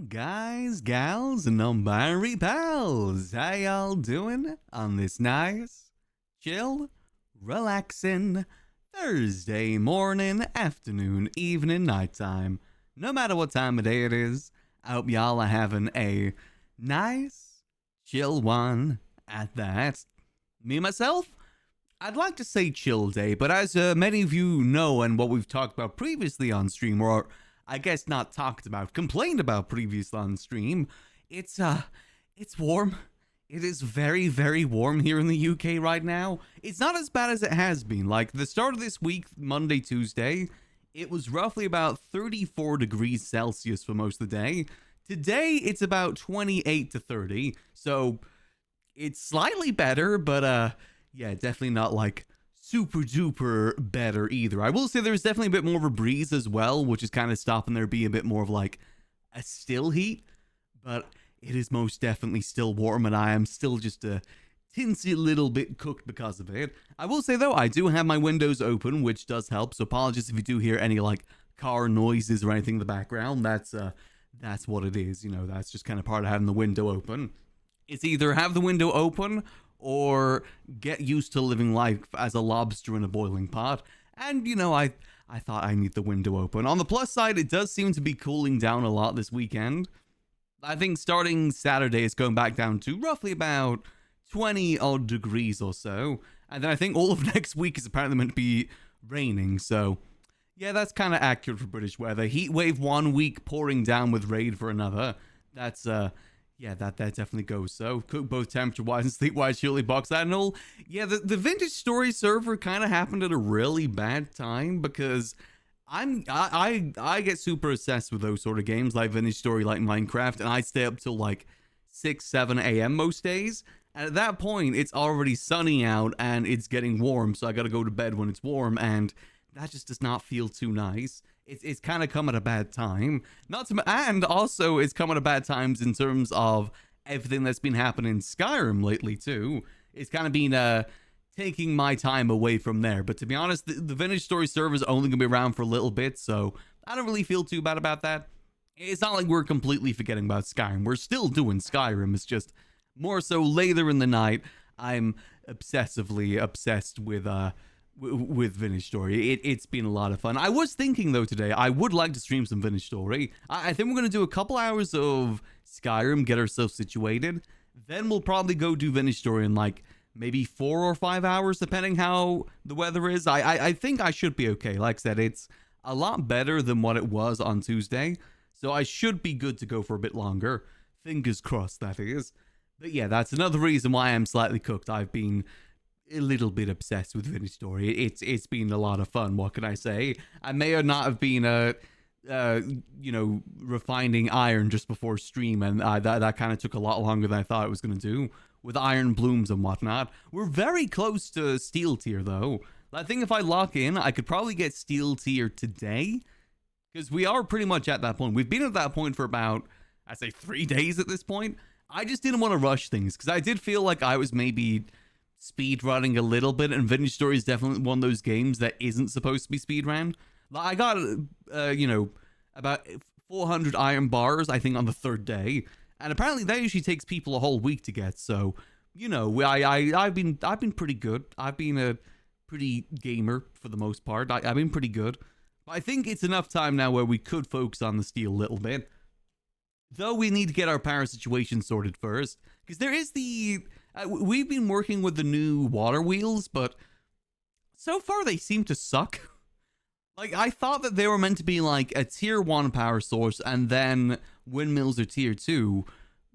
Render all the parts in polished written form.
Guys, gals, and non-binary pals, how y'all doing on this nice, chill, relaxing Thursday morning, afternoon, evening, nighttime? No matter what time of day it is, I hope y'all are having a nice, chill one at that. Me, myself, I'd like to say chill day, but as many of you know and what we've talked about previously on stream, or I guess not talked about, complained about previously on stream, it's warm. It is very, very warm here in the UK right now. It's not as bad as it has been. Like, the start of this week, Monday, Tuesday, it was roughly about 34 degrees Celsius for most of the day. Today, it's about 28 to 30, so it's slightly better, but, yeah, definitely not, like, super duper better either. I will say there's definitely a bit more of a breeze as well, which is kind of stopping there being a bit more of like a still heat, but it is most definitely still warm, and I am still just a tinsy little bit cooked because of it. I will say though, I do have my windows open, which does help, so apologies if you do hear any like car noises or anything in the background. That's what it is, you know. That's just kind of part of having the window open. It's either have the window open or get used to living life as a lobster in a boiling pot. And, you know, I thought I need the window open. On the plus side, it does seem to be cooling down a lot this weekend. I think starting Saturday, it's going back down to roughly about 20 odd degrees or so. And then I think all of next week is apparently meant to be raining. So, yeah, that's kind of accurate for British weather. Heat wave 1 week, pouring down with rain for another. That's, yeah, that definitely goes so. Cook both temperature-wise and sleep-wise, surely box that and all. Yeah, the Vintage Story server kind of happened at a really bad time because I get super obsessed with those sort of games like Vintage Story, like Minecraft, and I stay up till like 6, 7 a.m. most days. And at that point, it's already sunny out and it's getting warm, so I gotta go to bed when it's warm, and that just does not feel too nice. It's kind of come at a bad time. And also it's come at a bad times in terms of everything that's been happening in Skyrim lately too. It's kind of been taking my time away from there. But to be honest, the Vintage Story server is only going to be around for a little bit, so I don't really feel too bad about that. It's not like we're completely forgetting about Skyrim. We're still doing Skyrim. It's just more so later in the night. I'm obsessively obsessed with Vintage Story. It's been a lot of fun. I was thinking though today, I would like to stream some Vintage Story. I think we're going to do a couple hours of Skyrim, get ourselves situated. Then we'll probably go do Vintage Story in like maybe 4 or 5 hours, depending how the weather is. I think I should be okay. Like I said, it's a lot better than what it was on Tuesday. So I should be good to go for a bit longer. Fingers crossed, that is. But yeah, that's another reason why I'm slightly cooked. I've been a little bit obsessed with Vintage Story. It's been a lot of fun. What can I say? I may or not have been you know, refining iron just before stream, and that kind of took a lot longer than I thought it was going to do with iron blooms and whatnot. We're very close to steel tier though. I think if I lock in, I could probably get steel tier today, because we are pretty much at that point. We've been at that point for about, I'd say 3 days at this point. I just didn't want to rush things because I did feel like I was maybe speed running a little bit, and Vintage Story is definitely one of those games that isn't supposed to be speed ran. I got you know, about 400 iron bars I think on the 3rd day, and apparently that usually takes people a whole week to get. So, you know, I've been pretty good. I've been a pretty gamer for the most part. I've been pretty good, but I think it's enough time now where we could focus on the steel a little bit, though we need to get our power situation sorted first, because there is the we've been working with the new water wheels, but so far they seem to suck. Like, I thought that they were meant to be like a tier 1 power source and then windmills are tier 2,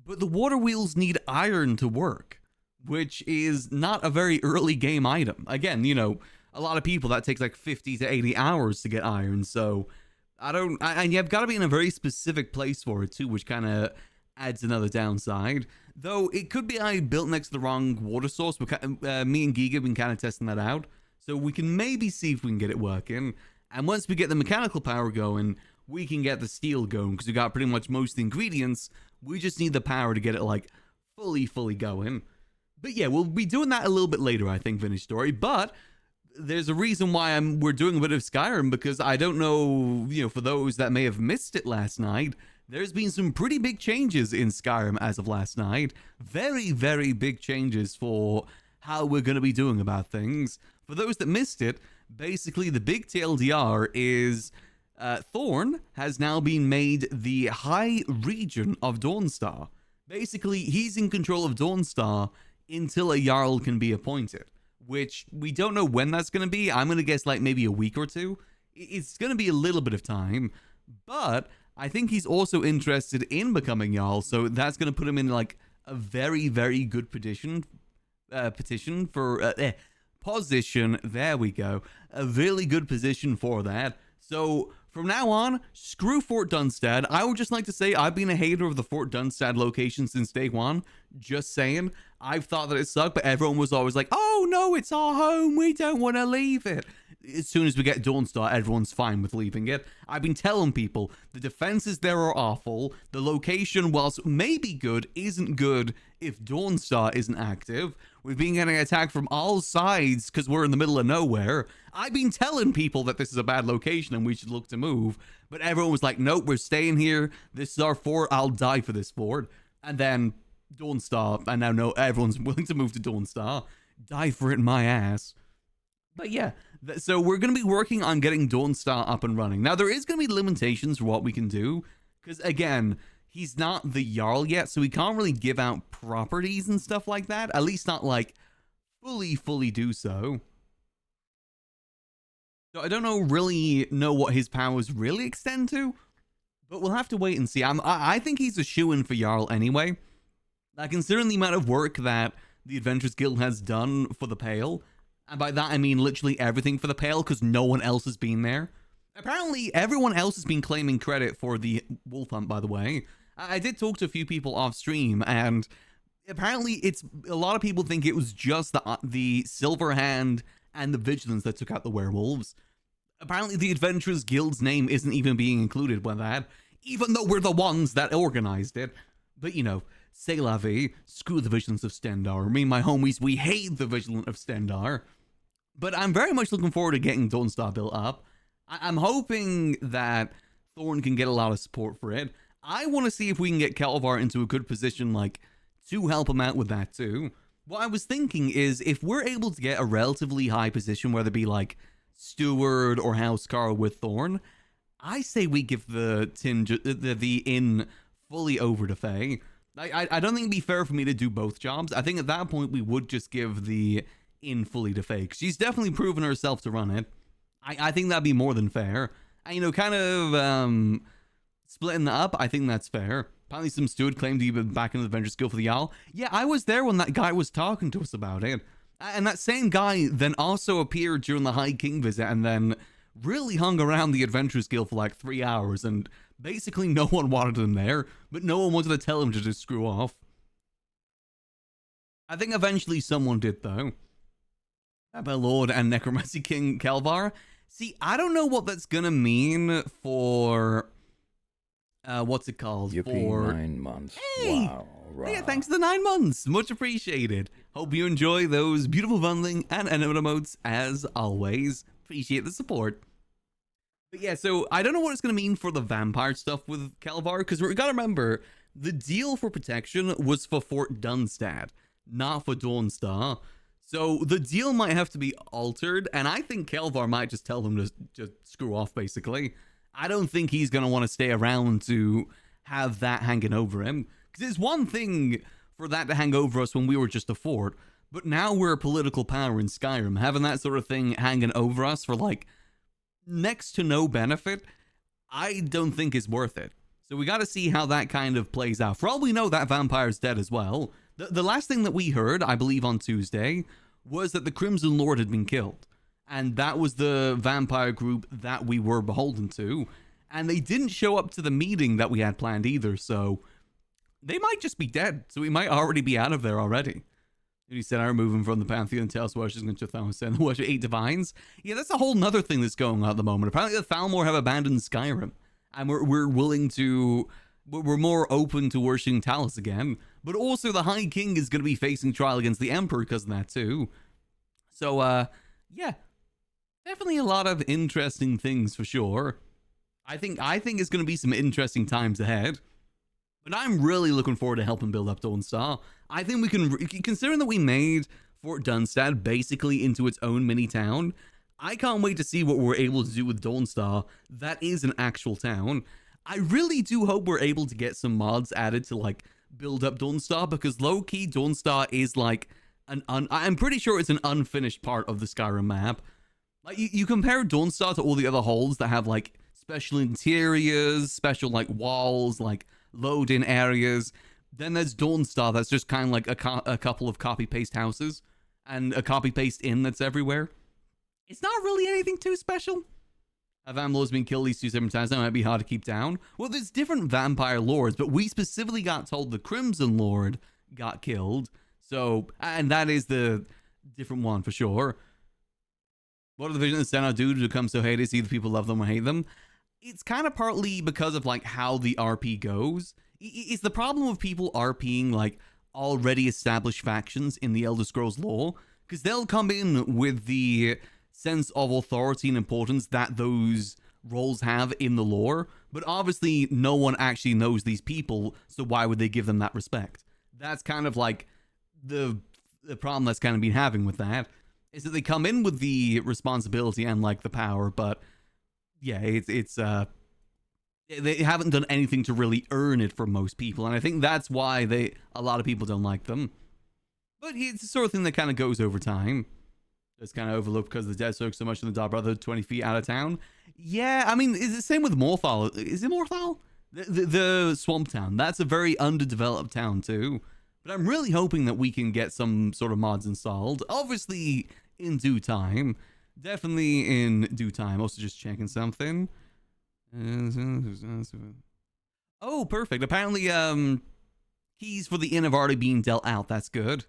but the water wheels need iron to work, which is not a very early game item. Again, you know, a lot of people, that takes like 50 to 80 hours to get iron, so and you've got to be in a very specific place for it too, which kind of adds another downside. Though it could be I built next to the wrong water source. Me and Giga have been kind of testing that out, so we can maybe see if we can get it working. And once we get the mechanical power going, we can get the steel going, because we got pretty much most of the ingredients. We just need the power to get it like fully going. But yeah, we'll be doing that a little bit later, I think, Vintage Story. But there's a reason why we're doing a bit of Skyrim, because I don't know, you know, for those that may have missed it last night, there's been some pretty big changes in Skyrim as of last night. Very, very big changes for how we're going to be doing about things. For those that missed it, basically the big TLDR is Thorn has now been made the High Regent of Dawnstar. Basically, he's in control of Dawnstar until a Jarl can be appointed, which we don't know when that's going to be. I'm going to guess like maybe a week or two. It's going to be a little bit of time, but I think he's also interested in becoming Jarl, so that's going to put him in like a very, very good position position. There we go. A really good position for that. So from now on, screw Fort Dunstad. I would just like to say I've been a hater of the Fort Dunstad location since day one. Just saying. I've thought that it sucked, but everyone was always like, oh no, it's our home. We don't want to leave it. As soon as we get Dawnstar, everyone's fine with leaving it. I've been telling people the defenses there are awful. The location, whilst maybe good, isn't good if Dawnstar isn't active. We've been getting attacked from all sides because we're in the middle of nowhere. I've been telling people that this is a bad location and we should look to move. But everyone was like, nope, we're staying here. This is our fort. I'll die for this fort. And then Dawnstar, and now no, everyone's willing to move to Dawnstar. Die for it, my ass. But yeah, so we're going to be working on getting Dawnstar up and running. Now, there is going to be limitations for what we can do. Because, again, he's not the Jarl yet, so we can't really give out properties and stuff like that. At least not, like, fully do so. So I don't really know what his powers really extend to. But we'll have to wait and see. I think he's a shoo-in for Jarl anyway. Considering the amount of work that the Adventurers Guild has done for the Pale... And by that, I mean literally everything for the Pale, because no one else has been there. Apparently, everyone else has been claiming credit for the wolf hunt, by the way. I did talk to a few people off stream, and apparently a lot of people think it was just the Silver Hand and the Vigilance that took out the werewolves. Apparently, the Adventurers Guild's name isn't even being included with that, even though we're the ones that organized it. But, you know, c'est la vie. Screw the Vigilance of Stendarr. Me and my homies, we hate the Vigilance of Stendarr. But I'm very much looking forward to getting Dawnstar built up. I'm hoping that Thorn can get a lot of support for it. I want to see if we can get Kelvaar into a good position, like, to help him out with that too. What I was thinking is, if we're able to get a relatively high position, whether it be like Steward or Housecarl with Thorn, I say we give the inn fully over to Faye. I don't think it'd be fair for me to do both jobs. I think at that point we would just give the inn fully to Faye, because she's definitely proven herself to run it. I think that'd be more than fair. And, you know, kind of splitting that up, I think that's fair. Apparently some steward claimed he was back in the Adventure Skill for the Jarl. Yeah, I was there when that guy was talking to us about it. And that same guy then also appeared during the High King visit and then really hung around the Adventurers Guild for like 3 hours, and basically no one wanted him there, but no one wanted to tell him to just screw off. I think eventually someone did, though. My Lord and Necromancy King Kelvaar. See, I don't know what that's gonna mean for... what's it called? Yippee, for 9 months. Hey! Wow. Rah. Yeah, thanks to the 9 months. Much appreciated. Hope you enjoy those beautiful bundling and emotes as always. Appreciate the support. But yeah, so I don't know what it's going to mean for the vampire stuff with Kelvaar, because we got to remember, the deal for protection was for Fort Dunstad, not for Dawnstar. So the deal might have to be altered, and I think Kelvaar might just tell them to just screw off, basically. I don't think he's going to want to stay around to have that hanging over him. Because it's one thing for that to hang over us when we were just a fort, but now we're a political power in Skyrim. Having that sort of thing hanging over us for, like, next to no benefit, I don't think is worth it. So we got to see how that kind of plays out. For all we know, that vampire's dead as well. The last thing that we heard, I believe on Tuesday, was that the Crimson Lord had been killed. And that was the vampire group that we were beholden to. And they didn't show up to the meeting that we had planned either, so they might just be dead. So we might already be out of there already. He said, I remove him from the Pantheon, Tales worships going to Thalmor, the worship 8 divines. Yeah, that's a whole nother thing that's going on at the moment. Apparently the Thalmor have abandoned Skyrim. And we're willing to... We're more open to worshipping Talos again. But also the High King is going to be facing trial against the Emperor because of that too. So, yeah. Definitely a lot of interesting things for sure. I think it's going to be some interesting times ahead. But I'm really looking forward to helping build up Dawnstar. I think we can, considering that we made Fort Dunstad basically into its own mini town, I can't wait to see what we're able to do with Dawnstar. That is an actual town. I really do hope we're able to get some mods added to like build up Dawnstar, because low-key Dawnstar is like I'm pretty sure it's an unfinished part of the Skyrim map. Like you compare Dawnstar to all the other holes that have like special interiors, special like walls, like load-in areas. Then there's Dawnstar that's just kind of like a couple of copy-paste houses and a copy-paste inn that's everywhere. It's not really anything too special. A vampire been killed these 2 separate times. That might be hard to keep down. Well, there's different vampire lords, but we specifically got told the Crimson Lord got killed. So, and that is the different one for sure. What are the visions that stand out do to become so hated? Either people love them or hate them. It's kind of partly because of like how the RP goes. It's the problem of people RPing like already established factions in the Elder Scrolls lore, because they'll come in with the sense of authority and importance that those roles have in the lore, but obviously no one actually knows these people, so why would they give them that respect? That's kind of like the problem that's kind of been having with that, is that they come in with the responsibility and like the power, but yeah, it's they haven't done anything to really earn it for most people, and I think that's why a lot of people don't like them. But it's the sort of thing that kind of goes over time. It's kind of overlooked because the dead soak so much in the Dark Brotherhood 20 feet out of town. Yeah, I mean, it's the same with Morthal. Is it Morthal? The Swamp Town. That's a very underdeveloped town too. But I'm really hoping that we can get some sort of mods installed. Obviously, in due time. Definitely in due time. Also just checking something. Oh, perfect. Apparently, keys for the inn have already been dealt out. That's good.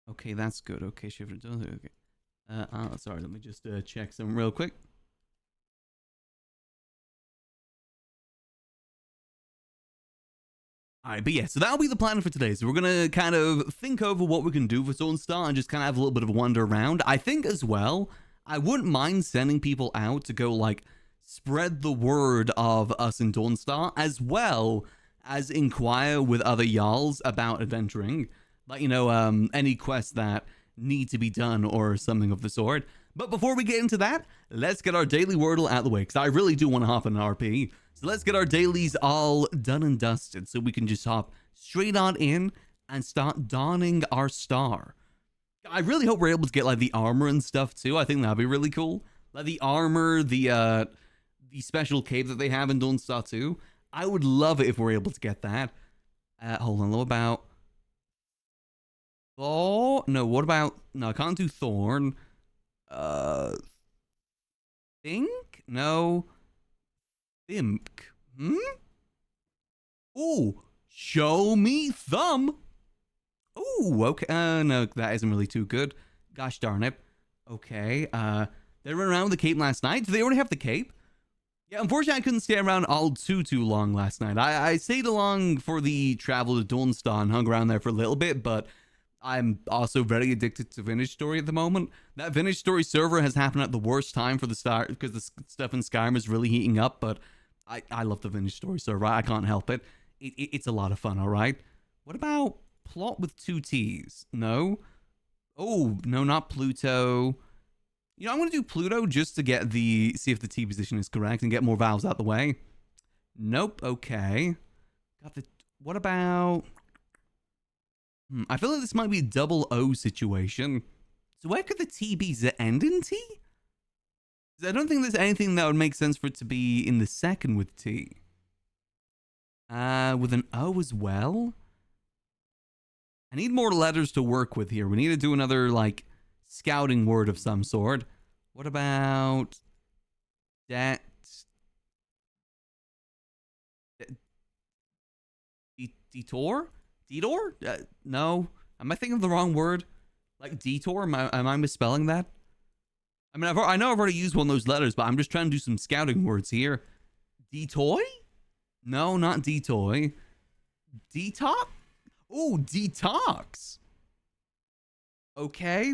Okay, that's good. Okay, shift it. Okay. Sorry, let me just check some real quick. Alright, but yeah, so that'll be the plan for today. So we're gonna kind of think over what we can do for Dawnstar and just kind of have a little bit of a wander around. I think as well, I wouldn't mind sending people out to go like spread the word of us in Dawnstar, as well as inquire with other Jarls about adventuring. Like, you know, any quests that need to be done or something of the sort. But before we get into that, let's get our daily wordle out of the way, because I really do want to hop in an RP. So let's get our dailies all done and dusted so we can just hop straight on in and start donning our star. I really hope we're able to get like the armor and stuff too. I think that'd be really cool. Like the armor, the special cape that they have in Dawnstar 2. I would love it if we're able to get that. Hold on, what about Thor? No, what about... No, I can't do Thorn. Think? No. Thimk. Ooh, show me thumb. Ooh, okay. No, that isn't really too good. Gosh darn it. Okay, they ran around with the cape last night. Do they already have the cape? Yeah, unfortunately, I couldn't stay around all too long last night. I stayed along for the travel to Dawnstar and hung around there for a little bit, but I'm also very addicted to Vintage Story at the moment. That Vintage Story server has happened at the worst time for the start, because the stuff in Skyrim is really heating up, but I love the Vintage Story server. I can't help it. It's a lot of fun, all right? What about plot with 2 T's? No? Oh, no, not Pluto. You know, I'm going to do Pluto just to get see if the T position is correct and get more vowels out the way. Nope, okay. What about... I feel like this might be a double O situation. So where could the T be? Does it end in T? I don't think there's anything that would make sense for it to be in the second with T. With an O as well? I need more letters to work with here. We need to do another, like, scouting word of some sort. What about... Detour? Detour? No. Am I thinking of the wrong word? Like detour? Am I misspelling that? I mean, I know I've already used one of those letters, but I'm just trying to do some scouting words here. Detoy? No, not detoy. Detox? Oh, detox. Okay.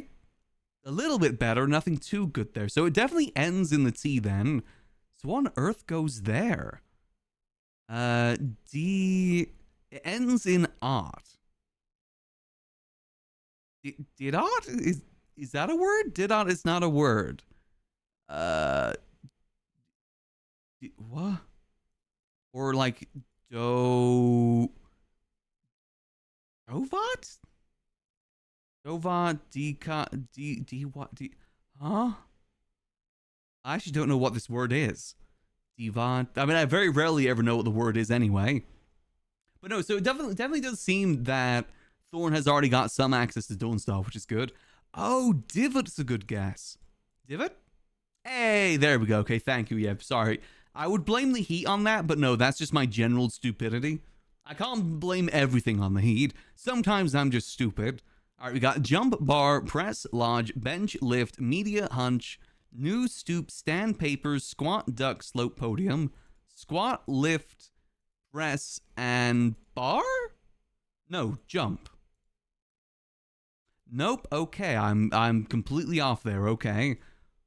A little bit better. Nothing too good there. So it definitely ends in the T then. So what on earth goes there? D... It ends in art. Did art? Is that a word? Did art is not a word. What? Or like Dovat? Dovat, huh? I actually don't know what this word is. Devon. I mean, I very rarely ever know what the word is anyway. But no, so it definitely does seem that Thorn has already got some access to Dunstar, which is good. Oh, Divot's a good guess. Divot? Hey, there we go. Okay, thank you. Yeah, sorry. I would blame the heat on that, but no, that's just my general stupidity. I can't blame everything on the heat. Sometimes I'm just stupid. All right, we got jump, bar, press, lodge, bench, lift, media, hunch, news, stoop, stand, papers, squat, duck, slope, podium, squat, lift, press, and bar? No, jump. Nope. Okay, I'm completely off there. Okay.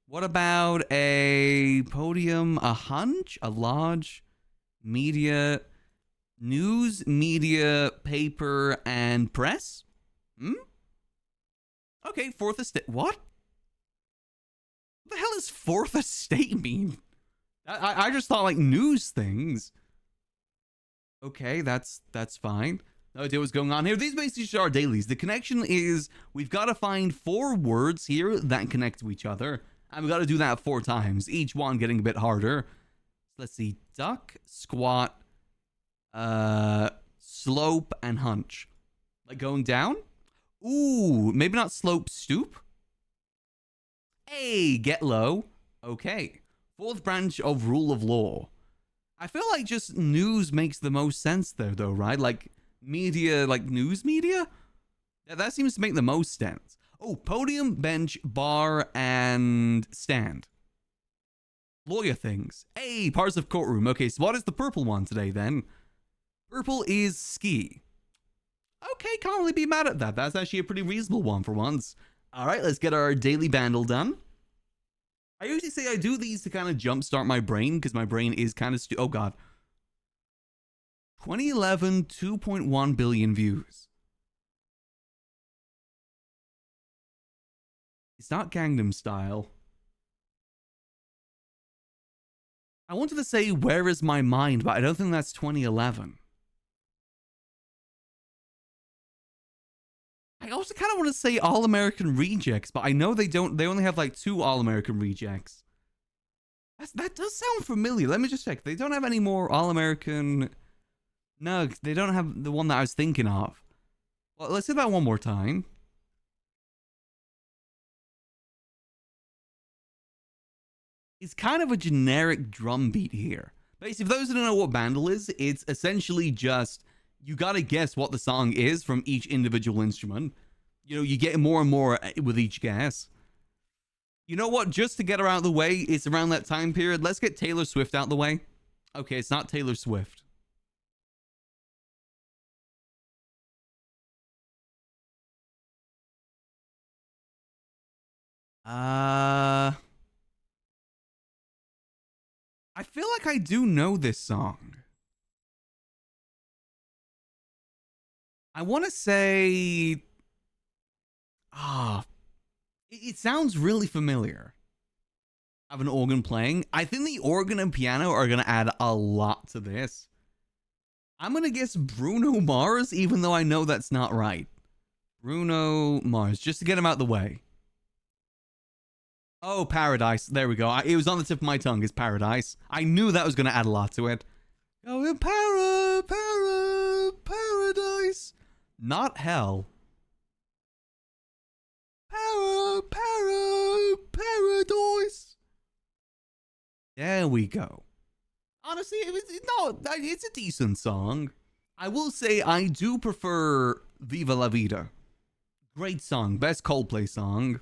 What about a podium, a hunch, a lodge, media, news, media, paper, and press? Okay, fourth estate. What? What the hell does fourth estate mean? I just thought like news things. Okay, that's fine. No idea what's going on here. These basically just are dailies. The connection is we've got to find 4 words here that connect to each other. And we've got to do that 4 times, each one getting a bit harder. Let's see. Duck, squat, slope, and hunch. Like going down? Ooh, maybe not slope, stoop? Hey, get low. Okay. 4th branch of rule of law. I feel like just news makes the most sense there, though, right? Like media, like news media? Yeah, that seems to make the most sense. Oh, podium, bench, bar, and stand. Lawyer things. Hey, parts of courtroom. Okay, so what is the purple one today, then? Purple is ski. Okay, can't really be mad at that. That's actually a pretty reasonable one for once. All right, let's get our daily bandle done. I usually say I do these to kind of jumpstart my brain because my brain is kind of oh god. 2011, 2.1 billion views. It's not Gangnam Style. I wanted to say Where Is My Mind, but I don't think that's 2011. I also kind of want to say All American Rejects, but I know they don't. They only have like 2 All American Rejects. That does sound familiar. Let me just check. They don't have any more All American. No, they don't have the one that I was thinking of. Well, let's do that one more time. It's kind of a generic drum beat here. Basically, for those who don't know what bandle is, it's essentially just you gotta guess what the song is from each individual instrument. You know, you get more and more with each guess. You know what? Just to get her out of the way, it's around that time period. Let's get Taylor Swift out of the way. Okay, it's not Taylor Swift. I feel like I do know this song. I want to say... it sounds really familiar. I have an organ playing. I think the organ and piano are going to add a lot to this. I'm going to guess Bruno Mars, even though I know that's not right. Bruno Mars, just to get him out the way. Oh, Paradise. There we go. It was on the tip of my tongue. It's Paradise. I knew that was going to add a lot to it. Oh, Paradise. Not hell. Paradise. There we go. Honestly, it's a decent song. I will say I do prefer Viva La Vida. Great song. Best Coldplay song.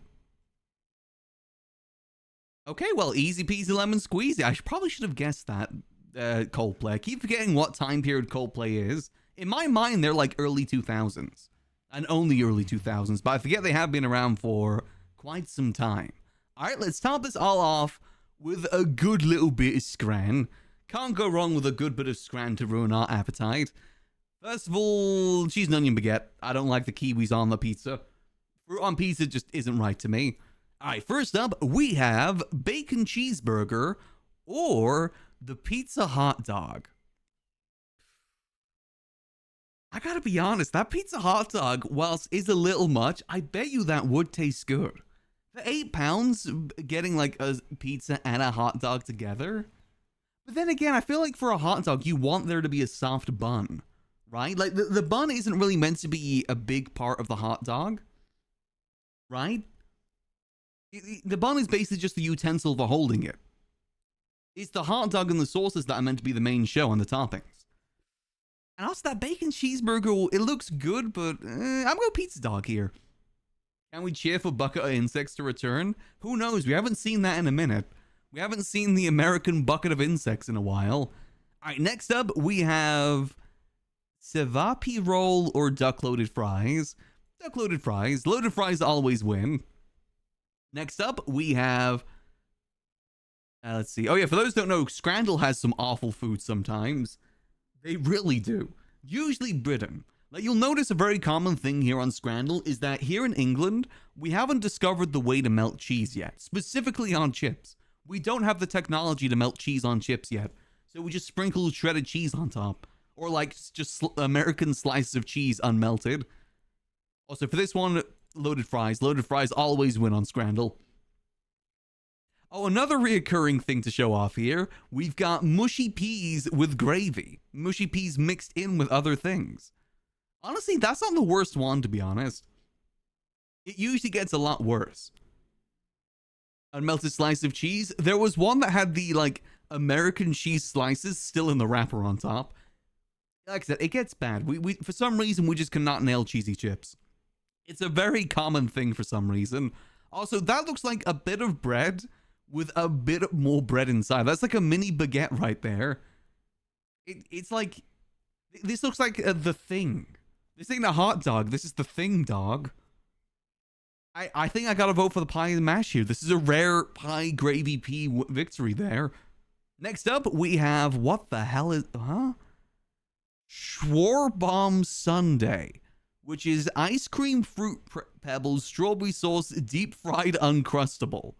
Okay, well, easy peasy lemon squeezy. I probably should have guessed that, Coldplay. I keep forgetting what time period Coldplay is. In my mind, they're like early 2000s. And only early 2000s. But I forget they have been around for quite some time. All right, let's top this all off with a good little bit of scran. Can't go wrong with a good bit of scran to ruin our appetite. First of all, cheese and onion baguette. I don't like the kiwis on the pizza. Fruit on pizza just isn't right to me. Alright, first up, we have bacon cheeseburger or the pizza hot dog. I gotta be honest, that pizza hot dog, whilst is a little much, I bet you that would taste good. For £8, getting like a pizza and a hot dog together. But then again, I feel like for a hot dog, you want there to be a soft bun, right? Like the bun isn't really meant to be a big part of the hot dog, right? The bun is basically just the utensil for holding it. It's the hot dog and the sauces that are meant to be the main show and the toppings. And also that bacon cheeseburger, it looks good, but I'm going pizza dog here. Can we cheer for bucket of insects to return? Who knows? We haven't seen that in a minute. We haven't seen the American bucket of insects in a while. Alright, next up, we have cevapi roll or duck-loaded fries. Duck-loaded fries. Loaded fries always win. Next up, we have... let's see. Oh yeah, for those who don't know, Scrandle has some awful food sometimes. They really do. Usually Britain. Like, you'll notice a very common thing here on Scrandle is that here in England, we haven't discovered the way to melt cheese yet. Specifically on chips. We don't have the technology to melt cheese on chips yet. So we just sprinkle shredded cheese on top. Or like just American slices of cheese unmelted. Also for this one, loaded fries. Loaded fries always win on Scrandle. Oh, another reoccurring thing to show off here. We've got mushy peas with gravy. Mushy peas mixed in with other things. Honestly, that's not the worst one, to be honest. It usually gets a lot worse. Unmelted slice of cheese. There was one that had the, like, American cheese slices still in the wrapper on top. Like I said, it gets bad. We for some reason, we just cannot nail cheesy chips. It's a very common thing for some reason. Also, that looks like a bit of bread with a bit more bread inside. That's like a mini baguette right there. It's like... This looks like the thing. This ain't a hot dog. This is the thing, dog. I think I gotta vote for the pie and mash here. This is a rare pie gravy pea victory there. Next up, we have... What the hell is... Huh? Schwarbomb Sundae, which is ice cream, fruit pebbles, strawberry sauce, deep fried uncrustable.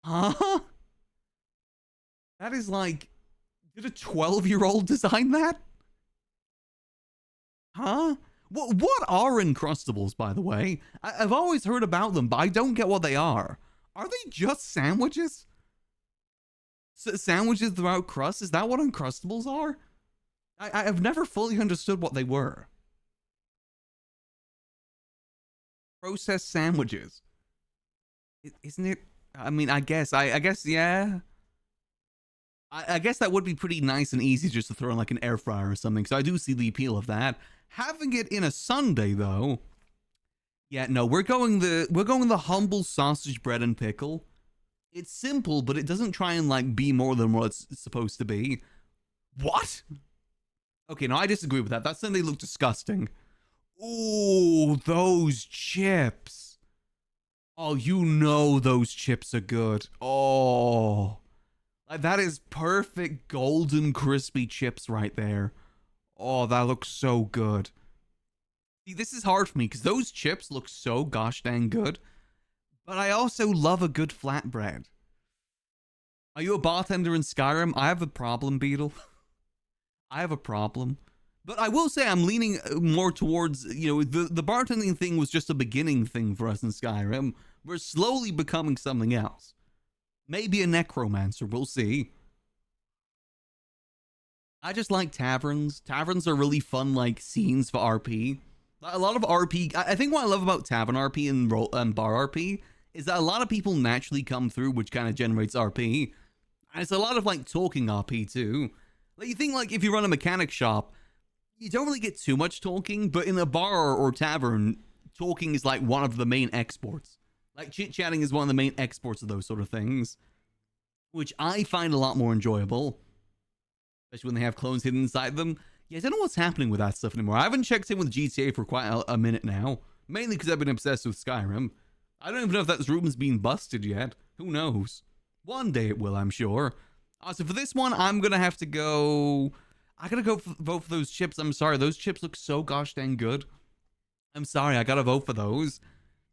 Huh? That is like... Did a 12-year-old design that? Huh? What are Uncrustables, by the way? I've always heard about them, but I don't get what they are. Are they just sandwiches? Sandwiches without crust? Is that what Uncrustables are? I've never fully understood what they were. Processed sandwiches. Isn't it? I mean, I guess, yeah. I guess that would be pretty nice and easy just to throw in like an air fryer or something. So I do see the appeal of that. Having it in a sundae though. Yeah, no, we're going the humble sausage bread and pickle. It's simple, but it doesn't try and like be more than what it's supposed to be. What? Okay, no, I disagree with that. That sundae looked disgusting. Ooh, those chips. Oh, you know those chips are good. Oh. That is perfect golden crispy chips right there. Oh, that looks so good. See, this is hard for me because those chips look so gosh dang good. But I also love a good flatbread. Are you a bartender in Skyrim? I have a problem, Beetle. I have a problem. But I will say I'm leaning more towards, you know, the bartending thing was just a beginning thing for us in Skyrim. We're slowly becoming something else. Maybe a necromancer, we'll see. I just like taverns. Taverns are really fun, like, scenes for RP. A lot of RP... I think what I love about tavern RP and bar RP is that a lot of people naturally come through, which kind of generates RP. And it's a lot of, like, talking RP, too. Like, you think, like, if you run a mechanic shop, you don't really get too much talking, but in a bar or tavern, talking is, like, one of the main exports. Like, chit-chatting is one of the main exports of those sort of things, which I find a lot more enjoyable, especially when they have clones hidden inside them. Yeah, I don't know what's happening with that stuff anymore. I haven't checked in with GTA for quite a minute now, mainly because I've been obsessed with Skyrim. I don't even know if that room's been busted yet. Who knows? One day it will, I'm sure. So for this one, I'm gonna have to go. I gotta vote for those chips. I'm sorry, those chips look so gosh dang good. I'm sorry, I gotta vote for those.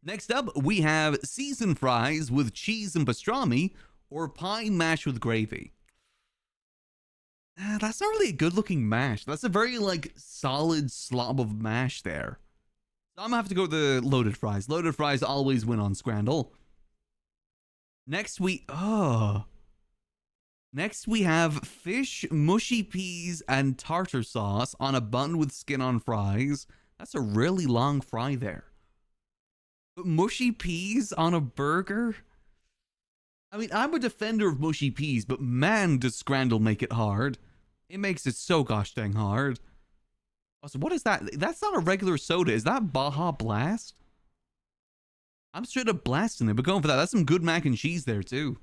Next up, we have seasoned fries with cheese and pastrami, or pie mash with gravy. That's not really a good looking mash. That's a very like solid slob of mash there. So I'm gonna have to go with the loaded fries. Loaded fries always win on Scrandle. Next we have fish, mushy peas, and tartar sauce on a bun with skin on fries. That's a really long fry there. But mushy peas on a burger? I mean, I'm a defender of mushy peas, but man, does Scrandle make it hard. It makes it so gosh dang hard. Also, what is that? That's not a regular soda. Is that Baja Blast? I'm straight up blasting it, but going for that. That's some good mac and cheese there, too.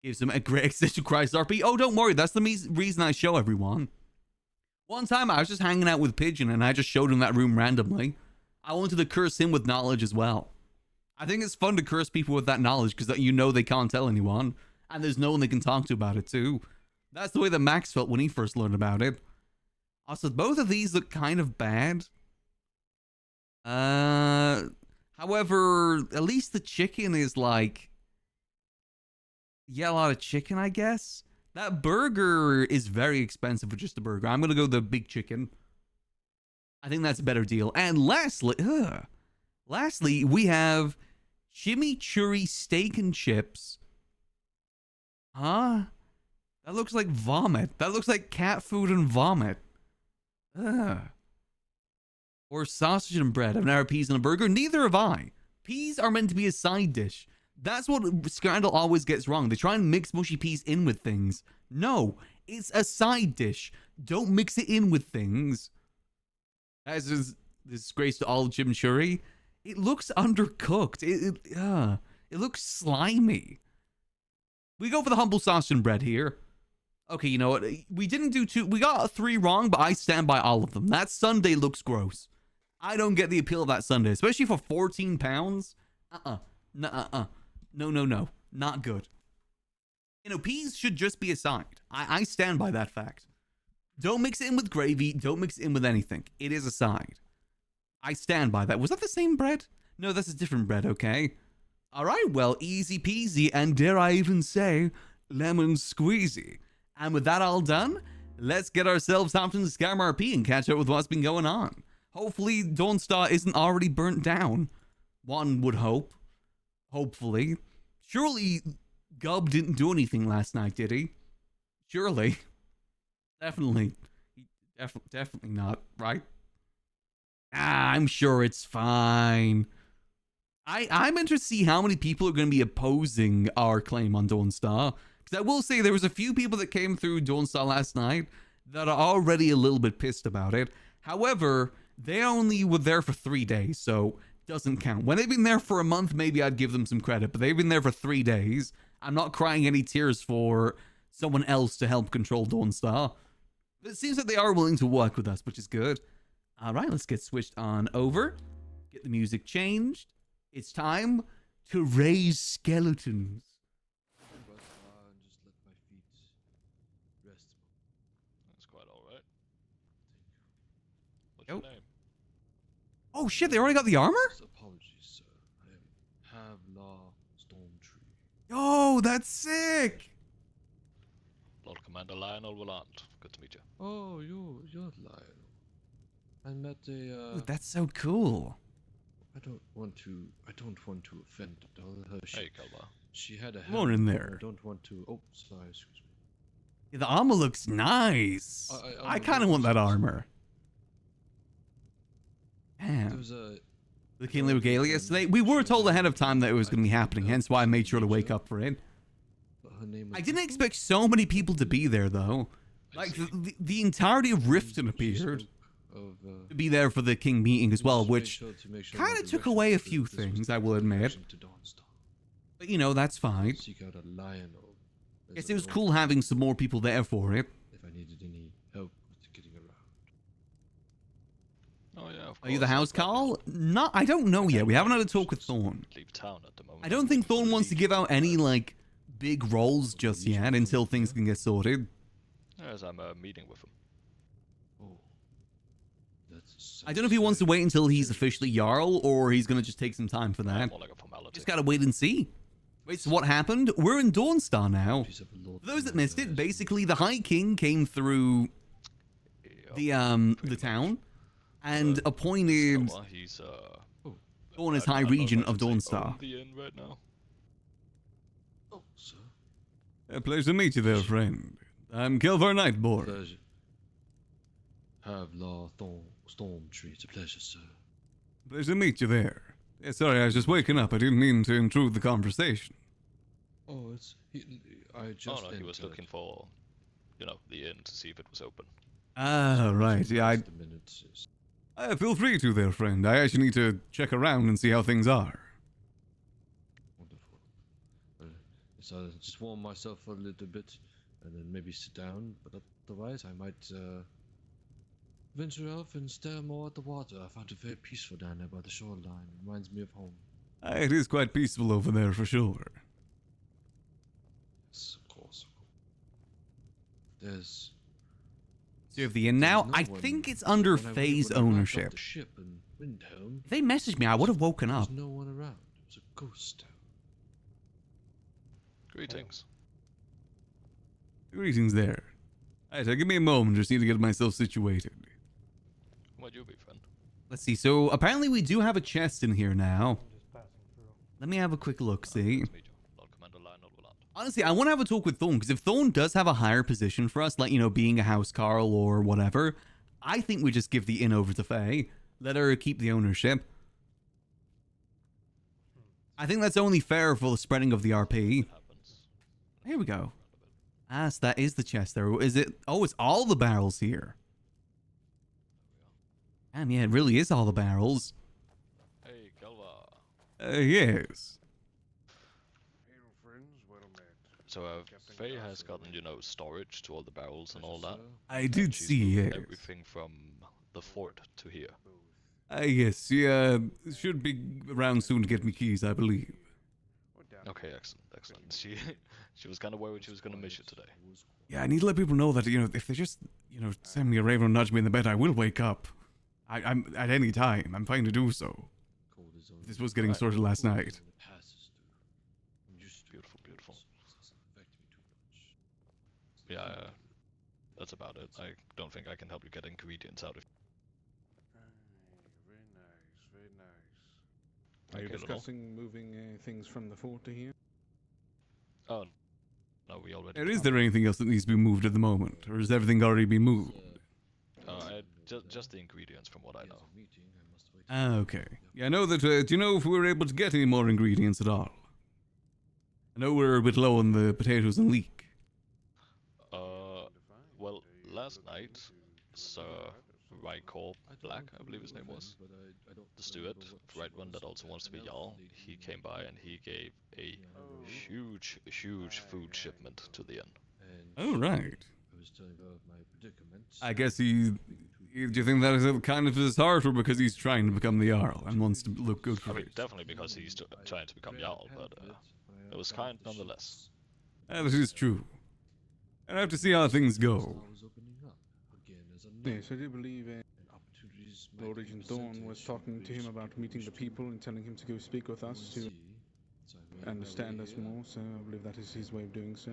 Gives him a great existential crisis RP. Oh, don't worry. That's the reason I show everyone. One time, I was just hanging out with Pigeon, and I just showed him that room randomly. I wanted to curse him with knowledge as well. I think it's fun to curse people with that knowledge, because you know they can't tell anyone. And there's no one they can talk to about it, too. That's the way that Max felt when he first learned about it. Also, both of these look kind of bad. However, at least the chicken is like... Yeah, a lot of chicken, I guess. That burger is very expensive for just a burger. I'm going to go the big chicken. I think that's a better deal. And lastly, we have chimichurri steak and chips. Huh? That looks like vomit. That looks like cat food and vomit. Ugh. Or sausage and bread. I've never had peas in a burger. Neither have I. Peas are meant to be a side dish. That's what Scrandle always gets wrong. They try and mix mushy peas in with things. No, it's a side dish. Don't mix it in with things. As is disgrace to all chimichurri. It looks undercooked. It looks slimy. We go for the humble sausage and bread here. Okay, you know what? We didn't do two. We got 3 wrong, but I stand by all of them. That sundae looks gross. I don't get the appeal of that sundae, especially for 14 pounds. No, not good. You know, peas should just be a side. I stand by that fact. Don't mix it in with gravy. Don't mix it in with anything. It is a side. I stand by that. Was that the same bread? No, that's a different bread, okay? All right, well, easy peasy, and dare I even say, lemon squeezy. And with that all done, let's get ourselves hopped into Scam RP and catch up with what's been going on. Hopefully, Dawnstar isn't already burnt down. One would hope. Hopefully. Surely, Gub didn't do anything last night, did he? Surely. Definitely. Definitely not, right? I'm sure it's fine. I'm interested to see how many people are going to be opposing our claim on Dawnstar. Because I will say there was a few people that came through Dawnstar last night that are already a little bit pissed about it. However, they only were there for 3 days, so doesn't count. When they've been there for a month, maybe I'd give them some credit, but they've been there for 3 days. I'm not crying any tears for someone else to help control Dawnstar. But it seems that they are willing to work with us, which is good. All right, let's get switched on over. Get the music changed. It's time to raise skeletons. Just let my feet rest. That's quite alright. What's your name? Oh shit, they already got the armor? Apologies, sir. I am Havlar Stormtree. Oh, that's sick! Lord Commander Lionel Willant. Good to meet you. Oh, you're Lionel. I met a Ooh, that's so cool. I don't want to offend her. Hey, Kelvaar. She had a More in there. I don't want to. Oh, sorry, excuse me. Yeah, the armor looks nice. I kind of want that armor. There Damn. was a The Kingly Regalia yesterday. We were told ahead of time that it was going to be happening, hence why I made sure to wake up for it. her name was I didn't expect so many people to be there, though. Like, the entirety of Riften appeared to be there for the King meeting as well, which kind of took away a few things, I will admit. But, you know, that's fine. Seek out a lion or Guess it was cool having some more people there for it. if I needed any help with getting around. Oh yeah, of course. Are you the house, Carl? No, I don't know yet. We haven't had a talk with Thorn. Leave town at the moment. I don't think Thorn wants to give out any, like, big roles just yet until things can get sorted. As I'm meeting with him. Oh. That's I don't know if he wants to wait until he's officially Jarl, or he's gonna just take some time for that. More like a formality. Just gotta wait and see. Wait, so what happened? We're in Dawnstar now. For those that missed it, basically the High King came through the town and appointed He's Dawn as High Regent of Dawnstar. The inn right now. Oh, sir. A pleasure to meet you there, friend. I'm Kelvaar Nightborne. Pleasure. Have law storm tree. It's a pleasure, sir. Pleasure to meet you there. Yeah, sorry, I was just waking up. I didn't mean to intrude the conversation. Oh, I just. Oh no, he was looking for, the inn to see if it was open. Ah, right. Yeah, feel free to there, friend. I actually need to check around and see how things are. Wonderful. So I'll just warm myself a little bit, and then maybe sit down. But otherwise, I might venture off and stare more at the water. I found it very peaceful down there by the shoreline. Reminds me of home. It is quite peaceful over there for sure. Yes, of course. There's. So you have the inn now? No I one- think it's under when I Faye's arrived off ownership. The ship in Windhelm, If they messaged me, I would have woken there up. was no one around. It was a ghost town. Greetings. Greetings there. Alright, so give me a moment. Just need to get myself situated. Who might you be, friend? Let's see. So apparently we do have a chest in here now. Let me have a quick look, see. Nice to meet you. Lord Commander Lionel Willant. Honestly, I want to have a talk with Thorn, because if Thorn does have a higher position for us, like, being a House Carl or whatever, I think we just give the inn over to Faye. Let her keep the ownership. I think that's only fair for the spreading of the RP. Happens. Here we go. Ah, so that is the chest there. Is it? Oh, it's all the barrels here. Damn, yeah, it really is all the barrels. Hey, Kelvaar. Yes. So Faye has gotten, storage to all the barrels and all that. I did She's see, moved yes. everything from the fort to here. Yes, should be around soon to get me keys, I believe. Okay, excellent. She was kind of worried she was going to miss you today. Yeah, I need to let people know that, if they just, send me a raven or nudge me in the bed, I will wake up. I'm at any time. I'm fine to do so. This was getting sorted last night. Beautiful. Yeah, that's about it. I don't think I can help you get ingredients out of. Very nice. Are Okay, you little. discussing moving things from the fort to here? Oh, no, we already. Is there anything else that needs to be moved at the moment? Or has everything already been moved? Just the ingredients from what I know. Ah, okay. Yeah, I know that, do you know if we were able to get any more ingredients at all? I know we're a bit low on the potatoes and leek. Well, last night, Sir Rycor Black, I believe his name was, the steward, the right one that also wants to be Jarl, he came by and he gave a huge food shipment to the inn. Oh, right. I was telling her of my predicament. I guess do you think that is kind of his heart, or because he's trying to become the Jarl and wants to look good I for mean, it? definitely because he's trying to become Jarl, but it was kind nonetheless. That is true. I have to see how things go. Yes, I do believe Lord Regent Dawn was talking to him about meeting the people and telling him to go speak with us to understand us more, so I believe that is his way of doing so.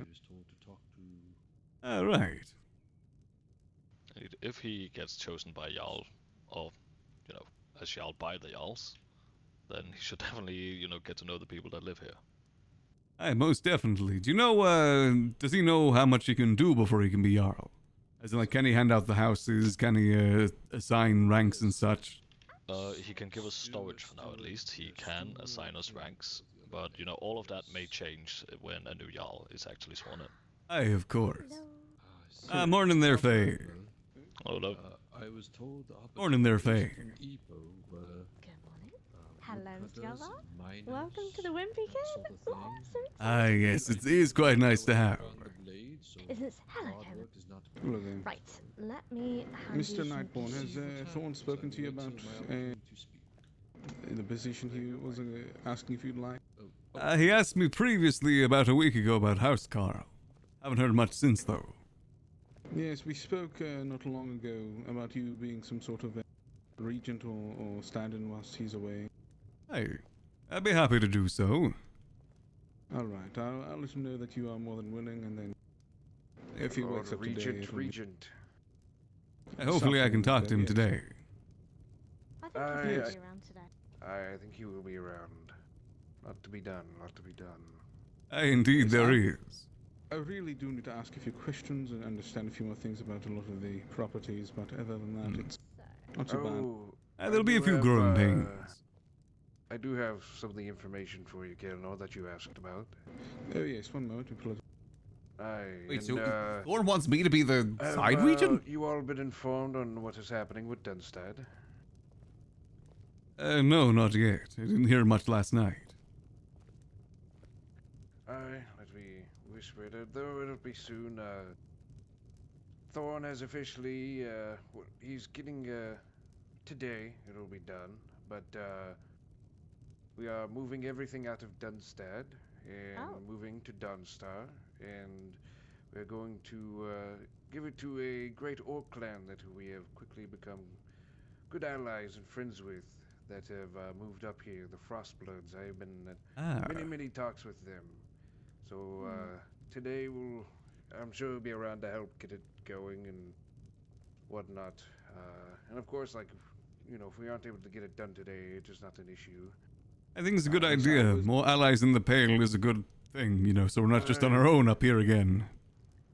All right. If he gets chosen by Jarl, or, as Jarl by the Jarls, then he should definitely, get to know the people that live here. Aye, most definitely. Do you know, does he know how much he can do before he can be Jarl? As in, like, can he hand out the houses? Can he, assign ranks and such? He can give us storage for now at least. He can assign us ranks, but, all of that may change when a new Jarl is actually sworn in. Aye, of course. Morning there, Faye. Hello. I was told Morning there, Faye. Good morning. Hello, Kelvaar. Welcome to the Wimpy Kid. Oh, I'm so excited. Ah, yes, it is quite nice to have. Isn't hello, Kelvin. Hello there. Right, let me hand Mr. you some Nightborne, has pieces. Thorn spoken to you about the position he was asking if you'd like? He asked me previously about a week ago about House Carl. Haven't heard much since, though. Yes, we spoke not long ago about you being some sort of regent or stand-in whilst he's away. Hey, I'd be happy to do so. All right, I'll let him know that you are more than willing, and then if he wakes up today... Regent. Hopefully I can talk to him today. I think he'll be around today. I think he will be around. Lot to be done, lot to be done. Indeed Yes, there is. I really do need to ask a few questions and understand a few more things about a lot of the properties, but other than that, it's not too bad. There'll be a few growing pains. I do have some of the information for you, Kelvaar, that you asked about. Oh yes, one moment. Wait, so Thorn wants me to be the side region? You all been informed on what is happening with Dunstad? No, not yet. I didn't hear much last night. Let me whisper it, though it'll be soon. Thorn has officially, he's getting, today it'll be done, but, we are moving everything out of Dunstad and moving to Dawnstar, and we're going to give it to a great orc clan that we have quickly become good allies and friends with that have moved up here, the Frostbloods. I have been at many talks with them. So today I'm sure we'll be around to help get it going and whatnot. And of course, like, you know, if we aren't able to get it done today, it's just not an issue. I think it's a good idea. More allies in the Pale is a good thing, you know, so we're not just on our own up here again.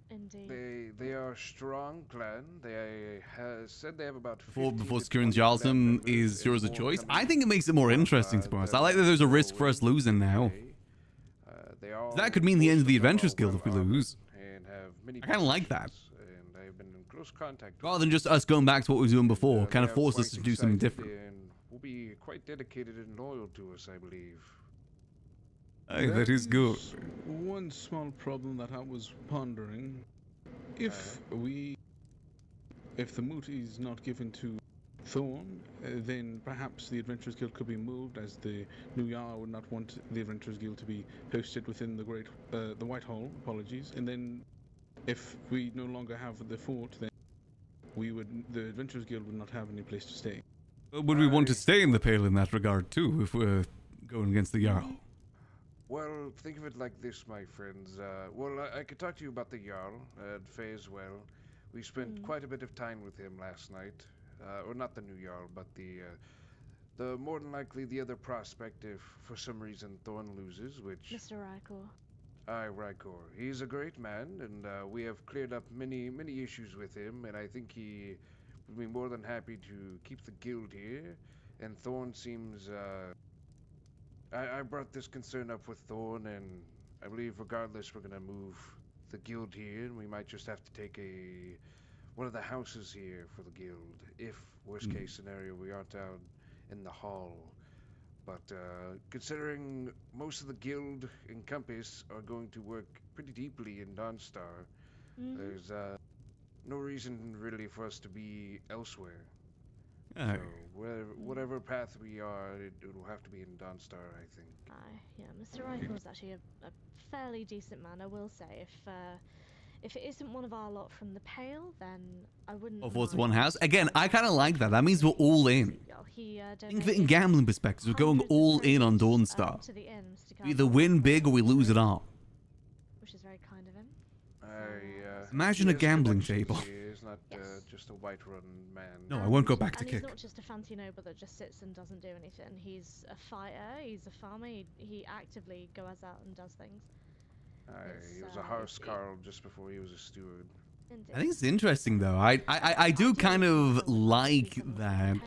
Indeed. They are a strong clan. They said they have about Before securing Jalsum is yours a choice. I think it makes it more interesting, to be honest. I like that there's a risk for us losing now. That could mean the end of the Adventurers Guild if we lose. I kind of like that. And I've been in close contact rather than just us going back to what we were doing before, kind of force us to do something different. And will be quite dedicated and loyal to us, I believe. Hey, that is good. One small problem that I was pondering. If the moot is not given to Thorn, then perhaps the Adventurers Guild could be moved, as the new Jarl would not want the Adventurers Guild to be hosted within the White Hall. Apologies. And then, if we no longer have the fort, then the Adventurers Guild would not have any place to stay. Would we want to stay in the Pale in that regard too, if we're going against the Jarl? Well, think of it like this, my friends. I could talk to you about the Jarl, Faye as well. We spent quite a bit of time with him last night. Or not the new Jarl, but the more than likely the other prospect if for some reason Thorn loses, which... Mr. Rykor. Aye, Rykor. He's a great man, and we have cleared up many issues with him, and I think he would be more than happy to keep the guild here, and Thorn seems... I brought this concern up with Thorn, and I believe regardless we're going to move the guild here, and we might just have to take one of the houses here for the guild, if worst case scenario we aren't out in the hall. But considering most of the guild in Compass are going to work pretty deeply in Dawnstar, there's no reason really for us to be elsewhere. So whatever path we are, it will have to be in Dawnstar, I think. Aye, yeah, Mr. Rykor is actually a fairly decent man, I will say. If it isn't one of our lot from the Pale, then I wouldn't. Of course, one house. Again, I kind of like that. That means we're all in. Think of it in gambling perspectives. We're going all in on Dawnstar. We either win big or we lose it all. Which is very kind of him. Imagine a gambling table. He's not just a white-run man. No, I won't go back to and kick. He's not just a fancy noble that just sits and doesn't do anything. He's a fighter. He's a farmer. He actively goes out and does things. He was a house Carl just before he was a steward. I think it's interesting though. I do kind of like that.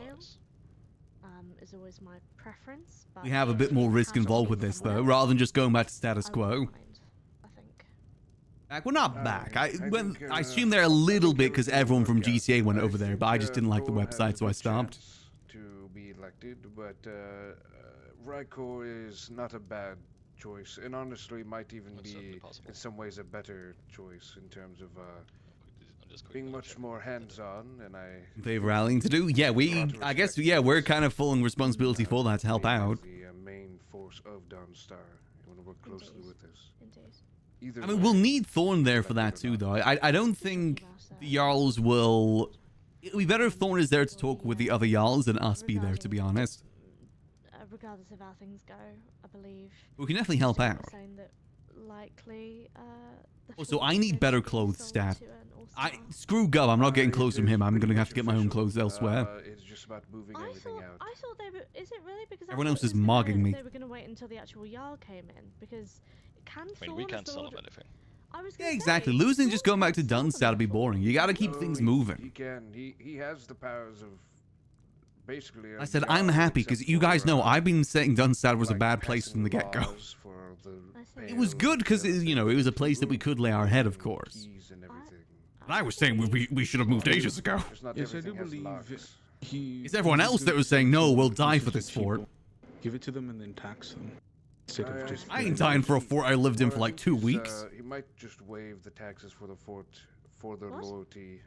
Is always my preference. But We have a bit more risk involved with this though, rather than just going back to status quo. I think. Back, we're not back. I assume they're a little bit because everyone from GTA went over there, but I just didn't like the website, so I stopped. To be elected, but Rykor is not a bad choice, and honestly might even be in some ways a better choice in terms of being much more hands-on. And They've rallying to do. Yeah, I guess we're kind of full in responsibility for that to help out. The main force of Dawnstar. to work closely Indeed. with us. Indeed. Either I mean, way, we'll need Thorn there for like that it or too, not. though. I don't think the Jarls will. It'll be better if Thorn is there to talk with the other Jarls than us be there, to be honest. Regardless of how things go, I believe. We can definitely help Stuart out. was saying that likely, the Also, fort I is need going better to be clothes, sold Stat. to an I all-star. screw Gov. I'm not getting clothes from It him. is I'm pretty gonna have much to get my own official. clothes elsewhere. It's just about moving I everything thought, out. I thought they were. Is it really? Because Everyone I else thought is it was mogging me. They were going to wait until the actual Jarl came in because can I mean, Thorn we as can't the sell Lord- them anything. I was Yeah, gonna exactly. say, Losing just Thorn going back to can't sell Dunstad would be them boring. You gotta keep Oh, things he moving. can. He has the powers of basically. I said I'm happy because you guys know I've been saying Dunstad was a bad place from the get-go. I see. It was good because you know it was a place that we could lay our head, of course. But I was saying we should have moved ages ago. Yes, I do believe he. It's everyone he's else that going was to saying, take "No, some we'll die for resources this fort." people, give it to them and then tax them instead of just. I ain't dying for a fort I lived in for like 2 weeks. He might just waive the taxes for the fort for their What? loyalty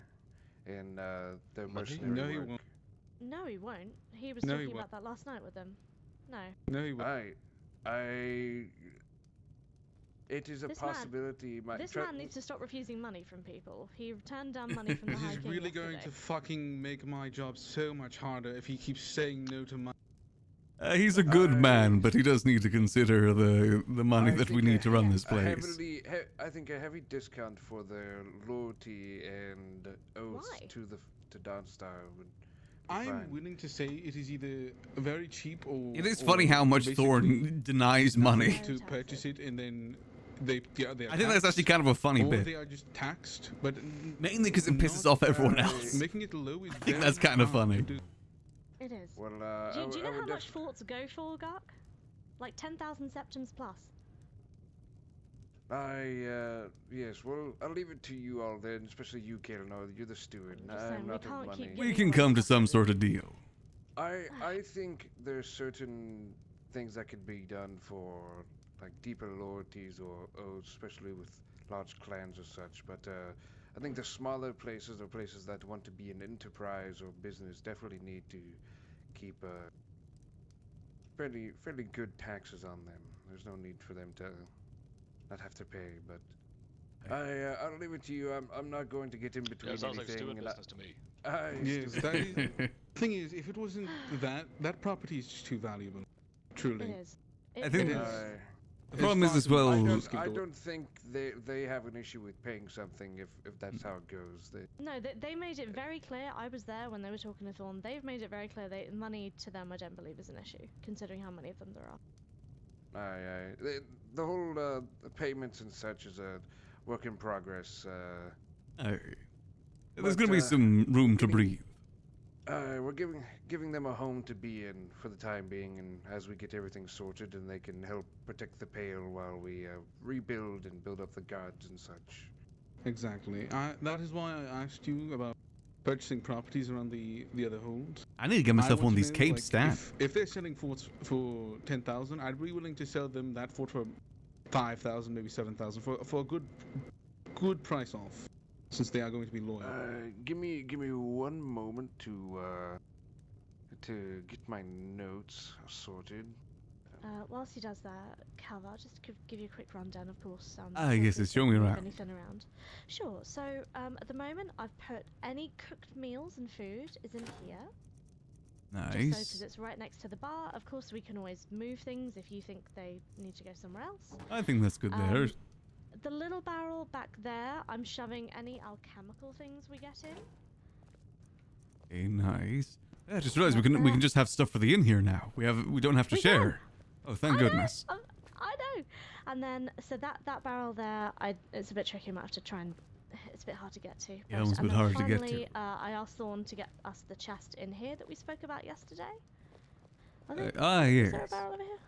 and their Money? mercenary No, he work. won't. No, he won't. He was No, he talking won't. about that last night with them. No. No, he won't. It is a This man- possibility. This man needs to stop refusing money from people. He turned down money from the High He's King really going to yesterday. fucking make my job so much harder if he keeps saying no to money. He's a good man, but he does need to consider the money that we need to run this place. I think a heavy discount for their loyalty and oaths Why? to Dawnstar would. I'm Fine. willing to say it is either very cheap or. It is or funny how much basically Thorn denies money. nothing to purchase it and then they are I think that's taxed, actually kind of a funny or bit. they are just taxed, but Mainly because it pisses not, off everyone else. Making it low is. I think that's kind of funny. It is. Well, Do you know how much forts go for, Gark? Like 10,000 septims plus. Yes. Well, I'll leave it to you all then, especially you, Kale. No, you're the steward. I'm just saying, I'm we not can't of keep money. We giving can away come to stuff some that sort we- of deal. I think there's certain things that could be done for like deeper loyalties or oaths, especially with large clans or such. But I think the smaller places or places that want to be an enterprise or business definitely need to keep fairly good taxes on them. There's no need for them to not have to pay. But I'll leave it to you. I'm not going to get in between Yeah, it sounds like anything. steward and business to me. Yes, that is. Thing is, if it wasn't that property is just too valuable. It Truly. is. I think it is. the problem is as well. I don't think they have an issue with paying something if that's how it goes. No, they made it very clear. I was there when they were talking to Thorn. They've made it very clear money to them I don't believe is an issue, considering how many of them there are. The whole payments and such is a work in progress. There's gonna be some room to breathe. We're giving them a home to be in for the time being, and as we get everything sorted, and they can help protect the Pale while we rebuild and build up the guards and such. Exactly. That is why I asked you about purchasing properties around the other holds. I need to get myself I one of want these to know, cape like, stats. If they're selling forts for 10,000, I'd be willing to sell them that fort for 5,000, maybe 7,000 for a good price off, since they are going to be loyal. Give me one moment to get my notes sorted. Whilst he does that, Kelvaar, just to give you a quick rundown, of course. yes, feel free show to me move around. Anything around. Sure. So at the moment, I've put any cooked meals and food is in here. Just so, Nice. because it's right next to the bar. Of course, we can always move things if you think they need to go somewhere else. I think that's good there. The little barrel back there, I'm shoving any alchemical things we get in. Okay, nice. Yeah, I just realized we can just have stuff for the inn here now. We don't have to We can. share. Oh, thank goodness. I know. And then, so that barrel there, it's a bit tricky. I might have to try and. It's a bit hard to get to. Yeah, it's a and bit then hard to get to. finally, I asked Thorn to get us the chest in here that we spoke about yesterday. Is there a Yes. barrel over here?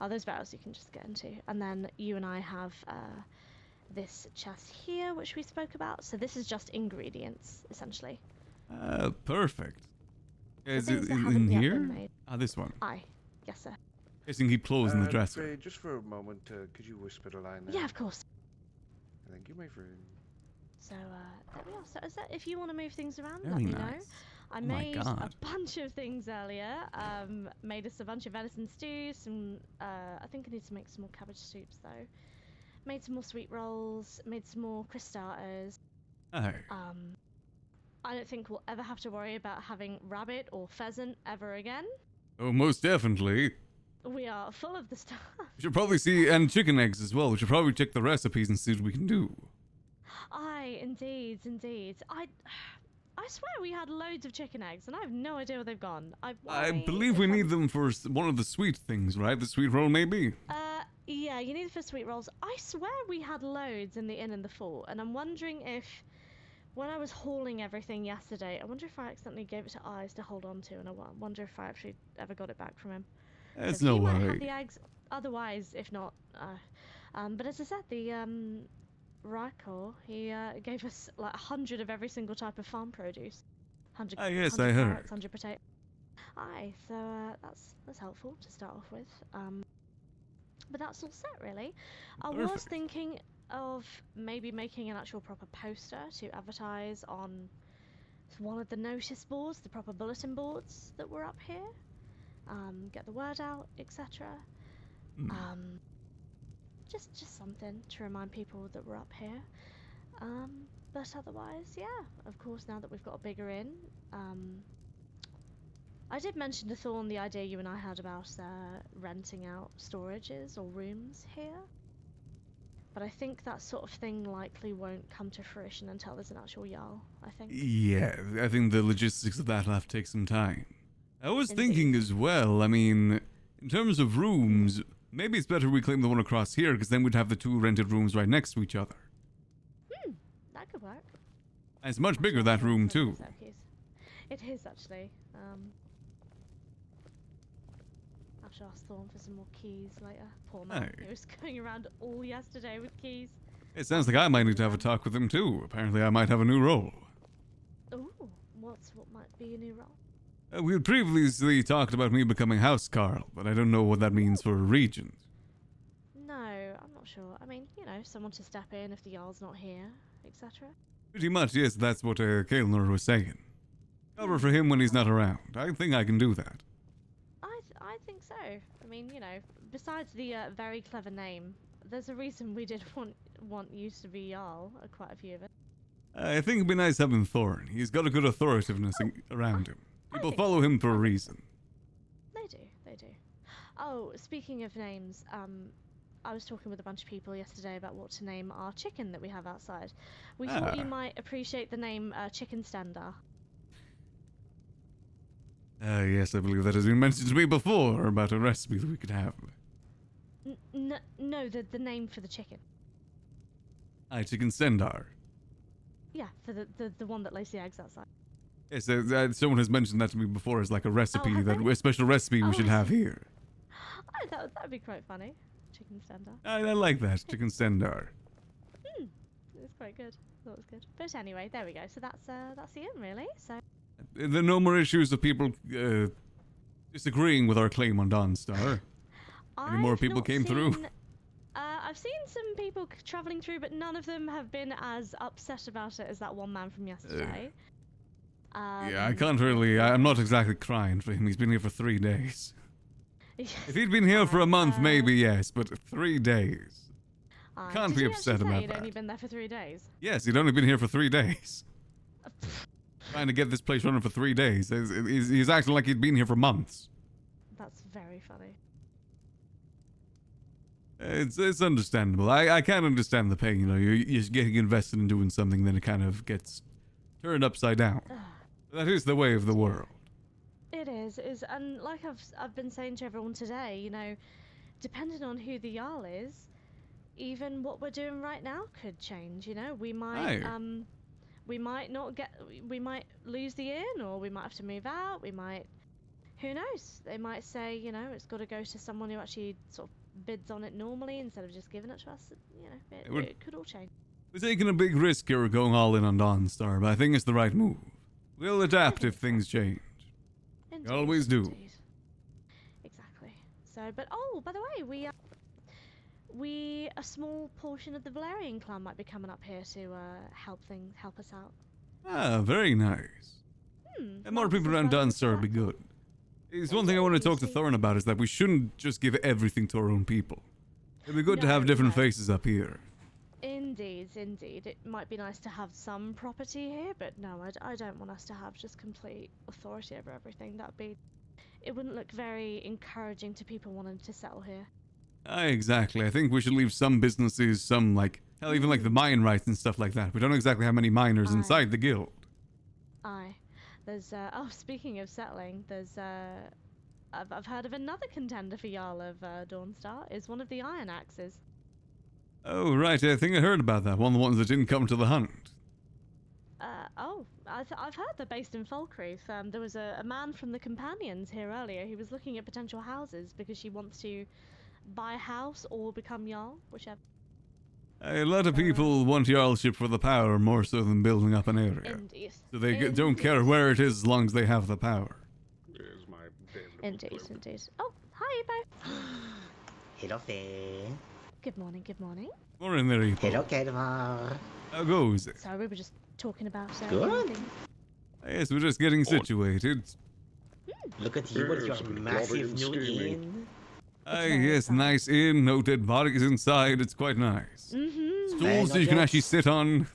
Oh, those barrels you can just get into. And then you and I have this chest here, which we spoke about. So this is just ingredients, essentially. Perfect. Is things it that in haven't yet been here? made. This one. Aye. Yes, sir. Guess you can keep clothes in the dresser. Faye, just for a moment, could you whisper the line there? Yeah, of course. Thank you, my friend. So there we are. So if you want to move things around, Very let me nice. know. I Oh my made a God. bunch of things earlier. Made us a bunch of venison stews. Some, I think I need to make some more cabbage soups though. Made some more sweet rolls. Made some more cristarters. Oh. I don't think we'll ever have to worry about having rabbit or pheasant ever again. Oh, most definitely. We are full of the stuff. We should probably see, and chicken eggs as well. We should probably check the recipes and see what we can do. Aye, indeed. I swear we had loads of chicken eggs, and I have no idea where they've gone. I believe we need them for one of the sweet things, right? The sweet roll, maybe? Yeah, you need it for sweet rolls. I swear we had loads in the inn in the fort, and I'm wondering if, when I was hauling everything yesterday, I wonder if I accidentally gave it to Eyes to hold on to, and I wonder if I actually ever got it back from him. That's 'Cause no he might have worry. the eggs. Otherwise, if not, but as I said, the Raikor, he gave us like 100 of every single type of farm produce. 100. Ah, yes, 100 I heard. carrots, 100 potatoes. Aye, so that's helpful to start off with. But that's all set really. I was Perfect. thinking of maybe making an actual proper poster to advertise on one of the notice boards, the proper bulletin boards that were up here. Get the word out, etc. Just something to remind people that we're up here. But otherwise, yeah, of course, now that we've got a bigger inn, I did mention to Thorn the idea you and I had about renting out storages or rooms here. But I think that sort of thing likely won't come to fruition until there's an actual Jarl, I think. Yeah, I think the logistics of that will have to take some time. I was Indeed. thinking as well, I mean, in terms of rooms, maybe it's better we claim the one across here, because then we'd have the two rented rooms right next to each other. That could work. And it's much bigger, that room, too. It is, actually. I shall ask Thorn for some more keys later. Poor man. Aye. He was going around all yesterday with keys. It sounds like I might need to have a talk with him, too. Apparently I might have a new role. Ooh, what might be a new role? We had previously talked about me becoming House Carl, but I don't know what that means for a regent. No, I'm not sure. I mean, you know, someone to step in if the Jarl's not here, etc. Pretty much, yes, that's what Kelvaar was saying. Cover for him when he's not around. I think I can do that. I think so. I mean, you know, besides the very clever name, there's a reason we did want you to be Jarl, quite a few of us. I think it'd be nice having Thorn. He's got a good authoritativeness around him. People think follow so. him for a reason. They do. Oh, speaking of names, I was talking with a bunch of people yesterday about what to name our chicken that we have outside. We thought you might appreciate the name Chicken Stender. Yes, I believe that has been mentioned to me before about a recipe that we could have. No, the name for the chicken. Chicken Sendar. Yeah, for the one that lays the eggs outside. Yes, someone has mentioned that to me before as like a recipe, have they? a special recipe we should have here. Oh, that would be quite funny. Chicken Stender. I like that, Chicken Sendar. It's quite good. That was good. But anyway, there we go. So that's the inn really. So. There are no more issues of people disagreeing with our claim on Dawnstar. Any more I've people not came through? seen- I've seen some people travelling through, but none of them have been as upset about it as that one man from yesterday. Yeah, I can't really. I'm not exactly crying for him. He's been here for 3 days. If he'd been here for a month, maybe yes, but 3 days. Can't Did be you upset actually say about He'd that. only been there for 3 days. Yes, he'd only been here for 3 days. Trying to get this place running for 3 days. He's acting like he'd been here for months. That's very funny. It's understandable. I can't understand the pain. You know, you're getting invested in doing something, then it kind of gets turned upside down. That is the way of the world. It is, and like I've been saying to everyone today, you know, depending on who the Jarl is, even what we're doing right now could change. You know, we might we might lose the inn, or we might have to move out. Who knows? They might say, you know, it's got to go to someone who actually sort of bids on it normally instead of just giving it to us. You know, it could all change. We're taking a big risk here going all in on Dawnstar, but I think it's the right move. We'll adapt if things change. Indeed, always do. indeed. Exactly. So, but by the way, a small portion of the Valerian clan might be coming up here to help us out. Ah, very nice. And more people around Dunstar would be good. It's one thing I want to talk to Thorn about is that we shouldn't just give everything to our own people. It'd be good to have different faces up here. Indeed. It might be nice to have some property here, but no, I don't want us to have just complete authority over everything. It wouldn't look very encouraging to people wanting to settle here. Exactly. I think we should leave some businesses, hell, even like the mine rights and stuff like that. We don't know exactly how many miners inside the guild. Aye. There's, speaking of settling, there's, I've heard of another contender for Jarl of Dawnstar. Is one of the Iron Axes. Oh, right. I think I heard about that. One of the ones that didn't come to the hunt. I've heard they're based in Falkreath. There was a man from the Companions here earlier. He was looking at potential houses because she wants to buy a house or become Jarl, whichever. A lot of people want Jarlship for the power more so than building up an area. Indeed. So they don't care where it is as long as they have the power. Indeed. Oh, hi, Ipo. Hello there. Good morning. Morning there, Ipo. Hello, Kelvaar. How goes it? Sorry, we were just talking about Good. things. Yes, we're just getting situated. Look at you with your massive new inn. Yes, nice inn, no dead bodies inside. It's quite nice. Stools that you can actually sit on.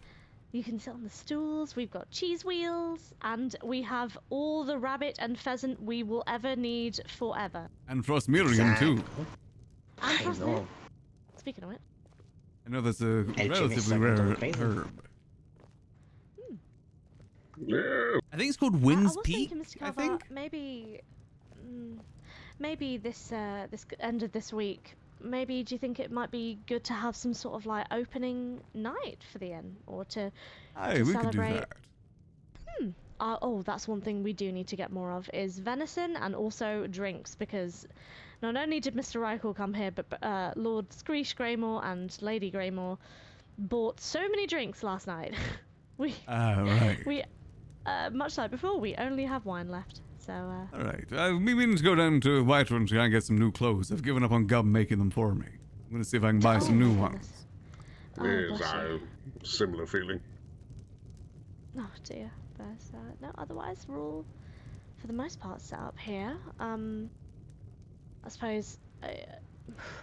You can sit on the stools. We've got cheese wheels, and we have all the rabbit and pheasant we will ever need forever. And Frostmirium too. And I Frostmirium. know. Speaking of it. I know that's a relatively rare herb. I think it's called Wind's Peak. Thinking, Mr. I Kelvaar, think. Maybe this end of this week. Maybe do you think it might be good to have some sort of like opening night for the inn, or to Aye, we could do celebrate? that. Oh, that's one thing we do need to get more of is venison and also drinks, because not only did Mr. Reichel come here, but Lord Screesh Greymore and Lady Greymore bought so many drinks last night. Right. We much like before, we only have wine left. So All right. We mean to go down to Whiterun to try and get some new clothes. I've given up on Gub making them for me. I'm gonna see if I can buy some new ones. Yes, Similar feeling. Oh dear. But no, otherwise we're all, for the most part, set up here. I suppose,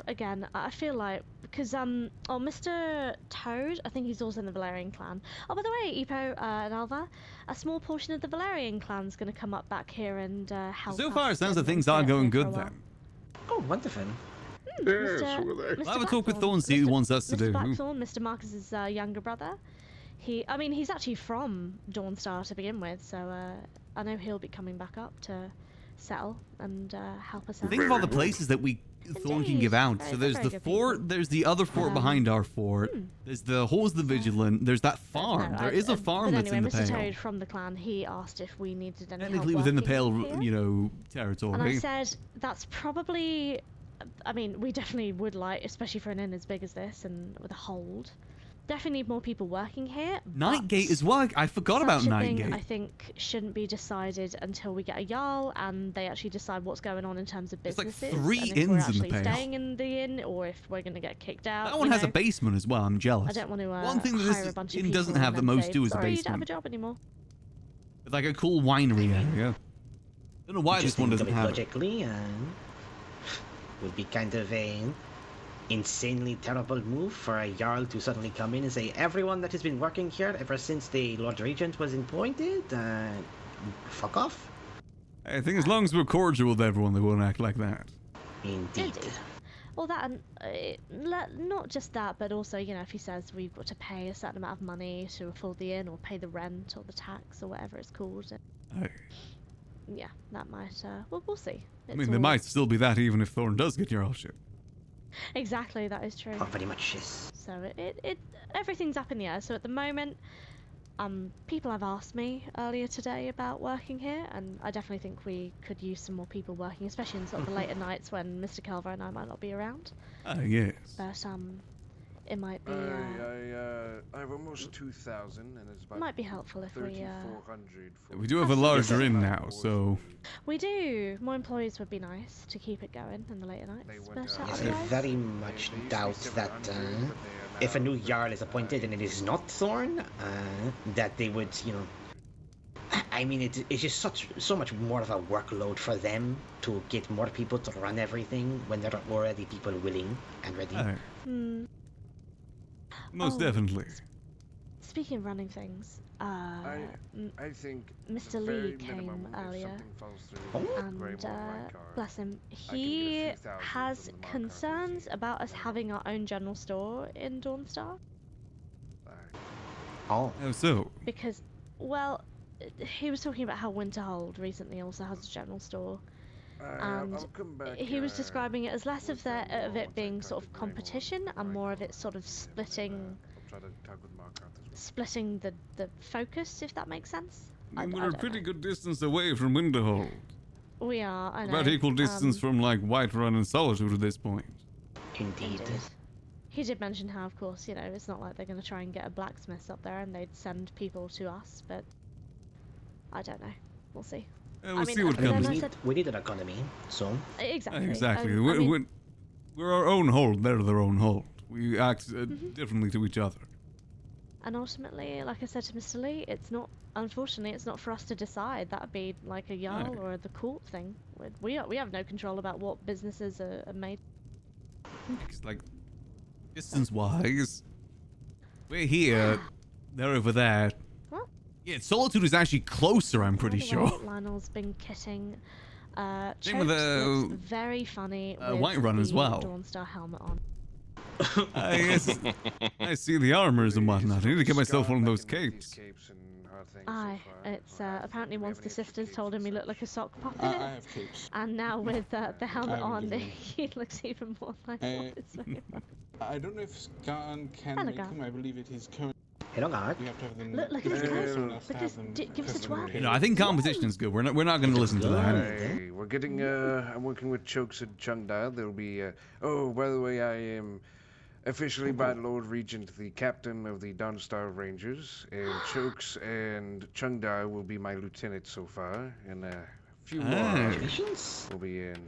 again, I feel like, because, Mr. Toad, I think he's also in the Valerian clan. Oh, by the way, Ipo and Alva, a small portion of the Valerian clan's going to come up back here and help So us far, it sounds like and things stay are up going here for a good while. then. Oh, wonderful. Yes, were they? Mr. I'll have a talk with Blackthorn- Thorn, see what he wants us to Mr. do. Blackthorn, Mr. Marcus's younger brother. He's actually from Dawnstar to begin with, so I know he'll be coming back up to settle and help us out. Think of all the places that Thorn can give out. So there's the fort, there's the other fort behind our fort, there's the Halls of the Vigilant, there's that farm. No, There is a farm but that's anyway, in the Mr. Pale. Toad from the clan, he asked if we needed any help Technically within the Pale, working here. territory. And I said, that's probably, we definitely would like, especially for an inn as big as this and with a hold, definitely need more people working here. Nightgate as well. I forgot about Such a thing, Nightgate. I think shouldn't be decided until we get a Jarl and they actually decide what's going on in terms of There's like businesses. 3 and if inns we're in the actually Pale. staying in the inn or if we're going to get kicked out. That one has a basement as well. I'm jealous. I don't want to One thing that hire this a bunch of inn doesn't people have that and then most say, do is a sorry, you don't have a basement. job anymore. It's like a cool winery area. Don't know why this one doesn't have it. Logically, would be kind of a insanely terrible move for a Jarl to suddenly come in and say, everyone that has been working here ever since the Lord Regent was appointed, fuck off. I think as long as we're cordial with everyone, they won't act like that. Indeed. Well, that and not just that, but also, if he says we've got to pay a certain amount of money to afford the inn or pay the rent or the tax or whatever it's called. Aye. Yeah, that might. We'll see. I mean, there might still be that even if Thorn does get Jarlship. Exactly, that is true. Oh, very much yes. So everything's up in the air. So at the moment, people have asked me earlier today about working here, and I definitely think we could use some more people working, especially in sort of the later nights when Mr. Kelvaar and I might not be around. Yes. But it might be. I have almost 2,000, and it's about Might be helpful if we. 3,400. We do have a larger inn now, so... We do. More employees would be nice to keep it going in the later nights. But Yes, I otherwise, very much doubt that if a new Jarl is appointed and it is not Thorn, that they would, I mean, it's just so much more of a workload for them to get more people to run everything when there are already people willing and ready. Most definitely. Speaking of running things, I think Mr. Lee came earlier, and bless him, he has concerns about us having our own general store in Dawnstar. Oh. Oh, so? Because, well, he was talking about how Winterhold recently also has a general store, and he was describing it as less of it being sort of competition and more of it sort of splitting the focus, if that makes sense. We're a pretty good distance away from Winterhold. We are, I know. About equal distance from, like, Whiterun and Solitude at this point. Indeed. He did mention how, of course, you know, it's not like they're going to try and get a blacksmith up there and they'd send people to us, but I don't know. We'll see. We'll see what comes. We need an economy, so... Exactly. Exactly. We're our own hold, they're their own hold. We act differently to each other. And ultimately, like I said to Mr. Lee, it's not, unfortunately, it's not for us to decide. That would be like a Jarl or the court thing. We have no control about what businesses are made. Because, like, distance-wise, we're here, they're over there. What? Yeah, Solitude is actually closer, I'm pretty sure. Lionel's been kitting. Same with looks very funny with Whiterun as well. Dawnstar helmet on. Yes, I see the armors and whatnot. I need to get myself one of those capes. Aye, it's apparently once the sisters told him he looked like a sock puppet. I have capes. And now with the helmet on, he looks even more like one. It's very funny. I don't know if Scan can make them. I believe it is current. Hello, guard. We have to have them. Look at his clothes. Give us a twirl. You know, I think competition is good. We're not going to listen to that. Hey, we're getting. I'm working with Chokes and Chungda. There'll be. Oh, by the way, I am officially by Lord Regent, the captain of the Dawnstar Rangers, and Chokes and Chungda will be my lieutenant so far, and a few more will be in.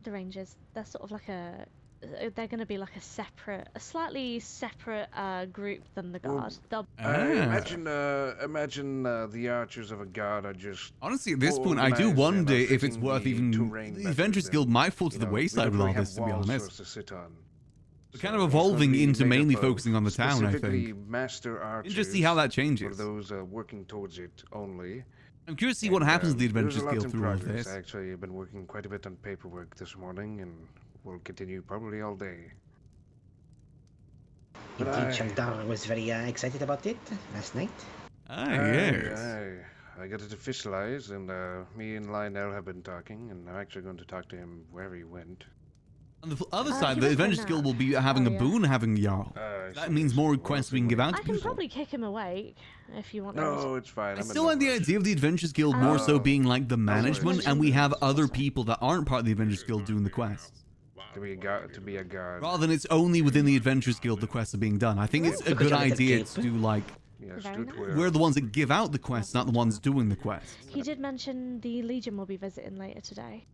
The Rangers, they're sort of like they're going to be like a slightly separate group than the Guard. Imagine the archers of a Guard are just. Honestly, at this point, I do wonder if it's worth even. The Adventurers Guild might fall to the wayside with all this, to be honest. We're kind of evolving into mainly focusing on the town, I think. Master archers. Just see how that changes. For those working towards it only. I'm curious to see what happens to the Adventurers Guild through all of this. Actually, I've been working quite a bit on paperwork this morning, and will continue probably all day. Indeed, Changdar was very excited about it last night. Yes. I got it officialized, and me and Lionel have been talking, and I'm actually going to talk to him wherever he went. On the other side, the Adventurers Guild will be having a boon having Jarl. That means more quests we can give out to people. I can probably kick him away if you want. No, it's fine. I still like the idea of the Adventurers Guild more so being like the management, and we have other people that aren't part of the Adventurers Guild doing the quests. To be a guard. Rather than it's only within the Adventurers Guild the quests are being done. I think it's a good idea to do like... We're the ones that give out the quests, not the ones doing the quests. He did mention the Legion will be visiting later today.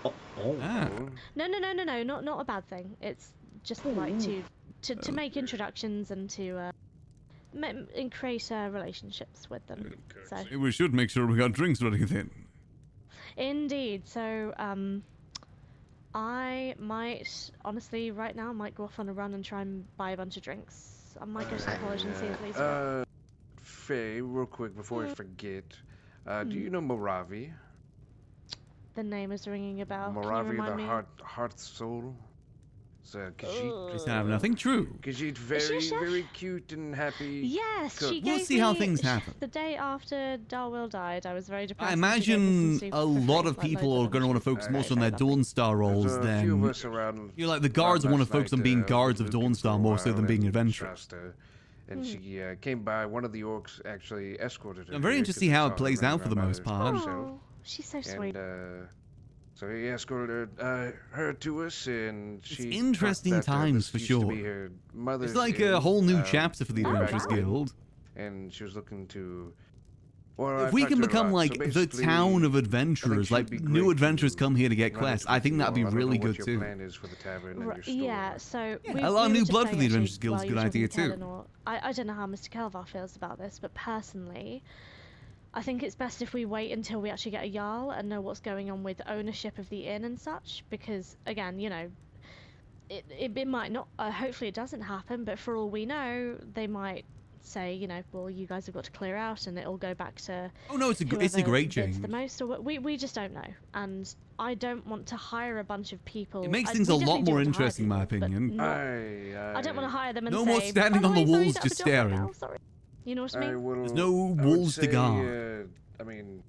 No, not a bad thing. It's just like to make introductions and to create relationships with them. So we should make sure we got drinks ready then. Indeed. So I might honestly right now might go off on a run and try and buy a bunch of drinks. I might go to the college and see if Lisa. Faye, real quick before I forget, do you know Moravi? The name is ringing a bell. Moravi, the heart soul. It's Khajiit. Just have nothing true. Khajiit, very cute and happy. Yes, she we'll see how things happen. The day after Darwill died, I was very depressed. I imagine a lot of people are going to want to focus most on their Dawnstar roles then. You're like the guards want to focus on being guards of Dawnstar more so than being adventurers. And she came by. One of the orcs actually escorted her. I'm very interested to see how it plays out for the most part. Oh, she's so sweet. So he escorted her to us, and it's interesting times for sure. It's like a whole new chapter for the Adventurers Guild. And she was looking to. If we can become like the town of adventurers, like new adventurers come here to get quests, I think that'd be really good too. Yeah, so a lot of new blood for the Adventurers Guild is a good idea too. I don't know how Mr. Kelvaar feels about this, but personally, I think it's best if we wait until we actually get a Jarl and know what's going on with ownership of the inn and such, because, again, you know, it might not, hopefully it doesn't happen, but for all we know, they might say, you know, well, you guys have got to clear out and it'll go back to it's a great change. the most, or we just don't know, and I don't want to hire a bunch of people. It makes things a lot more interesting, in my opinion. I don't want to hire them and no say, more standing on the walls just staring. Now, sorry. You know what I mean? There's no walls to guard. I mean,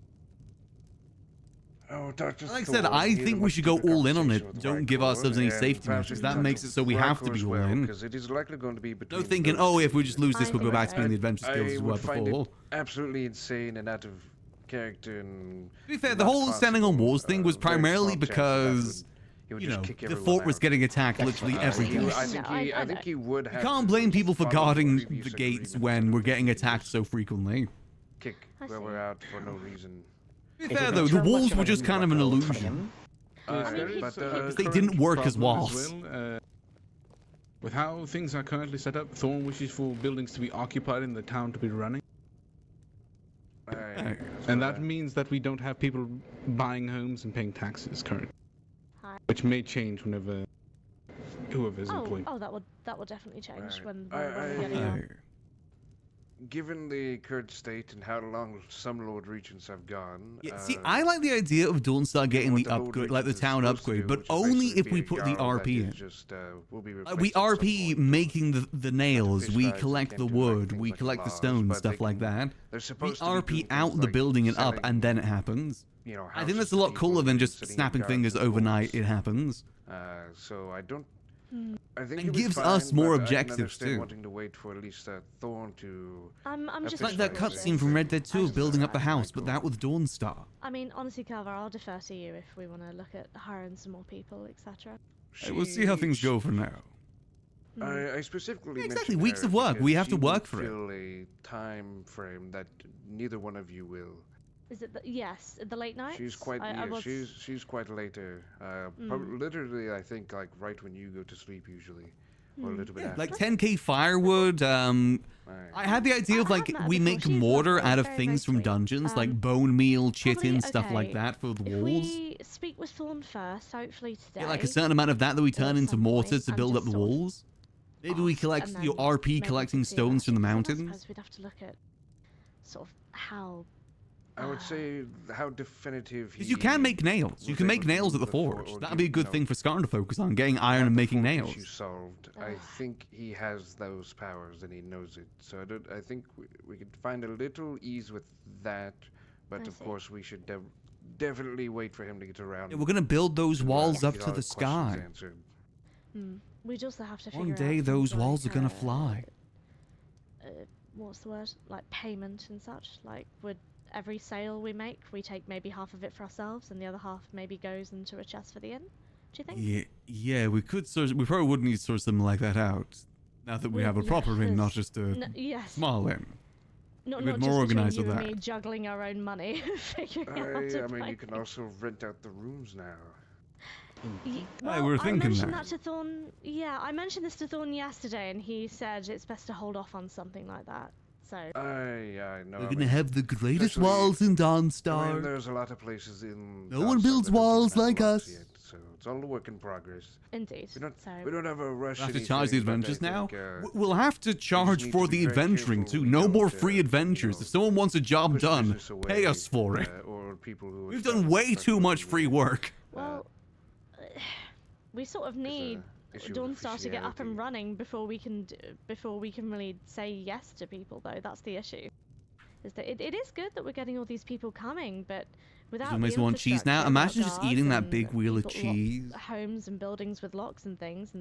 like I said, I think we should go all in on it. Don't give ourselves any safety measures. That makes it so we have to be all in. Because it is likely going to be between no thinking, if we just lose this, we'll go back to being the adventure skills as we were before. Absolutely insane and out of character. And to be fair, the whole standing on walls thing was primarily because, you know, the fort was getting attacked literally every day. I think he would have. You can't blame people for guarding the gates when we're getting attacked so frequently. Kick where we're out for no reason. To be fair though, the walls were just kind of an illusion. Because they didn't work as walls. With how things are currently set up, Thorn wishes for buildings to be occupied and the town to be running. And that means that we don't have people buying homes and paying taxes currently. Which may change whenever whoever's employed. That will definitely change when we get it. Given the current state and how long some Lord Regents have gone... see, I like the idea of Dawnstar getting the upgrade, like the town upgrade, but only if we put the RP in. We RP making the nails, we collect the wood, we collect the stone, stuff like that. We RP out the building and up, and then it happens. I think that's a lot cooler than just snapping fingers overnight, it happens. So I don't... I think and gives us more objectives too. Wanting to wait for at least Thorn to. I'm just like that cutscene from Red Dead 2 of building up the house, but that with Dawnstar. I mean, honestly, Kelvaar, I'll defer to you if we want to look at hiring some more people, etc. We'll see how things go for now. I specifically exactly weeks of work. We have to work for it. A time frame that neither one of you will. Is it yes, the late nights? She's quite she's quite later. Literally, I think like right when you go to sleep usually, or a little bit after. Like 10k firewood. I had the idea of like we make mortar out of things from dungeons, like bone meal, chitin, stuff like that for the walls. If we speak with Thorn first, hopefully today. Like a certain amount of that we turn into mortar to build up the walls. Maybe we collect your RP collecting stones from the mountains. I suppose we'd have to look at sort of how. I would say how definitive. Because you can make nails. You can make nails at the forge. That'd be a good thing for Skarn to focus on, getting iron and making nails. Solved. I think he has those powers and he knows it. So I think we could find a little ease with that, but of course we should definitely wait for him to get around. Yeah, we're gonna build those walls up to the sky. We'd also have to figure out. One day those walls are gonna fly. What's the word? Like payment and such. Like would. Every sale we make, we take maybe half of it for ourselves, and the other half maybe goes into a chest for the inn. Do you think? Yeah, we could sort. We probably would need to sort something like that out. Now that we have a proper inn, not just a small inn. Not more just organized between with you that. and me juggling our own money, figuring out how to I mean, play. you can also rent out the rooms now. Well, we were thinking I mentioned that to Thorn. Yeah, I mentioned this to Thorn yesterday, and he said it's best to hold off on something like that. So I know. We're gonna have the greatest walls in Dawnstar. I mean, there's a lot of places in. No one builds walls like us. Yet, so it's all a work in progress. Indeed. We don't have a rush. We'll have to charge the adventures now. We'll have to charge for the adventuring too. No more free adventures. If someone wants a job done, pay us for it. Or people who We've done way too much free work. Well, we sort of need Dawnstar to get up and running before we can really say yes to people, though. That's the issue. Is that it is good that we're getting all these people coming, but without the infrastructure, want cheese now. Imagine just eating that big wheel of cheese. Homes and buildings with locks and things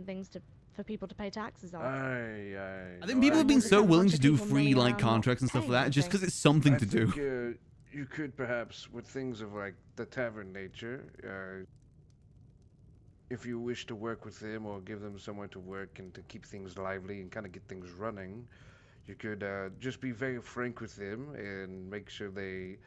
for people to pay taxes on. I think people have been so willing to do free like contracts and stuff like that just because it's something to do. You could perhaps, with things of like the tavern nature, if you wish to work with them or give them somewhere to work and to keep things lively and kind of get things running, you could just be very frank with them and make sure they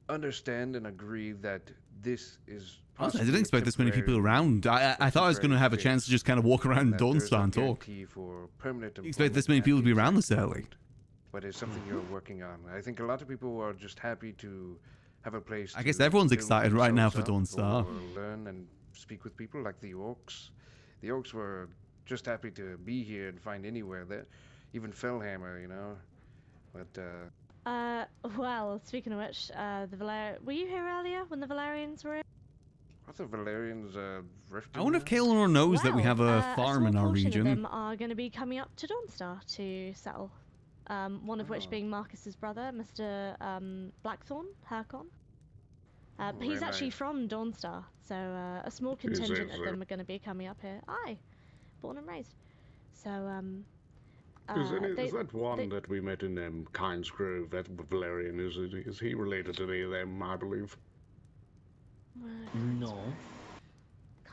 understand and agree that this is. I didn't expect this many people around. I thought I was going to have a chance to just kind of walk around Dawnstar and talk. I expect this many people to be around this early. but it's something you're working on. I think a lot of people are just happy to have a place. I guess to everyone's build excited right now for themselves Dawnstar. up or learn and speak with people like the orcs. The orcs were just happy to be here and find anywhere that, even Fellhammer, you know. But well, speaking of which, were you here earlier when the Valerians were in? I thought Valerians rifted. I wonder if Kelvaar knows that we have a farm in our region. A small portion of them are going to be coming up to Dawnstar to settle. One of which being Marcus's brother, Mr. Blackthorn Harkon. He's actually from Dawnstar, so a small contingent of them are going to be coming up here. Aye, born and raised. So is that one that we met in Kynes Grove? That Valerian is he related to any of them? I believe. No.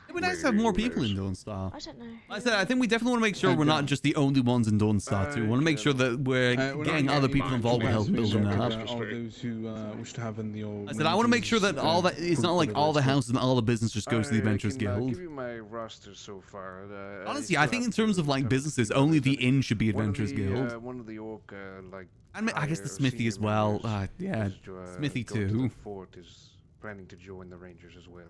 It would be nice to have more people in Dawnstar. I don't know. Like I said, I think we definitely want to make sure we're not just the only ones in Dawnstar too. We want to make sure that we're getting other people involved with help building it up. All those who wish to have in the old. I said I want to make sure that all that it's not like all the houses and all the business just goes to the Adventurers Guild. Give you my roster so far. Honestly, I think in terms of like businesses, only the inn should be Adventurers Guild. One of the orc like. And I guess the Smithy as well. Yeah, Smithy too. The fort is planning to join the Rangers as well.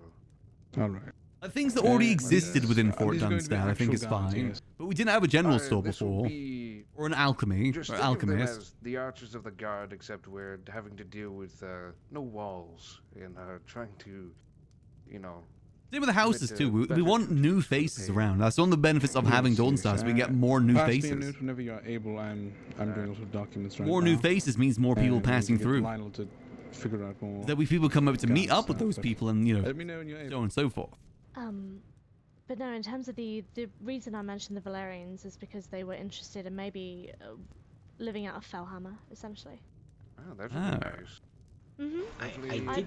All right. Things that already existed within Fort Dunstan, I think is fine. Yes. But we didn't have a general store This will before. be Or an alchemy. just Or think of them alchemist. as the Archers of the Guard, except we're having to deal with no walls and trying to, you know. Same with the houses With, too. We better want new faces around. That's one of the benefits of having Dawnstar, so we get more new Pass me a faces. note whenever you're able. I'm doing lots of documents right More now. new faces means more people And we passing can get through. Lionel to figure out more. That we people come up to meet guns, up with those but people and, you know, Let me know when you're so able. on and so forth. But no, in terms of the reason I mentioned the Valerians is because they were interested in maybe living out of Fellhammer, essentially. Oh, that would be nice.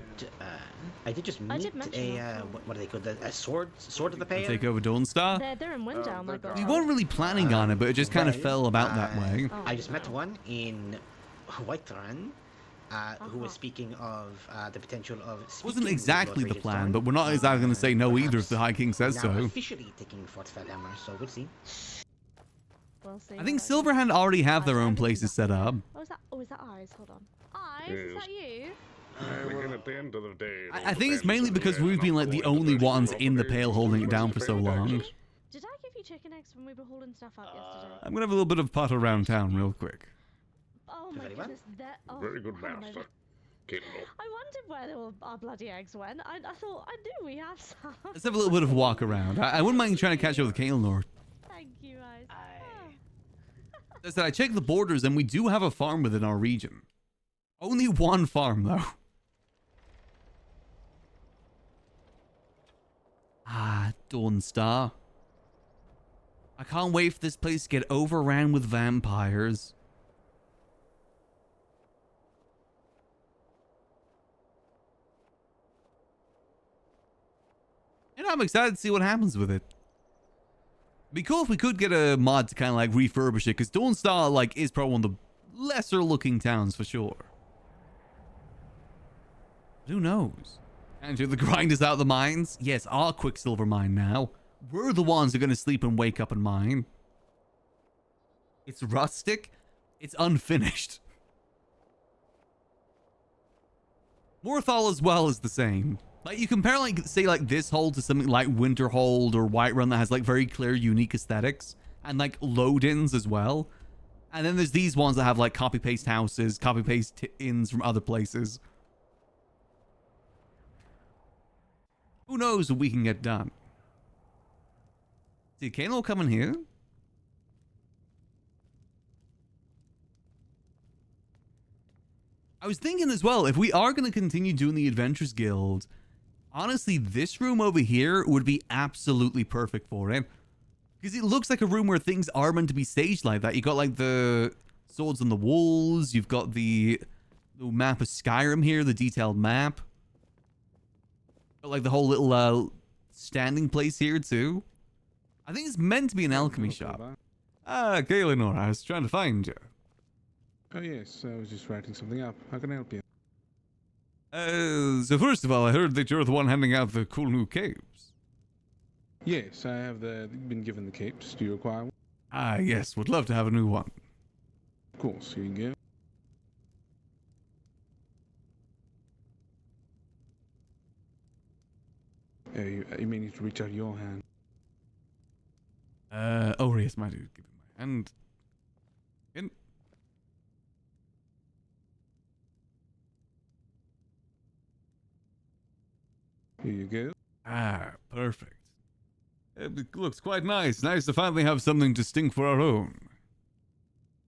I did just meet what are they called? A sword of the Pale? Take over Dawnstar. They're in Windell, my god. We weren't really planning on it, but it just kind of fell about that way. I just met one in Whiterun. Who was speaking of the potential of. Wasn't exactly the plan, but we're not exactly going to say no either if the High King says so. Officially taking Fort Fellhammer, so we'll see. We'll see. I think Silverhand already have their own places set up. Oh, is that Eyes? Hold on. Eyes, is that you? Again, at the end of the day, I think it's mainly because we've been like the only ones in the Pale holding it down for so long. Did I give you chicken eggs when we were hauling stuff up yesterday? I'm going to have a little bit of pot around town real quick. Oh my goodness, Very good master. I wondered where all our bloody eggs went. I thought I knew we have some. Let's have a little bit of a walk around. I wouldn't mind trying to catch up with Keizaal. Thank you, guys. I said I checked the borders and we do have a farm within our region. Only one farm though. Dawnstar. I can't wait for this place to get overrun with vampires. And I'm excited to see what happens with it. Be cool if we could get a mod to kind of like refurbish it, because Dawnstar like is probably one of the lesser looking towns for sure. But who knows? Andrew, the grind is out of the mines. Yes, our Quicksilver mine now. We're the ones who are going to sleep and wake up and mine. It's rustic. It's unfinished. Morthal as well is the same. Like, you compare, like, say, like, this hold to something like Winterhold or Whiterun that has, like, very clear, unique aesthetics. And, like, load-ins as well. And then there's these ones that have, like, copy-paste houses, copy-paste inns from other places. Who knows what we can get done? See, Keizaal coming here? I was thinking as well, if we are going to continue doing the Adventurers Guild, honestly, this room over here would be absolutely perfect for it. Because it looks like a room where things are meant to be staged like that. You got like the swords on the walls. You've got the map of Skyrim here, the detailed map. Got like the whole little standing place here too. I think it's meant to be an alchemy shop. Keizaal, I was trying to find you. Oh yes, I was just writing something up. How can I help you? So first of all, I heard that you're the one handing out the cool new capes. Yes, I have been given the capes. Do you require one? Yes, would love to have a new one. Of course, you can go. You may need to reach out your hand. Oh yes, my dude, give me my hand. In. Here you go. Ah, perfect. It looks quite nice. Nice to finally have something distinct for our own.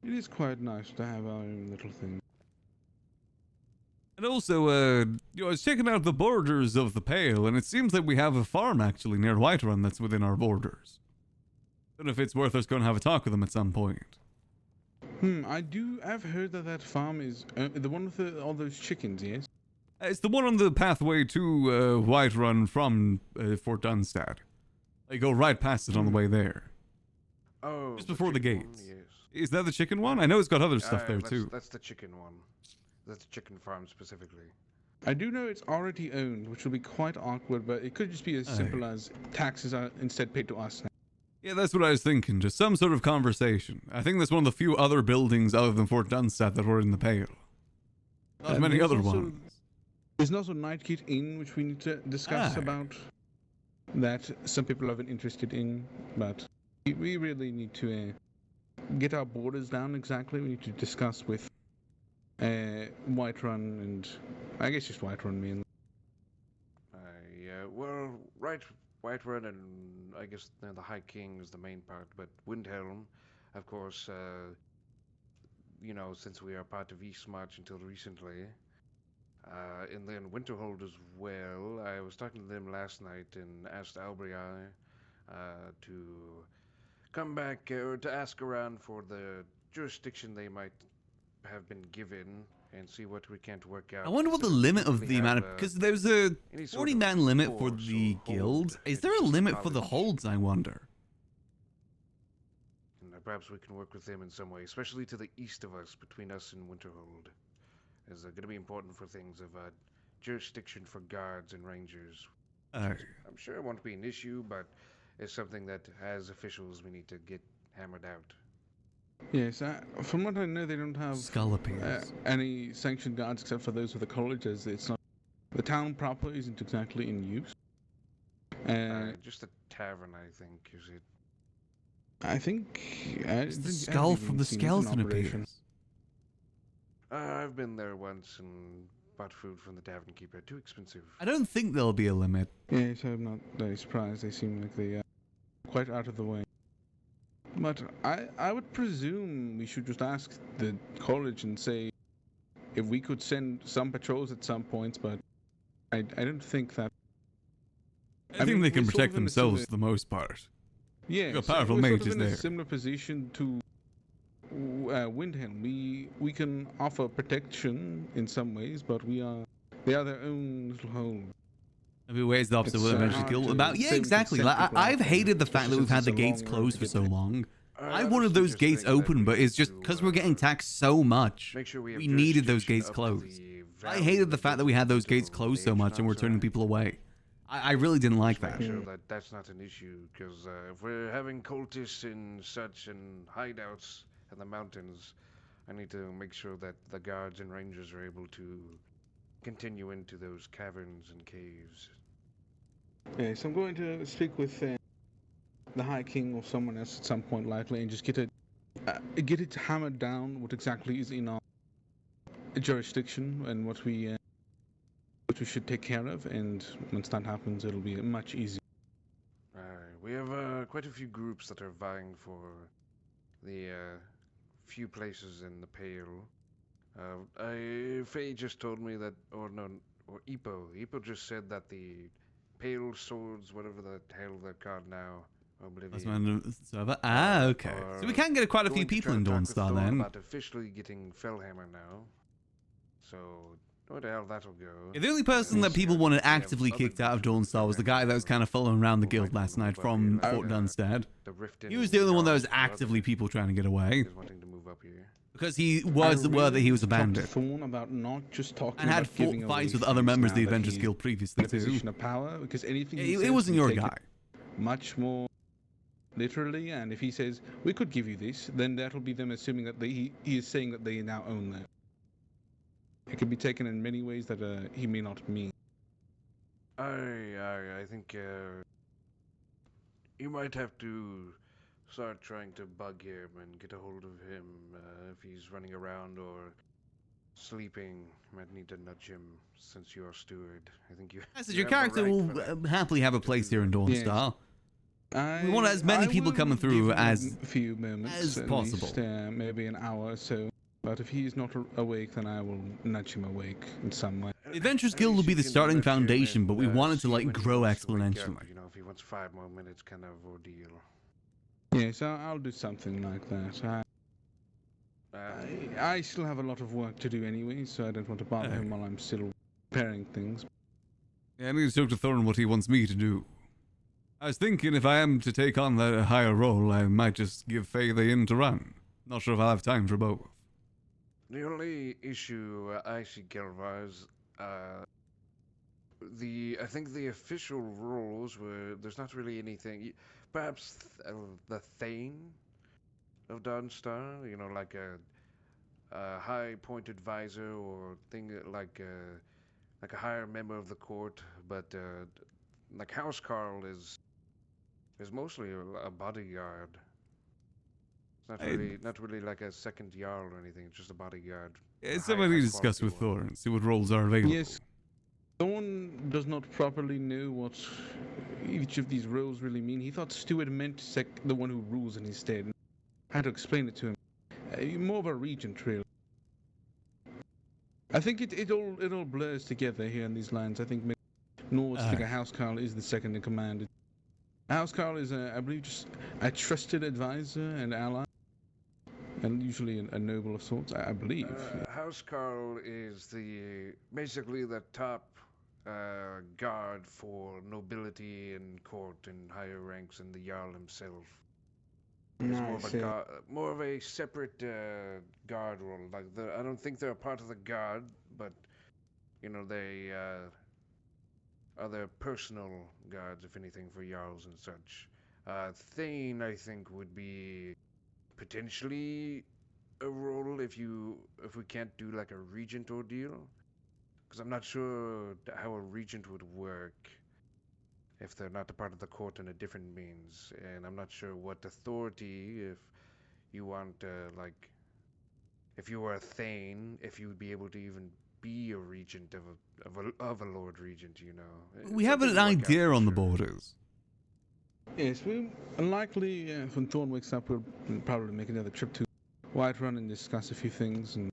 It is quite nice to have our own little thing. And also, I was checking out the borders of the Pale, and it seems like we have a farm actually near Whiterun that's within our borders. Don't know if it's worth us going to have a talk with them at some point. I've heard that farm is the one with all those chickens, yes? It's the one on the pathway to Whiterun from Fort Dunstad. You go right past it on the way there. Oh, just before the chicken gates. one, yes. Is that the chicken one? I know it's got other stuff there too. That's the chicken one. That's the chicken farm specifically. I do know it's already owned, which will be quite awkward, but it could just be as simple as taxes are instead paid to us now. Yeah, that's what I was thinking. Just some sort of conversation. I think that's one of the few other buildings other than Fort Dunstad that were in the Pale. Not many other ones. There's also Nightgate Inn, which we need to discuss about. That some people have been interested in, but we really need to get our borders down exactly. We need to discuss with Whiterun and I guess just Whiterun mainly. Well, Whiterun and I guess the High King is the main part, but Windhelm, of course, since we are part of Eastmarch until recently, and then Winterhold as well. I was talking to them last night and asked Albrecht to come back or to ask around for the jurisdiction they might have been given and see what we can't work out. I wonder what the limit of the amount of... Because there's a 40-man limit for the guild. Is there a limit for the holds, I wonder? And perhaps we can work with them in some way, especially to the east of us, between us and Winterhold. Is going to be important for things of jurisdiction for guards and rangers. I'm sure it won't be an issue, but it's something that, as officials, we need to get hammered out. Yes, from what I know, they don't have Scallopies. Any sanctioned guards except for those of the colleges. It's not the town proper isn't exactly in use. Just a tavern, I think, is it? I think it's the skull from the skeleton appears. I've been there once and bought food from the tavern keeper. Too expensive. I don't think there'll be a limit. Yes, I'm not very surprised. They seem like they are quite out of the way. But I would presume we should just ask the college and say if we could send some patrols at some points, but I don't think that... I think they can protect themselves for the most part. Yeah, got powerful mages sort of in there. A similar position to Windhelm. We can offer protection in some ways, but they are their own little home. Maybe ways the opposite will eventually kill about. Yeah, exactly. Like, I've hated the fact that we've had the gates closed for so long. I wanted those gates open, but it's just because we're getting taxed so much. We needed those gates closed. I hated the fact that we had those gates closed so much and we're turning people away. I really didn't like that. Make sure that that's not an issue, because if we're having cultists and such and hideouts in the mountains, I need to make sure that the guards and rangers are able to continue into those caverns and caves. Yes, I'm going to speak with the High King or someone else at some point likely and just get it hammered down what exactly is in our jurisdiction and what we should take care of, and once that happens it'll be much easier. We have quite a few groups that are vying for the few places in the Pale. Faye just told me that, or Ipo just said that the Pale Swords, whatever the hell they're called now, okay. So we can get quite a few people in Dawnstar then. About officially getting Fellhammer now. So, where the hell that'll go. Yeah, the only person that people wanted actively kicked out of Dawnstar was the guy that was kind of following around the guild last night from Fort Dunstad. He was the only one that was actively people trying to get away. Because he was aware that he was a bandit. About not just talking and had fought fights with other members of the Adventurers Guild previously too. Position of power, because anything it wasn't your guy. Much more literally, and if he says we could give you this, then that'll be them assuming that he is saying that they now own that. It can be taken in many ways that he may not mean. I think you might have to start trying to bug him and get a hold of him if he's running around or sleeping. Might need to nudge him since you're steward. I think you. I said you your have the character right will for that. happily have a place here in Dawnstar. We want as many people will coming through give him as a few moments, as at possible. least, maybe an hour or so. But if he's not awake, then I will nudge him awake in some way. The Adventurers At Guild will least be you the can starting nudge him foundation, and, but we want it to see like when he grow wants to wake up, exponentially. you know, if he wants 5 more minutes, kind of ordeal. Yes, I'll do something like that. I still have a lot of work to do anyway, so I don't want to bother him while I'm still preparing things. Yeah, I need to talk to Thorn what he wants me to do. I was thinking if I am to take on that higher role, I might just give Faye the inn to run. Not sure if I'll have time for both. The only issue I see, Kelvaar, is I think the official rules were there's not really anything. Perhaps the Thane of Dawnstar, you know, like a high-point advisor or thing like a higher member of the court, but like Housecarl is mostly a bodyguard. It's not really like a second jarl or anything. It's just a bodyguard. It's something to discuss with Thorn, see what roles are available. Yes, Thorn does not properly know what each of these roles really mean. He thought steward meant the one who rules in his stead. I had to explain it to him. More of a regent, really. I think it all blurs together here in these lines. I think Nor's figure Housecarl is the second in command. Housecarl is, I believe, just a trusted advisor and ally, and usually a noble of sorts, I believe. Housecarl is basically the top guard for nobility and court and higher ranks than the jarl himself. It's more of a separate guard role. Like I don't think they're a part of the guard, but you know they are their personal guards, if anything, for jarls and such. Thane, I think, would be potentially a role if we can't do like a regent ordeal, because I'm not sure how a regent would work if they're not a part of the court in a different means, and I'm not sure what authority, if you want like if you were a Thane, if you would be able to even be a regent of a Lord Regent, you know. We have an idea on the borders. Yes, we likely when Thorn wakes up, we'll probably make another trip to Whiterun and discuss a few things and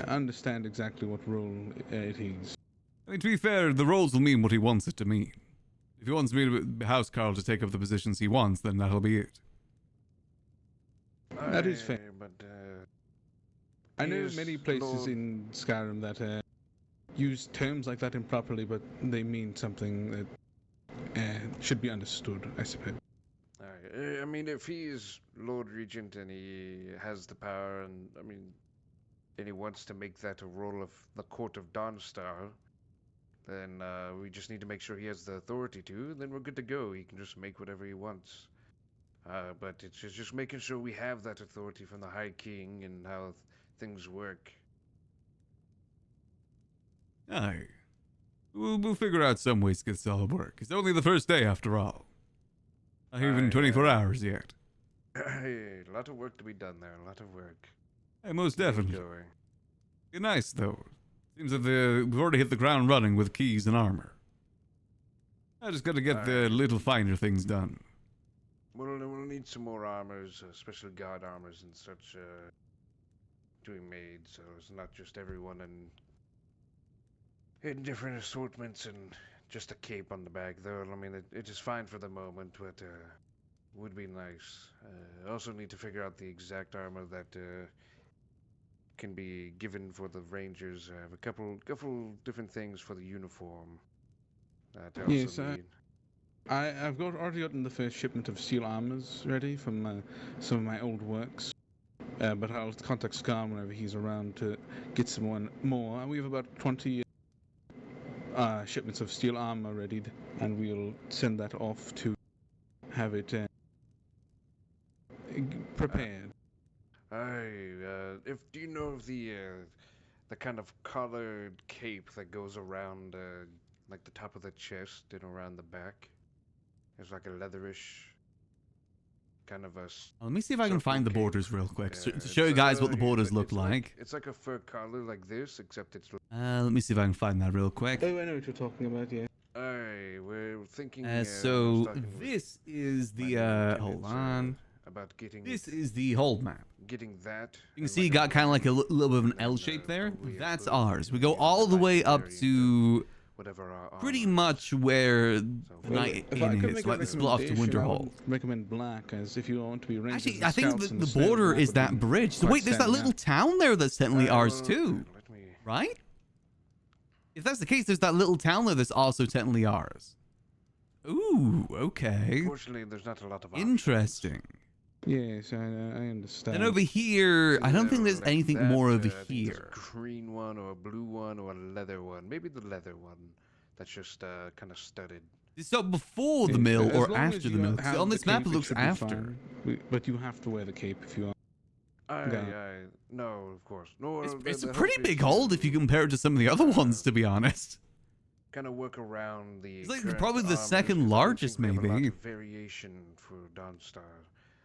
understand exactly what role it is. I mean, to be fair, the roles will mean what he wants it to mean. If he wants me to Housecarl to take up the positions he wants, then that'll be it. That is fair. But I know many places in Skyrim that use terms like that improperly, but they mean something that should be understood, I suppose. I mean, if he is Lord Regent and he has the power, and I mean, and he wants to make that a role of the Court of Dawnstar, then we just need to make sure he has the authority to, then we're good to go. He can just make whatever he wants. But it's just making sure we have that authority from the High King and how things work. Aye. We'll figure out some ways to get this all work. It's only the first day, after all. Not even 24 hours yet. Hey, a lot of work to be done there, a lot of work. Hey, most definitely. Be nice, though. Seems that we've already hit the ground running with keys and armor. I just gotta get the little finer things done. We'll need some more armors, special guard armors and such, to be made, so it's not just everyone in different assortments and just a cape on the back, though. I mean, it is fine for the moment, but would be nice. Also need to figure out the exact armor that can be given for the Rangers. I have a couple different things for the uniform. Yes, I've already gotten the first shipment of steel armors ready from some of my old works. But I'll contact Scar whenever he's around to get some more. We have about 20 shipments of steel armor readied, and we'll send that off to have it prepared. Do you know of the kind of collared cape that goes around like the top of the chest and around the back. It's like a leatherish kind of a. Let me see if I can find the cape. borders real quick to It's, show you guys what the here, borders but look it's like. It's like a fur collar like this, except it's. Let me see if I can find that real quick. Oh, I know what you're talking about, yeah. Alright, we're thinking. So I was talking with this is my the hold lieutenants, on. about getting This is the hold map. getting that. You can and see you like got kind of like a little bit of an and L then, shape there. probably That's put ours. We go in all the night way up variant to whatever our pretty armor much is. where So the well, night If I inn could is, make like a the split off to recommendation, I Winterhold. would recommend black, as if you want to be rangers Actually, and I think scouts and the stairs, border black is would that be bridge. So quite wait, there's that standing little out. town there that's technically ours well, too, let me. right? If that's the case, there's that little town there that's also technically ours. Ooh, okay. Unfortunately, there's not a lot of options. Interesting. Yes, I understand. Then over here, I don't think there's Like anything that, more I over think there's here. a green one or a blue one or a leather one. Maybe the leather one. That's just kind of studded. So before the Yes, mill as or long as after the you mill? have On the this map, cape, it looks should be after. fine. But you have to wear the cape if you are. No, of course. No, It's a pretty big hold if you compare it to some of the other ones, to be honest. Kind of work around the. It's like current probably the armors, second 'cause I don't largest, think we have a lot maybe. of variation for Dawnstar,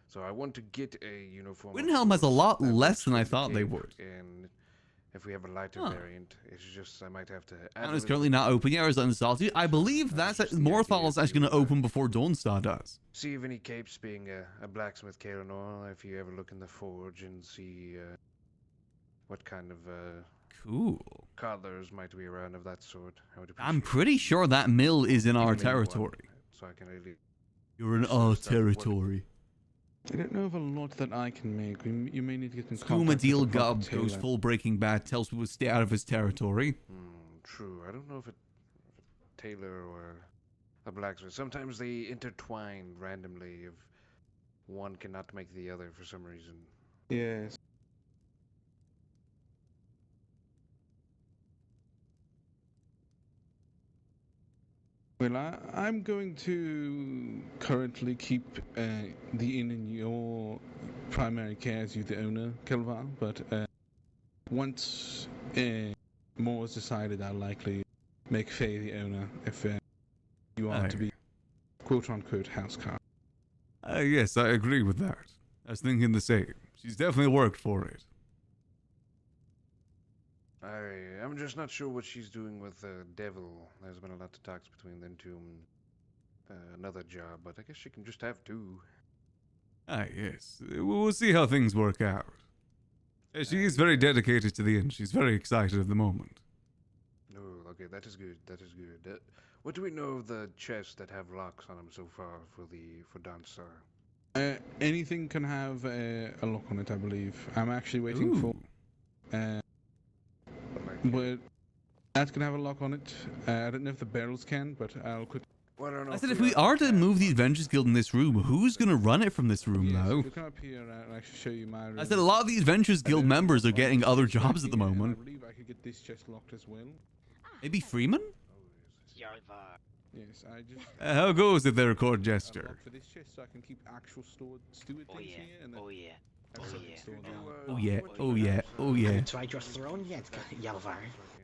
so I want to get a uniform. of Windhelm has a sorts lot that less works than I with the thought they cape, would. And if we have a lighter Huh. variant, it's just I might have to. add Town a is little currently bit not open yet, or is it unsalted? I believe that's just the Morthal idea is actually going to to, open before Dawnstar does. See if any capes, being a blacksmith, Kaelanor, if you ever look in the forge and see what kind of Cool. collars might be around of that sort. I would I'm appreciate pretty it. sure that mill is in our Even maybe one, territory. so I can really. You're in So our is that what- territory. I don't know of a lot that I can make. You may need to get in Skooma contact with Deal a proper Gub goes tailor. full Breaking Bad, tells people to stay out of his territory. True. I don't know if a tailor or a blacksmith. Sometimes they intertwine randomly if one cannot make the other for some reason. Yes. Well, I'm going to currently keep the inn in your primary care as you the owner, Kelvaar, but once more is decided, I'll likely make Faye the owner if you are to be quote-unquote housecarl. Yes, I agree with that. I was thinking the same. She's definitely worked for it. I'm just not sure what she's doing with Devil. There's been a lot of talks between them two and another job, but I guess she can just have two. Yes. We'll see how things work out. She is very dedicated to the inn. She's very excited at the moment. Oh, okay, that is good. That is good. What do we know of the chests that have locks on them so far for Dawnstar? Anything can have a lock on it, I believe. I'm actually waiting for. But that can have a lock on it. I don't know if the barrels can, but I'll quick. Well, I don't know I said if we are to move the Adventures Guild in this room, who's going to run it from this room, Yes, though? if you come up here, I'll actually show you my room. I said a lot of the Adventures Guild members are getting other jobs at the moment. I believe I could get this chest locked as well. Maybe Freeman? Yes, I just. How goes it there, Court I'll Jester? lock for this chest so I can keep actual stored steward things here. And then have something stored down. Oh yeah, oh yeah, oh yeah. Tried your throne yet, Kelvaar?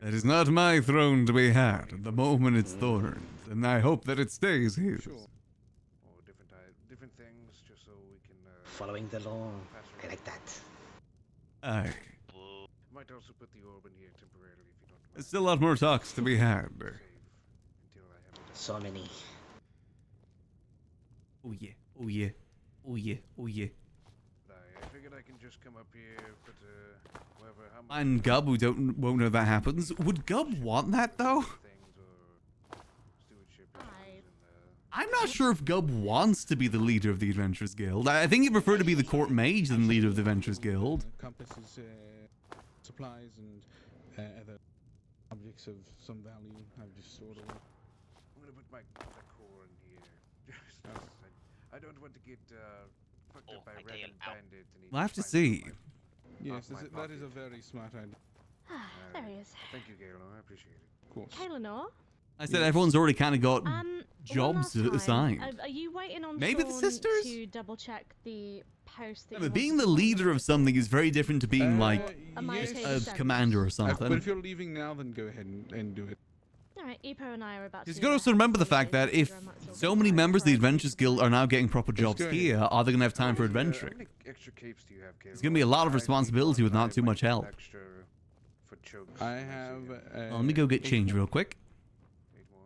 That is not my throne to be had. At the moment it's Thorn's, and I hope that it stays his. Or different things, just so we can. Following the law. I like that. Aye. Might also put the orb in here temporarily if you don't mind. There's still a lot more talks to be had. Save until I have it. So many. Oh yeah, oh yeah, oh yeah, oh yeah. I figured I can just come up here, put whoever how much And Gub, who won't know that happens. Would Gub want that though? things or stewardship issues and I'm not sure if Gub wants to be the leader of the Adventurers Guild. I think he'd prefer to be the court mage than leader of the Adventurers Guild. Compasses, supplies, and other objects of some value. I've just stored away. I'm gonna put my core in here. I don't want to get fucked up by random bandits. And We'll have to see. Yes, that is a very smart idea. There he is. Thank you, Galen. I appreciate it. Of course. Kaelanor? I said everyone's already kind of got One jobs last time, assigned. Are you waiting on Maybe the Sean sisters? to double check the post that Yeah, you but being wanted the to leader of something is very different to being like A mighty a descent. commander or But something. if you're leaving now, then go ahead and do it. Alright, Epo and I are about to... You gotta also remember the fact that if so many members of the Adventurers Guild are now getting proper jobs here, are they gonna have time for adventuring? How many extra capes do you have, Kelvaar? It's gonna be a lot of responsibility with not too much help. Extra for chokes I when see have. him. Well, let me go get change real quick. 8 more.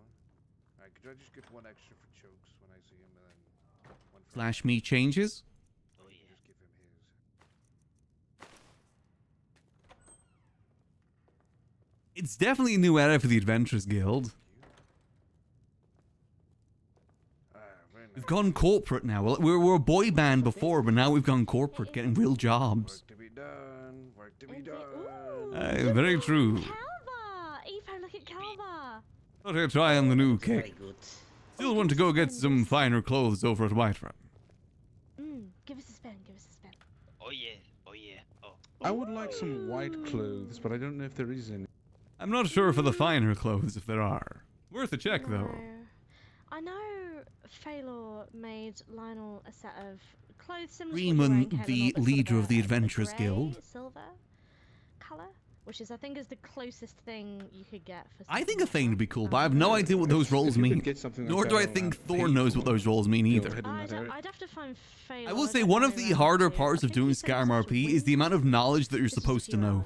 Alright, could I just get 1 extra for chokes when I see him, and then 1 for... Flash me changes. Oh, yeah. Just give him his. It's definitely a new era for the Adventurers Guild. We've gone corporate now. Well, we were a boy band before, but now we've gone corporate, getting real jobs. Work to be done. Work to be done. Ooh, Very true. Kelvaar! Epo, look at Kelvaar! Thought I'd try on the new Very cake. good. Still want to go get some finer clothes over at Whiterun. Give us a spin, give us a spin. Oh yeah, oh yeah, oh. I would like some white clothes, but I don't know if there is any. I'm not sure for the finer clothes if there are. Worth a check, though. No. I know Phalor made Lionel a set of clothes similar to what you're wearing, Freeman, Keizaal, the but sort of leader of the a Adventurers grey, Guild. silver colour, which is I think is the closest thing you could get for. I think something a thing would be like cool, that. but I have no idea what those roles If you could mean. get something like Nor that, do I I'll think have Thor paid knows what for those roles mean go either. ahead in that area. I'd have to find Phalor. I will say one of the harder parts of doing Skyrim RP is the amount of knowledge that you're supposed to know.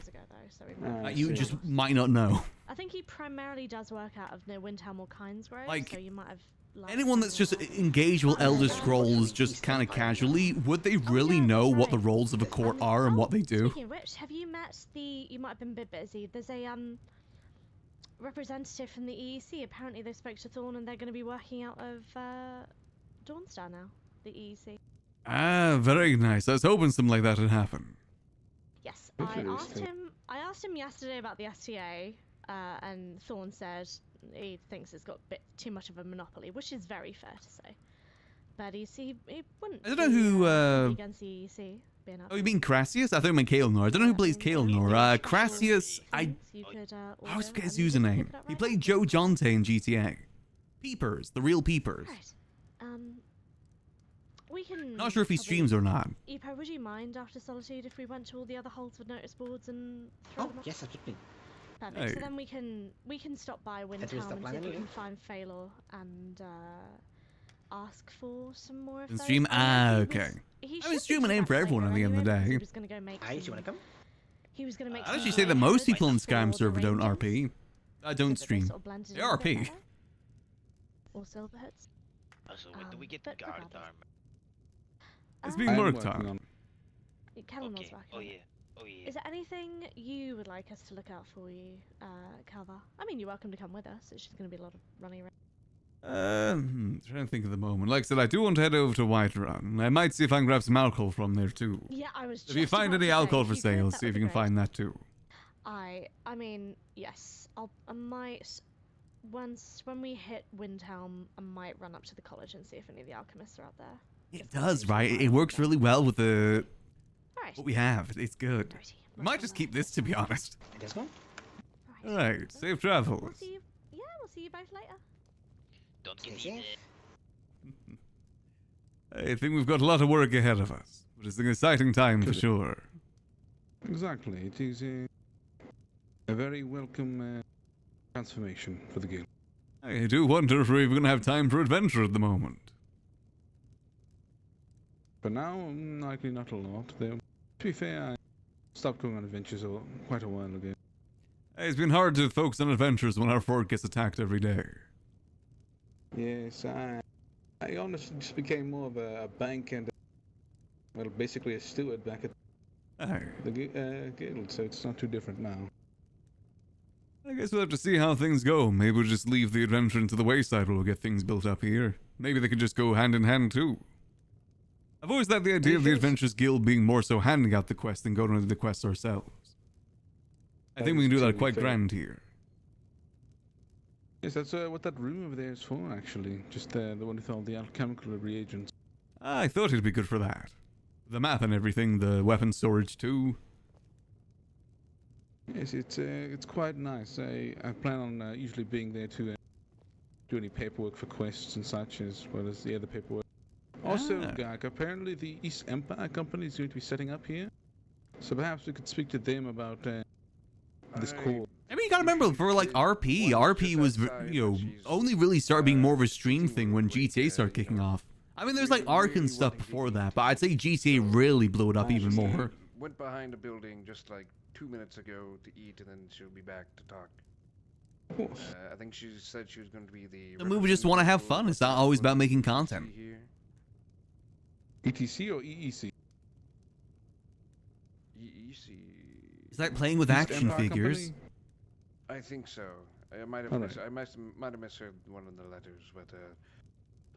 You just might not know. I think he primarily does work out of near Windhelm or Kinesgrove, Like, so you might have. Anyone that's just engaged with Elder Scrolls just kind of casually, would they really know what the roles of a court are and what they do? Speaking of which, have you met the? You might have been a bit busy. There's a representative from the EEC. Apparently, they spoke to Thorn, and they're going to be working out of Dawnstar now. The EEC. Ah, very nice. I was hoping something like that would happen. Yes, Interesting. I asked him yesterday about the STA, and Thorn said he thinks it's got a bit too much of a monopoly, which is very fair to say. But he wouldn't. I don't know who. Against the EEC being up. Oh, you mean Crassius? I thought you meant Kael'Nor. I don't know who plays Kael'Nor. Crassius. I always forget his username. He played Joe Jonte in GTA. Peepers, the real Peepers. Right. We can. Not sure if he streams or not. Epo, would you mind after Solitude if we went to all the other holes with notice boards and throw Oh, them up? yes, absolutely. Perfect. Hey. So then we can stop by That is Windhelm the and see plan if we anyway. can find Phalor and ask for some more of And those. stream. I know Okay. he I mean, should be stream a coming name back for everyone at the later end of the anyway, because day. He was gonna go make Aye, you some- wanna come? He was gonna make. I'd some actually say that most heads people in for Skyrim the server don't Rangers, RP. I so don't that they stream. sort of blended They in a bit RP. better. Or Silverheads. Also, when do we get but guard regardless. armor? It's being I'm worked working on. on. Kellennor's Okay. working Oh on it. yeah. Oh yeah. Is there anything you would like us to look out for you, Kelvaar? I mean, you're welcome to come with us. It's just going to be a lot of running around. Trying to think of the moment. Like I said, I do want to head over to Whiterun. I might see if I can grab some alcohol from there too. Yeah, I was. If you just find about any to say, alcohol if for you could, sale, that see would if you be can great. find that too. I mean, yes. I might. When we hit Windhelm, I might run up to the college and see if any of the alchemists are out there. It does, right? It works really well with the Alright. what we have. It's good. Alrighty, We might just keep this, to be honest. Let's go. Alright. Alright, safe We'll travels. see you. Yeah, we'll see you both later. Don't Stay get safe. me I think we've got a lot of work ahead of us, but it's an exciting time for sure. Exactly. It is a very welcome transformation for the guild. I do wonder if we're even going to have time for adventure at the moment. For now, likely not a lot. Though, to be fair, I stopped going on adventures quite a while ago. It's been hard to focus on adventures when our fort gets attacked every day. Yes, I honestly just became more of a bank and, well, basically a steward back at Aye. the guild, so it's not too different now. I guess we'll have to see how things go. Maybe we'll just leave the adventure into the wayside while we get things built up here. Maybe they could just go hand in hand too. I've always liked the idea of the Adventurers Guild being more so handing out the quest than going into the quests ourselves. I think we can do that quite grand here. Yes, that's what that room over there is for, actually. Just the one with all the alchemical reagents. I thought it'd be good for that. The map and everything, the weapon storage too. Yes, it's quite nice. I plan on usually being there to do any paperwork for quests and such, as well as the other paperwork. Also, Gak, apparently the East Empire Company is going to be setting up here, so perhaps we could speak to them about this call. I mean, you gotta remember, for like RP was, only really started being more of a stream thing when GTA started kicking off. I mean, there's like Ark and stuff before that, but I'd say GTA really blew it up even more. Went behind a building just like 2 minutes ago to eat, and then she'll be back to talk. I think she said she was going to be the. The movie just want to have fun. It's not always about making content. ETC or EEC? EEC. Is that playing with action figures? I think so. I might have misheard one of the letters, but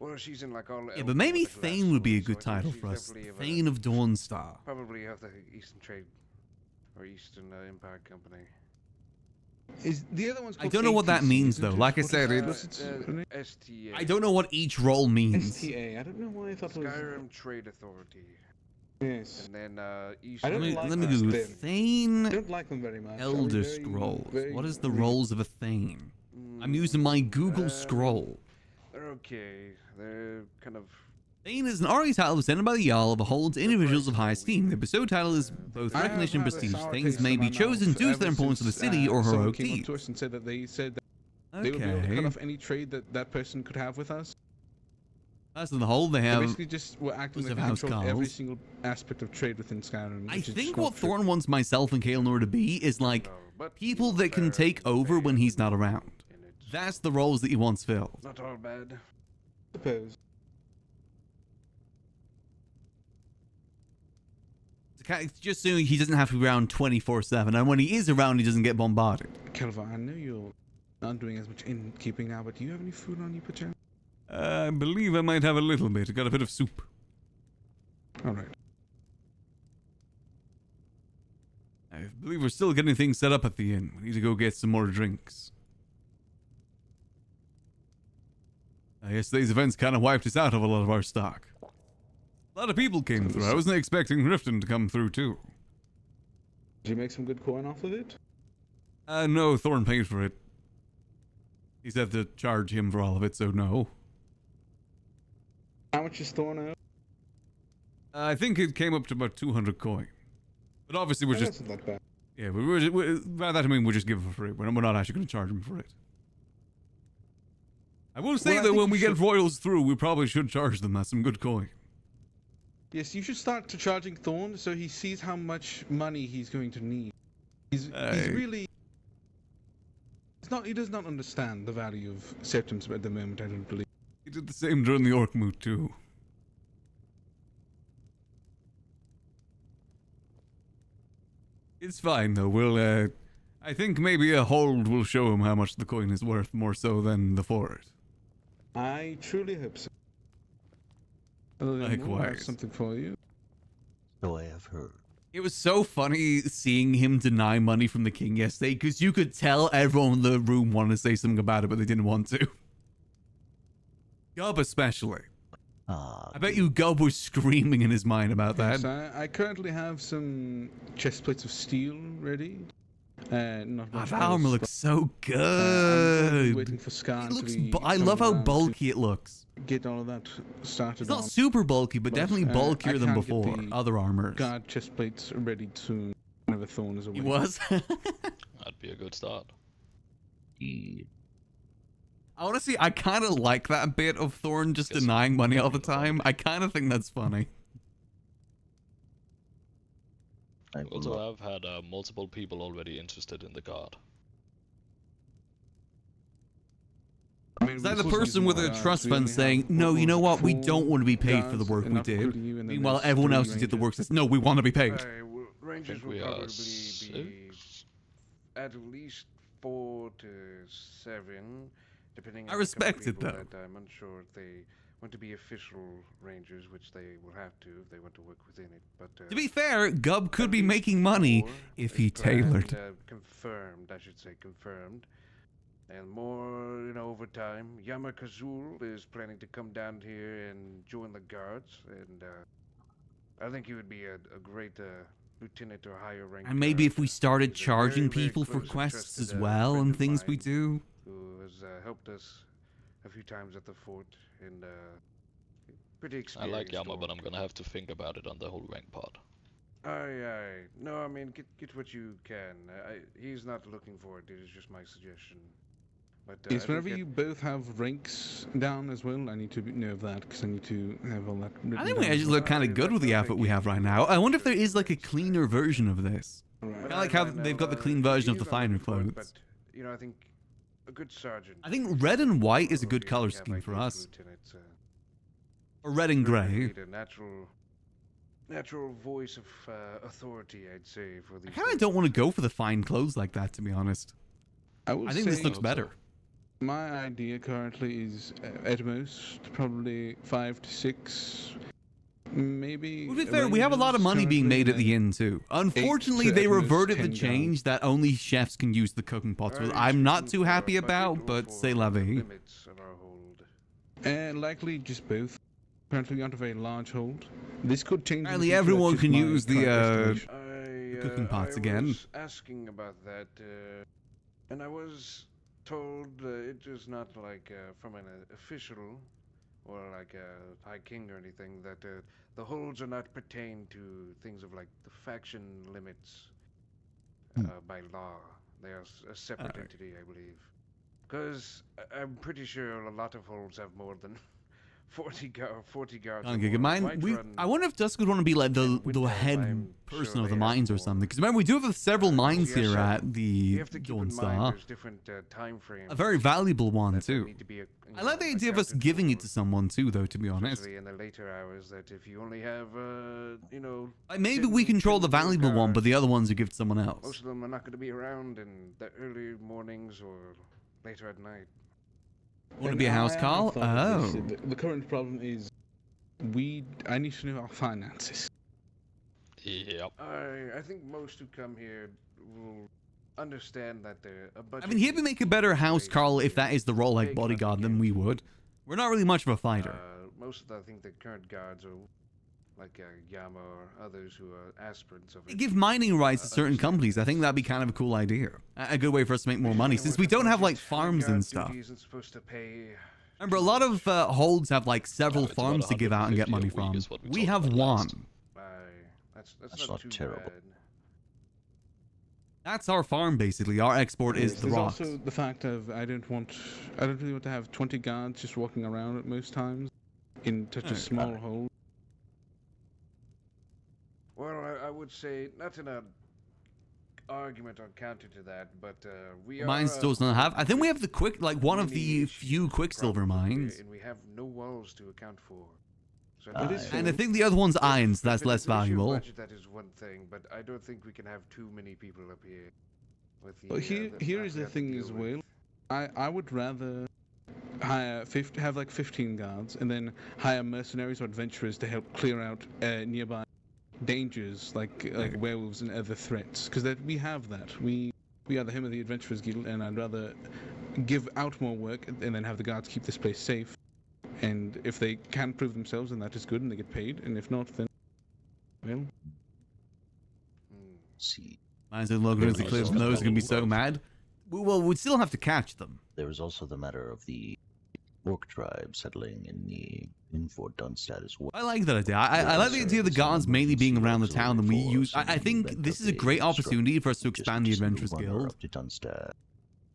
well, she's in like all. Yeah, but maybe Thane would be a good title for us. Thane of Dawnstar. Probably of the Eastern Trade or Eastern Empire Company. Is the other one's I don't know what that means though. Like I said, STA. I don't know what each role means. STA. I don't know why I thought it was Skyrim Trade Authority. Yes. And then Eastern. Let me Google Thane. I don't like them very much. Elder Scrolls. What is the roles of a Thane? I'm using my Google Scroll. They're okay. They're kind of. Thane is an RE title presented by the Jarl that holds individuals of high esteem. The episode title is both recognition and prestige. Thanes may be chosen due to their importance to the city or heroic deeds. To us and said that they would be able to cut off any trade that person could have with us. As in the whole, they have. They basically just were acting like they control every single aspect of trade within Skyrim. I think what Thorn wants myself and Kael'nor to be is like people that can take over when he's not around. That's the roles that he wants filled. Not all bad. Suppose. Just so he doesn't have to be around 24/7, and when he is around, he doesn't get bombarded. Kelvaar, I know you're not doing as much innkeeping now, but do you have any food on you, perchance? I believe I might have a little bit. I got a bit of soup. All right. I believe we're still getting things set up at the inn. We need to go get some more drinks. Yesterday's events kind of wiped us out of a lot of our stock. A lot of people came through. I wasn't expecting Riften to come through, too. Did you make some good coin off of it? No, Thorn paid for it. He said to charge him for all of it, so no. How much is Thorn out? I think it came up to about 200 coin. But obviously we're just... That's not bad. Yeah, by that I mean we'll just give it for free. We're not actually going to charge him for it. I will say that when we get royals through, we probably should charge them. That's some good coin. Yes, you should start to charging Thorn so he sees how much money he's going to need. He's really... He does not understand the value of septums at the moment, I don't believe. He did the same during the Orc Moot, too. It's fine, though. We'll, I think maybe a hold will show him how much the coin is worth, more so than the fort. I truly hope so. Likewise. I have something for you. So I have heard. It was so funny seeing him deny money from the king yesterday, because you could tell everyone in the room wanted to say something about it, but they didn't want to. Gub especially. I bet you Gub was screaming in his mind about that. Yes, I currently have some chest plates of steel ready. Not much that armor looks so good. I'm waiting for Scar to be I love how bulky it looks. Get all of that started. It's not super bulky, but definitely bulkier than before. Other armors. Guard chest plates ready soon. Whenever Thorn is away. He was. That'd be a good start. Honestly, I kind of like that bit of Thorn just denying money all the time. I kind of think that's funny. Also, I've had multiple people already interested in the guard. Is that the person with a trust fund saying, no, you know what, we don't want to be paid for the work we did? Meanwhile, everyone else who did the work says, no, we want to be paid. Rangers will probably be at least 4 to 7, depending on I respect it, though. I'm unsure if they want to be official rangers, which they will have to if they want to work within it. But to be fair, Gub could be making money if he tailored. Confirmed, I should say, confirmed. And more, over time. Yama Kazul is planning to come down here and join the guards, and I think he would be a great lieutenant or higher rank. And maybe if we started charging people for quests as well and things we do. Who has helped us a few times at the fort, and pretty I experienced. like Yama, but I'm gonna have to think about it on the whole rank part. Aye. No, I mean, get what you can. He's not looking for it. It is just my suggestion. But Yes, whenever you both have ranks down as well, I need to know of that because I need to have all that written I think we down. actually look kind of good with the outfit we have right now. I wonder if there is like a cleaner version of this. Kind of like how they've got the clean version of the finer clothes. But you know, I think a good sergeant. I think red and white is a good color scheme for us. Or red and gray. A natural voice of authority, I'd say, for these. I kind of don't want to go for the fine clothes like that, to be honest. I think this looks better. My idea currently is at most probably 5 to 6, maybe. To be fair, we have a lot of money being made at the inn too. Unfortunately, they reverted the change that only chefs can use the cooking pots, which I'm not too happy about, but c'est la vie. Likely just both. Currently, we aren't a very large hold. This could change. Apparently, everyone can use the cooking pots again. I was asking about that, and I was told it is not like from an official or like a high king or anything that the holds are not pertain to things of like the faction limits by law. They are a separate entity, I believe. Because I'm pretty sure a lot of holds have more than 40 guards. I wonder if Dusk would want to be like the head person of the mines or something. Because remember, we do have several mines here at the Dawn Star. A very valuable one too. I like the idea of us giving it to someone too, though. To be honest, in the later hours, that if you only have, you know, like maybe we control the valuable one, but the other ones are give to someone else. Most of them are not going to be around in the early mornings or later at night. Want to be a house call? Oh. The current problem is I need to know our finances. Yep. I think most who come here will understand that a budget. I mean, he'd make a better house call if that is the role like bodyguard than we would. We're not really much of a fighter. Most of the, I think the current guards are like Yama or others who are aspirants of it. Give mining rights to certain companies. I think that'd be kind of a cool idea. A good way for us to make more money, since we don't have like farms and stuff. Remember, a lot of holds have like several farms to give out and get money from. We have one. That's not terrible. Bad. That's our farm, basically. Our export is the rocks. There's also the fact of I don't really want to have 20 guards just walking around at most times in such a small hold. Well, I would say, not in an argument or counter to that, but we are... Mines does not have... I think we have the one of the few Quicksilver mines. And we have no walls to account for. So and I think the other one's iron, so that's less valuable. Budget, that is one thing, but I don't think we can have too many people up here. With the, here is the thing as well. I would rather hire have like 15 guards and then hire mercenaries or adventurers to help clear out nearby dangers like werewolves and other threats, because we have that. We are the Home of the Adventurers Guild, and I'd rather give out more work and then have the guards keep this place safe. And if they can prove themselves, then that is good and they get paid. And if not, then well. See. Mines and Logan, the Cliffs, and those are gonna be so mad. Well, we'd still have to catch them. There is also the matter of the Orc tribe settling in Fort Dunstad as well. I like that idea. I like the idea of the guards mainly being around the town than we use. I think this is a great opportunity for us to expand the Adventurers Guild.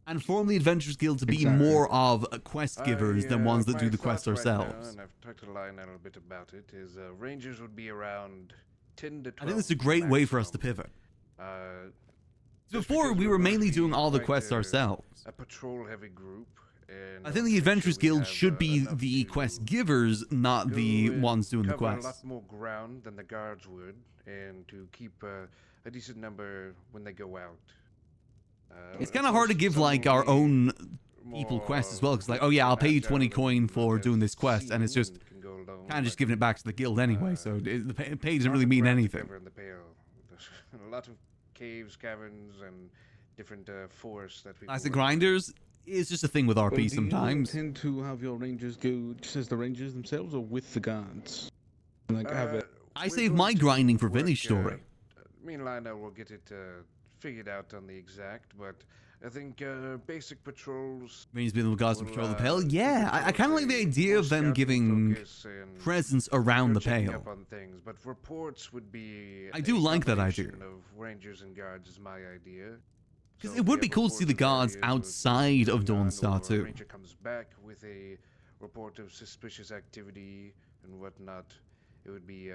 And form the Adventurers Guild to be more of quest givers than ones that do the quests ourselves. Right now, and I've talked to Lionel a bit about it, is Rangers would be around 10 to 12. I think this is a great way for us to pivot. Before, we were mainly doing all the quests ourselves. A patrol-heavy group. And I think the Adventurers Guild should be the quest givers, not the ones doing the quests. A lot more ground than the guards would, and to keep a decent number when they go out. It's kind of hard to give like our own people quests as well, because like, oh yeah, I'll pay you 20 coin for doing this quest, and it's just kind of just giving it back to the guild anyway, so the pay doesn't really mean anything. A lot of caves, caverns, and different forests that we. As the grinders is just a thing with RP sometimes. Do you tend to have your rangers go just as the rangers themselves, or with the guards? Like I save my grinding for Vinny's story. Me and Lionel will get it figured out on the exact, but I think basic patrols. Means being the guards to patrol the Pale. Yeah, I kind of like the idea of them giving presence around the Pale. Up on things, but reports would be. I do like that idea. Of rangers and guards is my idea. Because it would be cool to see the guards outside of Dawnstar too. A ranger comes back with a report of suspicious activity and whatnot. It would be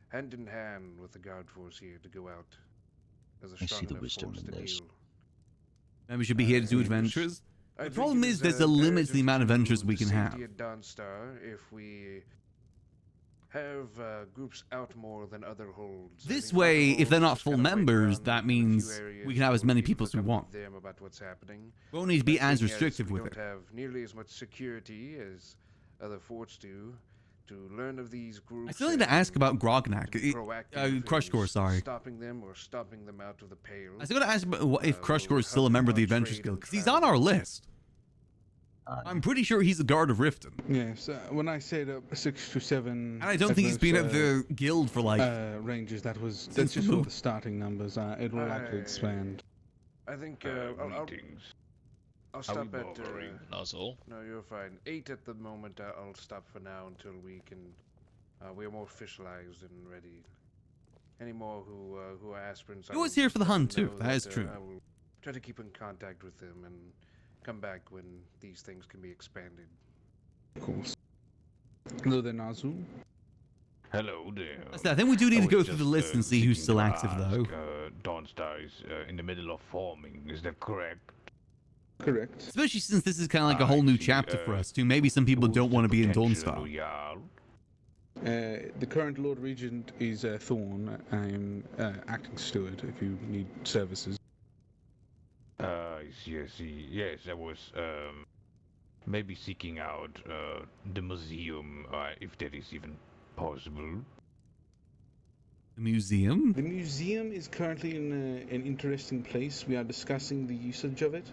hand in hand with the guard force here to go out as a strong enough force to deal. And we should be here to do adventures. The problem is there's a limit to the amount of adventures we can have. At Dawnstar, if we have groups out more than other holds. This way, if they're not full members, that means we can have as many people as we want. Them about what's happening. We won't need to be as restrictive with it. We don't have nearly as much security as other forts do. To learn of these groups. I still need to ask about Grognak. Crushcore, sorry. Stopping them or stomping them out of the Pale. I still got to ask about if Crushcore is still a member of the Adventurers Guild, because he's on our list. I'm pretty sure he's a guard of Riften. Yes, when I said 6 to 7... And I don't think he's been at the guild for like... Rangers, that's just for the starting numbers. It will likely expand. I think I'll stop at... No, you're fine. 8 at the moment. I'll stop for now until we can... we are more officialized and ready. Any more who are aspirants... He was here for the hunt too, that is true. I will try to keep in contact with them and come back when these things can be expanded. Of course. Hello there, Nazul. Hello there. I think we do need to go through the list and see who's still active though. Dawnstar is in the middle of forming, is that correct? Correct. Especially since this is kind of like a whole new chapter for us too. Maybe some people don't want to be in Dawnstar. The current Lord Regent is Thorn. I'm acting steward if you need services. Yes, I was maybe seeking out the museum, if that is even possible. The museum? The museum is currently in an interesting place. We are discussing the usage of it.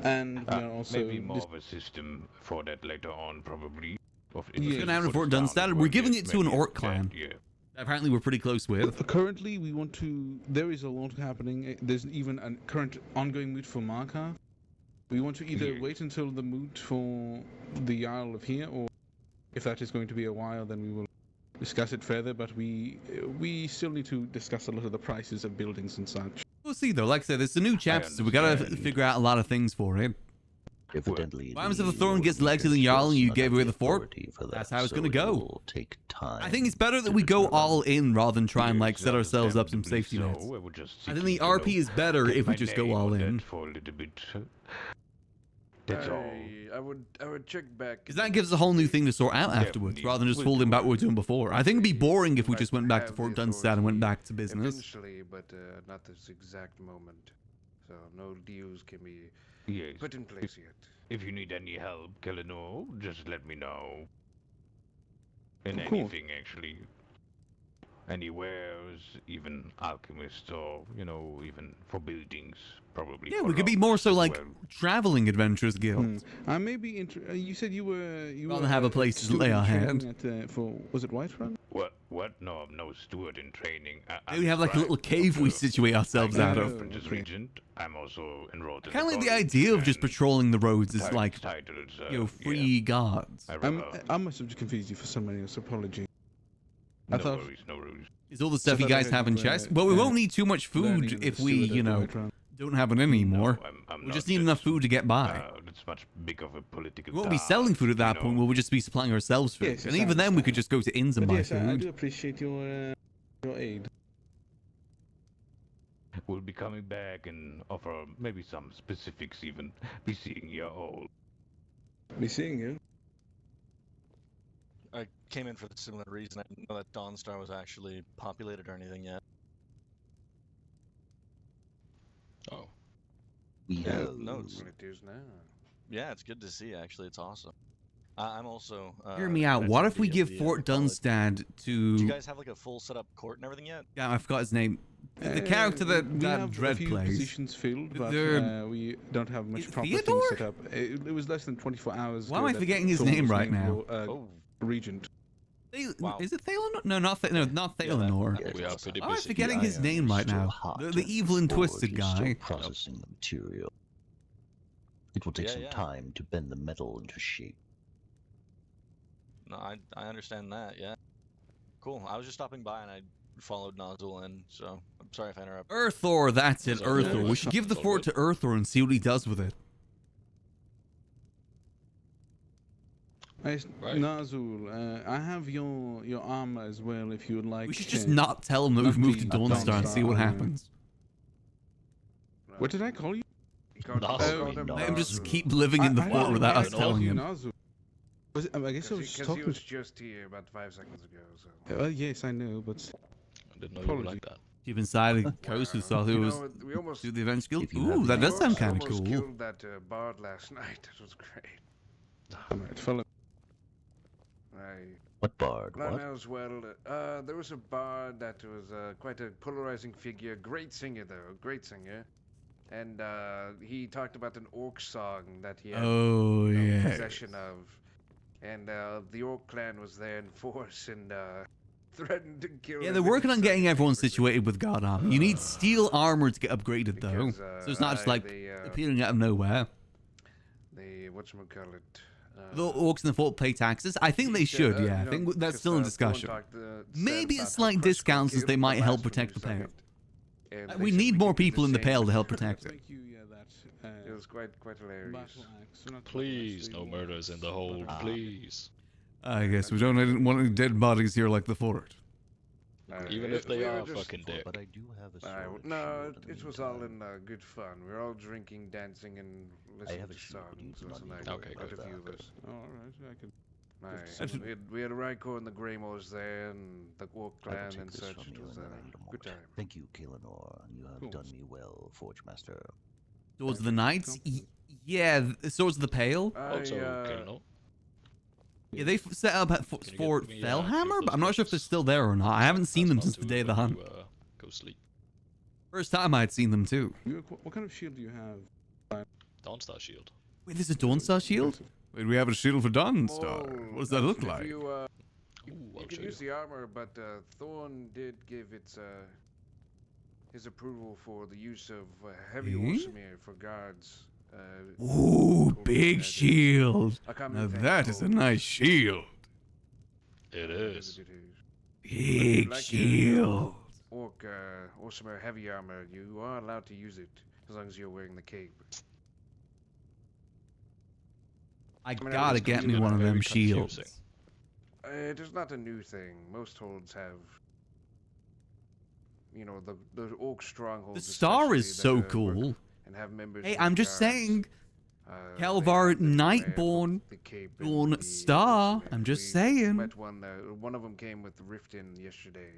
And we are also... Maybe more of a system for that later on, probably. We're going to have Fort Dunstad. We're giving it to an orc clan. Yeah. Apparently we're pretty close with. Currently, we want to... There is a lot happening. There's even a current ongoing moot for Markov. We want to either wait until the moot for the Isle of here, or if that is going to be a while, then we will discuss it further. But we still need to discuss a lot of the prices of buildings and such. We'll see, though. Like I said, it's a new chapter, so we got to figure out a lot of things for it. Evidently, what happens if the Thorn gets elected to the Jarl and you gave away the fort? That's how it's going to go. It will take time. I think it's better that we go all in rather than try and like set ourselves up some safety nets. I think the RP is better if we just go all in. That's all. I would check back. Because that gives us a whole new thing to sort out afterwards, rather than just holding back what we're doing before. I think it'd be boring if we just went back to Fort Dunstad and went back to business. Eventually, but not this exact moment. So no deals can be put in place yet. If you need any help, Keleno, just let me know. In Cool. anything, actually. Anywheres, even alchemists, or, even for buildings, probably. Yeah, we could be more so like traveling adventurers guild. I may be you said you were rather have a place to lay our hand. Was it Whiterun? What? No, I'm no steward in training. We have like a little cave we situate ourselves out of. Regent. I'm also enrolled in kind of like the idea of just patrolling the roads is like, free guards. I must have confused you for somebody else. Apology. No worries. Is all the stuff you guys have in chest? Well, we won't need too much food if we, don't have it anymore. We just need enough food to get by. It's much big of a political. We won't be selling food at that point. We'll just be supplying ourselves food. Yes, and even then, we could just go to inns and buy food. I do appreciate your aid. We'll be coming back and offer maybe some specifics. Even be seeing you all. Be seeing you. I came in for the similar reason. I didn't know that Dawnstar was actually populated or anything yet. Oh. Yeah, no, It is now. Yeah, it's good to see, actually. It's awesome. I'm also... Hear me out. What if we give Fort Dunstad to... Do you guys have like a full setup court and everything yet? Yeah, I forgot his name. The character that Dread plays. We have a few positions filled, but we don't have much proper things set up. It was less than 24 hours. Why am I forgetting his name right now? Regent. Wow. Is it Thalenor? No, not Thalenor. Yeah, we are pretty I'm busy. forgetting his name right now. The evil and twisted guy. Processing the material. It will take some time to bend the metal into shape. No, I understand that. Yeah. Cool. I was just stopping by and I followed Nozzle in, so I'm sorry if I interrupted. Earthor, that's it, It's all good. Earthor. We should give the It's all fort to good. Earthor and see what he does with it. Right. Nazul, I have your armor as well if you would like. We should just not tell him that we've moved to the Dawnstar and see what armor. happens. What did I call you? Let him just keep living in the fort without us telling him. Nazul. I guess I was Because talking. he was just here about 5 seconds ago, so... Yes, I know, but... I didn't know you were like that. Keep inside the coast who saw who was we almost... through the Avengers Guild. Ooh, that does sound kind of cool. We killed that bard last night. It was great. Alright, follow. What bard? Glad What? knows well. There was a bard that was quite a polarizing figure. Great singer, though. Great singer. And he talked about an orc song that he had possession of. And the orc clan was there in force and threatened to kill Yeah, they're working on getting everyone situated with god armor. You need steel armor to get upgraded, though. So it's not just like appearing out of nowhere. The whatchamacallit. The orcs in the fort pay taxes? I think they should, yeah. I think that's still in discussion. Maybe at slight discounts as they might help protect the Pale. We need more people in the Pale to help protect it. It was quite hilarious. Please, no murders in the hold, please. I guess we don't want any dead bodies here like the fort. Even if they are fucking dead. But I do have a no, it was all in good fun. We were all drinking, dancing, and listening to songs. Okay, quite a few of us. Alright, I could... We had a Raikor and the Greymores there, and the Orc clan and such. It was a good time. Thank you, Kaelanor. You have done me well, Forge Master. Swords of the Knights? Yeah, Swords of the Pale. Yeah, they set up at Fort Fellhammer, but I'm not sure if they're still there or not. I haven't seen them since the day of the hunt. Go sleep. First time I'd seen them too. What kind of shield do you have? Dawnstar shield. Wait, there's a Dawnstar shield? Wait, we have a shield for Dawnstar. What does that look like? You can use the armor, but Thorn did give his approval for the use of heavy Orsimir for guards. Ooh, big shield. Now that is a nice shield. It is. Big shield. Orc, Orsimir heavy armor, you are allowed to use it as long as you're wearing the cape. I gotta get me one of them shields. It is not a new thing. Most holds have, you know, the orc strongholds. The star is so cool. And have members. Hey, I'm just saying. Kelvaar, Nightborne, Dawn Star. I'm just saying. Met one of them came with Riften yesterday.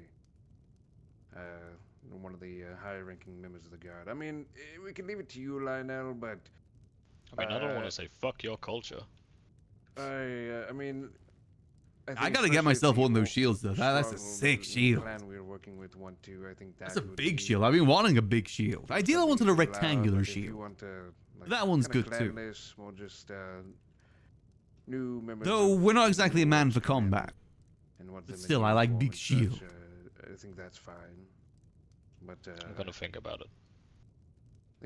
One of the higher-ranking members of the guard. I mean, we can leave it to you, Lionel, but. I mean, I don't want to say fuck your culture. I mean. I gotta get myself one of those shields though. That's a sick shield. We were working with one too. I think that's a big shield. I've been wanting a big shield. Ideally, I wanted a rectangular shield. That one's good too. More just, new members though we're not exactly a man for combat. But still, I like big shield. I think that's fine. But I'm gonna think about it.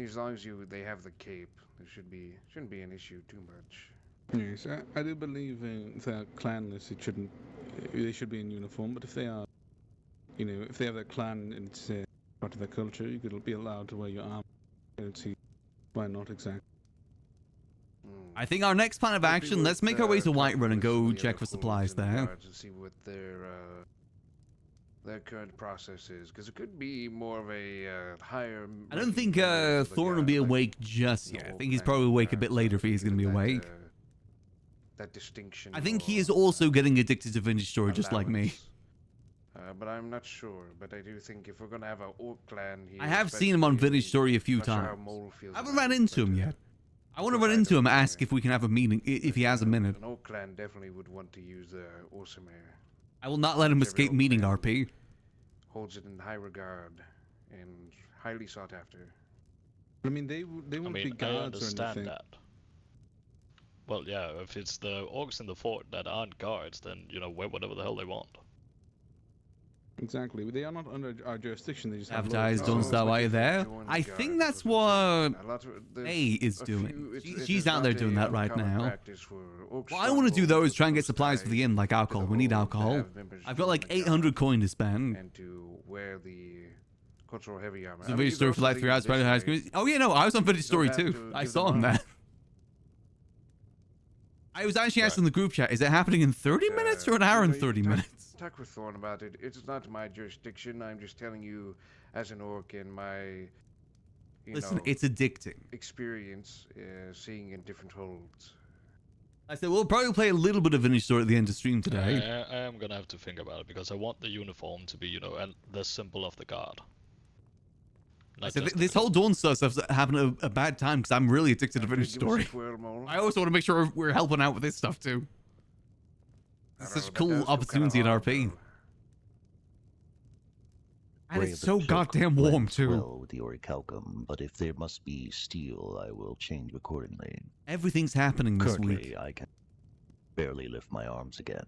As long as they have the cape, there shouldn't be an issue too much. Yes, I do believe if they're clanless, they should be in uniform. But if they are, you know, if they have their clan and it's part of their culture, you could be allowed to wear your armor. I don't see why not exactly. I think our next plan of action, let's make our way to Whiterun and go check for supplies there. To see what their current process is, because it could be more of a higher. I don't think Thorn will be awake just yet. I think he's probably awake a bit later if he's going to be awake. That distinction. I think he is also getting addicted to vintage story just like me. But I'm not sure. But I do think if we're going to have an orc clan here, I have seen him on vintage story a few times. I haven't run into him yet. I want to run into him and ask if we can have a meeting, if he has a minute. An orc clan definitely would want to use Orsimir. I will not let him escape meeting RP. Holds it in high regard and highly sought after. I mean, they won't be guards or anything. That. Well, yeah, if it's the orcs in the fort that aren't guards, then, you know, wear whatever the hell they want. Exactly. They are not under our jurisdiction. They just have Advertise, don't stop while you're there. I think that's what A is doing. She's out there doing that right now. What I want to do, though, is try and get supplies for the inn, like alcohol. We need alcohol. I've got like 800 coin to spend. And to wear the cultural heavy armor. So Vintage Story for like 3 hours. Oh, yeah, no, I was on Vintage Story too. I saw him there. I was actually asking the group chat, is it happening in 30 minutes or an hour and 30 minutes? Talk with Thorn about it. It's not my jurisdiction. I'm just telling you, as an orc, in my, Listen, it's addicting. Experience seeing in different holds. I said we'll probably play a little bit of Vintage Story at the end of stream today. I am gonna have to think about it because I want the uniform to be, you know, the symbol of the guard. I said this whole Dawn stuff's having a bad time because I'm really addicted to Vintage Story. I also want to make sure we're helping out with this stuff too. It's such a cool opportunity in RP. And it's so goddamn warm too. Well with the orichalcum, but if there must be steel, I will change accordingly. Everything's happening this week. I can barely lift my arms again.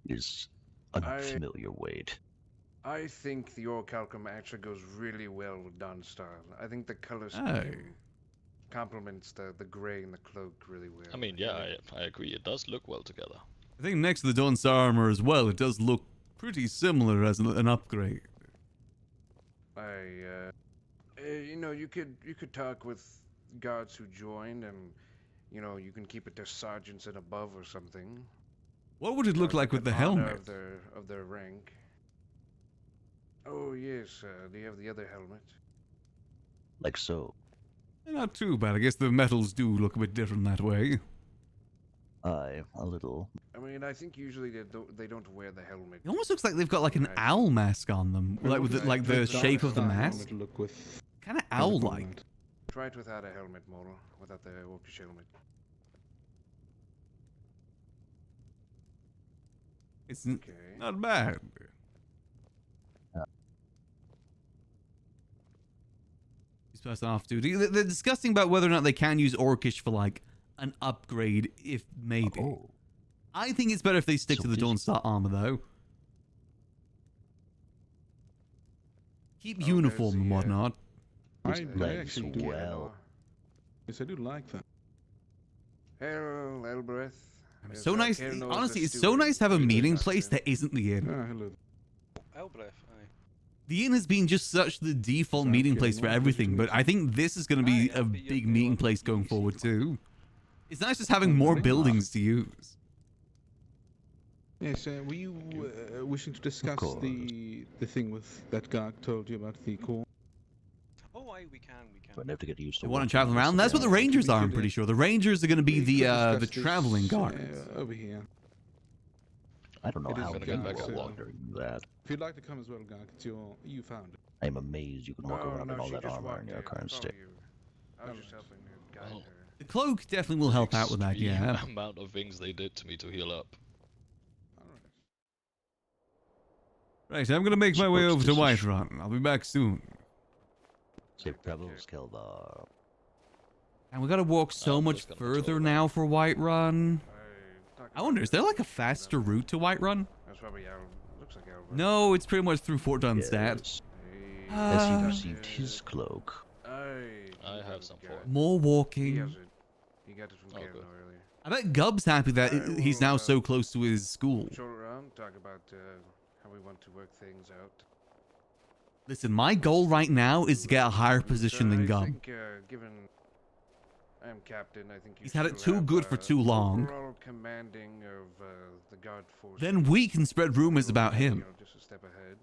It is an unfamiliar weight. I think the orichalcum actually goes really well with Dawn style. I think the color scheme complements the gray and the cloak really well. I mean, yeah, I agree. It does look well together. I think next to the Dawn Star armor as well, it does look pretty similar as an upgrade. You know, you could talk with guards who joined, and you know, you can keep it to sergeants and above or something. What would it look like with the helmet? Of their rank. Oh yes, do you have the other helmet? Like so. Not too bad. I guess the metals do look a bit different that way. Aye, a little. I mean, I think usually they don't wear the helmet. It almost looks like they've got like an owl mask on them, like with the shape of the mask. Kind of owl-like. Try it without a helmet, Moro. Without the orcish helmet. It's not bad. He's passed off duty. They're discussing about whether or not they can use Orcish for like an upgrade, if maybe. Oh. I think it's better if they stick to the Dawnstar armor, though. Keep uniform and whatnot. I actually do. Well. Yes, I do like that. Hello, Elbreth. So nice. Honestly, it's so nice to have a meeting place that isn't the inn. Hello. Elbreth, The inn has been just such the default meeting place for everything, but I think this is going to be a big meeting place going forward too. It's nice just having more buildings to use. Yes, were you wishing to discuss the thing with that guy told you about the core? Oh, we can. But have to get used to. You want to travel around? That's what the Rangers are. I'm pretty sure the Rangers are going to be the traveling guards. Over here. I don't know how to get back wander that. If you'd like to come as well, Gak, it's you found it. I'm amazed you can walk around in all that armor in your current state. I was just helping her guide her. The cloak definitely will help out with that, yeah. The amount of things they did to me to heal up. Right, I'm going to make my way over to Whiterun. I'll be back soon. Safe travels, Kelvaar. And we got to walk so much further now for Whiterun. I wonder, is there like a faster route to Whiterun? That's probably looks like Albert. No, it's pretty much through Fort Dunstad. Yes. As he received his cloak. I have some for it. More walking. He has it. He got it from Gavin earlier. I bet Gub's happy that he's now so close to his school. Stroll around, talk about how we want to work things out. Listen, my goal right now is to get a higher position than Gub. I think, given I am captain, I think he's had it too good for too long. Overall commanding of the guard force. Then we can spread rumors about him. You know, just a step ahead.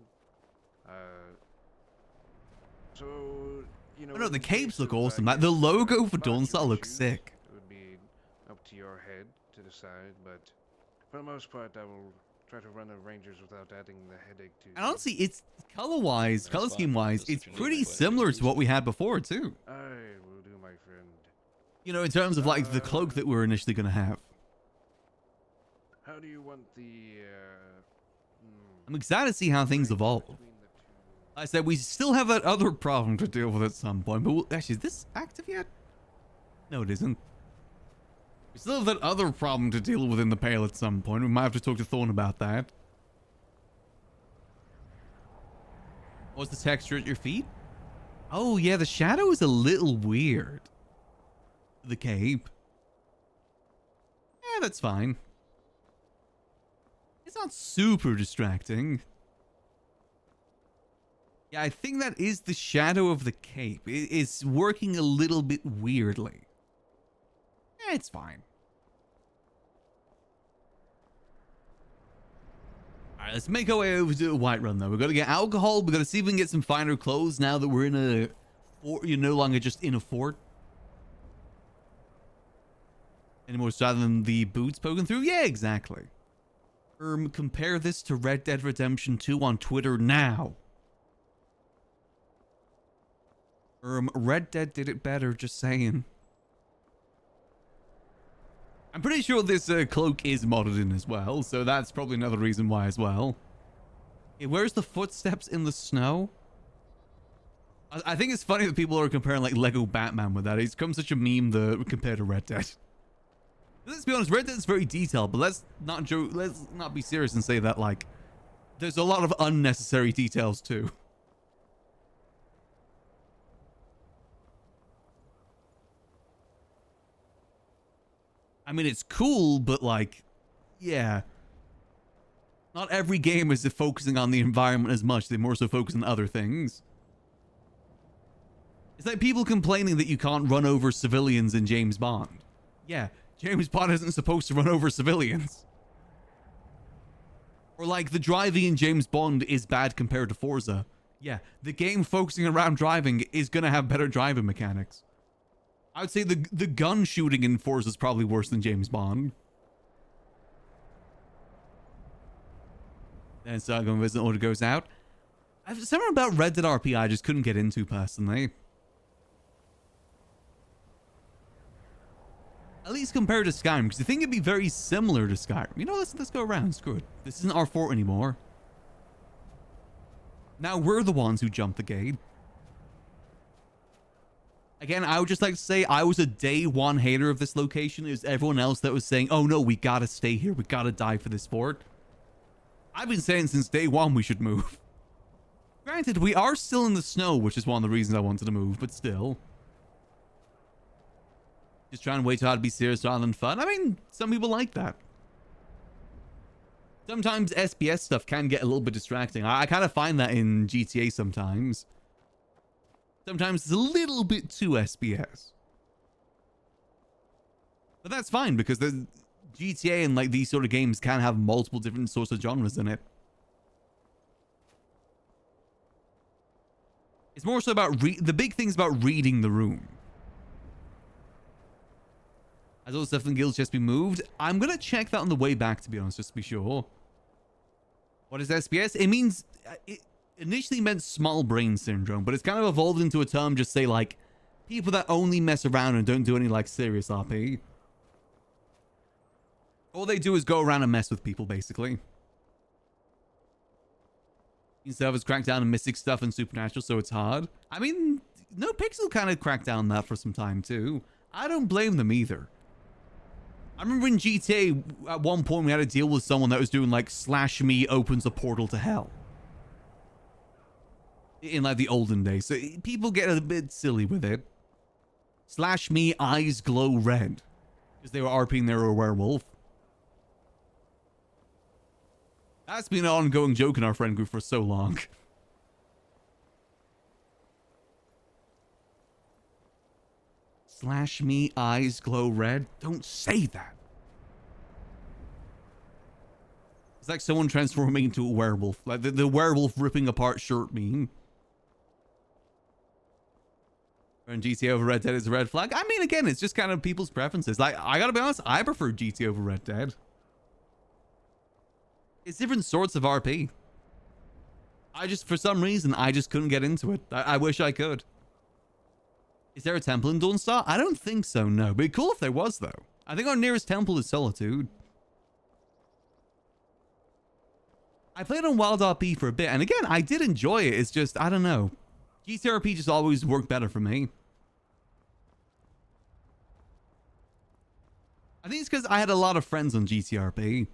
So, you know. Oh no, the capes look awesome. The logo for Dawnstar looks sick. It would be up to your head to decide, but for the most part, I will try to run the Rangers without adding the headache to. And honestly, it's color scheme-wise, it's pretty similar to what we had before too. I will do, my friend. You know, in terms of like the cloak that we're initially going to have. How do you want the? I'm excited to see how things evolve. I said we still have that other problem to deal with at some point, but actually, is this active yet? No, it isn't. We still have that other problem to deal with in the Pale at some point. We might have to talk to Thorn about that. What's the texture at your feet? Oh, yeah, the shadow is a little weird. The cape. Yeah, that's fine. It's not super distracting. Yeah, I think that is the shadow of the cape. It's working a little bit weirdly. Yeah, it's fine. Alright, let's make our way over to Whiterun, though. We've got to get alcohol. We've got to see if we can get some finer clothes now that we're in a fort. You're no longer just in a fort. Any more style than the boots poking through? Yeah, exactly. Compare this to Red Dead Redemption 2 on Twitter now. Red Dead did it better, just saying. I'm pretty sure this cloak is modded in as well, so that's probably another reason why as well. Hey, where's the footsteps in the snow? I think it's funny that people are comparing like Lego Batman with that. It's become such a meme compared to Red Dead. Let's be honest, Red Dead's very detailed, but let's not be serious and say that like there's a lot of unnecessary details too. I mean, it's cool, but like, yeah. Not every game is focusing on the environment as much. They more so focus on other things. It's like people complaining that you can't run over civilians in James Bond. Yeah, James Bond isn't supposed to run over civilians. Or like the driving in James Bond is bad compared to Forza. Yeah, the game focusing around driving is going to have better driving mechanics. I would say the gun shooting in Forza is probably worse than James Bond. Then Sargon Visit Order goes out. Something about Red Dead RP I just couldn't get into personally. At least compared to Skyrim, because I think it'd be very similar to Skyrim. You know, let's go around. Screw it. This isn't our fort anymore. Now we're the ones who jumped the gate. Again, I would just like to say I was a day one hater of this location. It was everyone else that was saying, oh no, we gotta stay here. We gotta die for this fort. I've been saying since day one we should move. Granted, we are still in the snow, which is one of the reasons I wanted to move, but still. Just trying way too hard to be serious rather than fun. I mean, some people like that. Sometimes SPS stuff can get a little bit distracting. I kind of find that in GTA sometimes. Sometimes it's a little bit too SPS. But that's fine because the GTA and like these sort of games can have multiple different sorts of genres in it. It's more so about the big thing's about reading the room. Has all the stuff in guilds just been moved? I'm gonna check that on the way back, to be honest, just to be sure. What is SPS? It means it initially meant small brain syndrome, but it's kind of evolved into a term just say like people that only mess around and don't do any like serious RP. All they do is go around and mess with people, basically. Servers crack down on mystic stuff and supernatural, so it's hard. I mean, No Pixel kind of cracked down on that for some time too. I don't blame them either. I remember in GTA, at one point we had to deal with someone that was doing like /me opens a portal to hell. In like the olden days. So people get a bit silly with it. /me eyes glow red. Because they were RPing their werewolf. That's been an ongoing joke in our friend group for so long. /me eyes glow red. Don't say that. It's like someone transforming into a werewolf. Like the werewolf ripping apart shirt meme. And GTA over Red Dead is a red flag. I mean, again, it's just kind of people's preferences. Like, I gotta be honest, I prefer GTA over Red Dead. It's different sorts of RP. For some reason, I just couldn't get into it. I wish I could. Is there a temple in Dawnstar? I don't think so, no. But it'd be cool if there was, though. I think our nearest temple is Solitude. I played on Wild RP for a bit, and again, I did enjoy it. It's just, I don't know. GTRP just always worked better for me. I think it's because I had a lot of friends on GTRP.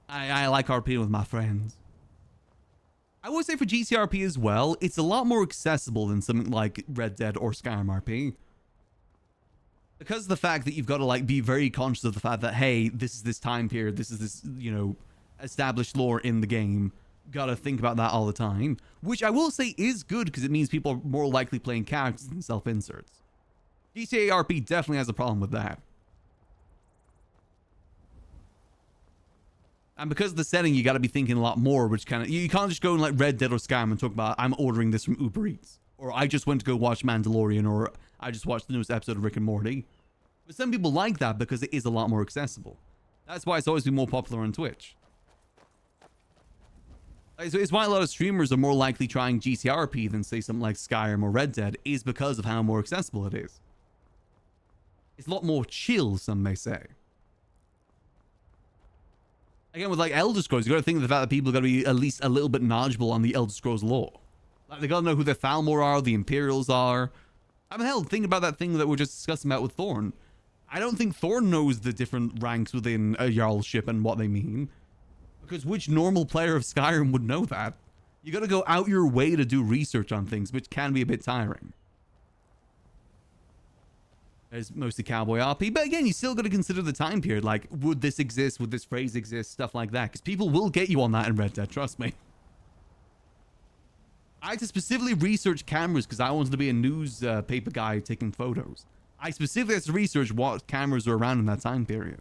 I like RP with my friends. I would say for GTRP as well, it's a lot more accessible than something like Red Dead or Skyrim RP. Because of the fact that you've got to like be very conscious of the fact that, hey, this is this time period, this is this, you know, established lore in the game. Gotta think about that all the time. Which I will say is good because it means people are more likely playing characters than self-inserts. GTA RP definitely has a problem with that. And because of the setting, you got to be thinking a lot more, which kind of, you can't just go in like Red Dead or Skyrim and talk about, I'm ordering this from Uber Eats, or I just went to go watch Mandalorian, or I just watched the newest episode of Rick and Morty. But some people like that because it is a lot more accessible. That's why it's always been more popular on Twitch. So it's why a lot of streamers are more likely trying GTRP than say something like Skyrim or Red Dead, is because of how more accessible it is. It's a lot more chill, some may say. Again, with like Elder Scrolls, you got to think of the fact that people got to be at least a little bit knowledgeable on the Elder Scrolls lore. Like, they got to know who the Thalmor are, the Imperials are. I mean, hell, think about that thing that we're just discussing about with Thorn. I don't think Thorn knows the different ranks within a Jarlship and what they mean. Because which normal player of Skyrim would know that? You got to go out your way to do research on things, which can be a bit tiring. There's mostly cowboy RP, but again, you still got to consider the time period. Like, would this exist? Would this phrase exist? Stuff like that. Because people will get you on that in Red Dead, trust me. I had to specifically research cameras because I wanted to be a news paper guy taking photos. I specifically had to research what cameras were around in that time period.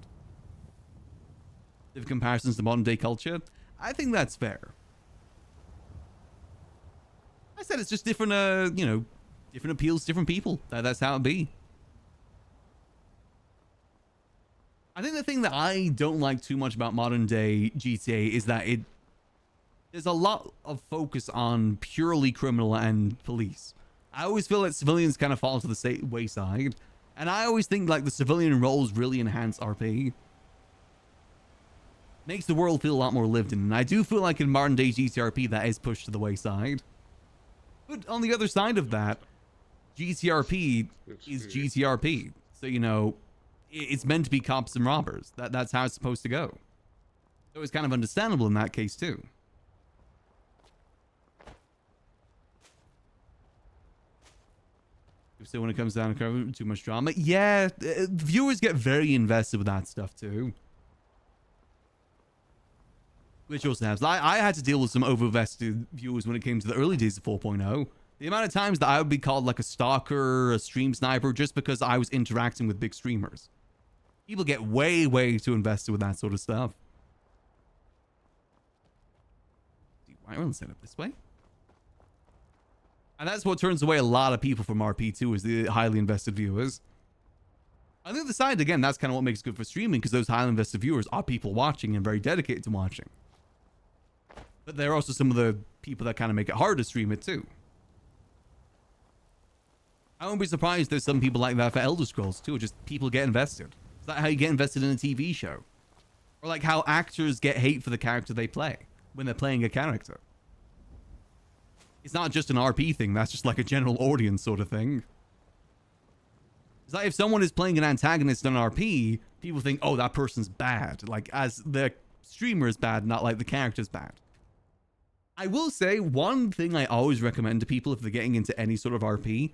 If comparisons to modern day culture, I think that's fair. I said it's just different, you know, different appeals to different people. That's how it be. I think the thing that I don't like too much about modern day GTA is that there's a lot of focus on purely criminal and police. I always feel that civilians kind of fall to the wayside. And I always think like the civilian roles really enhance RP. Makes the world feel a lot more lived in. And I do feel like in modern day GTRP that is pushed to the wayside. But on the other side of that, GTRP is GTRP. So, you know, it's meant to be cops and robbers. That's how it's supposed to go. So it's kind of understandable in that case too. So when it comes down to too much drama, yeah, viewers get very invested with that stuff too. Which also happens. I had to deal with some over-vested viewers when it came to the early days of 4.0. The amount of times that I would be called like a stalker, a stream sniper, just because I was interacting with big streamers. People get way, way too invested with that sort of stuff. Why are we set up this way? And that's what turns away a lot of people from RP2 is the highly invested viewers. On the other side, again, that's kind of what makes it good for streaming because those highly invested viewers are people watching and very dedicated to watching. But they're also some of the people that kind of make it hard to stream it too. I won't be surprised there's some people like that for Elder Scrolls too, just people get invested. It's like how you get invested in a TV show. Or like how actors get hate for the character they play when they're playing a character. It's not just an RP thing, that's just like a general audience sort of thing. It's like if someone is playing an antagonist on RP, people think, oh, that person's bad. Like as the streamer is bad, not like the character's bad. I will say one thing I always recommend to people if they're getting into any sort of RP,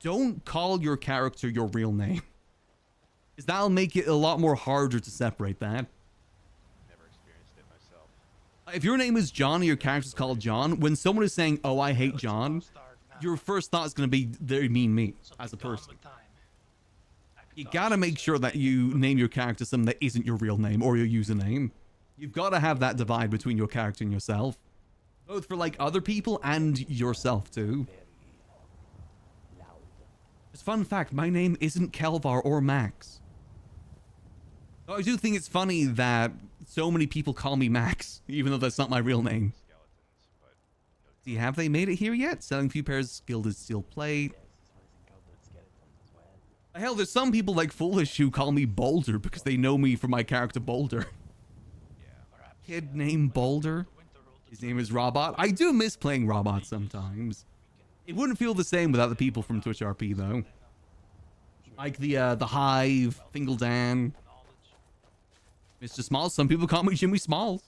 don't call your character your real name. Because that'll make it a lot more harder to separate that. Never experienced it myself. If your name is John and your character's called John, when someone is saying, oh, I hate John, your first thought is going to be, they mean me as a person. You gotta make sure that you name your character something that isn't your real name or your username. You've got to have that divide between your character and yourself. Both for like other people and yourself too. Just fun fact, my name isn't Kelvaar or Max. I do think it's funny that so many people call me Max, even though that's not my real name. See, have they made it here yet? Selling a few pairs of gilded steel plate. Hell, there's some people like Foolish who call me Boulder because they know me from my character Boulder. Kid named Boulder. His name is Robot. I do miss playing Robot sometimes. It wouldn't feel the same without the people from Twitch RP though. Like the Hive, Fingaldan, Mr. Smalls. Some people call me Jimmy Smalls.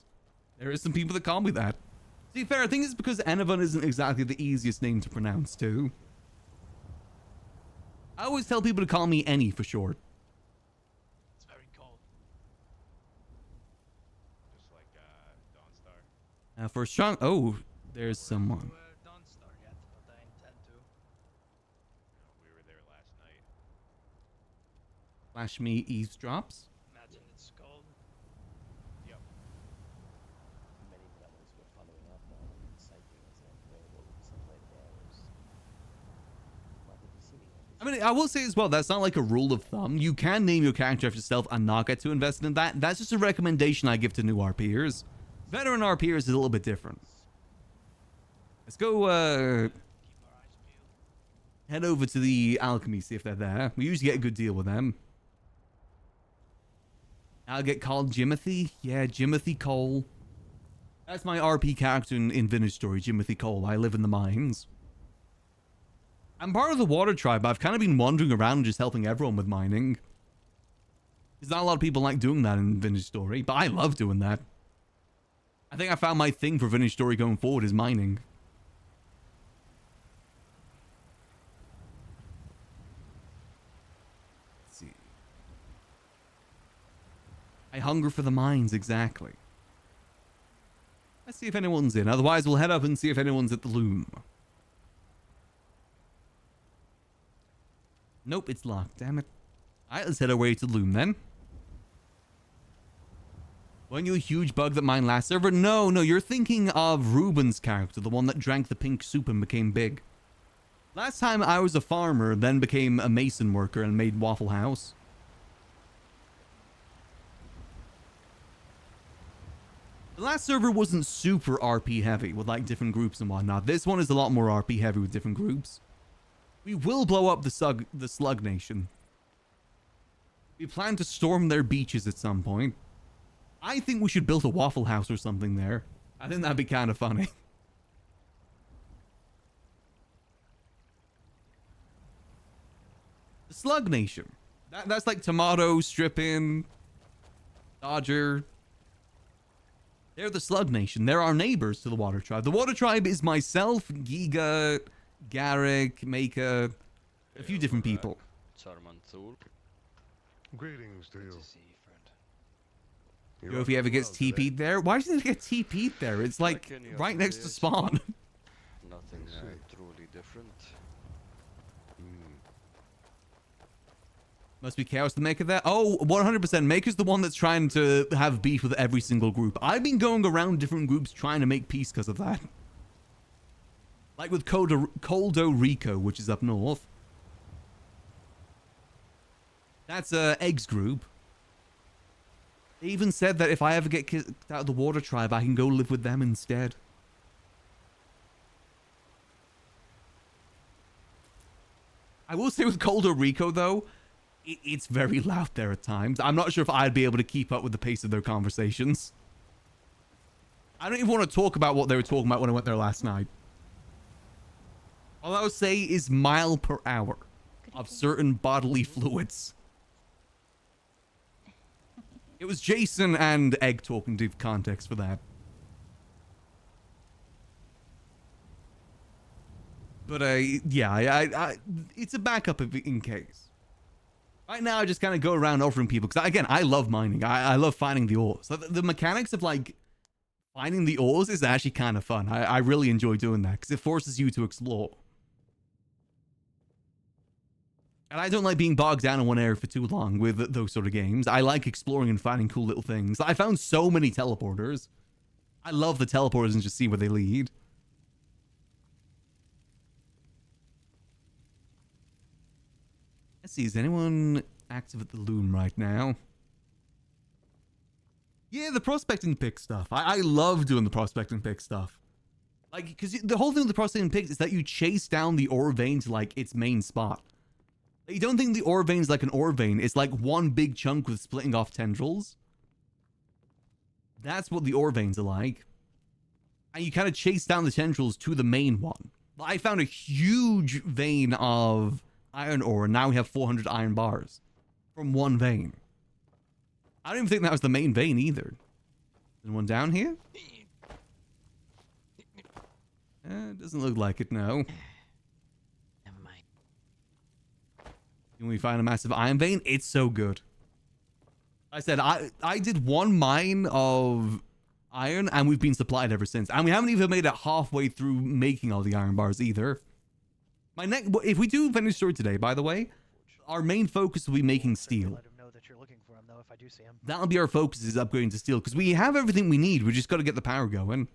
There is some people that call me that. To be fair, I think it's because Enevan isn't exactly the easiest name to pronounce, too. I always tell people to call me Any for short. It's very cold. Just like Dawnstar. For strong... Oh, there's someone. Dawnstar yet, but I intend to. No, we were there last night. Flash me eavesdrops. Imagine it's cold. Yep. Many brothers were following up on sightings of werewolves and red bears. What did you see? I mean, I will say as well, that's not like a rule of thumb. You can name your character after yourself and not get too invested in that. That's just a recommendation I give to new RPers. Veteran RPers is a little bit different. Let's go, head over to the alchemy, see if they're there. We usually get a good deal with them. I'll get called Jimothy. Yeah, Jimothy Cole. That's my RP character in Vintage Story, Jimothy Cole. I live in the mines. I'm part of the water tribe. I've kind of been wandering around just helping everyone with mining. There's not a lot of people like doing that in Vintage Story, but I love doing that. I think I found my thing for Vintage Story going forward is mining. Let's see. I hunger for the mines, exactly. Let's see if anyone's in. Otherwise, we'll head up and see if anyone's at the loom. Nope, it's locked. Damn it. Alright, let's head our way to the loom then. Weren't you a huge bug that mined last server? No, you're thinking of Ruben's character, the one that drank the pink soup and became big. Last time I was a farmer, then became a mason worker and made Waffle House. The last server wasn't super RP heavy with like different groups and whatnot. This one is a lot more RP heavy with different groups. We will blow up the Slug Nation. We plan to storm their beaches at some point. I think we should build a Waffle House or something there. I think that'd be kind of funny. The Slug Nation. That's like Tomato, Strippin, Dodger. They're the Slug Nation. They're our neighbors to the Water Tribe. The Water Tribe is myself, Giga, Garrick, Maka, a few different people. Greetings to you. Yo, if he ever gets TP'd there, why doesn't it get TP'd there? It's like right next to spawn. Nothing truly different. Must be Chaos the Maker there. Oh, 100%. Maker's the one that's trying to have beef with every single group. I've been going around different groups trying to make peace because of that. Like with Coldo Rico, which is up north. That's Egg's group. They even said that if I ever get kicked out of the Water Tribe, I can go live with them instead. I will say with Coldo Rico, though, it's very loud there at times. I'm not sure if I'd be able to keep up with the pace of their conversations. I don't even want to talk about what they were talking about when I went there last night. All I would say is mile per hour of certain bodily fluids. It was Jason and Egg talking to give context for that. But yeah, it's a backup in case. Right now, I just kind of go around offering people, because again, I love mining. I love finding the ores. So the mechanics of like finding the ores is actually kind of fun. I really enjoy doing that, because it forces you to explore. And I don't like being bogged down in one area for too long with those sort of games. I like exploring and finding cool little things. I found so many teleporters. I love the teleporters and just see where they lead. Let's see, is anyone active at the loom right now? Yeah, the prospecting pick stuff. I love doing the prospecting pick stuff. Like, because the whole thing with the prospecting picks is that you chase down the ore vein to, like, its main spot. You don't think the ore vein is like an ore vein. It's like one big chunk with splitting off tendrils. That's what the ore veins are like. And you kind of chase down the tendrils to the main one. I found a huge vein of iron ore, and now we have 400 iron bars from one vein. I don't even think that was the main vein either. There's one down here? It doesn't look like it, no. Never mind. When we find a massive iron vein, it's so good. I said, I did one mine of iron, and we've been supplied ever since. And we haven't even made it halfway through making all the iron bars either. If we do finish story today, by the way, our main focus will be making steel. Let him know that you're looking for him, though, if I do see him. That'll be our focus, is upgrading to steel, because we have everything we need. We just got to get the power going.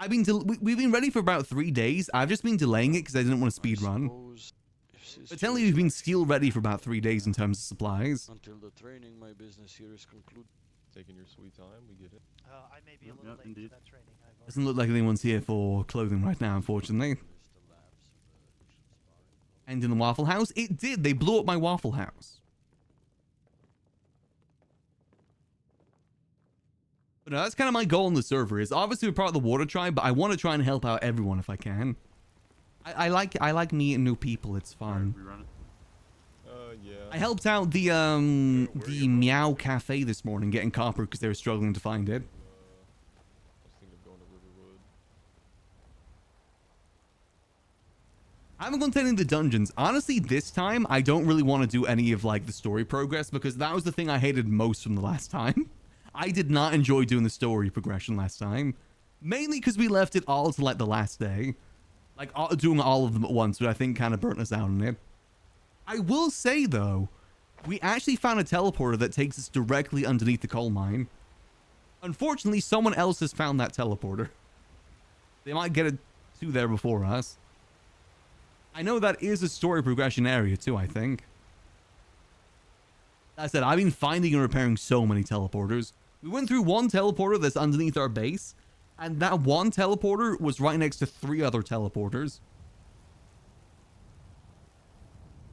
We've been ready for about 3 days. I've just been delaying it because I didn't want to speed run. But tell you, we've been steel ready for about 3 days in terms of supplies. Until the training, my business here is concluded. Taking your sweet time, we get it. I may be a little late for that training. Doesn't look like anyone's here for clothing right now, unfortunately. And in the Waffle House? It did. They blew up my Waffle House. But no, that's kind of my goal on the server. Is obviously we're part of the Water Tribe, but I want to try and help out everyone if I can. I like meeting new people. It's fun. Yeah. I helped out the Meow Cafe this morning getting copper because they were struggling to find it. I was thinking of going to Riverwood. I haven't gone to any of the dungeons. Honestly, this time, I don't really want to do any of, like, the story progress because that was the thing I hated most from the last time. I did not enjoy doing the story progression last time. Mainly because we left it all to, like, the last day. Like, doing all of them at once, which I think kind of burnt us out on it. I will say, though, we actually found a teleporter that takes us directly underneath the coal mine. Unfortunately, someone else has found that teleporter. They might get it to there before us. I know that is a story progression area, too, I think. As I said, I've been finding and repairing so many teleporters. We went through one teleporter that's underneath our base, and that one teleporter was right next to 3 other teleporters.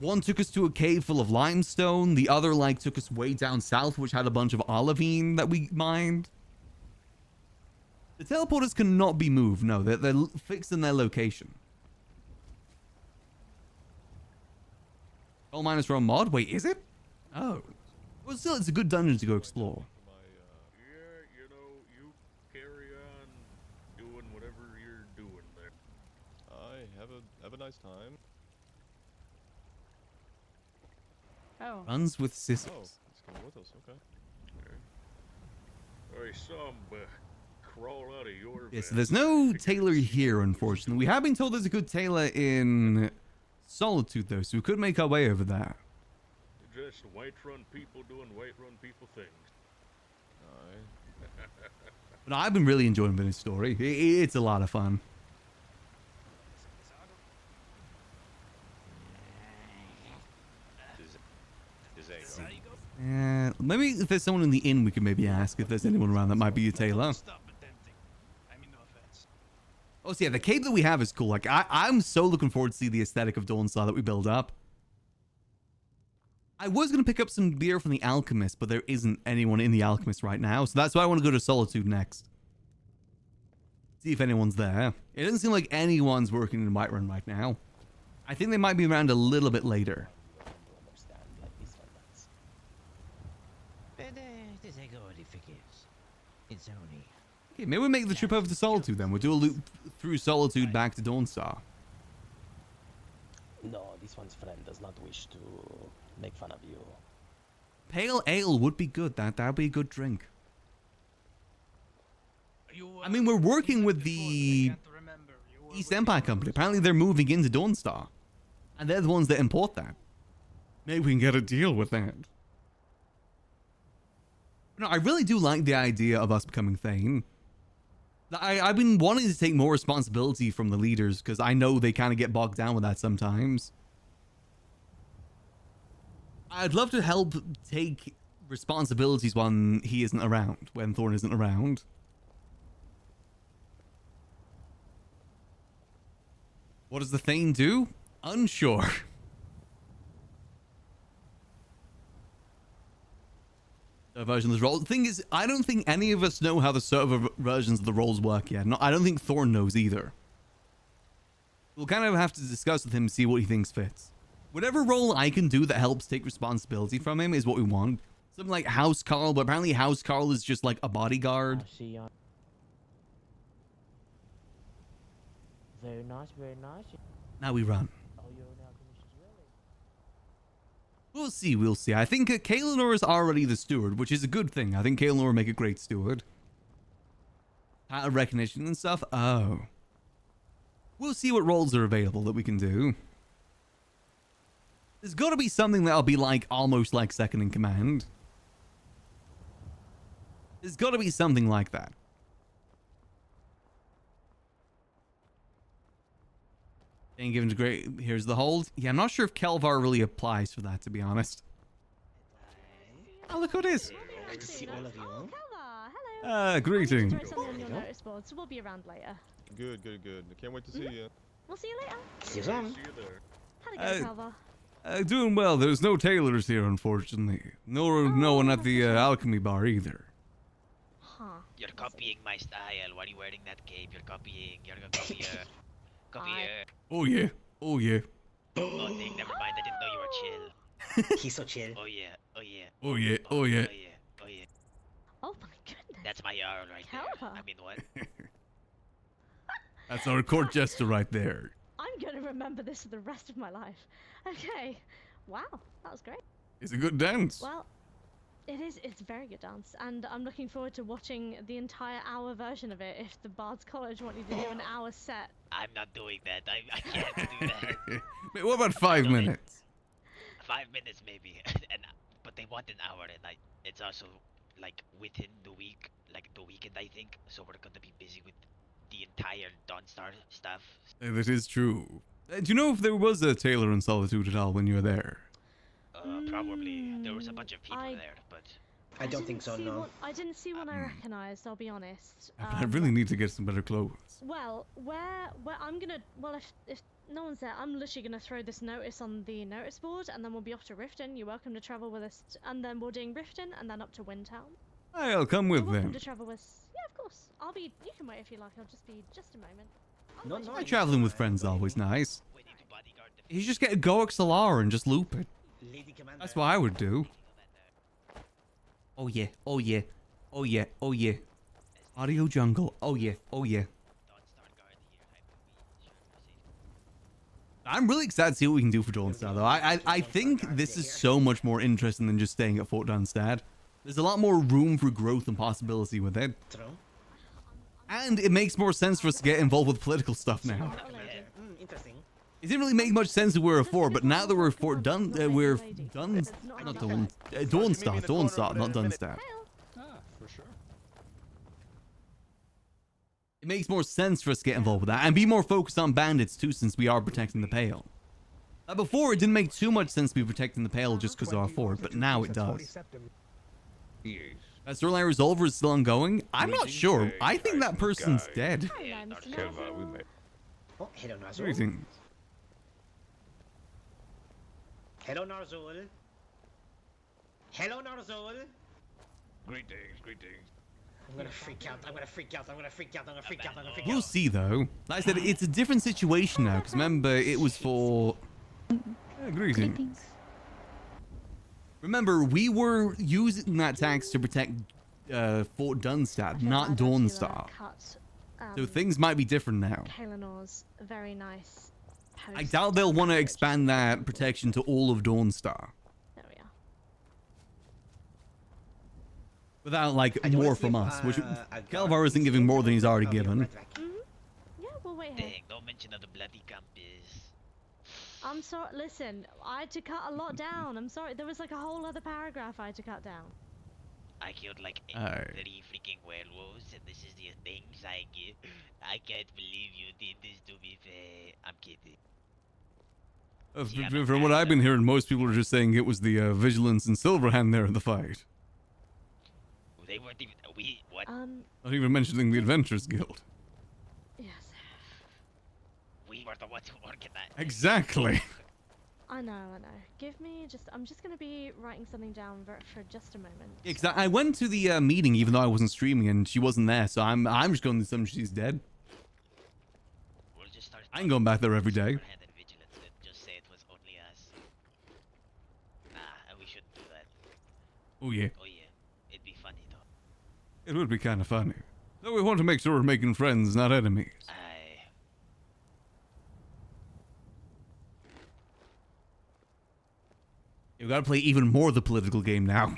One took us to a cave full of limestone. The other, like, took us way down south, which had a bunch of olivine that we mined. The teleporters cannot be moved. No, they're fixed in their location. Coal miners from mod? Wait, is it? Oh. Well, still, it's a good dungeon to go explore. Yeah, you know, you carry on doing whatever you're doing there. Have a nice time. Oh. Runs with sisters. Oh, he's coming with us. Okay. I saw him crawl out of your Yeah, so there's no tailor here, unfortunately. We have been told there's a good tailor in Solitude, though, so we could make our way over there. Just white-run people doing white-run people things. Aye. But I've been really enjoying this story. It's a lot of fun. Maybe if there's someone in the inn, we could maybe ask if there's anyone around that might be a tailor. Oh, so yeah, the cave that we have is cool. Like, I'm so looking forward to see the aesthetic of Dawnstar that we build up. I was going to pick up some beer from the Alchemist, but there isn't anyone in the Alchemist right now, so that's why I want to go to Solitude next. See if anyone's there. It doesn't seem like anyone's working in Whiterun right now. I think they might be around a little bit later. It's only... Okay, maybe we'll make the trip over to Solitude then. We'll do a loop through Solitude back to Dawnstar. No, this one's friend does not wish to make fun of you. Pale ale would be good. That'd be a good drink. I mean, we're working with the East Empire Company. Apparently they're moving into Dawnstar. And they're the ones that import that. Maybe we can get a deal with that. No, I really do like the idea of us becoming Thane. I've been wanting to take more responsibility from the leaders because I know they kind of get bogged down with that sometimes. I'd love to help take responsibilities when he isn't around, when Thorn isn't around. What does the Thane do? Unsure. Version of the role. The thing is, I don't think any of us know how the server versions of the roles work yet. No, I don't think Thorn knows either. We'll kind of have to discuss with him and see what he thinks fits. Whatever role I can do that helps take responsibility from him is what we want. Something like House Carl, but apparently House Carl is just like a bodyguard. Very nice, very nice. Now we run. Oh, you're now commissioned really? We'll see. I think Kaelinor is already the steward, which is a good thing. I think Kaelinor will make a great steward. Title recognition and stuff. Oh. We'll see what roles are available that we can do. There's got to be something that'll be like almost like second in command. There's got to be something like that. Being given to great. Here's the hold. Yeah, I'm not sure if Kelvaar really applies for that, to be honest. Oh, look who it is. Good to see all of you. Oh, Kelvaar, hello. Greetings. Throw something on your notice board, so we'll be around later. Good. I can't wait to see you. We'll see you later. See you soon. How'd it go, Kelvaar? Doing well. There's no tailors here, unfortunately. No one at the alchemy bar either. Huh. You're copying my style. Why are you wearing that cape? You're copying. You're gonna copy her. Copy her. Oh yeah. Oh, dang, never mind. I didn't know you were chill. He's so chill. Oh yeah. Oh yeah. Oh yeah. Oh my goodness. That's my Jarl right there. I mean, what? That's our court jester right there. I'm going to remember this for the rest of my life. Okay. Wow, that was great. It's a good dance. Well, it's a very good dance, and I'm looking forward to watching the entire hour version of it if the Bard's College want you to do an hour set. I'm not doing that. I can't do that. What about 5 minutes? 5 minutes maybe, but they want an hour, and it's also like within the week, like the weekend, I think. So we're gonna be busy with the entire Dawnstar stuff. That is true. Do you know if there was a tailor in Solitude at all when you were there? Probably. There was a bunch of people there, but I don't think so, no. I didn't see one I recognised, I'll be honest. I really need to get some better clothes. Well, where I'm gonna, well, if no one's there, I'm literally gonna throw this notice on the notice board, and then we'll be off to Riften. You're welcome to travel with us, and then we're doing Riften, and then up to Windtown. I'll come with You're welcome them. to travel with, yeah, of course. You can wait if you like, I'll just be just a moment. Traveling with friends is always nice. You just get a Goak Solar and just loop it. That's what I would do. Oh yeah. Audio jungle. Oh yeah. I'm really excited to see what we can do for Dawnstar though. I think this is so much more interesting than just staying at Fort Dunstad. There's a lot more room for growth and possibility with it. And it makes more sense for us to get involved with political stuff now. Interesting. It didn't really make much sense that we were a fort, but now that we're Fort Dawnstar, not Dunstad. For sure. It makes more sense for us to get involved with that and be more focused on bandits too, since we are protecting the Pale. Before, it didn't make too much sense to be protecting the Pale just because of our fort, but now it does. Storyline Resolver is still ongoing? I'm not sure. I think that person's dead. Oh, hello, Narzul. Greetings. Hello, Narzul. Hello, Narzul. Greetings. I'm gonna freak out. We'll see though. Like I said, it's a different situation now, because remember, it was for... greetings. Remember, we were using that tax to protect Fort Dunstad, not Dawnstar. So things might be different now. Kalinor's very nice post. I doubt they'll want to expand that protection to all of Dawnstar. There we are. Without, like, more from us, which Kelvaar isn't giving more than he's already given. Yeah, we'll wait here. Dang, don't mention how the bloody camp is. I'm sorry, listen, I had to cut a lot down. I'm sorry, there was like a whole other paragraph I had to cut down. I killed like 3 freaking werewolves, and this is the things I get. I can't believe you did this to me, Faye. I'm kidding. From what I've been hearing, most people are just saying it was the Vigilance and Silverhand there in the fight. They weren't even. What? Not even mentioning the Adventurers Guild. Yes. We were the ones who organized. Exactly. I know. I'm just gonna be writing something down for just a moment. Yeah, because I went to the meeting even though I wasn't streaming and she wasn't there, so I'm just going to assume she's dead. We'll just start I ain't going back there every day. Just say it was only us. Oh yeah. Oh yeah. It'd be funny though. It would be kind of funny. So we want to make sure we're making friends, not enemies. Aye. You gotta play even more of the political game now.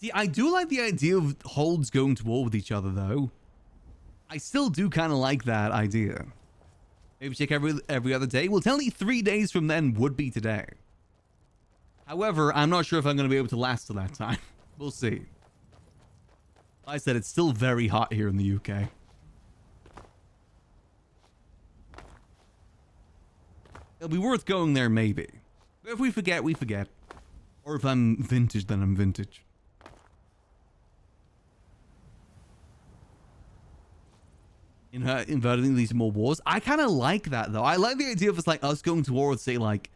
See, I do like the idea of holds going to war with each other, though. I still do kind of like that idea. Maybe check every other day. Well, technically 3 days from then would be today. However, I'm not sure if I'm going to be able to last till that time. We'll see. Like I said, it's still very hot here in the UK. It'll be worth going there, maybe. If we forget, we forget. Or if I'm vintage, then I'm vintage. Inverting these more wars. I kind of like that, though. I like the idea of it's like us going to war with, say, like,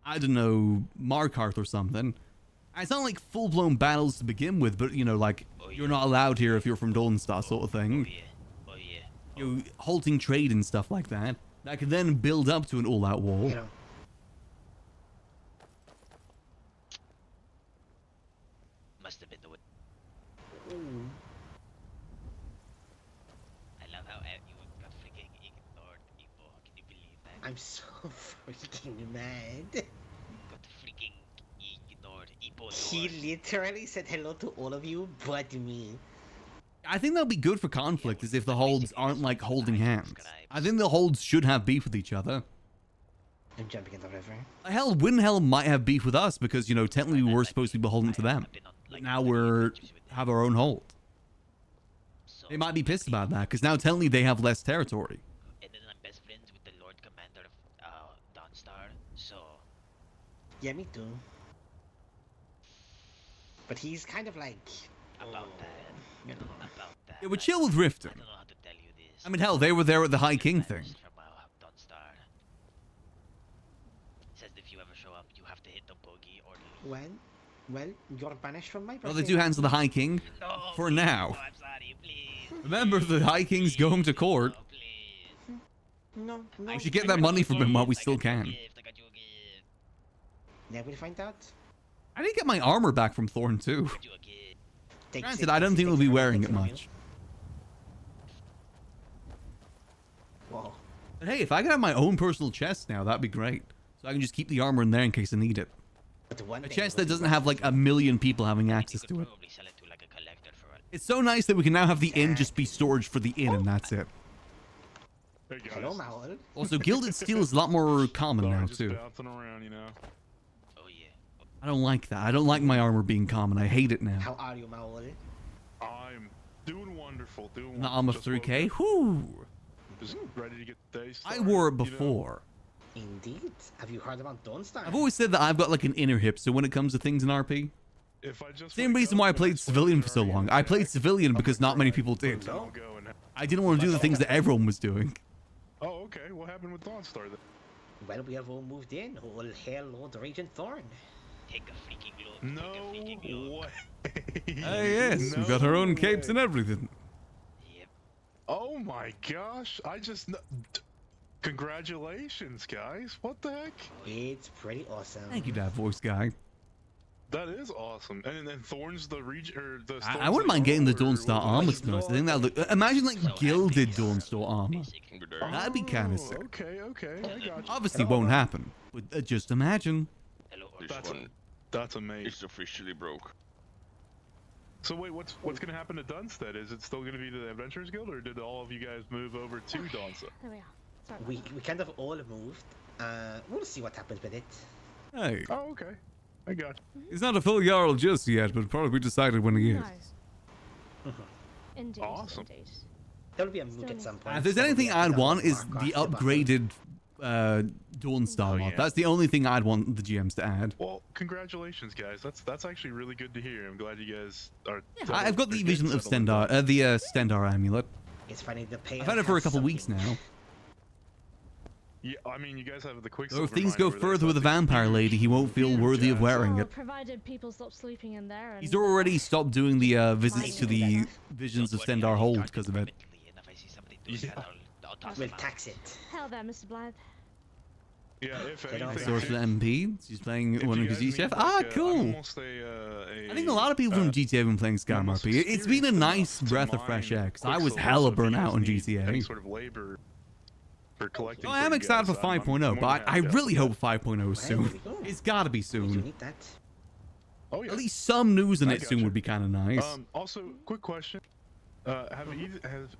I don't know, Markarth or something. And it's not like full-blown battles to begin with, but, you know, like, you're not allowed here if you're from Dawnstar sort of thing. Oh yeah. You know, halting trade and stuff like that. That could then build up to an all-out war. Yeah. Must have been the way. I love how you got freaking ignored, Ipo. Can you believe that? I'm so freaking mad. Got freaking ignored, Ipo. He literally said hello to all of you but me. I think that'll be good for conflict, is if the holds aren't like holding hands. I think the holds should have beef with each other. I'm jumping in the river. Hell, Windhelm might have beef with us because, you know, technically we were supposed to be beholden to them. But now we're have our own hold. They might be pissed about that because now technically they have less territory. And then I'm best friends with the Lord Commander of Dawnstar, so... Yeah, me too. But he's kind of like... About that. You know, about that. Yeah, we're chill with Riften. I don't know how to tell you this. I mean, hell, they were there at the High King thing. From Dawnstar. Says if you ever show up, you have to hit the bogey or leave. Well, you're banished from my Well, the two hands of the High King. No, for please, now. No, I'm sorry, please. Remember, the High King's going to court. No. We should get that money from him while we still can. Now we'll find out. I didn't get my armor back from Thorn, too. Granted, I don't think we'll be wearing it much. Whoa. But hey, if I could have my own personal chest now, that'd be great. So I can just keep the armor in there in case I need it. A chest that doesn't have like 1 million people having access to it. It's so nice that we can now have the inn just be storage for the inn and that's it. Hey guys. Hello, Maul. Also, Gilded Steel is a lot more common now, Just too. bouncing around, you know. I don't like that. I don't like my armor being common. I hate it now. How are you, Maul? I'm doing wonderful. The armor 3K? Whoo! Just ready to get the day I started, wore it you know? before. Indeed. Have you heard about Dawnstar? I've always said that I've got like an inner hip, so when it comes to things in RP, If I just same reason why I played Civilian for so long. I played Civilian because not many people did. I didn't want to do the things that everyone was doing. Oh, okay. What happened with Dawnstar then? Well, we have all moved in. All hail Lord Regent Thorn. Take a freaking look. No way. Ah, yes, we've got our own capes and everything. Oh my gosh! I just. Congratulations, guys! What the heck? It's pretty awesome. Thank you, that voice guy. That is awesome. And then Thorn's the region, or the. I wouldn't mind getting the Dawnstar armor, to be honest. I think that look. Imagine like gilded Dawnstar armor. That'd be kind of sick. Okay, I got you. Obviously, won't happen, but just imagine. That's amazing. It's officially broke. So wait, what's gonna happen to Dunstead? Is it still gonna be the Adventurers Guild, or did all of you guys move over to Dawnstar? There we are. Sorry. We kind of all moved. We'll see what happens with it. Hey, Oh, okay. I got you. he's not a full Jarl just yet, but probably decided when he is. Indeed. Awesome. Indeed. There'll be a moot at some point. If there's anything I'd want is the upgraded Dawnstar mod. yeah. That's the only thing I'd want the GMs to add. Well, congratulations, guys. That's actually really good to hear. I'm glad you guys are. I've got the are Vision getting of settled. Stendar, the Stendar amulet. It's funny the pay. I've had it for a couple weeks now. Yeah, I mean, you guys have the quick. So if things go further with the vampire lady, he won't feel worthy of wearing Well, it. provided people stop sleeping in there. And, He's already stopped doing the visits to the Visions of Stendar Hold because of it. Yeah. We'll tax it. Hell there, Mr. Blythe. Yeah, if They don't anything. Source for the MP. She's playing one of the GTF. Ah, I'm cool. almost I think a lot of people from GTA have been playing Skyrim RP. It's been a nice breath of fresh air, 'cause I was hella burnt out on GTA. Any sort of labor for collecting. So I am excited for 5.0, but I really hope 5.0 is soon. It's gotta be soon. Oh, yeah. At least some news on I it soon gotcha. would be kind of nice. Also, quick question. Have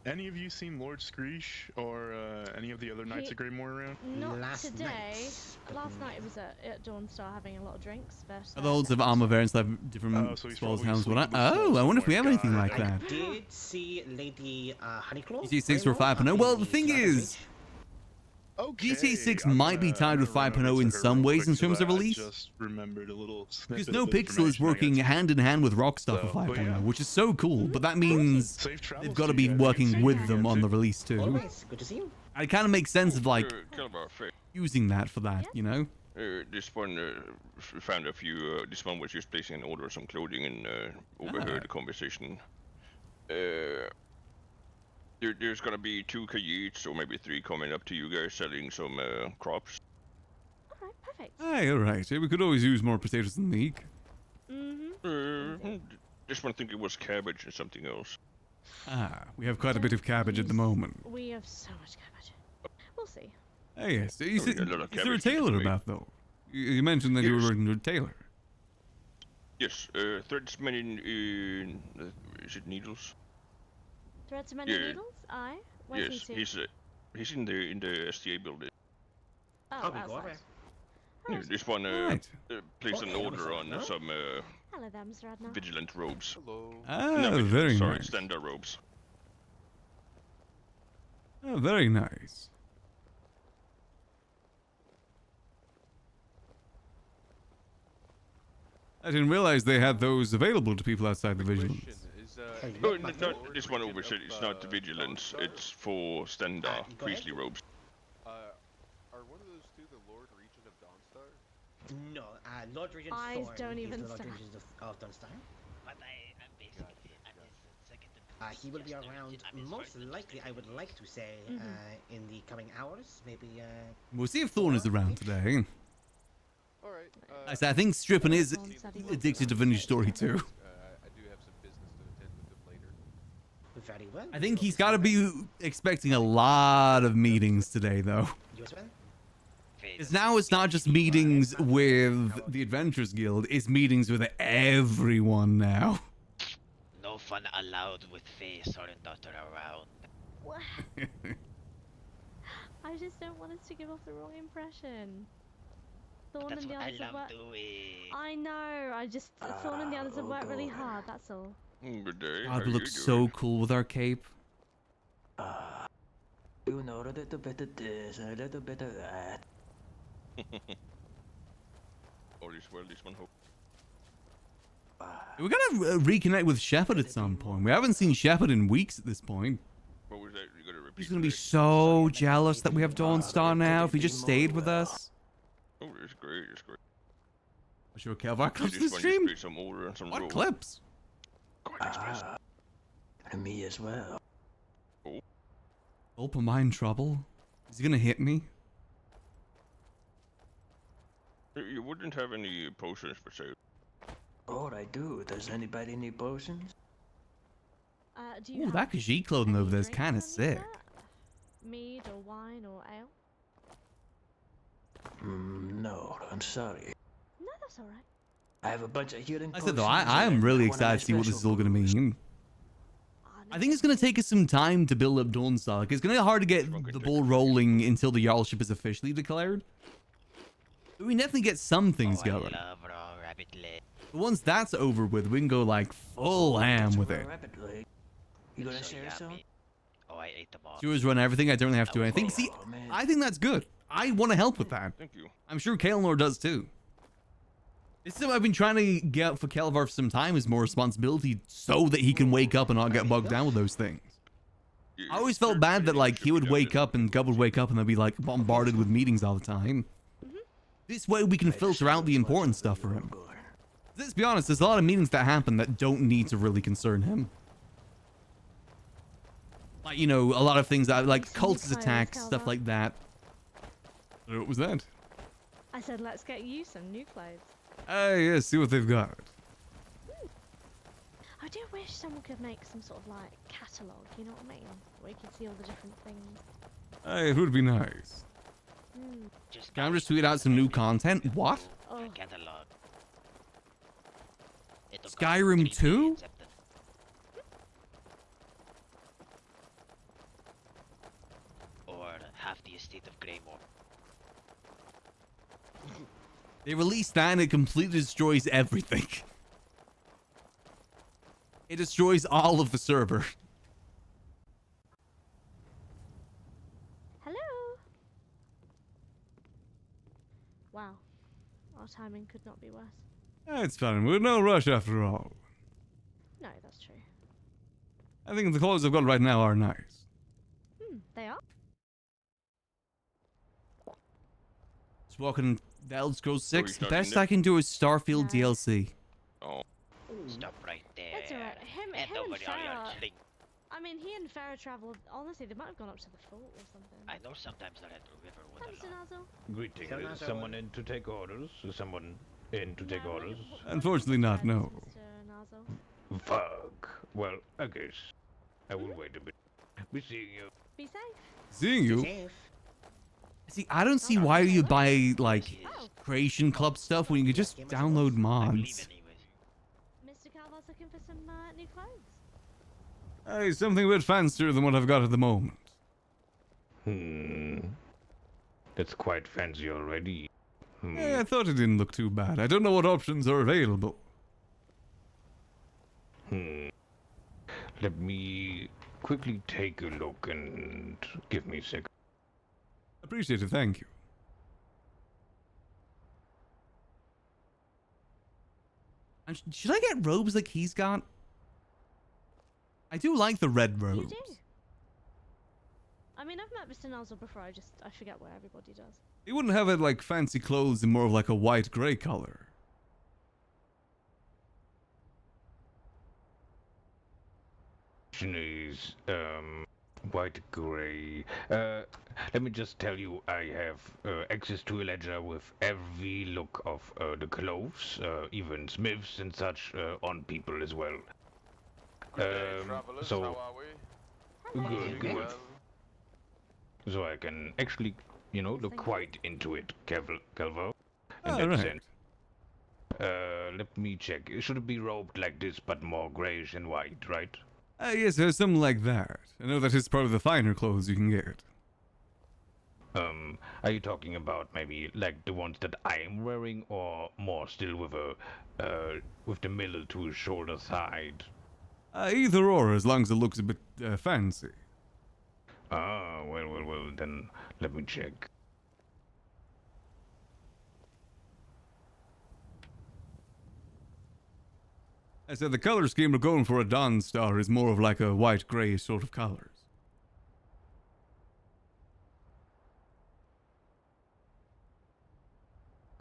any of you seen Lord Screesh or any of the other Knights of Greymore around? Not today. Last night it was at Dawnstar having a lot of drinks, but... Are the holds of armor variants that have different spells, helms, what? Oh, I wonder if we have anything like that. I did see Lady Honeyclaw. GTA 6 for 5.0. Well, the thing is, GTA 6 might be tied with 5.0 in some ways in terms of release. Just remembered a little Because snippet No of Pixel is information, I working guess. hand in hand with Rockstar for So, but 5.0, yeah. which is so cool. But that means they've got to be working with them on the release too. Always good to see you. It kind of makes sense of like Kelvaar, fair. using that for that, you know? This one found a few. This one was just placing an order of some clothing and overheard the conversation. There's gonna be 2 Keizaals or maybe 3 coming up to you guys selling some crops. Alright, perfect. Hey, alright. We could always use more potatoes than leek. This one think it was cabbage and something else. Ah, we have quite a bit of cabbage at the moment. We have so much cabbage. We'll see. Hey, yes. Is yeah, a lot of there a cabbage tailor to make. about though? You mentioned that you were working with a tailor. Yes, threads many in is it needles? Threads many needles? Aye. Where's Yes, he to? he's in the STA building. Oh, outside. Yeah, this one placed an order on some Hello there, Mr. Adnan. vigilant robes. Hello. Ah, No, vigilant, very sorry, nice. standard robes. Oh, very nice. I didn't realize they had those available to people outside the vigilance. No, not this one over. It's not the vigilance. It's for standard priestly robes. Are one of those two the Lord Regent of Dawnstar? No, Lord Regent Eyes Thorn don't is even the Lord start. Regent of Dunstar. But I'm basically his second. He will be around, most likely, I would like to say, in the coming hours. Maybe, We'll see if Thorn is around today. Alright. I think Strippin is addicted to Vintage Story too. I do have some business to attend with him later. very well. I think he's got to be expecting a lot of meetings today, though. You as well? Because now it's not just meetings with the Adventurers Guild, it's meetings with everyone now. No fun allowed with Faye Sorendaughter around. What? I just don't want us to give off the wrong impression. Thorn That's and the what I others have love worked. doing. I know. Thorn and the others have worked really hard. That's all. Good day. God, we look so cool with our cape. You know, a little bit of this, a little bit of that. All is well, this one hope. We gotta reconnect with Shepard at some point. We haven't seen Shepard in weeks at this point. What was that? You gotta repeat. He's gonna be so jealous that we have Dawnstar now if he just stayed with us. Oh, it's great, it's great. I'm sure Kelvaar clips This the one stream. just some order and some What roll. clips? And me as well. Oh. Hope am I in trouble? Is he gonna hit me? You wouldn't have any potions for sale. Oh, I do. Does anybody need potions? Do you Ooh, have that Khajiit clothing over there is drinks kind on of you, sick. sir? Mead or wine or ale? No, I'm sorry. No, that's alright. I have a bunch of healing I said though, potions I am and really one of my excited to see what this is special all gonna mean. I think it's gonna take us some time to build up Dawnstar. Like, it's gonna be hard to get the ball rolling until the Jarlship is officially declared. But we definitely get some things going. But once that's over with, we can go like full ham with it. rabbit leg. You gonna share some? Oh, I ate them all. Viewers run everything. I don't really have to do anything. See, I think that's good. I want to help with that. Thank you. I'm sure Kael'nor does too. This is what I've been trying to get for Kelvaar for some time, is more responsibility so that he can wake up and not get bogged down with those things. I always felt bad that like he would wake up and Gub would wake up and they'd be like bombarded with meetings all the time. This way we can filter out the important stuff for him. Let's be honest, there's a lot of meetings that happen that don't need to really concern him. Like, you know, a lot of things that like cultist attacks, stuff like that. What was that? I said, let's get you some new clothes. Yeah, see what they've got. I do wish someone could make some sort of like catalogue, you know what I mean? Where you can see all the different things. It would be nice. Can I just tweet out some new content? What? Oh. Catalog. Skyrim 2? Or half the estate of Greymore. They released that and it completely destroys everything. It destroys all of the server. Hello. Wow. Our timing could not be worse. It's fine. We're in no rush after all. No, that's true. I think the clothes I've got right now are nice. They are? Just walking the Elder Scrolls 6. The starting best it? I can do is Starfield DLC. Oh. Stop right there. That's alright. Him Hand and over all your Farah. drink. I mean, he and Farah travelled. Honestly, they might have gone up to the fort or something. I know sometimes they're at the river with Thanks, Nazo. Greetings. Is someone in to take orders? Is someone in to take orders? Unfortunately not, no. Mr. Nazo. Fuck. Well, I guess I will wait a bit. Be seeing you. Be safe. Seeing you? See, I don't see why you buy, like, Creation Club stuff when you could just download mods. Mr. Kelvaar's looking for some new clothes. Hey, something a bit fancier than what I've got at the moment. That's quite fancy already. Yeah, I thought it didn't look too bad. I don't know what options are available. Let me quickly take a look and give me a second. Appreciate it, thank you. And should I get robes like he's got? I do like the red robes. You do? I mean, I've met Mr. Nazo before, I forget what everybody does. He wouldn't have it like fancy clothes in more of like a white-grey color. Is white gray. Let me just tell you, I have access to a ledger with every look of the clothes, even smiths and such on people as well. So how are we? good. So I can actually, look quite into it, Kelvaar. In that sense. Let me check. Should it be robed like this, but more grayish and white, right? Yes, there's something like that. I know that is part of the finer clothes you can get. Are you talking about maybe like the ones that I'm wearing, or more still with with the middle to his shoulder side? Either or, as long as it looks a bit fancy. Ah, well, then let me check. I said the color scheme we're going for a Dawn Star is more of like a white-gray sort of colors.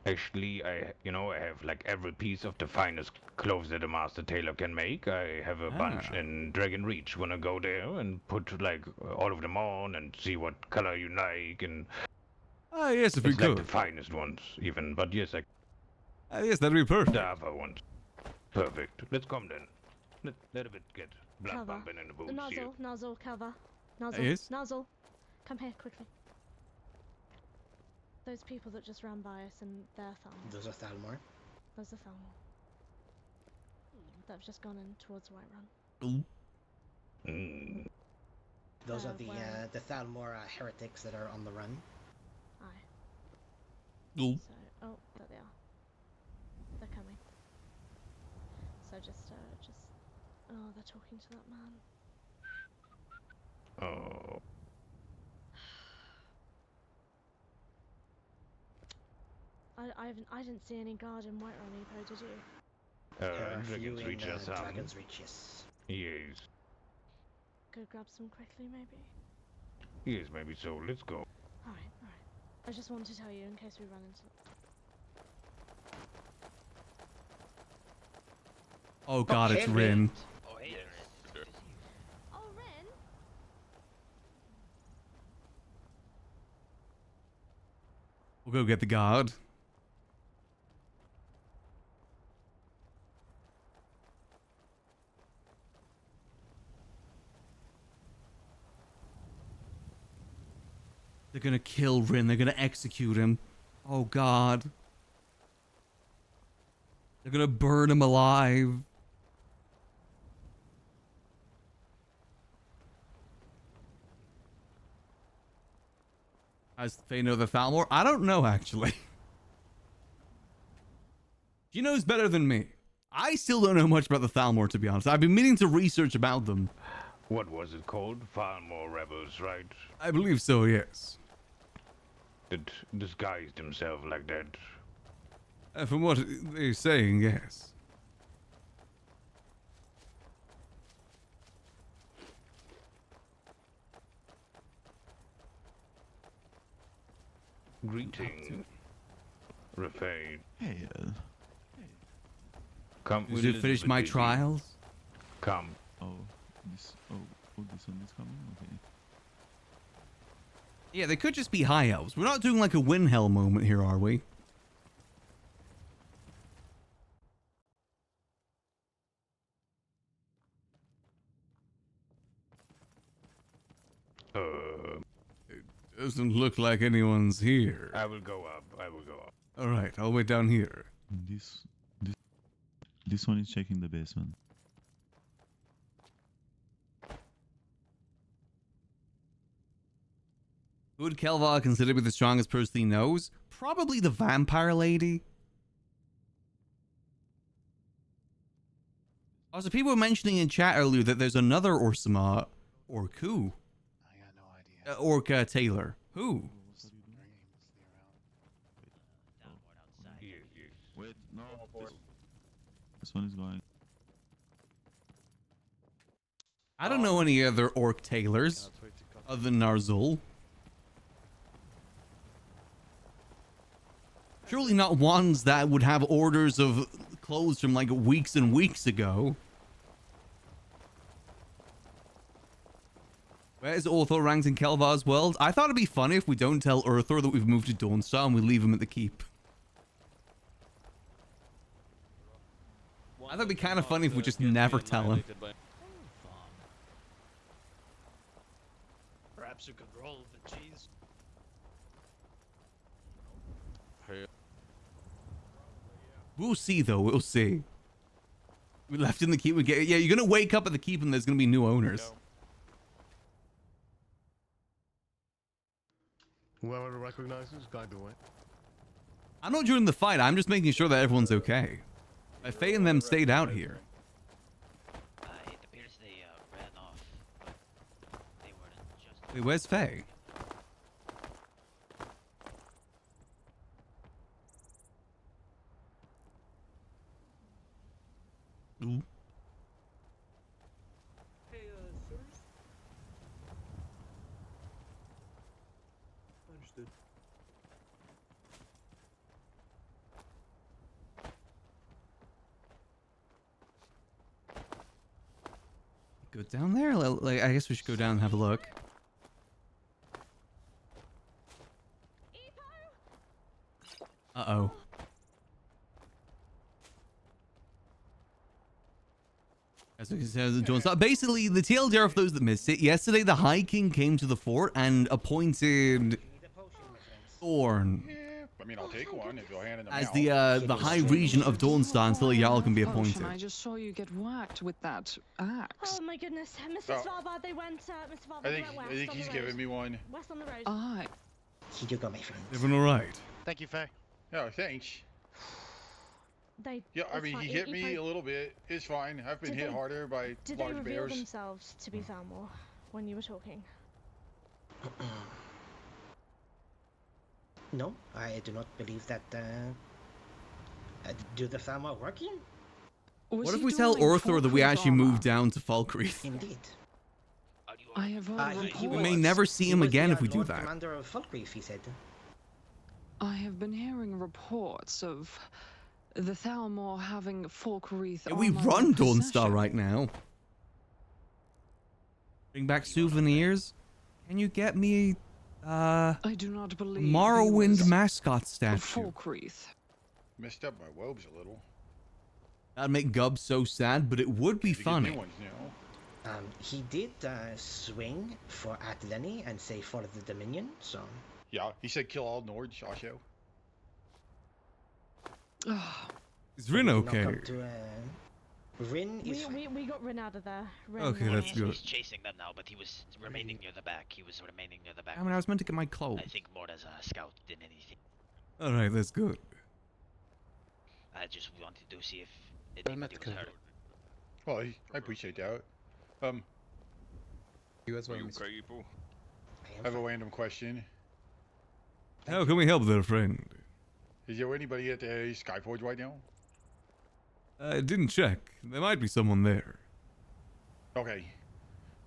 Actually, I have like every piece of the finest clothes that a master tailor can make. I have a bunch in Dragon Reach. Wanna go there and put like all of them on and see what color you like and. Yes, if we it's could. Like the finest ones, even. But yes, yes, that'd be perfect. The other ones. Perfect. Let's come then. Let a bit get blood pumping in the boots here. Nozzle, Kelvaar. Yes? Nozzle. Come here, quickly. Those people that just ran by us and their Thalmor. Those are Thalmor? Those are Thalmor. They've just gone in towards Whiterun. Those are the Thalmor heretics that are on the run. Aye. Oh. So, there they are. They're coming. So they're talking to that man. Oh. I didn't see any guard in Whiterun, Epo, did you? Dragon's Reach or something. Dragon's Reach, yes. Yes. Go grab some quickly, maybe? Yes, maybe so. Let's go. Alright. I just wanted to tell you in case we run into... Oh god, it's Rin. Oh, hey, Rin. Oh, Rin? We'll go get the guard. They're gonna kill Rin. They're gonna execute him. Oh God. They're gonna burn him alive. As they know the Thalmor? I don't know, actually. She knows better than me. I still don't know much about the Thalmor, to be honest. I've been meaning to research about them. What was it called? Falmore rebels, right? I believe so, yes. That disguised himself like that. From what they're saying, yes. Greeting, Raffaele. Hey, Come. Did you finish my trials? Come. Oh, this one is coming. Okay. Yeah, they could just be high elves. We're not doing like a Windhelm moment here, are we? It doesn't look like anyone's here. I will go up. I will go up. All right, I'll wait down here. This one is checking the basement. Who would Kelvaar consider to be the strongest person he knows? Probably the vampire lady. Also, people were mentioning in chat earlier that there's another Orsama, or Ku. I got no idea. Orca Taylor. Who? Wait, no. This one is going. I don't know any other Orc Taylors other than Narzul. Surely not ones that would have orders of clothes from like weeks and weeks ago. Where's Orthor ranked in Kelvaar's world? I thought it'd be funny if we don't tell Orthor that we've moved to Dawnstar and we leave him at the keep. I thought it'd be kind of funny if we just never tell him. Perhaps you could roll the cheese. We'll see though, we'll see. We left in the keep, yeah, you're gonna wake up at the keep and there's gonna be new owners. Whoever recognizes, guide the way. I'm not during the fight, I'm just making sure that everyone's okay. Faye and them stayed out here. It appears they ran off, but they weren't just... Wait, where's Faye? Ooh. Hey, sirs? Understood. Go down there? Like, I guess we should go down and have a look. Uh-oh. As we said, basically, the TLDR for those that missed it, yesterday the High King came to the fort and appointed Thorn I mean, I'll take one if you'll hand it to me. as the High Regent of Dawnstar until a Jarl can be appointed. I just saw you get whacked with that axe. Oh my goodness, Mr. Svalbard, they went, Mr. Svalbard, they went west. I think he's giving me one. West on the road. Aye. You got my friend. Everyone alright? Thank you, Faye. Yeah, thanks. Yeah, I mean, he hit me a little bit. It's fine. I've been hit harder by did large they reveal bears. themselves to be Thalmor when you were talking? No, I do not believe that. Do the Thalmor working? What if we tell Orthor that we actually moved down to Falkreath? Indeed. I have heard reports. We may never see him again if we do Lord that. Commander of Falkreath, he said. I have been hearing reports of the Thalmor having Falkreath. Yeah, we run Dawnstar right now. Bring back souvenirs. Can you get me I do not believe Morrowind mascot statue? Falkreath. Messed up my robes a little. That'd make Gub so sad, but it would be Need to get funny. new ones now. He did swing at Lenny and say for the Dominion, so... Yeah, he said kill all Nords also. Is Rin okay? Rin is we got Rin out of there. Rin, Okay, that's good. He's chasing them now, but he was remaining near the back. He was remaining near the back. I mean, I was meant to get my clothes. I think more as a scout than anything. Alright, that's good. I just wanted to see if anybody was hurt. Well, I appreciate that. You as well, okay, people? I have a random question. How can we help there, friend? Is there anybody at the Skyforge right now? I didn't check. There might be someone there. Okay.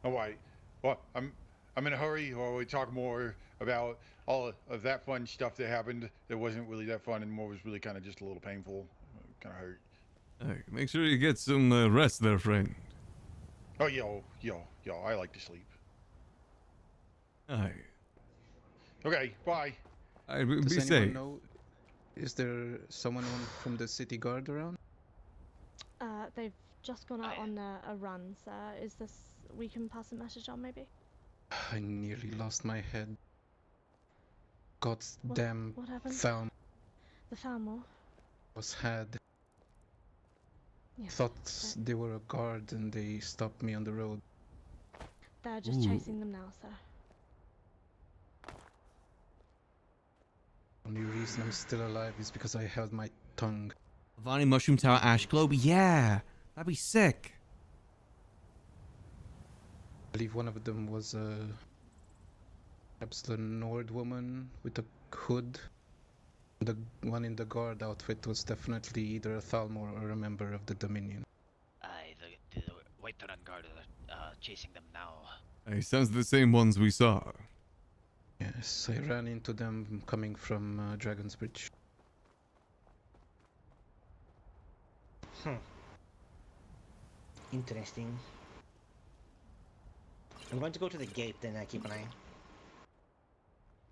Alright. Well, I'm in a hurry, or we talk more about all of that fun stuff that happened that wasn't really that fun and more was really kind of just a little painful. Kind of hurt. Hey, make sure you get some rest there, friend. Oh, yo, I like to sleep. Aye. Okay, bye. Be Does safe. anyone know, is there someone from the city guard around? They've just gone out on a run, sir. Is this... we can pass a message on, maybe? I nearly lost my head. Goddamn what happened? Thalmor The Thalmor? was had. Yeah, Thought they were a guard and they stopped me on the road. they're just chasing them now, sir. Only reason I'm still alive is because I held my tongue. Vani Mushroom Tower Ash Globe? Yeah! That'd be sick. I believe one of them was perhaps the Nord woman with a hood. The one in the guard outfit was definitely either a Thalmor or a member of the Dominion. Aye, the White Run Guard are chasing them now. Hey, sounds the same ones we saw. Yes, I ran into them coming from Dragon's Bridge. Interesting. I'm going to go to the gate and keep an eye.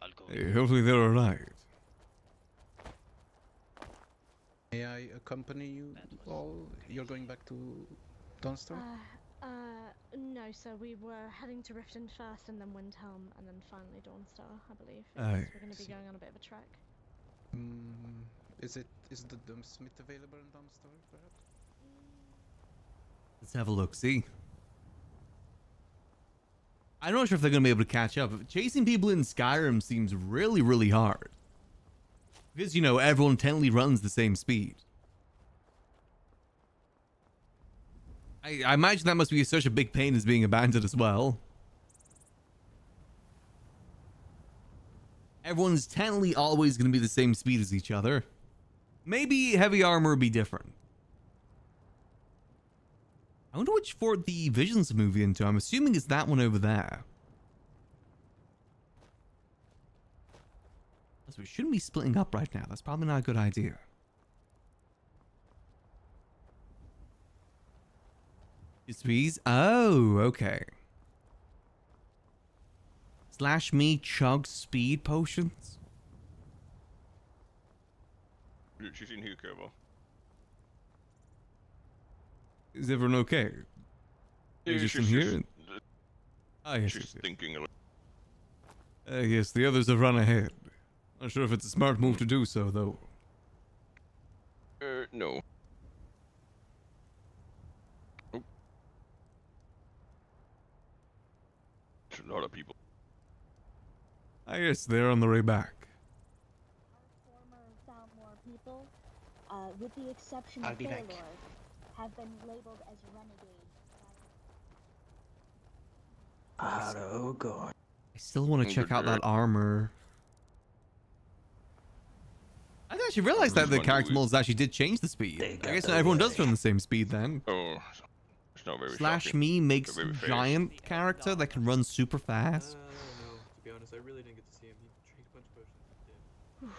I'll go. Hey, hopefully they're alright. May I accompany you all? You're going back to Dawnstar? No, sir. We were heading to Riften first, and then Windhelm, and then finally Dawnstar, I believe. Aye. We're going to be going on a bit of a trek. Is the Smith available in Dawnstar, perhaps? Let's have a look, see? I'm not sure if they're going to be able to catch up. Chasing people in Skyrim seems really, really hard. Because, you know, everyone technically runs the same speed. I imagine that must be such a big pain as being a bandit as well. Everyone's technically always going to be the same speed as each other. Maybe heavy armor would be different. I wonder which fort the Visions movie into. I'm assuming it's that one over there. So we shouldn't be splitting up right now. That's probably not a good idea. Squeeze? Oh, okay. Slash me chug speed potions? She's in here, Kelvaar. Is everyone okay? Are you just in here? Ah, yes, She's thinking a little. yes, the others have run ahead. Not sure if it's a smart move to do so, though. No. Oh. There's a lot of people. Ah, yes, they're on the way back. Former Thalmor people, with the exception I'll of be back. Baylor, have been labeled as renegades. Oh god. I still want to check out that armor. I didn't actually realize that the character models actually did change the speed. I guess not everyone does run the same speed then. Oh, it's not very Slash shocking. me makes Very fair. giant character that can run super fast. I don't know, to be honest. I really didn't get to see him. He drank a bunch of potions.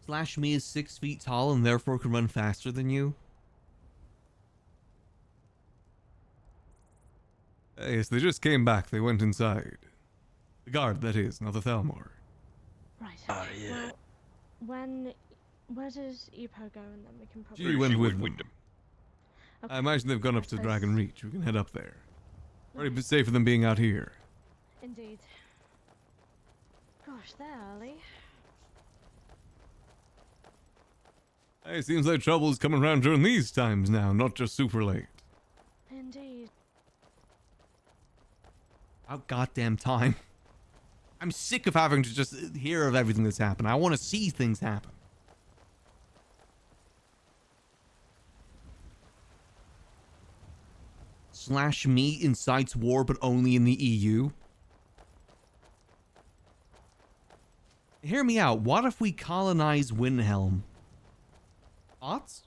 Slash me is 6 feet tall and therefore can run faster than you. Yes, they just came back. They went inside. The guard, that is, not the Thalmor. Right. yeah. Well, where does Epo go, and then we can probably... She went with them. Okay. I imagine they've gone up to suppose- Dragon Reach. We can head up there. Probably be safer than being out here. Indeed. Gosh, they're early. Hey, it seems like trouble's coming around during these times now, not just super late. Indeed. About goddamn time. I'm sick of having to just hear of everything that's happened. I want to see things happen. /me incites war, but only in the EU. Hear me out. What if we colonize Windhelm? Thoughts?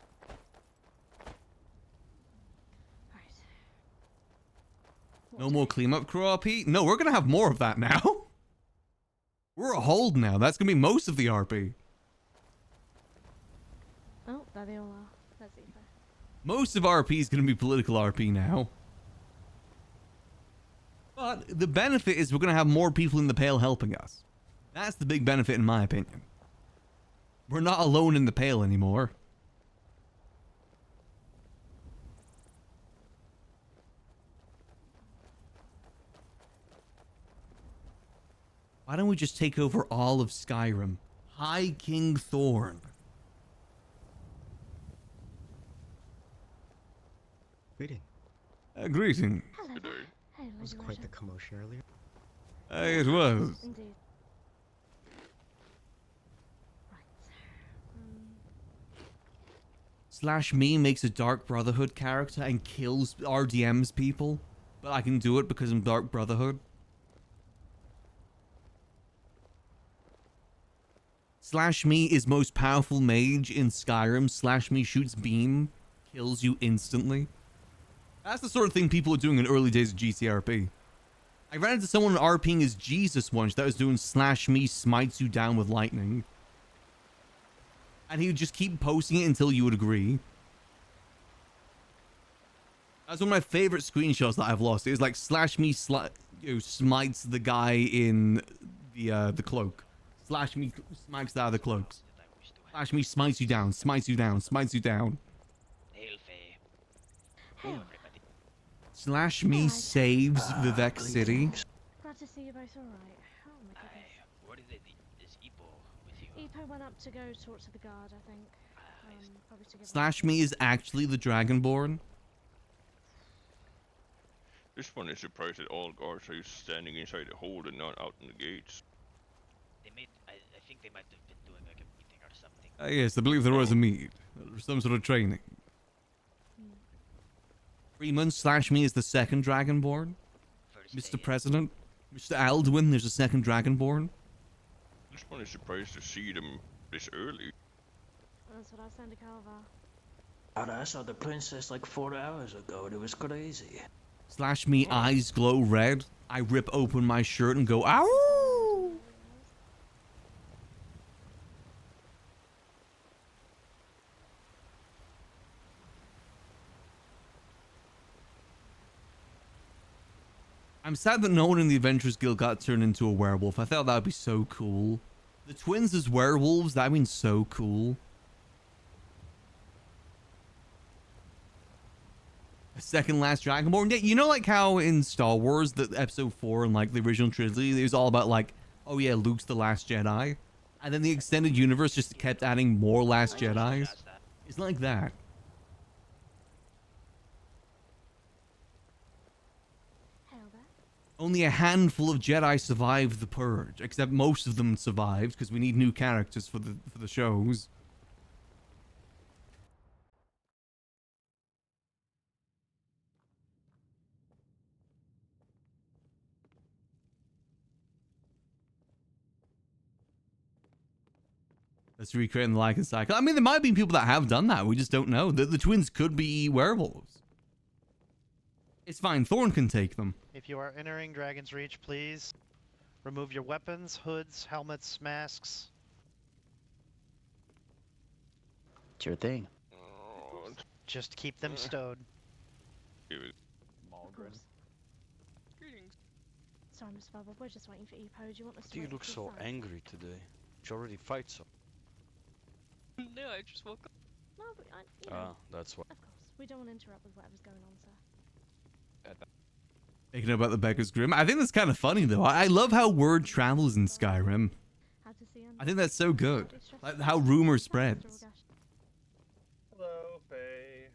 No more clean-up crew RP? No, we're gonna have more of that now. We're a hold now. That's gonna be most of the RP. Oh, there they all are. Let's see. Most of RP is gonna be political RP now. But the benefit is we're gonna have more people in the Pale helping us. That's the big benefit in my opinion. We're not alone in the Pale anymore. Why don't we just take over all of Skyrim? High King Thorn. Greeting. Greeting. Hello. Hello. It was quite the commotion earlier. It was. Indeed. /me makes a Dark Brotherhood character and kills RDM's people. But I can do it because I'm Dark Brotherhood. /me is most powerful mage in Skyrim. /me shoots beam, kills you instantly. That's the sort of thing people are doing in early days of GCRP. I ran into someone RPing as Jesus once that was doing /me smites you down with lightning. And he would just keep posting it until you would agree. That's one of my favorite screenshots that I've lost. It was like /me smites the guy in the cloak. /me smites the other cloaks. /me smites you down, smites you down, smites you down. /me saves Vivek City. Glad to see you both alright. Oh my goodness. What is it? Is Ipo with you? Ipo went up to go talk to the guard, I think. Probably to give /me is actually the Dragonborn. This one is surprised that all guards are standing inside the hold and not out in the gates. They made. I think they might have been doing like a meeting or something. Yes, I believe there was a meet. Some sort of training. Freeman /me is the second Dragonborn. Mr. President. Mr. Alduin, there's a second Dragonborn. This one is surprised to see them this early. That's what I was saying to Kelvaar. I saw the princess like 4 hours ago and it was crazy. /me eyes glow red. I rip open my shirt and go, ow! I'm sad that no one in the Adventurers Guild got turned into a werewolf. I thought that would be so cool. The twins as werewolves, that would be so cool. A second last Dragonborn. Yeah, you know like how in Star Wars, the episode 4 and like the original trilogy, it was all about like, oh yeah, Luke's the last Jedi. And then the extended universe just kept adding more last Jedis. It's like that. Only a handful of Jedi survived the Purge, except most of them survived because we need new characters for the shows. Let's recreate the Lycan cycle. I mean, there might be people that have done that. We just don't know. The twins could be werewolves. It's fine. Thorn can take them. If you are entering Dragon's Reach, please remove your weapons, hoods, helmets, masks. It's your thing. Just keep them stowed. Greetings. Sorry, Mr. Bubble, we're just waiting for Epo. Do you want us to You wait look till so sun? angry today. Did you already fight so? No, I just woke up. No, but you know, Ah, that's why. of course. We don't want to interrupt with whatever's going on, sir. Thinking about the Beggar's Grim. I think that's kind of funny though. I love how word travels in Skyrim. I think that's so good. Like how rumor spreads. Hello, Faye.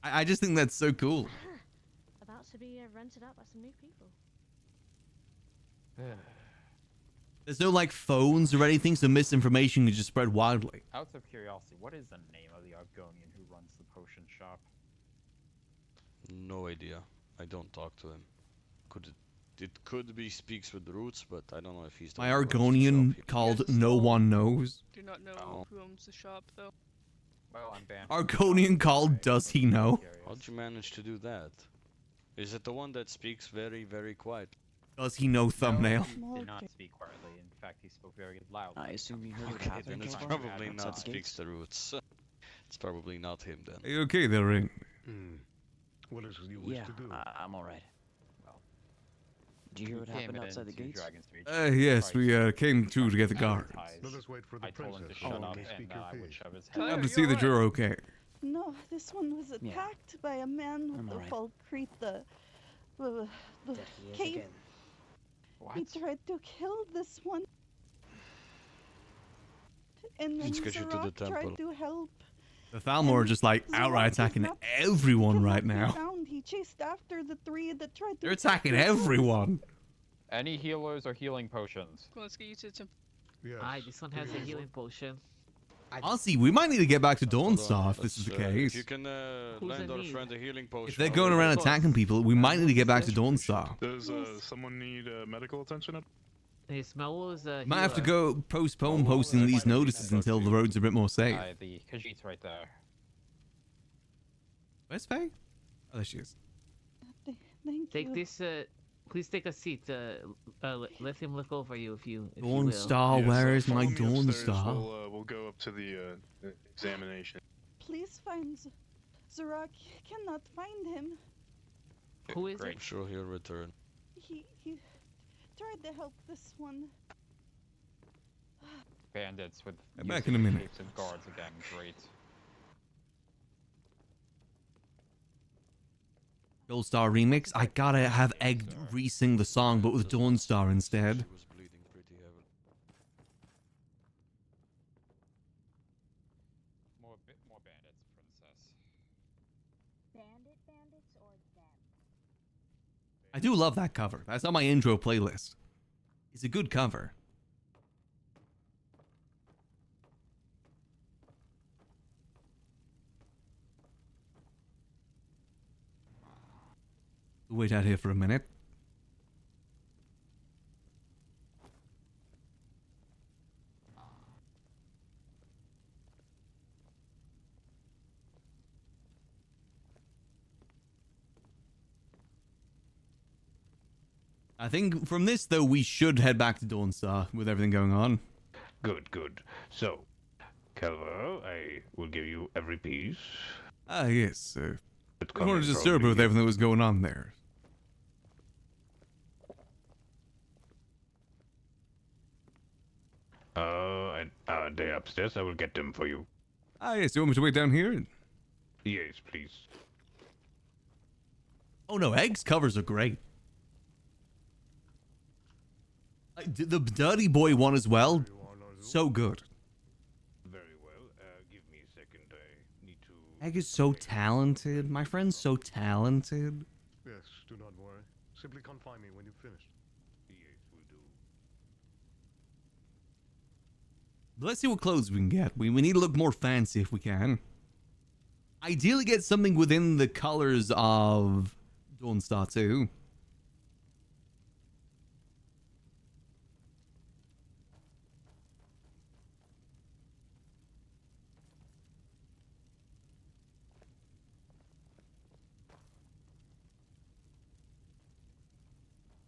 I just think that's so cool. About to be rented out by some new people. There's no like phones or anything, so misinformation can just spread wildly. Out of curiosity, what is the name of the Argonian who runs the potion shop? No idea. I don't talk to him. It could be speaks with roots, but I don't know if he's the My one who runs the Argonian shop. called No One Knows. Do not know who owns the shop, though. Well, I'm banned. Argonian called Does He Know? How'd you manage to do that? Is it the one that speaks very, very quiet? Does he know thumbnail? No, he did not speak quietly. In fact, he spoke very loud. I assume you heard what Okay, happened. then it's Kelvaar? probably Outside not the speaks gates? the roots. It's probably not him then. Are you okay there, Ring? What is it you wish Yeah, to do? I'm alright. Do you hear what happened outside the gates? Yes, we came to get the guards. Let us wait for the I told him to princess. shut Oh, up, okay. and Speak your I would piece. shove his Claire, head. Glad to see that you're okay. No, this one was attacked by a man with I'm the alright. Falkreath, the cave. He tried to kill this one. And then Let's get you to the Zorak temple. tried to help. The Thalmor are just like outright attacking everyone right now. Found. He chased after the three that tried to They're attacking everyone. Any healers or healing potions? Let's get you to the temple. Yes. Aye, this one has a healing potion. Honestly, we might need to get back to Dawnstar if this is the case. If you can lend our friend a healing potion. If they're going around attacking people, we might need to get back to Dawnstar. Does someone need medical attention? Hey, Smello's Might have to go postpone posting these notices until the roads are a bit more safe. The Khajiit's right there. Where's Faye? Oh, there she is. Thank Take you. this, please take a seat. Let him look over you if you will. Dawnstar, where is my follow me upstairs. Dawnstar? We'll go up to the examination. Please find Zorak. Cannot find him. Who is I'm sure he'll return. He tried to help this one. Bandits with I'm back in a minute. shapes of guards again. Great. Dawnstar remix. I gotta have Egg re-sing the song, but with Dawnstar instead. She was bleeding pretty heavily. More bandits, princess. Bandits or them? I do love that cover. That's on my intro playlist. It's a good cover. Wait out here for a minute. I think from this, though, we should head back to Dawnstar with everything going on. Good, good. So, Kelvaar, I will give you every piece. Ah, yes, sir. It's I wanted to coming disturb her with from everything that was going on there. And they're upstairs. I will get them for you. Ah, yes, you want me to wait down here? Yes, please. Oh no, Egg's covers are great. The Dirty Boy one as well, so good. Very well. Give me a second. I need to... Egg is so talented. My friend's so talented. Yes, do not worry. Simply come find me when you've finished. Yes, will do. But let's see what clothes we can get. We need to look more fancy if we can. Ideally get something within the colors of Dawnstar 2.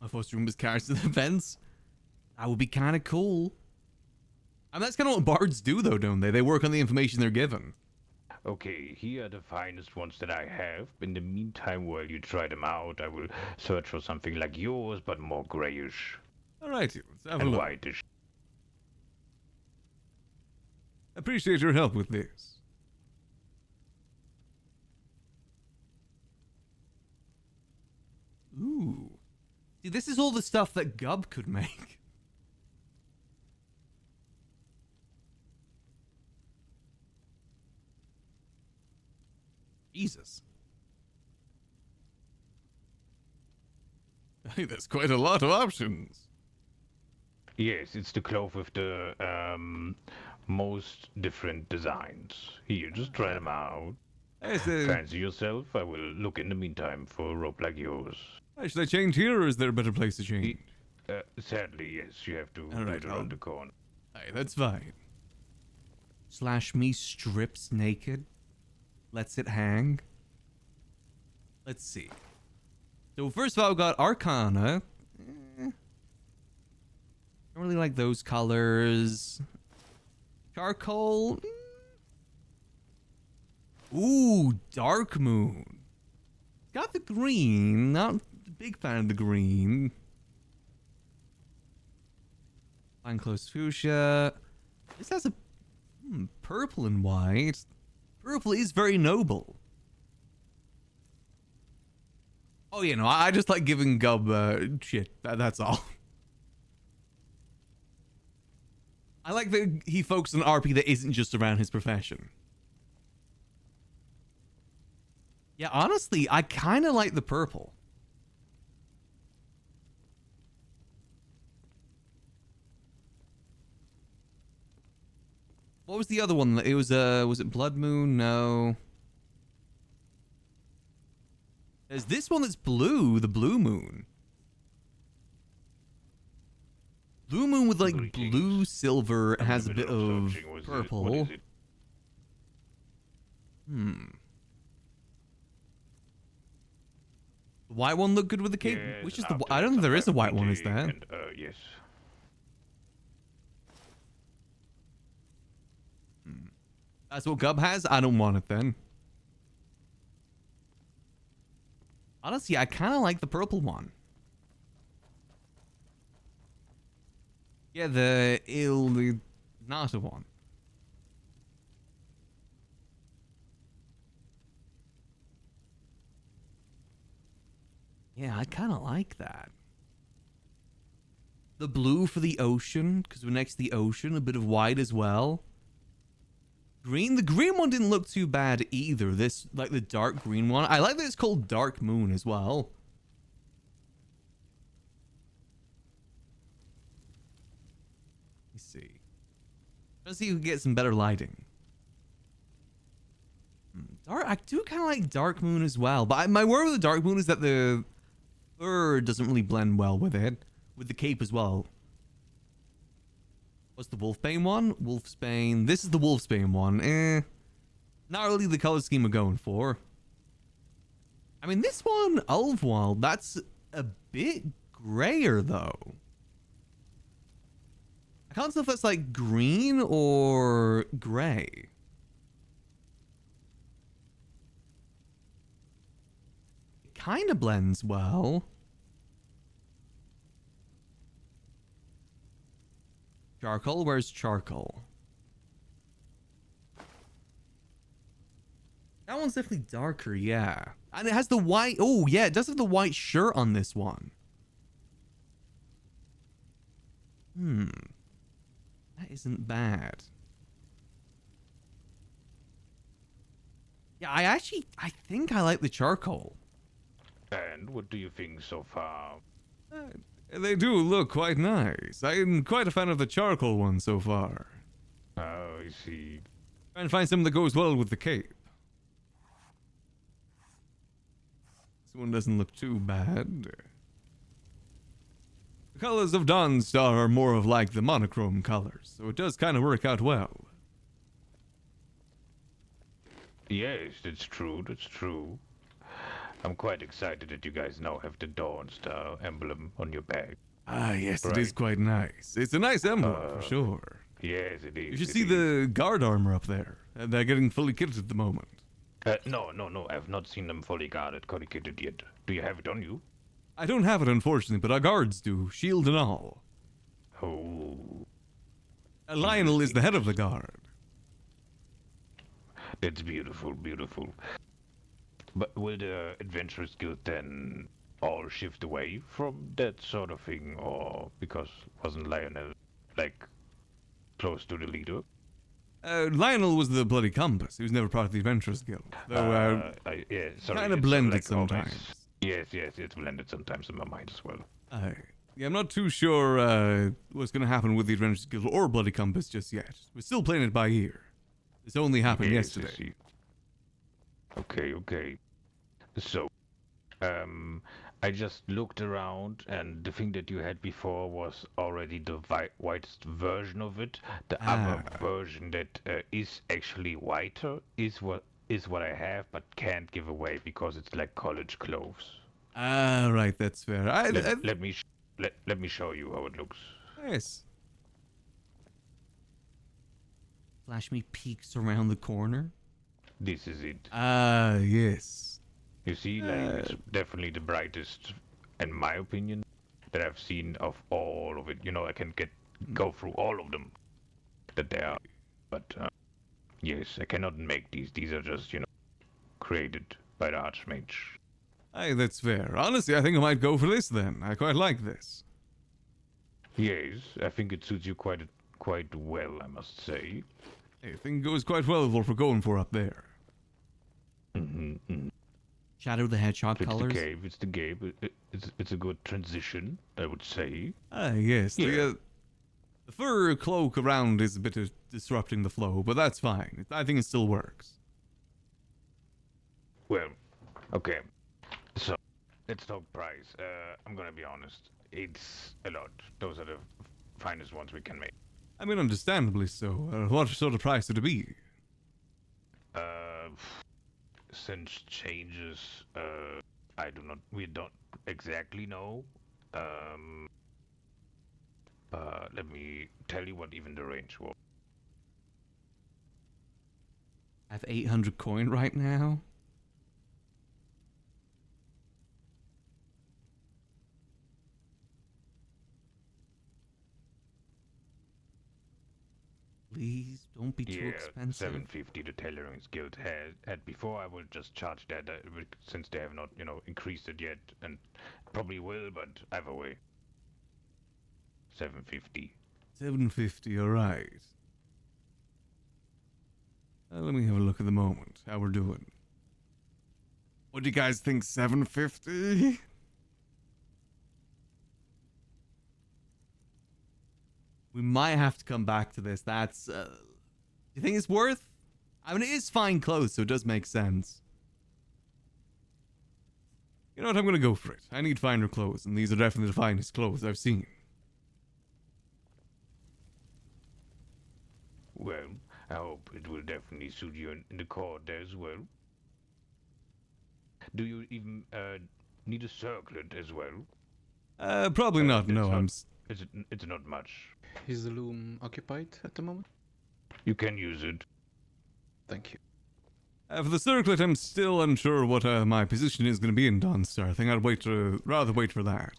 My first room is carried to the events. That would be kind of cool. And that's kind of what bards do, though, don't they? They work on the information they're given. Okay, here are the finest ones that I have. In the meantime, while you try them out, I will search for something like yours, but more grayish. Alrighty, let's have a And look. whitish. Appreciate your help with this. See, this is all the stuff that Gub could make. Jesus. Hey, there's quite a lot of options. Yes, it's the clove with the most different designs. Here, just try them out. Fancy yourself? I will look in the meantime for a rope like yours. Should I change here, or is there a better place to change? Sadly, yes. You have to All right, wait around the corner. Hey, that's fine. Slash me strips naked. Lets it hang. Let's see. So first of all, I've got Arcana. Don't really like those colors. Charcoal. Ooh, Dark Moon. Got the green. Not a big fan of the green. Fine close fuchsia. This has a purple and white. Purple is very noble. Oh, you know, I just like giving Gub shit. That's all. I like that he focuses on RP that isn't just around his profession. Yeah, honestly, I kind of like the purple. What was the other one? It was it Blood Moon? No. There's this one that's blue, the Blue Moon. Blue Moon with like blue silver has a bit of purple. The white one look good with the cape? Yes, Which is the... I don't think there is a white one, is there? And, yes. That's what Gub has? I don't want it then. Honestly, I kind of like the purple one. Yeah, the Nata one. Yeah, I kind of like that. The blue for the ocean, because we're next to the ocean. A bit of white as well. Green. The green one didn't look too bad either. This, like the dark green one. I like that it's called Dark Moon as well. Let's see. Let's see if we can get some better lighting. I do kind of like Dark Moon as well. But my worry with the Dark Moon is that the fur doesn't really blend well with it. With the cape as well. What's the Wolfsbane one? Wolfsbane. This is the Wolfsbane one. Not really the color scheme we're going for. I mean, this one, Ulfwald, that's a bit grayer, though. I can't tell if that's like green or gray. It kind of blends well. Charcoal? Where's charcoal? That one's definitely darker, yeah. And it has the white... Oh, yeah, it does have the white shirt on this one. That isn't bad. Yeah, I think I like the charcoal. And what do you think so far? They do look quite nice. I'm quite a fan of the charcoal one so far. Oh, I see. Try and find something that goes well with the cape. This one doesn't look too bad. The colors of Dawnstar are more of like the monochrome colors, so it does kind of work out well. Yes, that's true, that's true. I'm quite excited that you guys now have the Dawnstar emblem on your bag. Ah, yes, right. It is quite nice. It's a nice emblem, for sure. Yes, it is. You should see the guard armor up there. They're getting fully kitted at the moment. No. I've not seen them fully kitted yet. Do you have it on you? I don't have it, unfortunately, but our guards do. Shield and all. Oh. Lionel is the head of the guard. That's beautiful, beautiful. But will the Adventurers Guild then all shift away from that sort of thing, or because wasn't Lionel like close to the leader? Lionel was the bloody compass. He was never part of the Adventurers Guild. Though, Yeah, sorry. kind of it's blended like sometimes. Yes, it's blended sometimes in my mind as well. Yeah, I'm not too sure what's going to happen with the Adventurers Guild or Bloody Compass just yet. We're still playing it by ear. This only happened Yes, I yesterday. see. Okay. So, I just looked around, and the thing that you had before was already the whitest version of it. The other version that is actually whiter is what I have, but can't give away because it's like college clothes. Right, that's fair. Let me show you how it looks. Yes. Flash me peeks around the corner. This is it. Yes. You see, like, it's definitely the brightest, in my opinion, that I've seen of all of it. You know, I can go through all of them that there are. But, yes, I cannot make these. These are just, created by the Archmage. Hey, that's fair. Honestly, I think I might go for this then. I quite like this. Yes, I think it suits you quite well, I must say. I think it goes quite well with what we're going for up there. Shadow the Hedgehog colors. It's the cave. It's a good transition, I would say. Yes. Yeah. The fur cloak around is a bit disrupting the flow, but that's fine. I think it still works. Well, okay. So, let's talk price. I'm gonna be honest. It's a lot. Those are the finest ones we can make. I mean, understandably so. What sort of price would it be? Since changes, we don't exactly know. Let me tell you what even the range was. I have 800 coin right now. Please don't be too expensive. 750 the Tailoring Guild had before. I will just charge that since they have not, increased it yet, and probably will, but either way. 750. 750, alright. Let me have a look at the moment, how we're doing. What do you guys think, 750? We might have to come back to this. That's, do you think it's worth? I mean, it is fine clothes, so it does make sense. You know what, I'm gonna go for it. I need finer clothes, and these are definitely the finest clothes I've seen. Well, I hope it will definitely suit you in the court there as well. Do you even need a circlet as well? Probably not, no. It's not much. Is the loom occupied at the moment? You can use it. Thank you. For the circlet, I'm still unsure what my position is going to be in Dawnstar. I think I'd rather wait for that.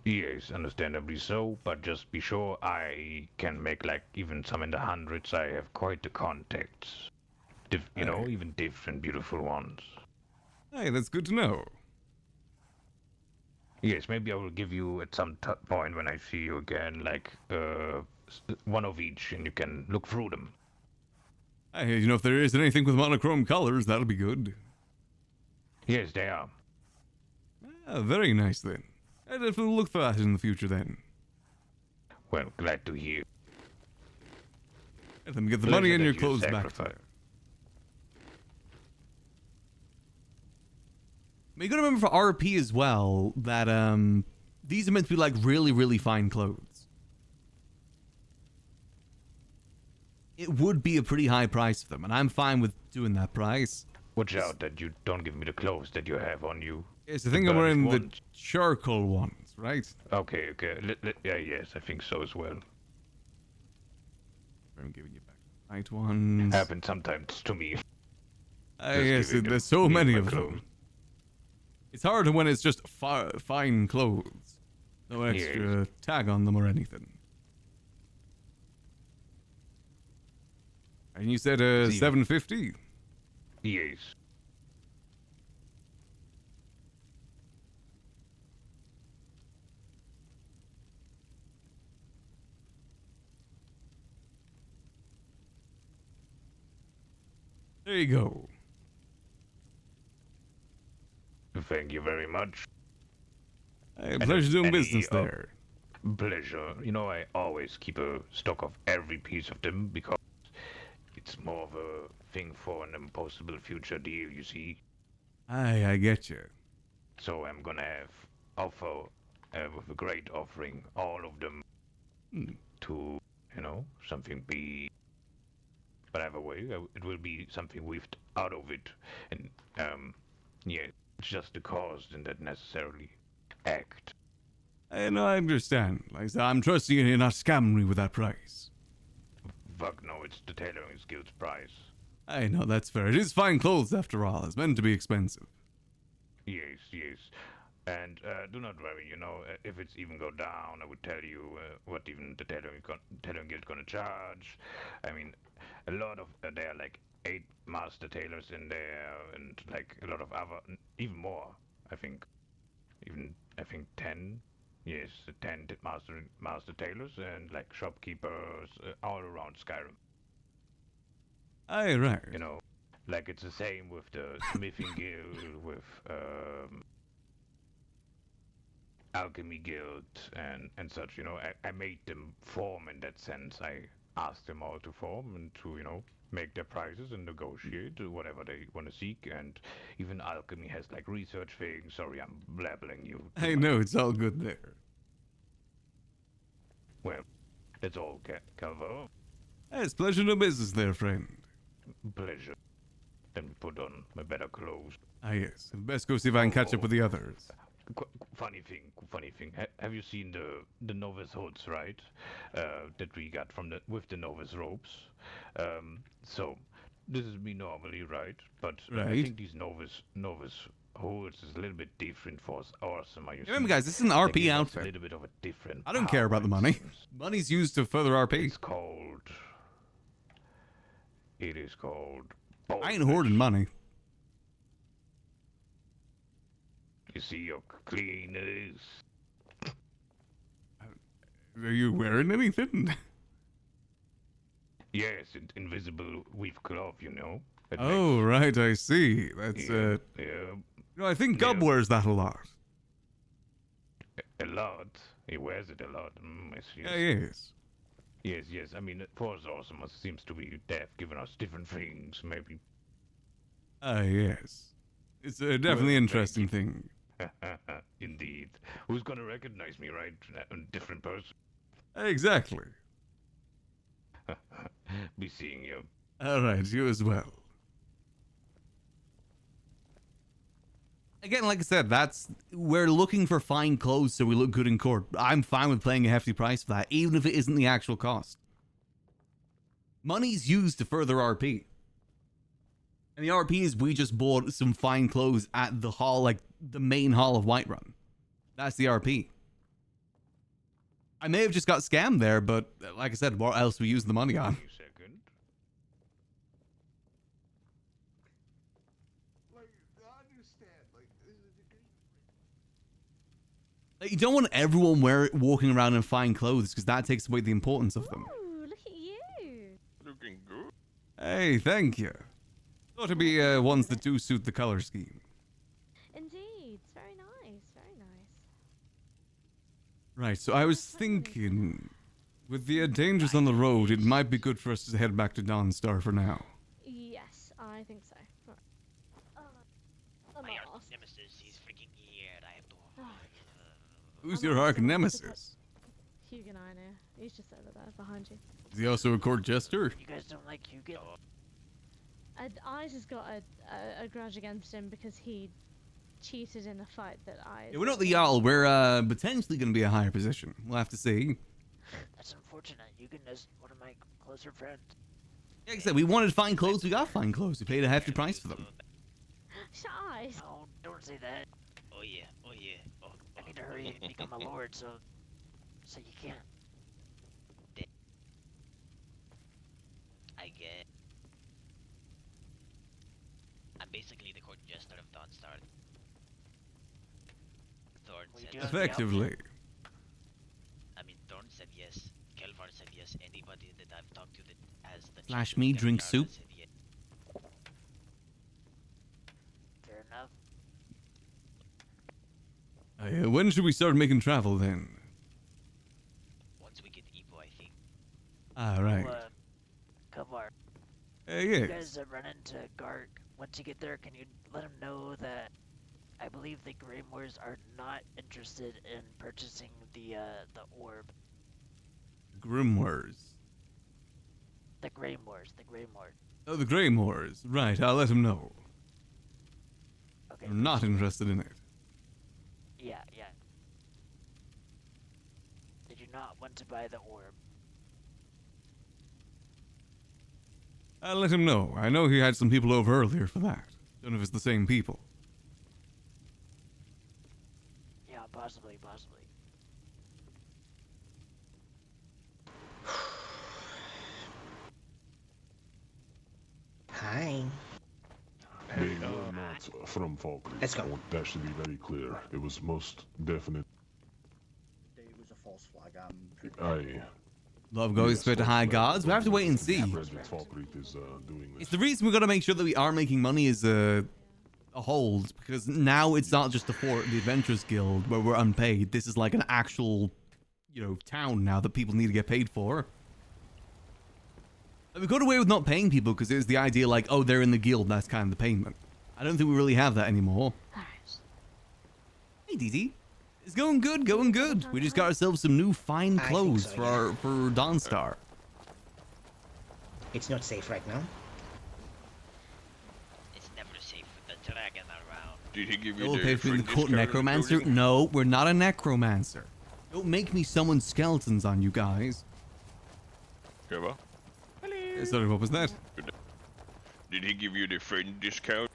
Yes, understandably so, but just be sure I can make like even some in the hundreds. I have quite the contacts. Even different beautiful ones. Hey, that's good to know. Yes, maybe I will give you at some point when I see you again, like one of each, and you can look through them. Hey, if there isn't anything with monochrome colors, that'll be good. Yes, they are. Very nice then. I'll definitely look for that in the future then. Well, glad to hear. Let me get the money and your clothes back there. You gotta remember for RP as well that these are meant to be like really, really fine clothes. It would be a pretty high price for them, and I'm fine with doing that price. Watch out that you don't give me the clothes that you have on you. Yes, I think I'm wearing the charcoal ones, right? Okay. Yes, I think so as well. I'm giving you back the white ones. Happens sometimes to me. Yes, there's so many of them. It's hard when it's just fine clothes. No extra tag on them or anything. And you said 750? Yes. There you go. Thank you very much. Hey, pleasure doing business any, there. Pleasure. You know, I always keep a stock of every piece of them because it's more of a thing for an impossible future deal, you see. Aye, I get you. So I'm gonna offer with a great offering all of them to, you know, something big. But either way, it will be something weaved out of it. And, yeah, it's just the cost and that necessarily act. I know, I understand. Like I said, I'm trusting you not scamming me with that price. Fuck no, it's the Tailoring Guild's price. I know, that's fair. It is fine clothes after all. It's meant to be expensive. Yes, yes. And do not worry, you know, if it's even go down, I would tell you what even the Tailoring Guild gonna charge. I mean, a lot of, there are like 8 master tailors in there, and like a lot of other, even more, I think. I think 10. Yes, 10 master tailors and like shopkeepers all around Skyrim. Aye, right. You know, like it's the same with the smithing guild, with alchemy guild and such. You know, I made them form in that sense. I asked them all to form and to, you know, make their prices and negotiate whatever they want to seek. And even alchemy has like research things. Sorry, I'm blabbling you. I know, it's all good there. Well, that's all, Kelvaar. It's pleasure no business there, friend. Pleasure. Let me put on my better clothes. Ah, yes. Best go see if I can catch up with the others. Funny thing. Have you seen the novice hoods, right? That we got from with the novice ropes. So this is me normally, right? But right. I think these novice hoods is a little bit different for us. Awesome. Remember, guys, this is an RP outfit. A little bit of a different. I don't care about the money. Money's used to further RP. It's called. It is called. I ain't hoarding money. You see your cleaners. Are you wearing anything? Yes, invisible weave cloth, you know. Oh, right, I see. That's, yeah. You know, I think Gub wears that a lot. A lot? He wears it a lot. I see. Yeah, yes. Yes. I mean, Force Awesome seems to be deaf, giving us different things, maybe. Yes. It's a definitely interesting thing. Indeed. Who's gonna recognize me, right? A different person. Exactly. Be seeing you. Alright, you as well. Again, like I said, we're looking for fine clothes so we look good in court. I'm fine with paying a hefty price for that, even if it isn't the actual cost. Money's used to further RP. And the RP is we just bought some fine clothes at the hall, like the main hall of Whiterun. That's the RP. I may have just got scammed there, but like I said, what else we use the money on? You don't want everyone walking around in fine clothes because that takes away the importance of them. Ooh, look at you. Looking good. Hey, thank you. Thought to be ones that do suit the color scheme. Indeed, it's very nice, very nice. Right, so I was thinking, with the dangers on the road, it might be good for us to head back to Dawnstar for now. Yes, I think so. Right. My arch nemesis, he's freaking here. I have to. Who's your arch nemesis? Huguenot. He's just over there, behind you. Is he also a court jester? You guys don't like Huguenot? Eyes has got a grudge against him because he cheated in a fight that Eyes... Yeah, we're not the Jarl. We're potentially going to be a higher position. We'll have to see. That's unfortunate. Huguenot is one of my closer friends. Yeah, like I said, we wanted fine clothes. We got fine clothes. We paid a hefty price for them. Shut Eyes. No, don't say that. Oh yeah. I need to hurry and become a lord, so you can't. I get. I'm basically the court jester of Dawnstar. Thorn said Effectively. I mean, Thorn said yes. Kelvaar said yes. Anybody that I've talked to that has the Flash me drink soup. When should we start making travel then? Once we get Evo, I think. Ah, right. Kelvaar. Yes. You guys run into Garg. Once you get there, can you let him know that I believe the Greymoors are not interested in purchasing the orb. Grimoires. The Greymoors. Oh, the Greymoors. Right, I'll let him know. Okay. I'm not interested in it. Yeah. Did you not want to buy the orb? I'll let him know. I know he had some people over earlier for that. Don't know if it's the same people. Yeah, possibly. Hi. They were not from Falkland. Let's go. That should be very clear. It was most definite. It was a false flag. Aye. Love goes straight to high gods. We have to wait and see. It's the reason we got to make sure that we are making money as a hold, because now it's not just the Adventurers Guild where we're unpaid. This is like an actual, town now that people need to get paid for. We got away with not paying people because it was the idea like, oh, they're in the guild, that's kind of the payment. I don't think we really have that anymore. Hey, DD. It's going good. We just got ourselves some new fine clothes for Dawnstar. It's not safe right now. It's never safe with the dragon around. Did he give you You'll the pay for the friend cult discount necromancer? clothing? No, we're not a necromancer. Don't make me summon skeletons on you guys. Kelvaar? Sorry, what was that? Did he give you the friend discount?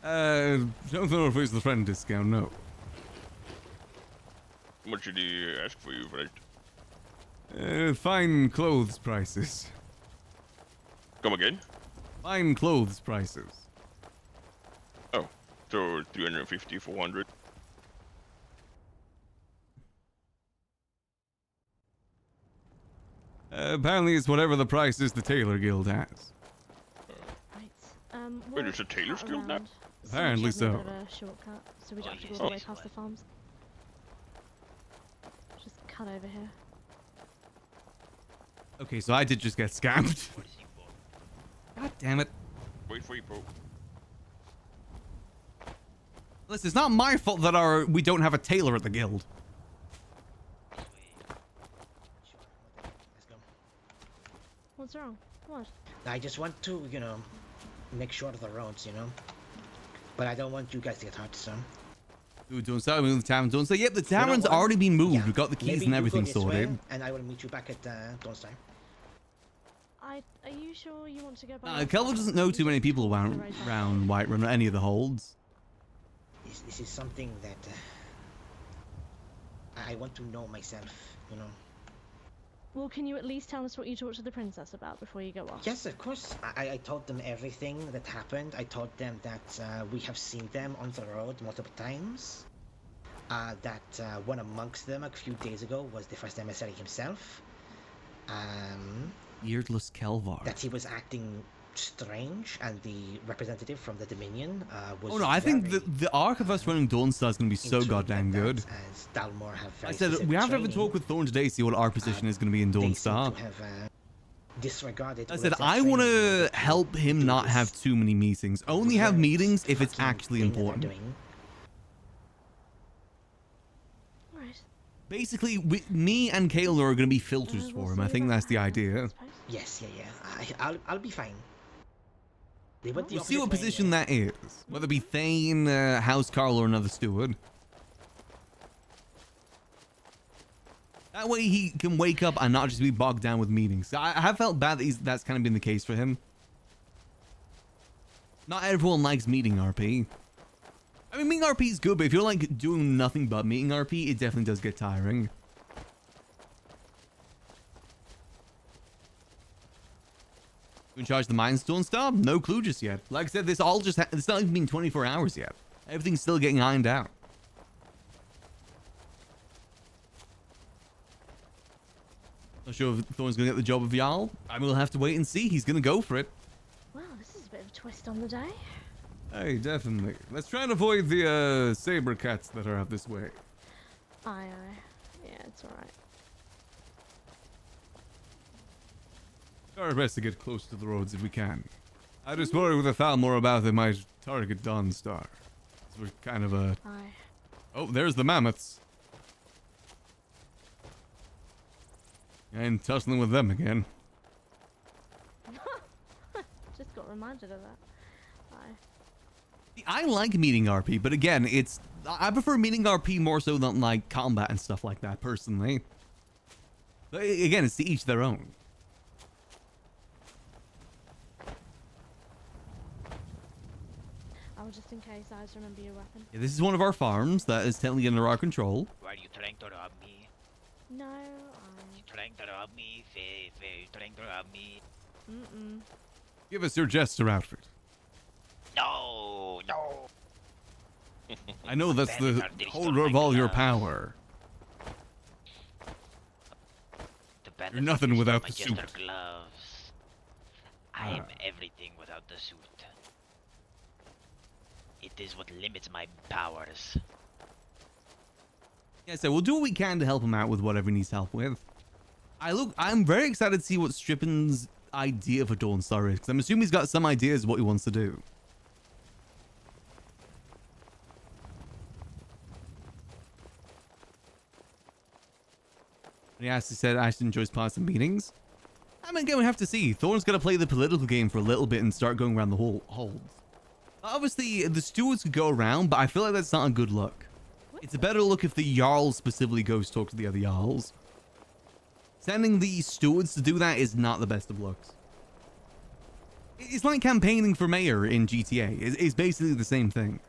Don't know if it's the friend discount, no. How much did he ask for you for that? Fine clothes prices. Come again? Fine clothes prices. Oh, so 350, 400. Apparently it's whatever the price is the Tailor Guild has. Wait, there's a Tailor's Guild now? Apparently so. A shortcut, so we don't have to go all the way past the farms. Just cut over here. Okay, so I did just get scammed. God damn it. Wait for you, bro. Listen, it's not my fault that we don't have a tailor at the guild. What's wrong? What? I just want to, make sure of the roads, But I don't want you guys to get hurt, so. Dude, don't start moving the tavern. Don't say, yep, the tavern's already been moved. Yeah. We've got the keys Maybe and you everything go this way, sorted. and I will meet you back at Dawn's time. Are you sure you want to go by? Kelvaar doesn't know too many people around Whiterun or any of the holds. This is something that I want to know myself, Well, can you at least tell us what you talked to the princess about before you go off? Yes, of course. I told them everything that happened. I told them that we have seen them on the road multiple times. That one amongst them a few days ago was the first emissary himself. Beardless Kelvaar. That he was acting strange, and the representative from the Dominion was. Oh no, I think the arc of us running Dawnstar is going to be so goddamn good. As Dalmor have I said we have to have a talk with Thorn today, see what our position is going to be in Dawnstar. Disregarded. I said I want to help him not have too many meetings. Only have meetings if it's actually important. Basically, me and Keizaal are going to be filters for him. I think that's the idea. Yes, yeah. I'll be fine. We'll see what position that is. Whether it be Thane, Housecarl, or another steward. That way he can wake up and not just be bogged down with meetings. I have felt bad that that's kind of been the case for him. Not everyone likes meeting RP. I mean, meeting RP is good, but if you're like doing nothing but meeting RP, it definitely does get tiring. You in charge of the Mines Dawnstar? No clue just yet. Like I said, this all just it's not even been 24 hours yet. Everything's still getting ironed out. Not sure if Thorn's gonna get the job of Jarl. I mean, we'll have to wait and see. He's gonna go for it. Well, this is a bit of a twist on the day. Hey, definitely. Let's try and avoid the saber cats that are out this way. Aye, aye. Yeah, it's alright. Try our best to get close to the roads if we can. I just worry with a Thalmor about they might target Dawnstar. So we're kind of a... Aye. Oh, there's the mammoths. And tussling with them again. Just got reminded of that. Aye. I like meeting RP, but again, I prefer meeting RP more so than like combat and stuff like that, personally. But again, it's to each their own. Oh, just in case, I just remember your weapon. Yeah, this is one of our farms that is technically under our control. Why are you trying to rob me? No, You trying to rob me? Faye, you trying to rob me? Mm-mm. Give us your jester outfit. No, no. I know that's the holder of all your power. You're nothing without the suit. Gloves. I am everything without the suit. It is what limits my powers. Yeah, so we'll do what we can to help him out with whatever he needs help with. I'm very excited to see what Strippin's idea for Dawnstar is, because I'm assuming he's got some ideas of what he wants to do. He actually said Ashton enjoys parts and meetings. I mean, again, we have to see. Thorn's got to play the political game for a little bit and start going around the whole holds. Obviously, the stewards could go around, but I feel like that's not a good look. It's a better look if the Jarl specifically goes to talk to the other Jarls. Sending the stewards to do that is not the best of looks. It's like campaigning for mayor in GTA. It's basically the same thing.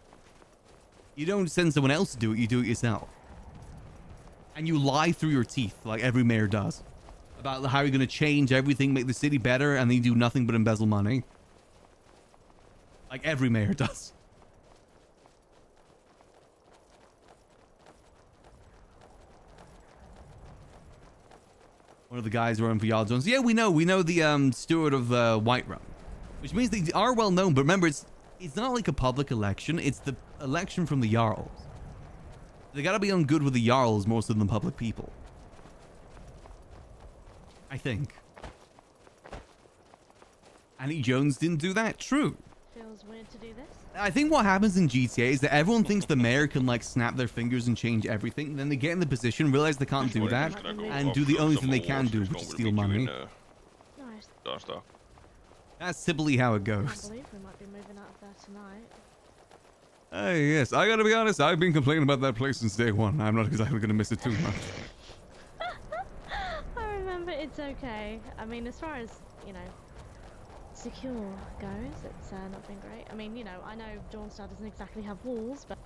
You don't send someone else to do it yourself. And you lie through your teeth, like every mayor does. About how you're going to change everything, make the city better, and then you do nothing but embezzle money. Like every mayor does. One of the guys running for Jarl Jones. Yeah, we know the steward of Whiterun. Which means they are well known, but remember, it's not like a public election. It's the election from the Jarls. They gotta be on good with the Jarls more so than public people. I think. Annie Jones didn't do that? True. Feels weird to do this. I think what happens in GTA is that everyone thinks the mayor can like snap their fingers and change everything. Then they get in the position, realize they can't do that, and do the only thing they can do, which is steal money. Nice. That's typically how it I goes. believe we might be moving out of there tonight. Hey, yes, I gotta be honest, I've been complaining about that place since day one. I'm not exactly gonna miss it too much. I remember, it's okay. I mean, as far as, you know, secure goes, it's not been great. I mean, you know, I know Dawnstar doesn't exactly have walls, but...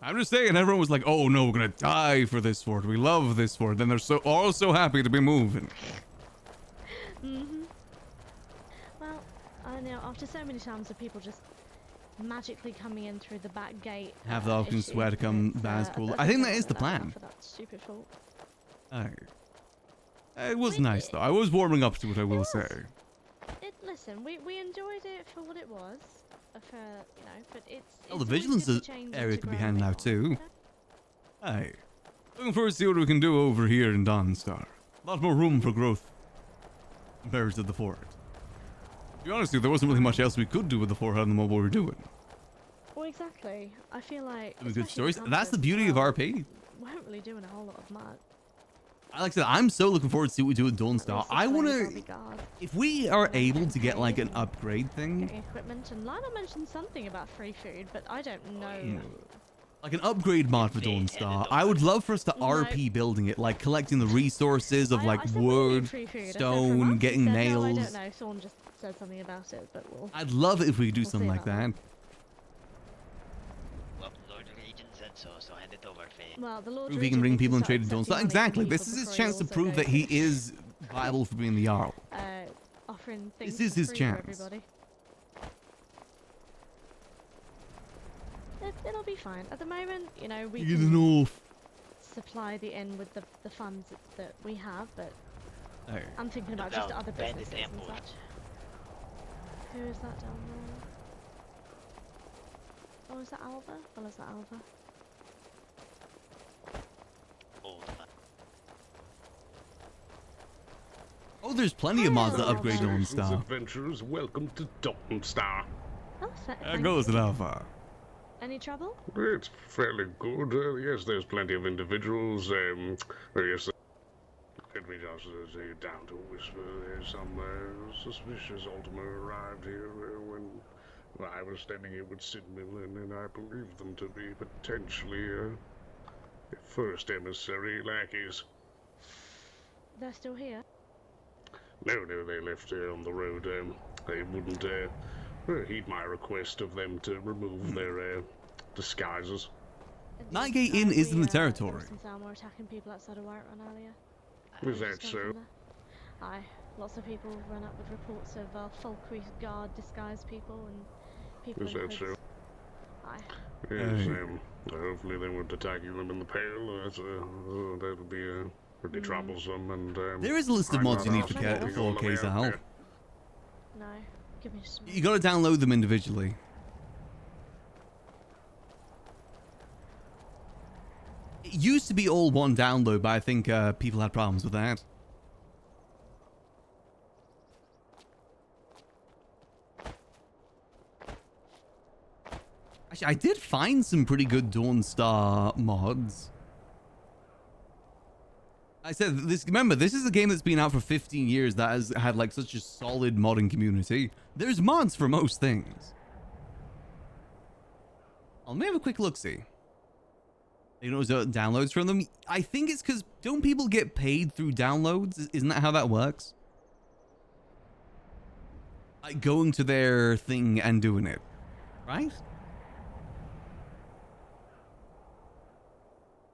I'm just saying, everyone was like, oh no, we're gonna die for this fort. We love this fort. Then they're all so happy to be moving. Mm-hmm. Well, I know, after so many times of people just magically coming in through the back gate... Have the options swear to come, that's cool. I think that is the plan. For that stupid fault. It was nice though. I was warming up to it, I will say. Listen, we enjoyed it for what it was, for, you know, but it's... Well, the vigilance area could be handed out too. Hey, looking forward to see what we can do over here in Dawnstar. A lot more room for growth compared to the fort. To be honest with you, there wasn't really much else we could do with the fort other than what we were doing. Well, exactly. I feel like... Doing good stories. That's the beauty of RP. We weren't really doing a whole lot of much. Like I said, I'm so looking forward to see what we do with Dawnstar. I want to... If we are able to get like an upgrade thing... Getting equipment, and Lionel mentioned something about free food, but I don't know... Like an upgrade mod for Dawnstar. I would love for us to RP building it, like collecting the resources of like wood, stone, getting nails. No, I don't know. Someone just said something about it, but we'll... I'd love it if we could do something like that. Well, Lord Regent said so hand it over, Faye. Well, the Lord Prove he can bring people and trade in Dawnstar. Exactly. This is his chance to prove that he is viable for being the Jarl. Offering things This is his for chance. everybody. It'll be fine. At the moment, you know, we can supply the inn with the funds that we have, but I'm thinking about just other businesses and such. Who is that down Or is that Alva? Well, is that Alva? Oh, there's plenty of mods that upgrade Dawnstar. Adventurers, welcome to Dawnstar. Oh, There goes an Alpha. Any trouble? It's fairly good. Yes, there's plenty of individuals. Yes. Let me just say it down to a whisper. There's some suspicious Ultima arrived here when I was standing here with Sid Millen, and I believed them to be potentially first emissary lackeys. They're still here? No, they left on the road. They wouldn't heed my request of them to remove their disguises. Nightgate Inn is in the territory. Some were attacking people outside of Whiterun earlier. Is that so? Aye, lots of people run up with reports of Falkreath guard disguised people and people. Is that so? Aye. Yes, hopefully they weren't attacking them in the Pale. That would be pretty troublesome. And there is a list of mods you need for Keizaal. No, give me just. You gotta download them individually. It used to be all one download, but I think people had problems with that. Actually, I did find some pretty good Dawnstar mods. I said this. Remember, this is a game that's been out for 15 years that has had like such a solid modding community. There's mods for most things. Let me have a quick look-see. You know, downloads from them. I think it's because don't people get paid through downloads? Isn't that how that works? Like going to their thing and doing it, right?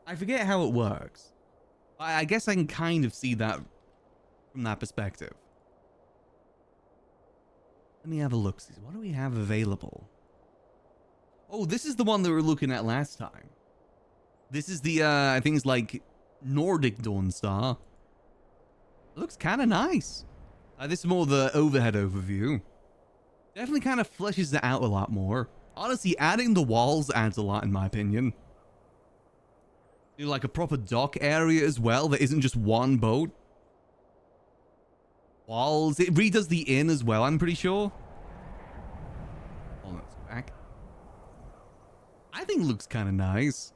I forget how it works. I guess I can kind of see that from that perspective. Let me have a look. What do we have available? Oh, this is the one that we were looking at last time. This is the, I think it's like Nordic Dawnstar. It looks kind of nice. This is more the overhead overview. Definitely kind of fleshes it out a lot more. Honestly, adding the walls adds a lot in my opinion. You know, like a proper dock area as well that isn't just one boat. Walls. It redoes the inn as well, I'm pretty sure. Oh, let's go back. I think it looks kind of nice.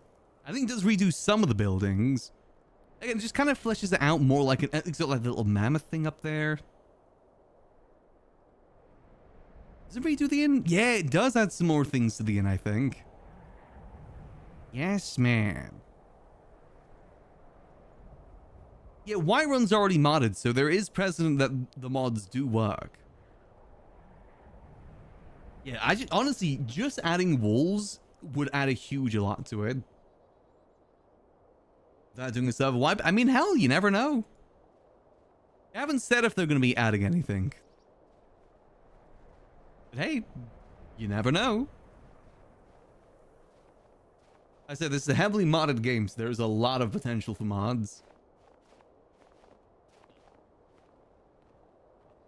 I think it does redo some of the buildings. Again, it just kind of fleshes it out more like it's got like the little mammoth thing up there. Does it redo the inn? Yeah, it does add some more things to the inn, I think. Yes, man. Yeah, Whiterun's already modded, so there is precedent that the mods do work. Yeah, honestly, just adding walls would add a huge lot to it. Without doing a server wipe, I mean, hell, you never know. They haven't said if they're going to be adding anything. But hey, you never know. I said this is a heavily modded game, so there's a lot of potential for mods.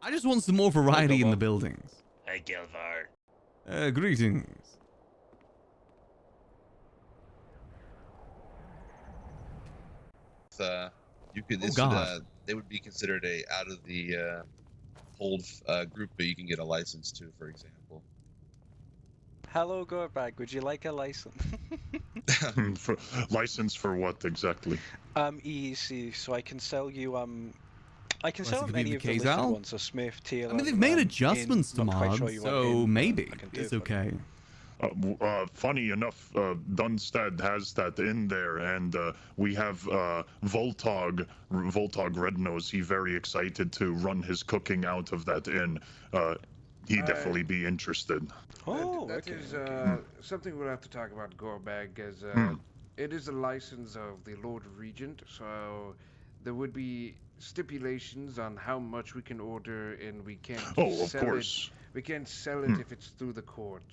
I just want some more variety in the buildings. Hey, Kelvaar. Greetings. You could, this would, they would be considered a out of the hold group, but you can get a license too, for example. Hello, Gorbag. Would you like a license? License for what exactly? EEC, so I can sell you I can sell it many of the listed Keizaal? ones, so Smith, Taylor. I mean, they've made adjustments to mods, sure so maybe it's okay. Funny enough, Dunstead has that in there, and we have Voltog Rednose. He's very excited to run his cooking out of that inn. He'd definitely be interested. Oh, that is something we'll have to talk about, Gorbag, as it is a license of the Lord Regent, so there would be stipulations on how much we can order, and we can't sell it. We can't sell it if it's through the court.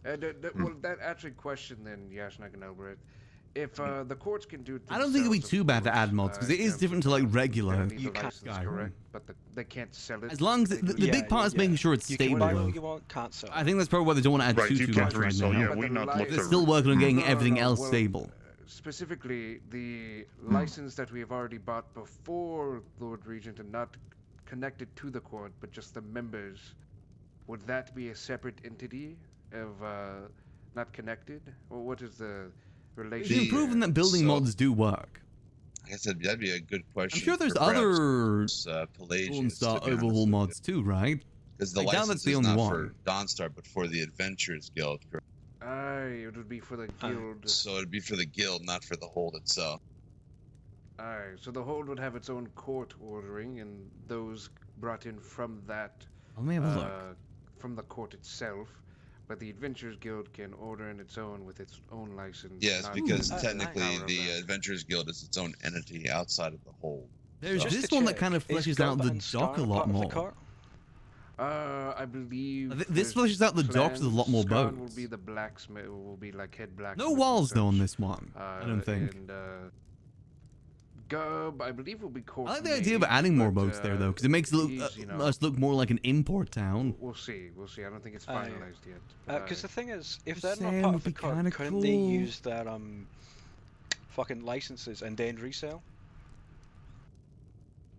Well, that actually question then, Yashnak and Albrecht, If the courts can do it I don't think it'd be too bad to add mods because it is different to like regular. You can't, correct, but they can't sell it. As long as the big part is making sure it's stable. You can buy though. what you want, can't sell. I think that's probably why they don't want to add too much right now. Yeah, we not look They're still working on getting everything else well, stable. Specifically, the license that we have already bought before Lord Regent and not connected to the court, but just the members, would that be a separate entity of not connected? Or what is the relation? It's proven that building mods do work. Like I said, that'd be a good question. I'm sure there's for other Pelagius, Dawnstar overhaul mods too, right? Because the license is not for Dawnstar, but for the Adventurers Guild. Aye, it would be for the guild. So it'd be for the guild, not for the hold itself. Aye, so the hold would have its own court ordering, and those brought in from that. Let me have a look. From the court itself, but the Adventurers Guild can order in its own with its own license. Yes, because technically the Adventurers Guild is its own entity outside of the hold. There's this one that kind of fleshes out the dock a lot more. I believe This fleshes out the docks with a lot more Skarn boats. will be the blacksmith, will be like head blacksmith. No walls though on this one. I don't think. And Gub, I believe, will be court. I like the idea of adding more boats there though, because it makes us look more like an import town. We'll see. We'll see. I don't think it's finalized yet. Because the thing is, if they're Just not saying, part would of the be court, kinda couldn't they cool. use their fucking licenses and then resell?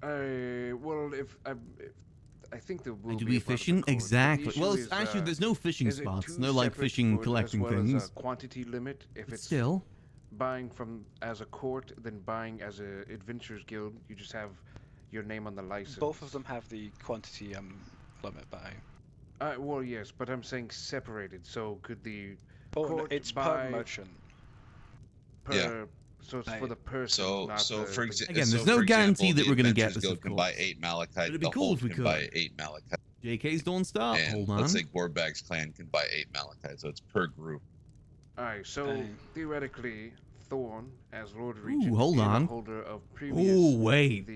Well, if I think there will To be be a part of the fishing? court, but the Exactly. issue Well, is, actually, there's no fishing is it spots. two No like separate fishing court collecting as well things. as a quantity limit. If But it's still. buying from as a court, then buying as a Adventurers Guild, you just have your name on the license. Both of them have the quantity limit, but well, yes, but I'm saying separated. So could the no, court it's buy per merchant. So it's for the person. not So the, for example, Again, there's no guarantee that we're going to get this, Guild of can course. buy 8 malachite. But it'd be the cool hold if we can could. buy 8 malachite. JK's don't stop. And Hold on. let's say Gorbag's clan can buy 8 malachite, so it's per group. Alright, so theoretically, Thorn, as Lord Regent, hold and on. holder of previous Ooh, wait.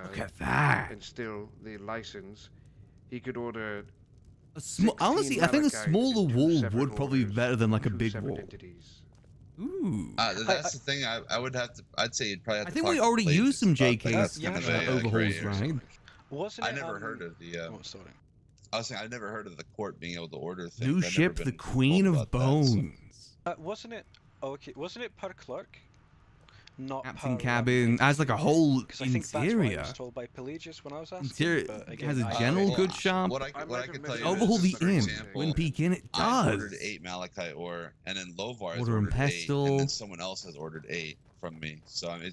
Look at that. And still the license, he could order. Honestly, I think a smaller wall would probably be better than like a big wall. Entities. Ooh. That's the thing. I would have to. I'd say you'd probably have I to. think talk we to already Pelagius used some about that. JK's That's kind of a overhauls, gray area. right? Wasn't I it, never heard of the. sorry. I was saying I never heard of the court being able to order things. New I've never ship, been the Queen told of about that, so- Bones. Wasn't it? Oh, okay. Wasn't it per clerk? Not Captain per, cabin has like a whole 'cause I think that's what I interior. was told by Pelagius when I was asking. Interior but again, has a I- general well, good shop. What I can tell you Overhaul is, the for inn. example, Twin Peak Inn, it I does. ordered 8 malachite ore, and then Lovar has Order and ordered 8, and pestle. then someone else has ordered 8 from me. So I mean,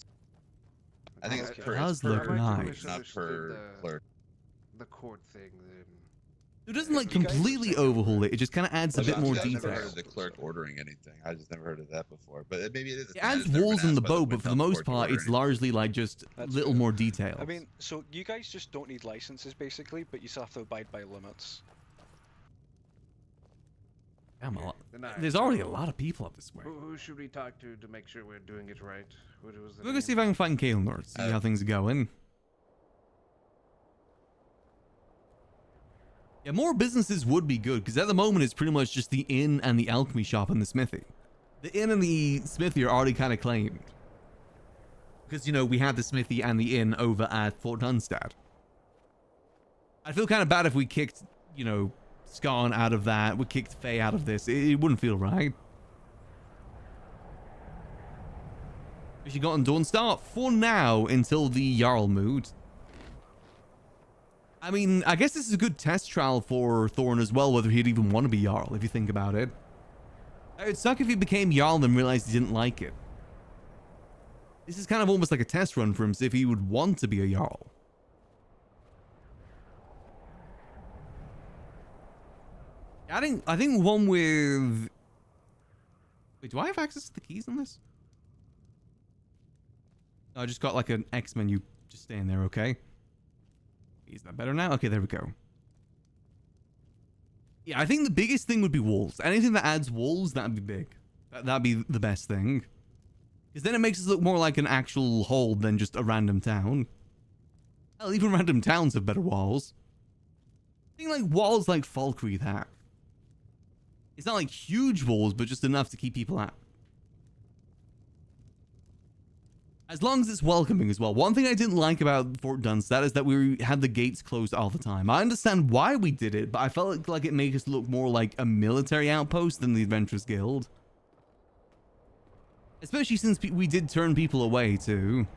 I think it's It per. does it's per look group, nice. not per clerk. The court thing then. It doesn't like completely overhaul it. It just kind of adds a bit more I've never detail. heard of the clerk ordering anything. I just never heard of that before. But maybe it is. It adds walls in the boat, but for the most part, it's largely like just little more details. I mean, so you guys just don't need licenses basically, but you still have to abide by limits. Damn, there's already a lot of people up this way. Who should we talk to make sure we're doing it right? What was the We're gonna see if I can find Kelvaar, see how things are going. Yeah, more businesses would be good, because at the moment it's pretty much just the inn and the alchemy shop and the smithy. The inn and the smithy are already kind of claimed. Because, you know, we had the smithy and the inn over at Fort Dunstad. I feel kind of bad if we kicked, you know, Skarn out of that, we kicked Faye out of this. It wouldn't feel right. We should go on Dawnstar for now until the Jarl mood. I mean, I guess this is a good test trial for Thorn as well, whether he'd even want to be Jarl, if you think about it. It'd suck if he became Jarl and then realized he didn't like it. This is kind of almost like a test run for him, see if he would want to be a Jarl. I think one with... Wait, do I have access to the keys on this? No, I just got like an X menu just staying there, okay? Is that better now? Okay, there we go. Yeah, I think the biggest thing would be walls. Anything that adds walls, that'd be big. That'd be the best thing. Because then it makes us look more like an actual hold than just a random town. Hell, even random towns have better walls. I think like walls like Falkreath have. It's not like huge walls, but just enough to keep people out. As long as it's welcoming as well. One thing I didn't like about Fort Dunstad is that we had the gates closed all the time. I understand why we did it, but I felt like it made us look more like a military outpost than the Adventurers Guild. Especially since we did turn people away too.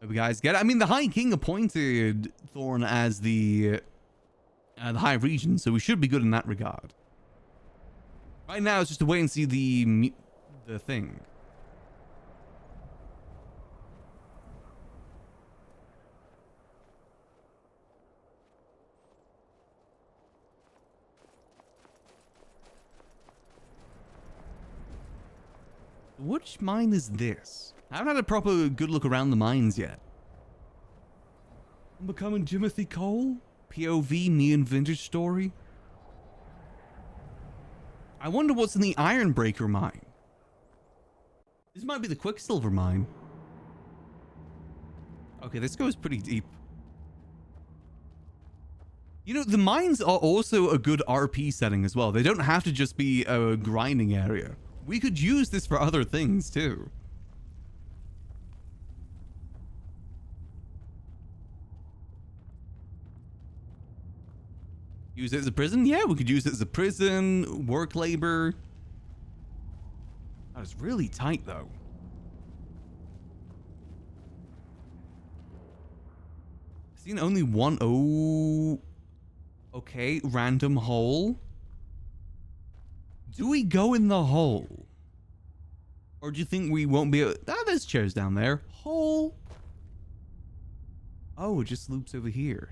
Hope you guys get it. I mean, the High King appointed Thorn as the High Regent, so we should be good in that regard. Right now, it's just to wait and see the thing. Which mine is this? I haven't had a proper good look around the mines yet. I'm becoming Jimothy Cole? POV, me and vintage story? I wonder what's in the Ironbreaker mine. This might be the Quicksilver mine. Okay, this goes pretty deep. You know, the mines are also a good RP setting as well. They don't have to just be a grinding area. We could use this for other things too. Use it as a prison? Yeah, we could use it as a prison, work labor. That is really tight though. I've seen only one. Oh, okay, random hole. Do we go in the hole? Or do you think we won't be able... Ah, there's chairs down there. Hole. Oh, it just loops over here.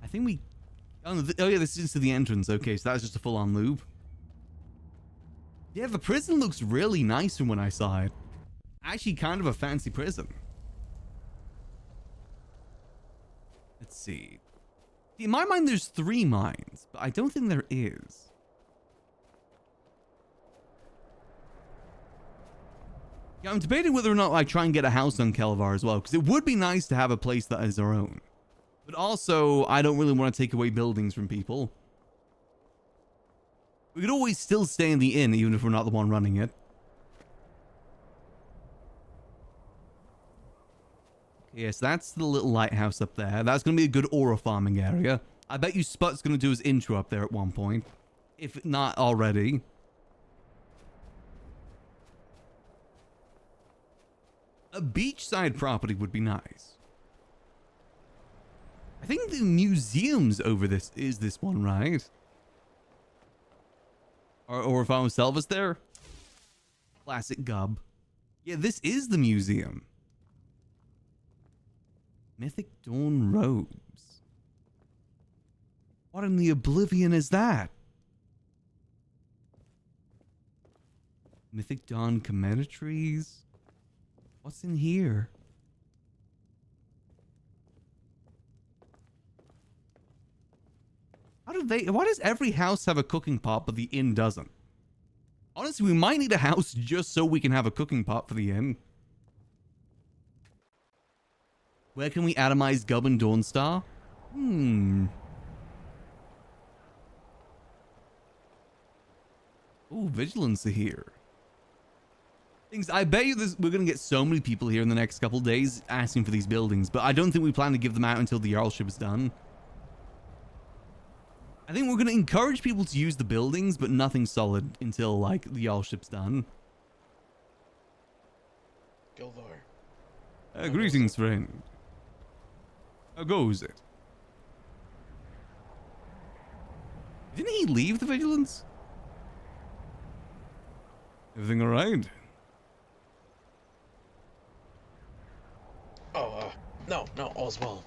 I think we... Oh, yeah, this is to the entrance. Okay, so that's just a full-on loop. Yeah, the prison looks really nice from when I saw it. Actually, kind of a fancy prison. Let's see. In my mind, there's 3 mines, but I don't think there is. Yeah, I'm debating whether or not I try and get a house on Kelvaar as well, because it would be nice to have a place that is our own. But also, I don't really want to take away buildings from people. We could always still stay in the inn, even if we're not the one running it. Yes, that's the little lighthouse up there. That's going to be a good aura farming area. I bet you Sput's going to do his intro up there at one point. If not already. A beachside property would be nice. I think the museum's over this. Is this one, right? Or if I was Selva's there? Classic Gub. Yeah, this is the museum. Mythic Dawn robes. What in the oblivion is that? Mythic Dawn commentaries. What's in here? Why does every house have a cooking pot but the inn doesn't? Honestly, we might need a house just so we can have a cooking pot for the inn. Where can we atomize Gub and Dawnstar? Ooh, vigilance are here. I bet you we're going to get so many people here in the next couple days asking for these buildings, but I don't think we plan to give them out until the Jarlship is done. I think we're going to encourage people to use the buildings, but nothing solid until, like, the Jarlship's done. Kelvaar. Greetings, friend. How goes it? Didn't he leave the vigilance? Everything alright? Oh, no, all's well.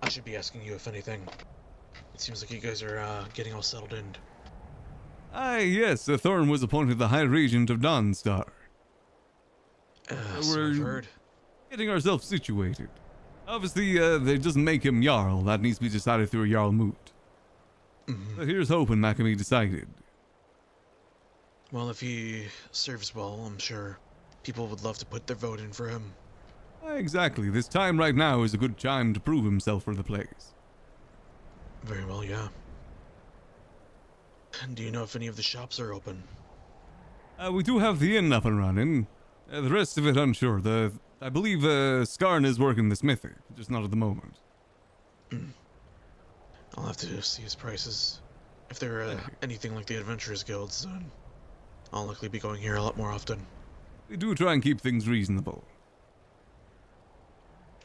I should be asking you if anything. It seems like you guys are, getting all settled in. Yes, Thorn was appointed the High Regent of Dawnstar. So I've heard. Getting ourselves situated. Obviously, that doesn't make him Jarl. That needs to be decided through a Jarl moot. So here's hoping that can be decided. Well, if he serves well, I'm sure people would love to put their vote in for him. Exactly. This time right now is a good time to prove himself for the place. Very well, yeah. Do you know if any of the shops are open? We do have the inn up and running. The rest of it unsure. I believe Skarn is working the smithy, just not at the moment. I'll have to see his prices. If they're anything like the Adventurers Guilds, then I'll likely be going here a lot more often. We do try and keep things reasonable.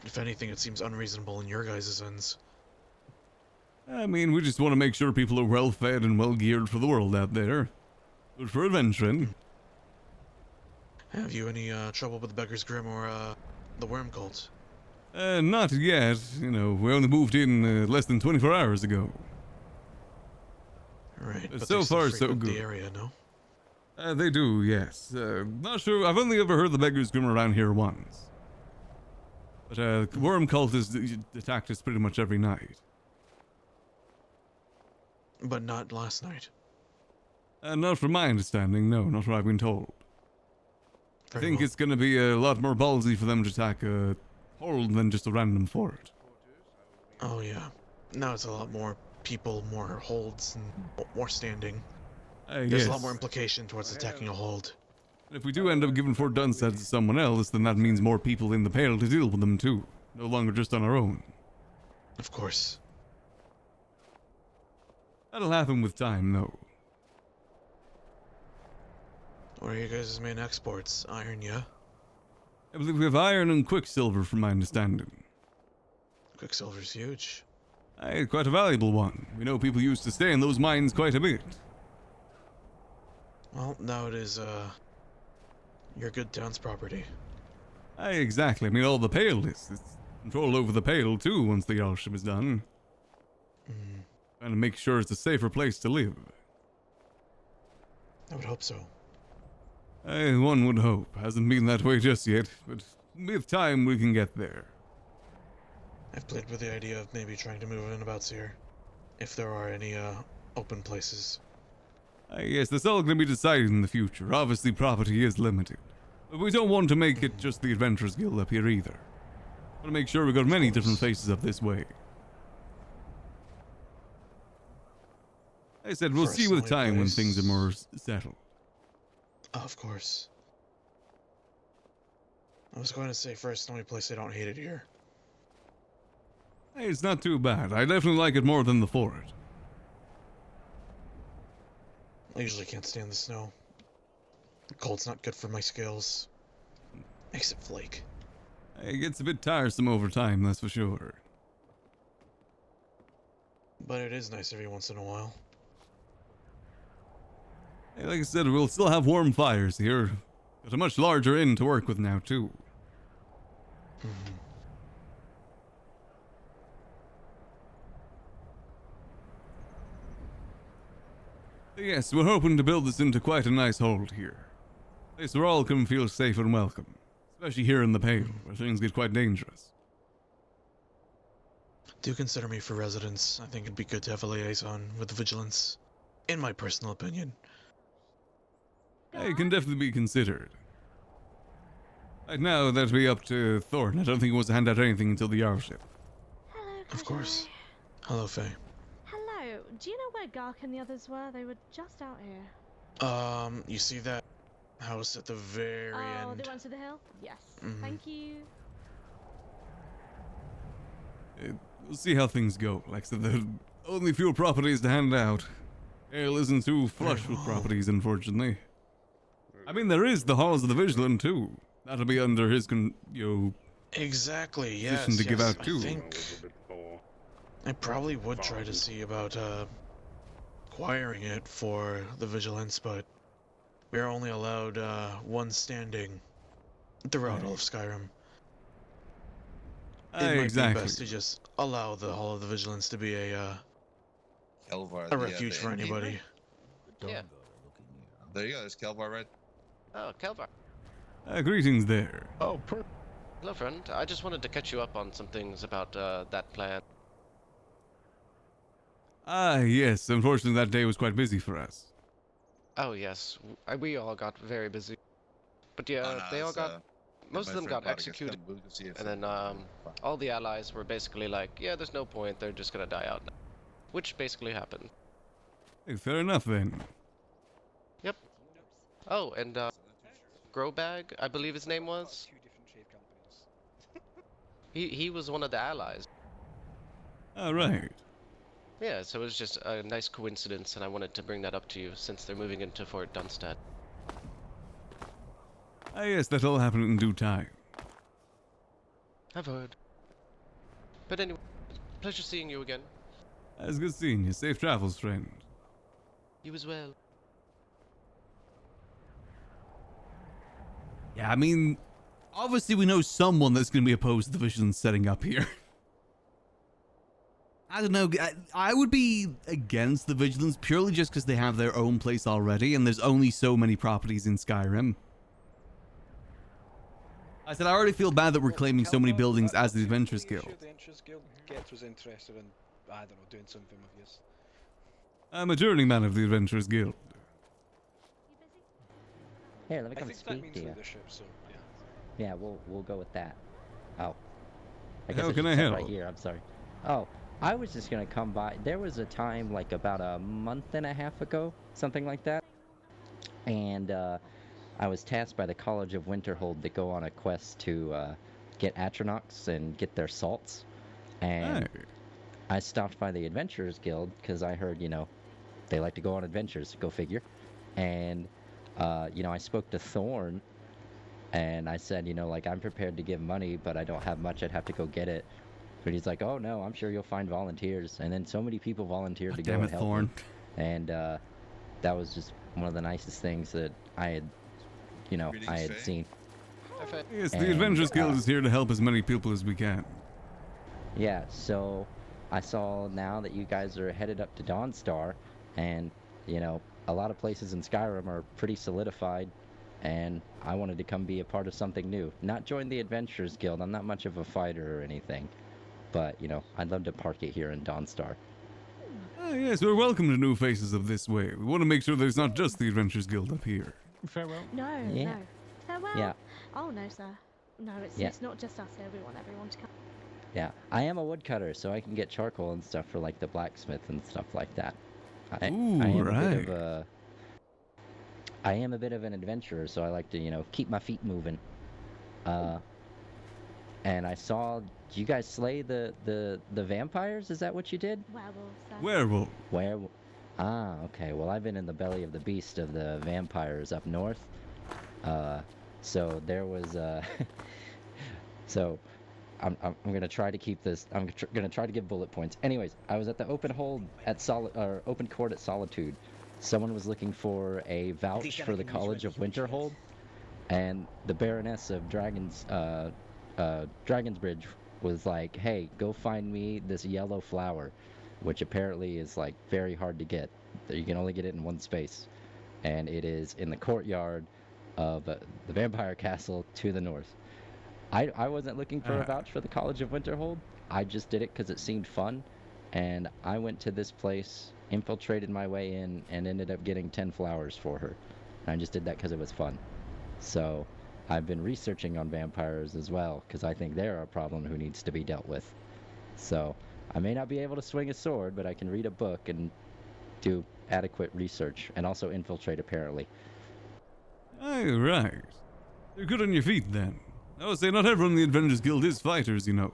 If anything, it seems unreasonable in your guys' ends. I mean, we just want to make sure people are well fed and well geared for the world out there. Good for adventuring. Have you any trouble with the Beggar's Grim or the Worm Cult? Not yet. You know, we only moved in less than 24 hours ago. Right, but So they still far, so frequent good. the area, no? They do, yes. Not sure. I've only ever heard the Beggar's Grim around here once. But the Worm Cult has attacked us pretty much every night. But not last night. Not from my understanding, no, not what I've been told. I think it's going to be a lot more ballsy for them to attack a hold than just a random fort. Oh yeah. Now it's a lot more people, more holds, and more standing. There's a lot more implication towards attacking a hold. If we do end up giving Fort Dunstead to someone else, then that means more people in the Pale to deal with them too. No longer just on our own. Of course. That'll happen with time, though. What are you guys' main exports? Iron, yeah? I believe we have iron and quicksilver, from my understanding. Quicksilver's huge. Quite a valuable one. We know people used to stay in those mines quite a bit. Well, now it is, your good town's property. Exactly. I mean, all the Pale is. It's control over the Pale, too, once the Yarship is done. Trying to make sure it's a safer place to live. I would hope so. One would hope. Hasn't been that way just yet, but with time we can get there. I've played with the idea of maybe trying to move in abouts here. If there are any, open places. Yes, that's all going to be decided in the future. Obviously, property is limited. But we don't want to make it just the Adventurers Guild up here either. Want to make sure we've got many different faces up this way. I said we'll see with time when things are more settled. Of course. I was going to say first, the only place I don't hate it here. It's not too bad. I definitely like it more than the fort. I usually can't stand the snow. The cold's not good for my skills. Makes it flake. It gets a bit tiresome over time, that's for sure. But it is nice every once in a while. Like I said, we'll still have warm fires here. Got a much larger inn to work with now, too. Yes, we're hoping to build this into quite a nice hold here. A place where all can feel safe and welcome. Especially here in the Pale, where things get quite dangerous. Do consider me for residence. I think it'd be good to have a liaison with the Vigilance. In my personal opinion. It can definitely be considered. Right now, that'd be up to Thorn. I don't think he wants to hand out anything until the Yarship. Hello, Of course. Hello, Faye. Hello. Do you know where Gark and the others were? They were just out here. You see that house at the very end? Oh, they went to the hill? Yes. Thank you. We'll see how things go. Like I said, the only few properties to hand out. Ale isn't too flush with properties, unfortunately. I mean, there is the Halls of the Vigilant, too. That'll be under his, exactly, position to give out, too. I think I probably would try to see about, acquiring it for the Vigilance, but we are only allowed, one standing throughout all of Skyrim. It might be best to just allow the Hall of the Vigilance to be a Kelvaar, refuge for anybody. Yeah. There you go, there's Kelvaar right. Oh, Kelvaar. Greetings there. Oh, hello, friend. I just wanted to catch you up on some things about that plan. Yes. Unfortunately, that day was quite busy for us. Oh, yes. We all got very busy. But yeah, they all got most of them got executed, and then all the allies were basically like, yeah, there's no point, they're just gonna die out now. Which basically happened. Hey, fair enough then. Yep. Oh, and Growbag, I believe his name was. He was one of the allies. All right. Yeah, so it was just a nice coincidence, and I wanted to bring that up to you since they're moving into Fort Dunstad. Ah, yes, that'll happen in due time. I've heard. But anyway, pleasure seeing you again. It's good seeing you. Safe travels, friend. You as well. Yeah, I mean, obviously we know someone that's going to be opposed to the Vigilance setting up here. I don't know, I would be against the Vigilance purely just because they have their own place already and there's only so many properties in Skyrim. I said I already feel bad that we're claiming so many buildings as the Adventurers Guild. The Adventurers Guild was interested in, I don't know, doing something with you. I'm a journeyman of the Adventurers Guild. Here, let me I come think that speak means to you. leadership, so yeah. Yeah, we'll go with that. Oh. How can I should step help? right here, I'm sorry. Oh, I was just gonna come by. There was a time, like about a month and a half ago, something like that. And I was tasked by the College of Winterhold to go on a quest to get Atronachs and get their salts. And I stopped by the Adventurers Guild because I heard, you know, they like to go on adventures, go figure. And, you know, I spoke to Thorn and I said, you know, like, I'm prepared to give money, but I don't have much. I'd have to go get it. But he's like, oh, no, I'm sure you'll find volunteers. And then so many people volunteered to go and help Thorn. me. And that was just one of the nicest things that I had, you know, I had seen. Yes, the Adventurers Guild is here to help as many people as we can. Yeah, so I saw now that you guys are headed up to Dawnstar, and, you know, a lot of places in Skyrim are pretty solidified, and I wanted to come be a part of something new. Not join the Adventurers Guild, I'm not much of a fighter or anything, but, you know, I'd love to park it here in Dawnstar. Ah, yes, we're welcome to new faces of this way. We want to make sure there's not just the Adventurers Guild up here. Farewell. No, Yeah. no. Farewell. Yeah. Oh, no, sir. No, Yeah. it's not just us here. We want everyone to come. Yeah, I am a woodcutter, so I can get charcoal and stuff for, like, the blacksmith and stuff like that. I am a bit of an adventurer, so I like to, you know, keep my feet moving. And I saw, did you guys slay the vampires? Is that what you did? Werewolves. Werewolf. Ah, okay. Well, I've been in the belly of the beast of the vampires up north. So there was, so I'm gonna try to keep this. I'm gonna try to give bullet points. Anyways, I was at the open court at Solitude. Someone was looking for a vouch for the College of Winterhold, and the Baroness of Dragonsbridge was like, "Hey, go find me this yellow flower," which apparently is like very hard to get. You can only get it in one space, and it is in the courtyard of the vampire castle to the north. I wasn't looking for a vouch for the College of Winterhold. I just did it because it seemed fun, and I went to this place, infiltrated my way in, and ended up getting 10 flowers for her. And I just did that because it was fun. So I've been researching on vampires as well, because I think they're a problem who needs to be dealt with. So I may not be able to swing a sword, but I can read a book and do adequate research, and also infiltrate apparently. Aye, right. You're good on your feet then. I would say not everyone in the Adventurers Guild is fighters, you know.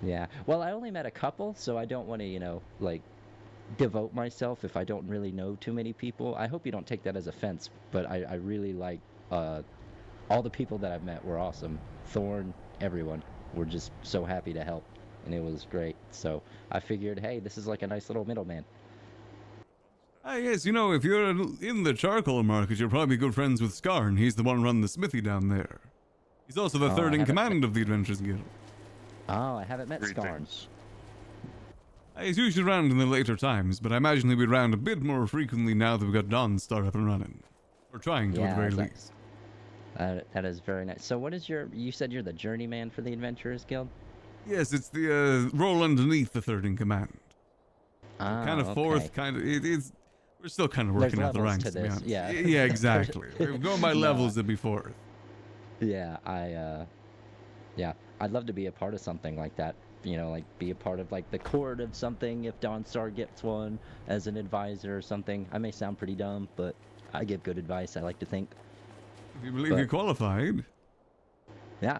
Yeah. Well, I only met a couple, so I don't want to, you know, like, devote myself if I don't really know too many people. I hope you don't take that as offense, but I really like, all the people that I've met were awesome. Thorn, everyone. We're just so happy to help, and it was great. So I figured, hey, this is like a nice little middleman. Ah, yes, you know, if you're in the charcoal market, you're probably good friends with Skarn. He's the one running the smithy down there. He's also the third in command of the Adventurers Guild. Oh, I haven't met Skarn. He's usually around in the later times, but I imagine he'll be around a bit more frequently now that we've got Dawnstar up and running. Or trying to, at the very least. That is very nice. So what is you said you're the journeyman for the Adventurers Guild? Yes, it's the role underneath the third in command. Kind of fourth, kind of, we're still kind of working out the ranks, to be honest. Yeah. Yeah, exactly. We're going by levels to be fourth. Yeah, yeah, I'd love to be a part of something like that. You know, like be a part of like the court of something if Dawnstar gets one as an advisor or something. I may sound pretty dumb, but I give good advice, I like to think. If you believe you're qualified. Yeah.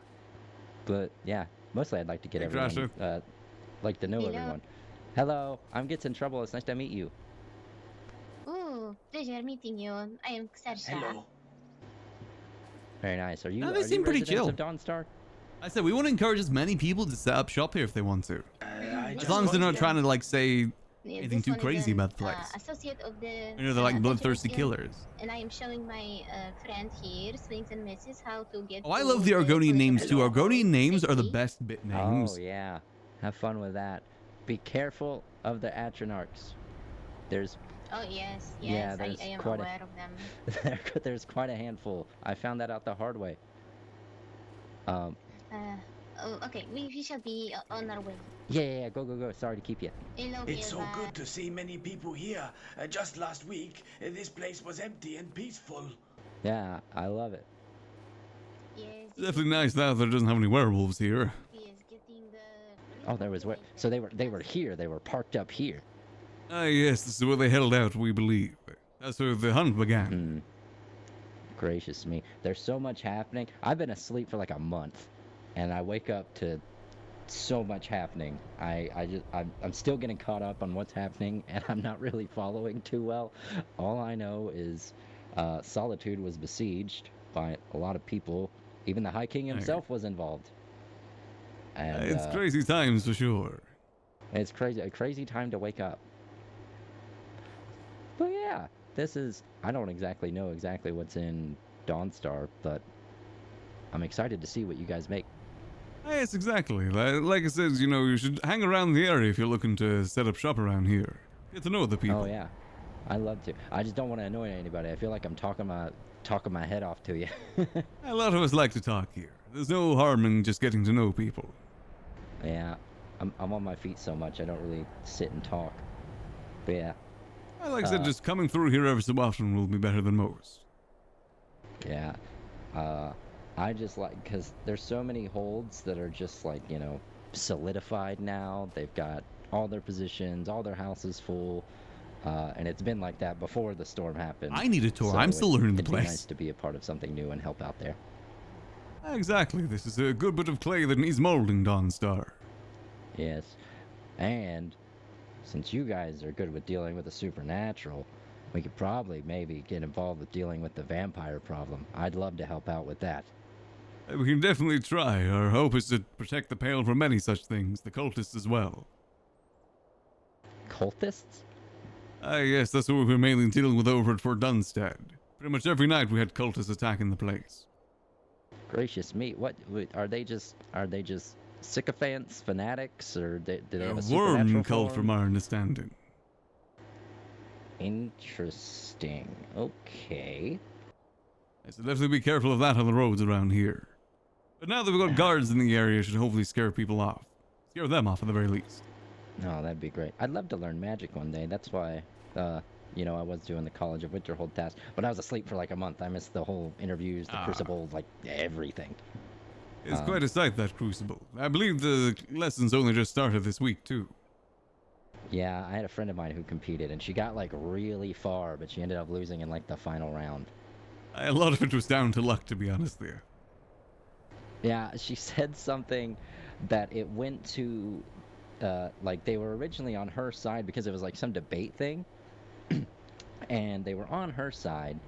But yeah, mostly I'd like to get everyone, like to know everyone. Hello, I'm Gets in Trouble. It's nice to meet you. Ooh, pleasure meeting you. I am Sarsha. Hello. Very nice. Are you? They seem pretty chill. Of Dawnstar? I said we want to encourage as many people to set up shop here if they want to. As long as they're not trying to like say anything too crazy about the place. Associate of the. You know, they're like bloodthirsty killers. And I am showing my friend here, Swings and Misses, how to get. Oh, I love the Argonian names too. Argonian names are the best bit names. Oh yeah, have fun with that. Be careful of the Atronarchs. There's. Oh yes, yeah, I am aware of them. There's quite a handful. I found that out the hard way. Oh, okay, we shall be on our way. Yeah, go. Sorry to keep you. Hello, it's so good to see many people here. Just last week, this place was empty and peaceful. Yeah, I love it. Yes. It's definitely nice now that it doesn't have any werewolves here. Oh, there was so they were here. They were parked up here. Ah, yes, this is where they held out, we believe. That's where the hunt began. Gracious me. There's so much happening. I've been asleep for like a month, and I wake up to so much happening. I'm still getting caught up on what's happening, and I'm not really following too well. All I know is Solitude was besieged by a lot of people. Even the High King himself was involved. And, it's crazy times for sure. It's a crazy time to wake up. But yeah, I don't exactly know exactly what's in Dawnstar, but I'm excited to see what you guys make. Yes, exactly. Like I said, you know, you should hang around the area if you're looking to set up shop around here. Get to know the people. Oh yeah, I love to. I just don't want to annoy anybody. I feel like I'm talking my head off to you. A lot of us like to talk here. There's no harm in just getting to know people. Yeah, I'm on my feet so much I don't really sit and talk. But yeah. Like I said, just coming through here every so often will be better than most. Yeah. I just like, because there's so many holds that are just like, you know, solidified now. They've got all their positions, all their houses full. And it's been like that before the storm happened. I need a tour. So I'm still learning the place. It's nice to be a part of something new and help out there. Exactly. This is a good bit of clay that needs molding, Dawnstar. Yes. And since you guys are good with dealing with the supernatural, we could probably maybe get involved with dealing with the vampire problem. I'd love to help out with that. We can definitely try. Our hope is to protect the Pale from many such things, the cultists as well. Cultists? Yes, that's what we've been mainly dealing with over at Fort Dunstead. Pretty much every night we had cultists attacking the place. Gracious me, what are they just sycophants, fanatics, or do they have a worm cult form? from our understanding. Interesting. Okay. So definitely be careful of that on the roads around here. But now that we've got guards in the area, it should hopefully scare people off. Scare them off at the very least. Oh, that'd be great. I'd love to learn magic one day. That's why, you know, I was doing the College of Winterhold task, but I was asleep for like a month. I missed the whole interviews, the Crucible, like everything. It's quite a sight, that Crucible. I believe the lessons only just started this week, too. Yeah, I had a friend of mine who competed, and she got like really far, but she ended up losing in like the final round. A lot of it was down to luck, to be honest there. Yeah, she said something that it went to, like they were originally on her side because it was like some debate thing. And they were on her side.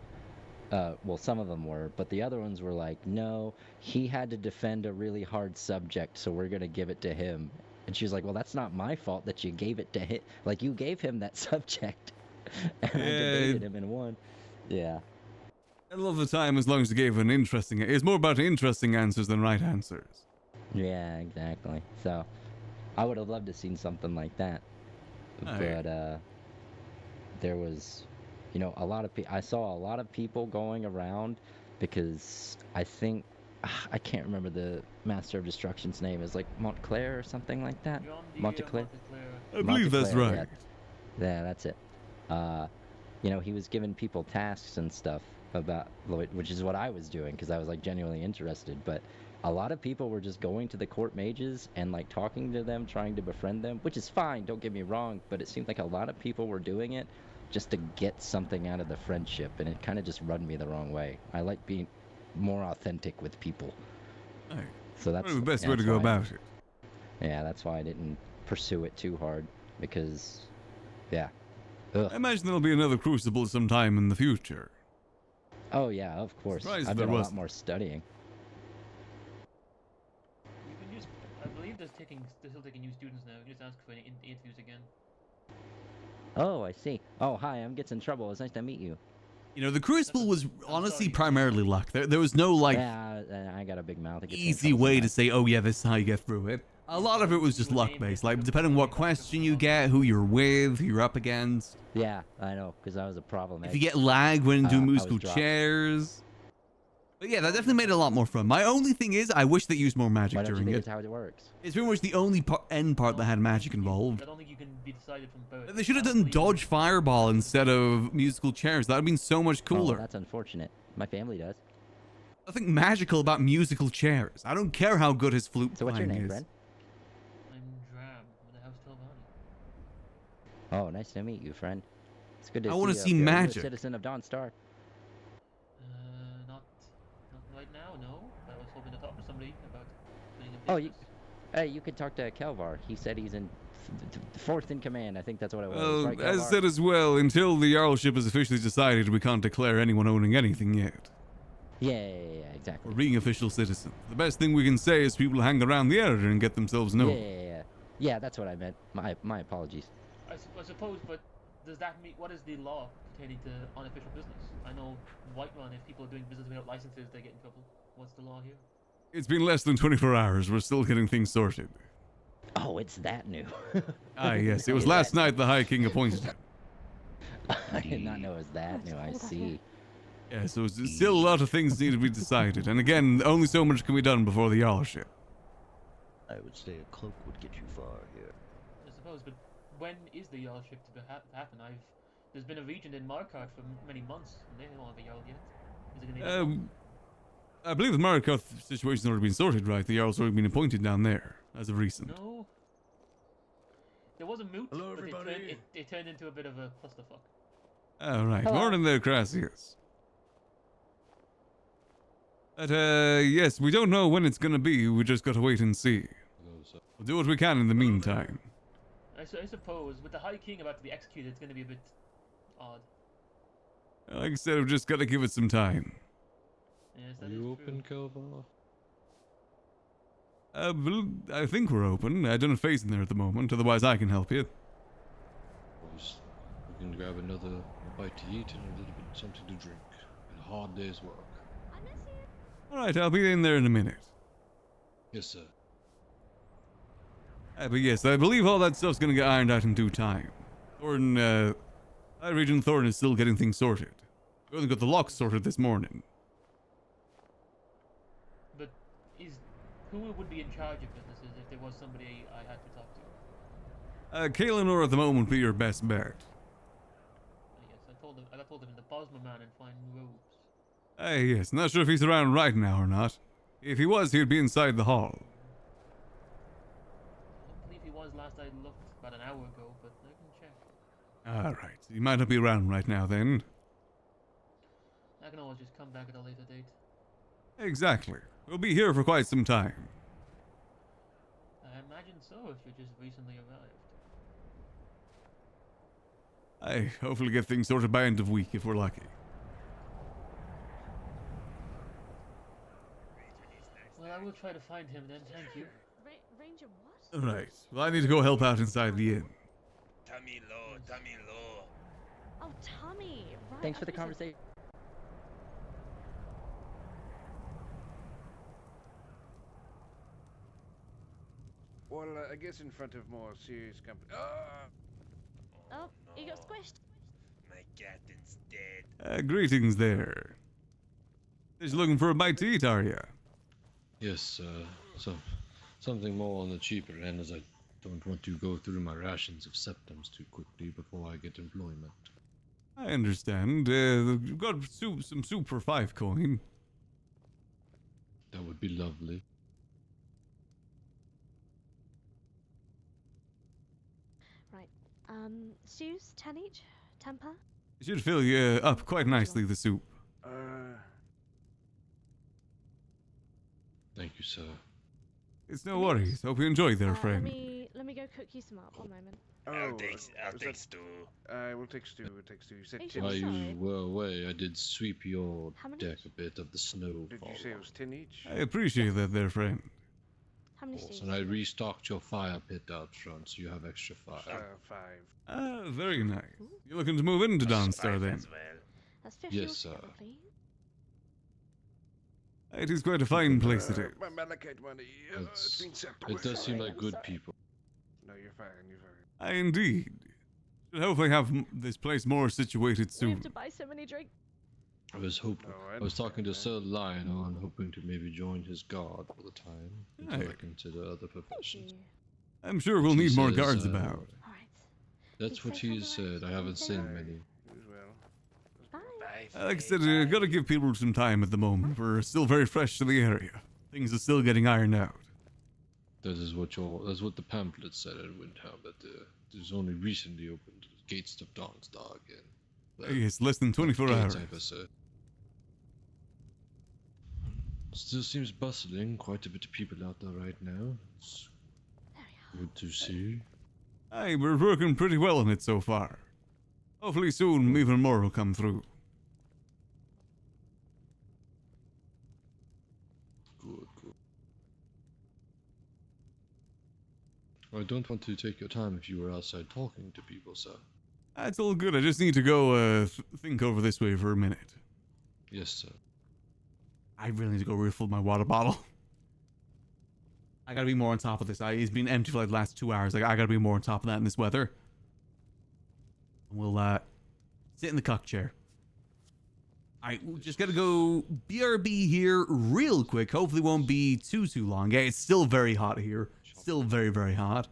Well, some of them were, but the other ones were like, no, he had to defend a really hard subject, so we're going to give it to him. And she was like, well, that's not my fault that you gave it to him. Like, you gave him that subject. And I debated him and won. Yeah. I love the time as long as you gave an interesting... It's more about interesting answers than right answers. Yeah, exactly. So, I would have loved to have seen something like that. But, there was... You know, I saw a lot of people going around because I think... I can't remember the Master of Destruction's name. It's like Montclair or something like that? Montclair? I believe that's right. Yeah, that's it. You know, he was giving people tasks and stuff about, which is what I was doing because I was like genuinely interested. But a lot of people were just going to the court mages and like talking to them, trying to befriend them, which is fine, don't get me wrong, but it seemed like a lot of people were doing it just to get something out of the friendship, and it kind of just rubbed me the wrong way. I like being more authentic with people. Hey, so that's the best way to go about it. Yeah, that's why I didn't pursue it too hard, because, yeah. Ugh. I imagine there'll be another Crucible sometime in the future. Oh yeah, of course. Surprised I've there done a lot wasn't. more studying. You can just, I believe they're still taking new students now. You just ask for interviews again. Oh, I see. Oh, hi, I'm Gets in Trouble. It's nice to meet you. You know, the Crucible was honestly primarily luck. There was no, like, yeah, I got a big mouth. easy way to say, oh yeah, this is how you get through it. A lot of it was just luck-based, like, depending on what question you get, who you're with, who you're up against. Yeah, I know, because I was a problem. If you get lag when doing musical chairs. But yeah, that definitely made it a lot more fun. My only thing is, I wish they used more magic during it. That's how it works. It's pretty much the only end part that had magic involved. I don't think you can be decided from birth. They should have done dodge fireball instead of musical chairs. That would have been so much cooler. Oh, that's unfortunate. My family does. Nothing magical about musical chairs. I don't care how good his flute So what's your playing name, is. Bren? I'm Drab with the House Kelvaar. Oh, nice to meet you, friend. It's good to I see wanna you. see You're a magic. citizen of Dawnstar. Not right now, no. I was hoping to talk to somebody about playing a Oh, business. you could talk to Kelvaar. He said he's in fourth in command. I think that's what it was. Well, right, as Kelvaar? said as well, until the Jarlship is officially decided, we can't declare anyone owning anything yet. Yeah, exactly. Or being official citizens. The best thing we can say is people hang around the area and get themselves known. Yeah, that's what I meant. My apologies. I suppose, but does that mean, what is the law pertaining to unofficial business? I know Whiterun, if people are doing business without licenses, they get in trouble. What's the law here? It's been less than 24 hours. We're still getting things sorted. Oh, it's that new. Ah, yes. It was last night the High King appointed him. I did not know it was that new. I see. Yeah, so still a lot of things need to be decided. And again, only so much can be done before the Jarlship. I would say a cloak would get you far here. I suppose, but when is the Jarlship to happen? There's been a regent in Markarth for many months, and they don't have a Jarl yet. Is it gonna be I believe the Markarth situation's already been sorted, right? The Jarl's already been appointed down there, as of recent. No. There was a moot, Hello, but everybody. it turned into a bit of a clusterfuck. Alright, Hello. morning there, Crassius. But, yes, we don't know when it's gonna be, we just gotta wait and see. We'll do what we can in the meantime. I suppose, with the High King about to be executed, it's gonna be a bit odd. Like I said, we've just gotta give it some time. Yes, that Are is you true. open, Kelvaar? I think we're open. I don't have face in there at the moment, otherwise I can help you. We can grab another bite to eat and a little bit something to drink. And a hard day's work. Alright, I'll be in there in a minute. Yes, sir. But yes, I believe all that stuff's gonna get ironed out in due time. Thorn, Regent Thorn is still getting things sorted. We only got the locks sorted this morning. But who would be in charge of businesses if there was somebody I had to talk to? Kaelinor at the moment would be your best bet. Yes, I got told him in the Bosma man and fine robes. Yes, not sure if he's around right now or not. If he was, he'd be inside the hall. I don't believe he was last I looked, about an hour ago, but I can check. Alright, he might not be around right now then. I can always just come back at a later date. Exactly. We'll be here for quite some time. I imagine so, if you just recently arrived. I hopefully get things sorted by end of week if we're lucky. Well, I will try to find him then, thank you. Ranger what? Right. Well, I need to go help out inside the inn. Tummy low, tummy low. Oh, Tommy. Right. Thanks for the conversation. Well, I guess in front of more serious company. Oh, he got squished. My captain's dead. Greetings there. Just looking for a bite to eat, are ya? Yes, something more on the cheaper end, as I don't want to go through my rations of septums too quickly before I get employment. I understand. You've got some soup for 5 coin. That would be lovely. Right. Stews, 10 each? 10 per? It should fill you up quite nicely, the soup. Thank you, sir. It's no worries. Hope you enjoy there, friend. Let me go cook you some up. One moment. I'll take stew. I will take stew. We'll take stew. You said Are 10 While you each. sorry? you were away, I did sweep your How many deck each? a bit of the snow. Did you say it was 10 each? I appreciate that there, friend. How many stews? And I restocked your fire pit out front, so you have extra fire. 5. Ah, very nice. You looking to move into Dawnstar then? That's 50 Yes, sir. altogether, please. It is quite a fine place it is. My malachite money. It's been sent It does seem like good sorry. people. No, you're fine. You're fine. Indeed. Should hopefully have this place more situated We soon. have to buy so many drinks. I was hoping. I was talking to Sir Lionel and hoping to maybe join his guard for the time until I consider other professions. I'm sure we'll need more guards about. That's what he has said. I haven't seen many. Like I said, gotta give people some time at the moment. We're still very fresh to the area. Things are still getting ironed out. That's what the pamphlet said at Windham, that there's only recently opened the gates of Dawnstar again. Yes, less than 24 hours. Still seems bustling. Quite a bit of people out there right now. It's good to see. Aye, we're working pretty well on it so far. Hopefully soon even more will come through. Good. I don't want to take your time if you were outside talking to people, sir. That's all good. I just need to go think over this way for a minute. Yes, sir. I really need to go refill my water bottle. I gotta be more on top of this. It's been empty for like the last 2 hours. I gotta be more on top of that in this weather. We'll sit in the cuck chair. Alright, we just gotta go BRB here real quick. Hopefully it won't be too long. Yeah, it's still very hot here. Still very, very hot.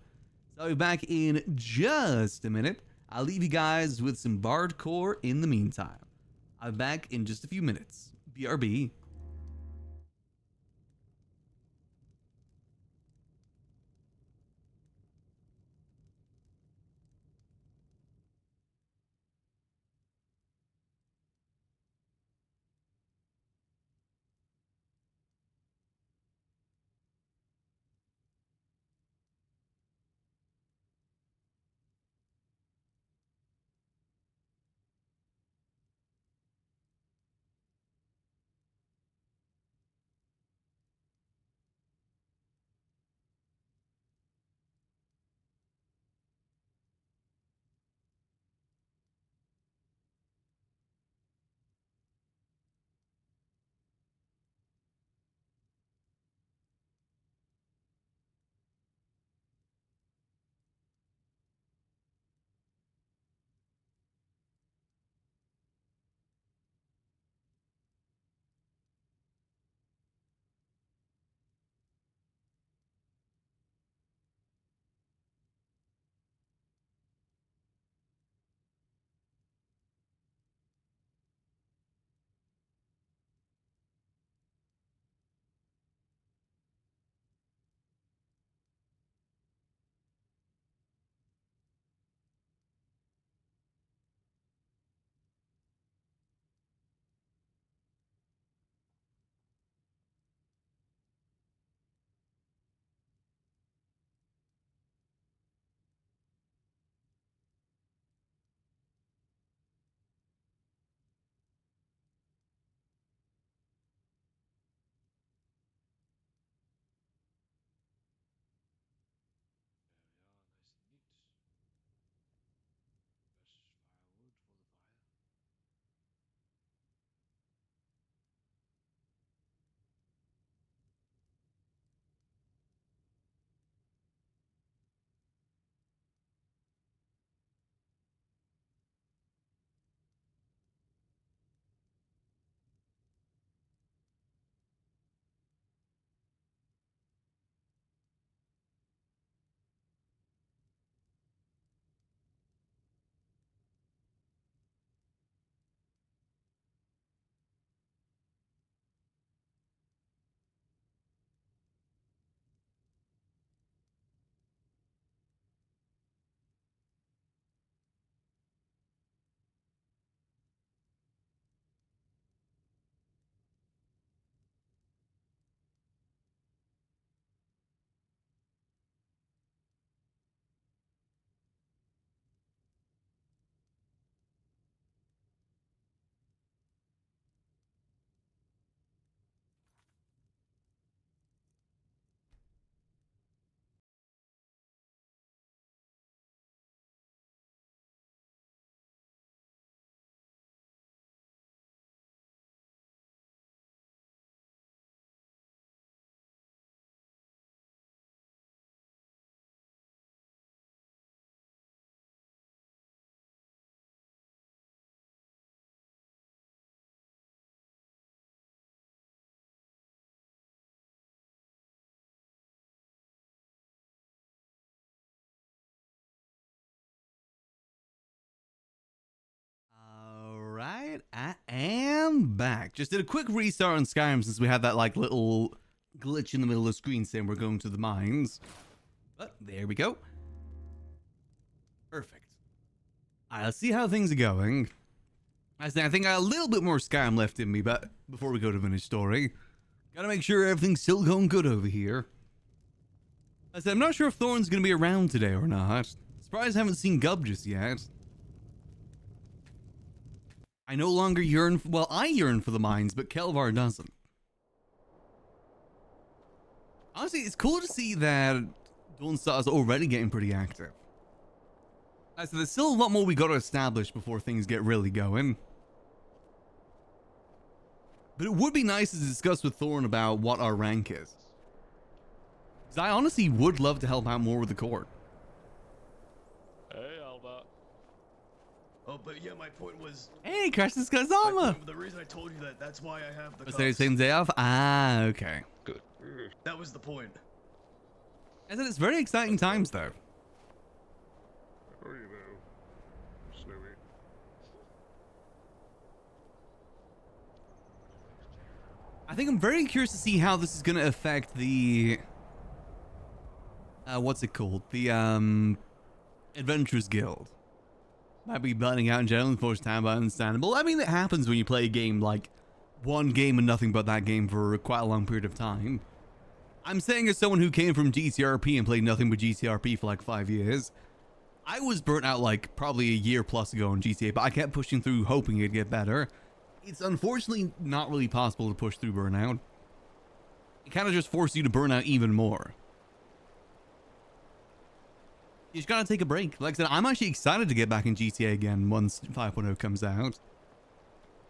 So I'll be back in just a minute. I'll leave you guys with some Bardcore in the meantime. I'll be back in just a few minutes. BRB. back. Just did a quick restart on Skyrim since we had that like little glitch in the middle of the screen saying we're going to the mines. But there we go. Perfect. Alright, let's see how things are going. I think I got a little bit more Skyrim left in me, but before we go to finish story, gotta make sure everything's still going good over here. I'm not sure if Thorn's gonna be around today or not. Surprised I haven't seen Gub just yet. I no longer yearn, well, I yearn for the mines, but Kelvaar doesn't. Honestly, it's cool to see that Dawnstar is already getting pretty active. So there's still a lot more we gotta establish before things get really going. But it would be nice to discuss with Thorn about what our rank is. Because I honestly would love to help out more with the court. Hey, Albert. Oh, but yeah, my point was... Hey, Crash's Kazama! The reason I told you that, that's why I have the Was there the same day off? Ah, okay. Good. That was the point. I said it's very exciting times, though. Oh, you know, Snowy. I think I'm very curious to see how this is going to affect the... what's it called? The, Adventurers Guild. Might be burning out in general in the first time, but understandable. I mean, it happens when you play a game like one game and nothing but that game for quite a long period of time. I'm saying as someone who came from GTRP and played nothing but GTRP for like 5 years. I was burnt out like probably a year plus ago on GTA, but I kept pushing through hoping it'd get better. It's unfortunately not really possible to push through burnout. It kind of just forces you to burn out even more. You just gotta take a break. Like I said, I'm actually excited to get back in GTA again once 5.0 comes out.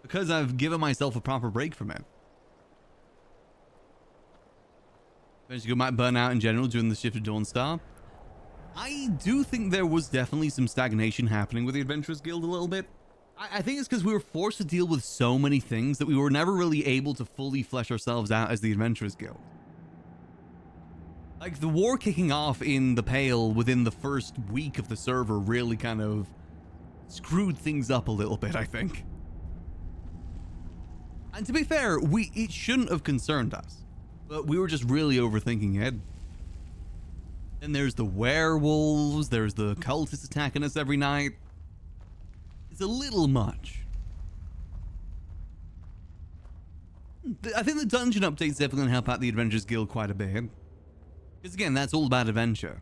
Because I've given myself a proper break from it. Eventually you might burn out in general during the shift to Dawnstar. I do think there was definitely some stagnation happening with the Adventurers Guild a little bit. I think it's because we were forced to deal with so many things that we were never really able to fully flesh ourselves out as the Adventurers Guild. Like, the war kicking off in the Pale within the first week of the server really kind of screwed things up a little bit, I think. And to be fair, it shouldn't have concerned us. But we were just really overthinking it. Then there's the werewolves, there's the cultists attacking us every night. It's a little much. I think the dungeon update's definitely going to help out the Adventurers Guild quite a bit. Because again, that's all about adventure.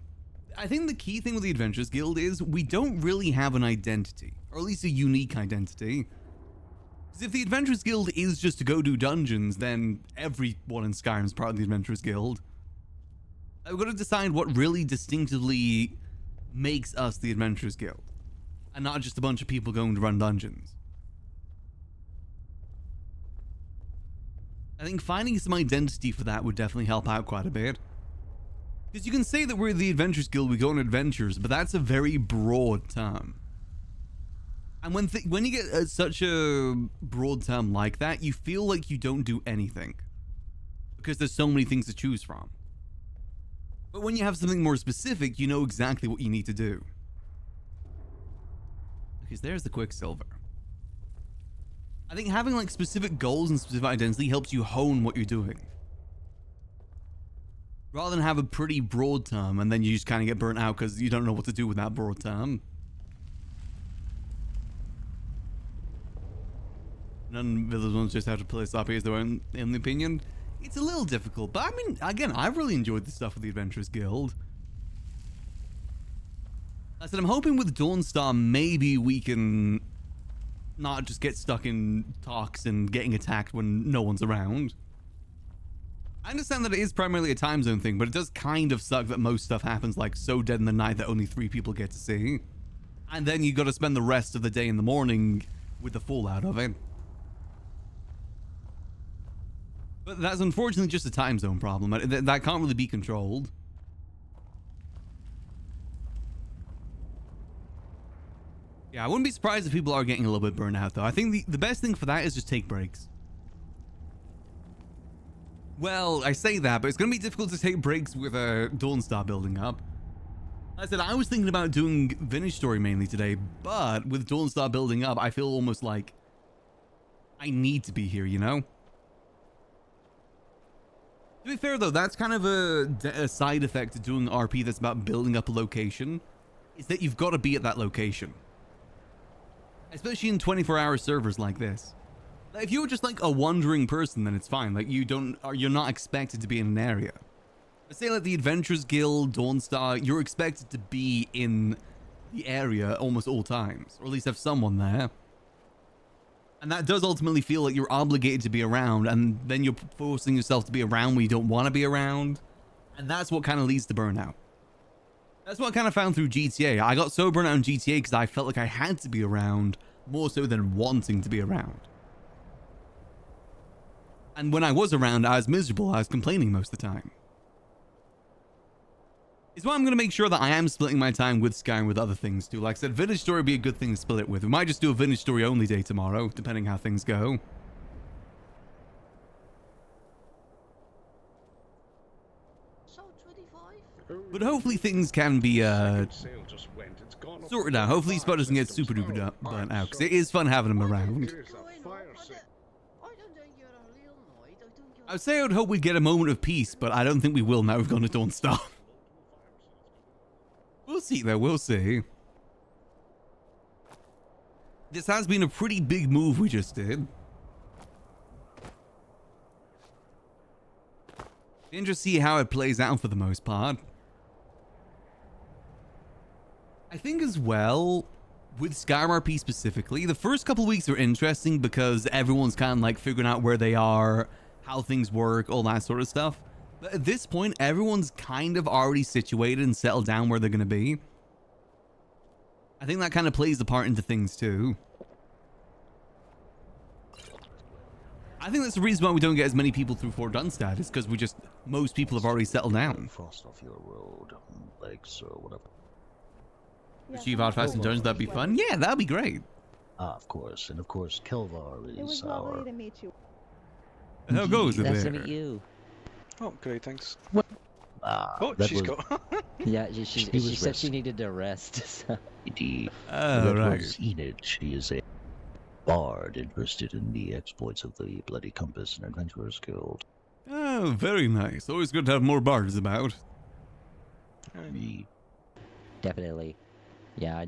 I think the key thing with the Adventurers Guild is we don't really have an identity. Or at least a unique identity. Because if the Adventurers Guild is just to go do dungeons, then everyone in Skyrim is part of the Adventurers Guild. We've got to decide what really distinctively makes us the Adventurers Guild. And not just a bunch of people going to run dungeons. I think finding some identity for that would definitely help out quite a bit. Because you can say that we're the Adventurers Guild, we go on adventures, but that's a very broad term. And when you get such a broad term like that, you feel like you don't do anything. Because there's so many things to choose from. But when you have something more specific, you know exactly what you need to do. Because there's the Quicksilver. I think having like specific goals and specific identity helps you hone what you're doing. Rather than have a pretty broad term and then you just kind of get burnt out because you don't know what to do with that broad term. None of those ones just have to play sloppy as their own opinion. It's a little difficult, but I mean, again, I've really enjoyed the stuff with the Adventurers Guild. I said I'm hoping with Dawnstar maybe we can not just get stuck in talks and getting attacked when no one's around. I understand that it is primarily a time zone thing, but it does kind of suck that most stuff happens like so dead in the night that only 3 people get to see. And then you got to spend the rest of the day in the morning with the fallout of it. But that's unfortunately just a time zone problem. That can't really be controlled. Yeah, I wouldn't be surprised if people are getting a little bit burned out, though. I think the best thing for that is just take breaks. Well, I say that, but it's going to be difficult to take breaks with Dawnstar building up. I said I was thinking about doing Vintage Story mainly today, but with Dawnstar building up, I feel almost like I need to be here, you know? To be fair, though, that's kind of a side effect of doing RP that's about building up a location, is that you've got to be at that location. Especially in 24-hour servers like this. Like, if you're just like a wandering person, then it's fine. Like, you're not expected to be in an area. Let's say like the Adventurers Guild, Dawnstar, you're expected to be in the area almost all times, or at least have someone there. And that does ultimately feel like you're obligated to be around, and then you're forcing yourself to be around when you don't want to be around. And that's what kind of leads to burnout. That's what I kind of found through GTA. I got so burnt out in GTA because I felt like I had to be around more so than wanting to be around. And when I was around, I was miserable. I was complaining most of the time. It's why I'm going to make sure that I am splitting my time with Sky with other things too. Like I said, Vintage Story would be a good thing to split it with. We might just do a Vintage Story only day tomorrow, depending how things go. But hopefully things can be sorted out. Hopefully Spot doesn't get super duper burnt out, because it is fun having him around. I would say I would hope we'd get a moment of peace, but I don't think we will now we've gone to Dawnstar. We'll see though, we'll see. This has been a pretty big move we just did. Interesting to see how it plays out for the most part. I think as well, with Skyrim RP specifically, the first couple of weeks are interesting because everyone's kind of like figuring out where they are, how things work, all that sort of stuff. But at this point, everyone's kind of already situated and settled down where they're going to be. I think that kind of plays a part into things too. I think that's the reason why we don't get as many people through Fort Dunstad, is because most people have already settled down. Frost off your road, legs or whatever. Achieve Hard Fast and Dungeons, that'd be fun. Yeah, that'd be great. Of course. And of course, Kelvaar is It was lovely to meet you. How goes it Nice there? to meet you. Oh, great, thanks. Oh, she's got. Yeah, she said she needed to rest. So. Oh, right. Was Enid. She is a bard interested in the exploits of the Bloody Compass and Adventurers Guild. Oh, very nice. Always good to have more bards about. Definitely. Yeah, I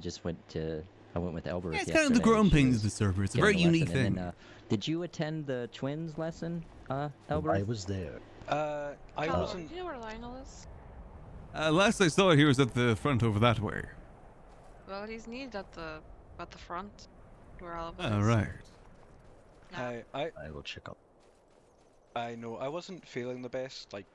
went with Elbereth. Yeah, it's kind of the growing pains of the server. It's a very unique thing. Then, did you attend the twins lesson, Elbereth? I was there. I wasn't. Do you know where Lionel is? Last I saw, he was at the front over that way. Well, he's needed at the front, where all of us. Oh, right. I will check up. I know I wasn't feeling the best, like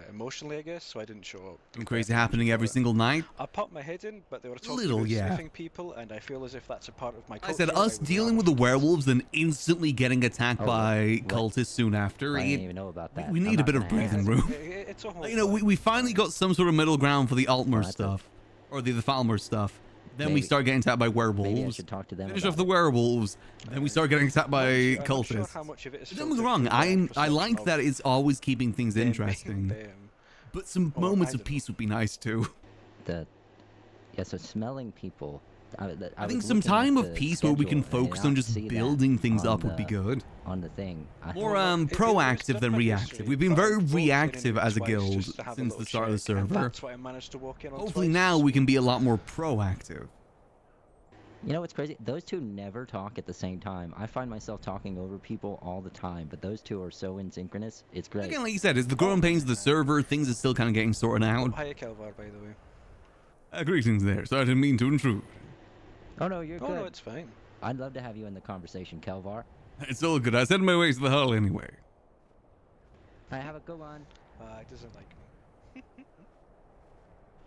emotionally, I guess, so I didn't show up. Something crazy happening every single night. I popped my head in, but they were talking Little, about yeah. sniffing people, and I feel as if that's a part of my culture. I said us dealing with the werewolves and instantly getting attacked by cultists soon after. I didn't even know about that. We need a bit of breathing room. It's a whole You know, we finally got some sort of middle ground for the Altmer stuff, or the Falmer stuff. Then we start getting attacked by werewolves. Maybe I should talk to them. Finish off the werewolves. Then we start getting attacked by cultists. How much of it is Don't get me wrong. I like that it's always keeping things interesting. But some moments of peace would be nice too. So smelling people. I think some time of peace where we can focus on just building things up would be good. On the thing. More proactive than reactive. We've been very reactive as a guild since the start of the server. That's why I managed to walk in on Hopefully twice. now we can be a lot more proactive. You know what's crazy? Those two never talk at the same time. I find myself talking over people all the time, but those two are so asynchronous. It's great. Again, like you said, it's the growing pains of the server. Things are still kind of getting sorted out. Hiya, Kelvaar, by the way. Greetings there. So I didn't mean to intrude. Oh no, you're good. Oh no, it's fine. I'd love to have you in the conversation, Kelvaar. It's all good. I sent my ways to the hall anyway. I have a good one. It doesn't like me.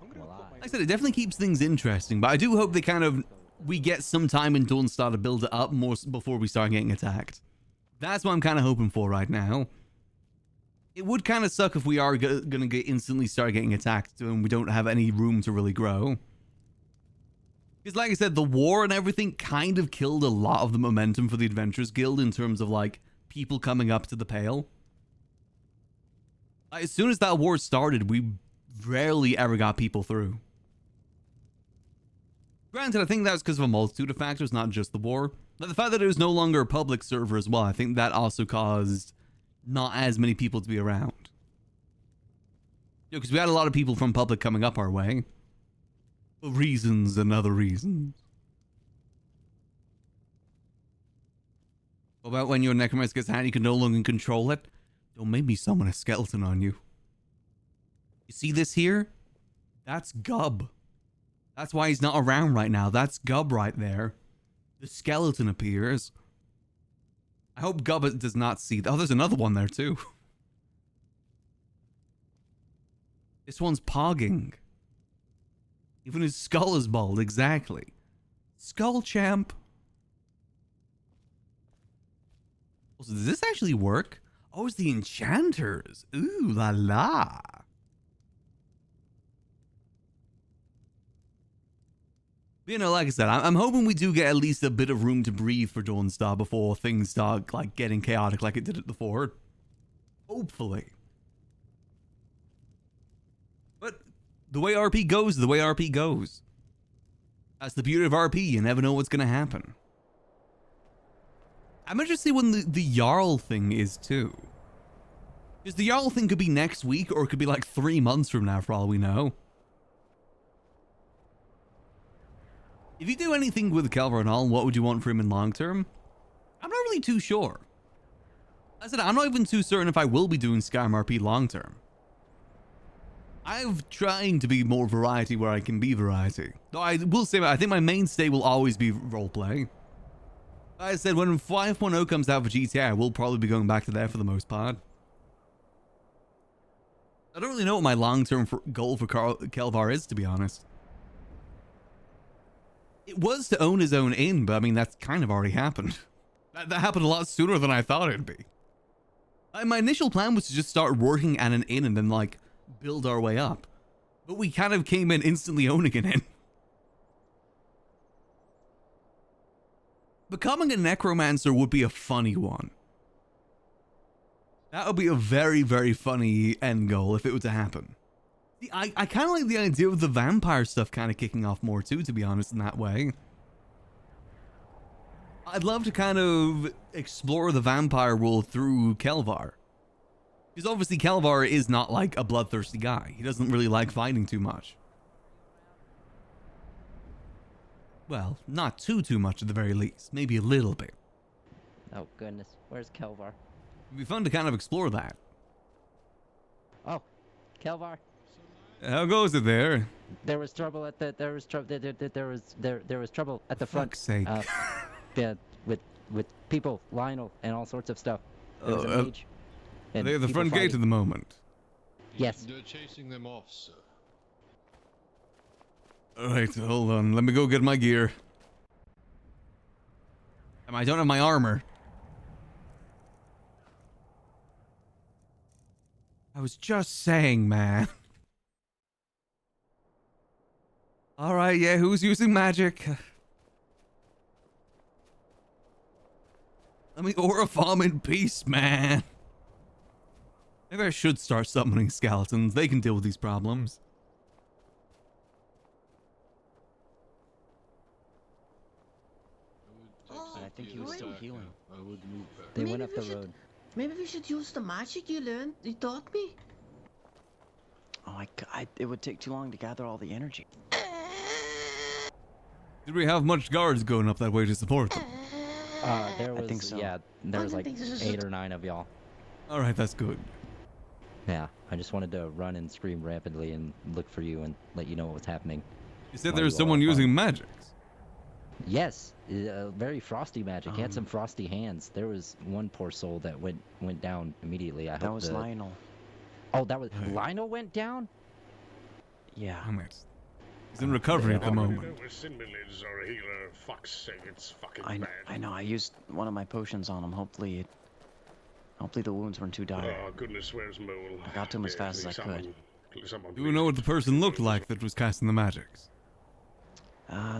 Like I said, it definitely keeps things interesting, but I do hope we get some time in Dawnstar to build it up more before we start getting attacked. That's what I'm kind of hoping for right now. It would kind of suck if we are going to instantly start getting attacked and we don't have any room to really grow. Because like I said, the war and everything kind of killed a lot of the momentum for the Adventurers Guild in terms of like people coming up to the pale. As soon as that war started, we rarely ever got people through. Granted, I think that's because of a multitude of factors, not just the war. But the fact that it was no longer a public server as well, I think that also caused not as many people to be around. Because we had a lot of people from public coming up our way. For reasons and other reasons. What about when your necromancer gets hand, you can no longer control it? Don't make me summon a skeleton on you. You see this here? That's Gub. That's why he's not around right now. That's Gub right there. The skeleton appears. I hope Gub does not see... Oh, there's another one there too. This one's pogging. Even his skull is bald, exactly. Skull champ. So does this actually work? Oh, it's the enchanters. Ooh la la. You know, like I said, I'm hoping we do get at least a bit of room to breathe for Dawnstar before things start like getting chaotic like it did at the Fort. Hopefully. But the way RP goes, the way RP goes. That's the beauty of RP. You never know what's gonna happen. I'm interested to see when the Jarl thing is too. Because the Jarl thing could be next week or it could be like 3 months from now for all we know. If you do anything with Kelvaar and all, what would you want for him in long term? I'm not really too sure. I said I'm not even too certain if I will be doing Skyrim RP long term. I'm trying to be more variety where I can be variety. Though I will say, I think my mainstay will always be roleplay. I said when 5.0 comes out for GTA, I will probably be going back to there for the most part. I don't really know what my long-term goal for Kelvaar is, to be honest. It was to own his own inn, but I mean, that's kind of already happened. That happened a lot sooner than I thought it'd be. My initial plan was to just start working at an inn and then, like, build our way up. But we kind of came in instantly owning an inn. Becoming a necromancer would be a funny one. That would be a very, very funny end goal if it were to happen. I kind of like the idea of the vampire stuff kind of kicking off more too, to be honest, in that way. I'd love to kind of explore the vampire world through Kelvaar. Because obviously Kelvaar is not like a bloodthirsty guy. He doesn't really like fighting too much. Well, not too much at the very least. Maybe a little bit. Oh goodness, where's Kelvaar? It'd be fun to kind of explore that. Oh, Kelvaar. How goes it there? There was trouble at the. There was trouble at the front. Fuck's sake. Yeah, with people, Lionel, and all sorts of stuff. There was a mage. Are they at the front gate at the moment? Yes. They're chasing them off, sir. Alright, hold on. Let me go get my gear. I don't have my armor. I was just saying, man. Alright, yeah, who's using magic? Let me aura farm in peace, man. Maybe I should start summoning skeletons. They can deal with these problems. I think he was still healing. I would move back. They went up the road. Maybe we should use the magic you learned. You taught me. Oh, it would take too long to gather all the energy. Did we have much guards going up that way to support them? There was, I think so. Yeah, there was like 8 or 9 of y'all. Alright, that's good. Yeah, I just wanted to run and scream rapidly and look for you and let you know what was happening. You said there was someone using magics. Yes, very frosty magic. He had some frosty hands. There was one poor soul that went down immediately. That was Lionel. Oh, that was Lionel went down? Yeah. Damn it. He's in recovery at the moment. Or a healer. Fuck's sake, it's fucking bad. I know. I used one of my potions on him. Hopefully the wounds weren't too dire. Oh goodness, where's Mole? I got to him as fast as I could. Do you know what the person looked like that was casting the magics?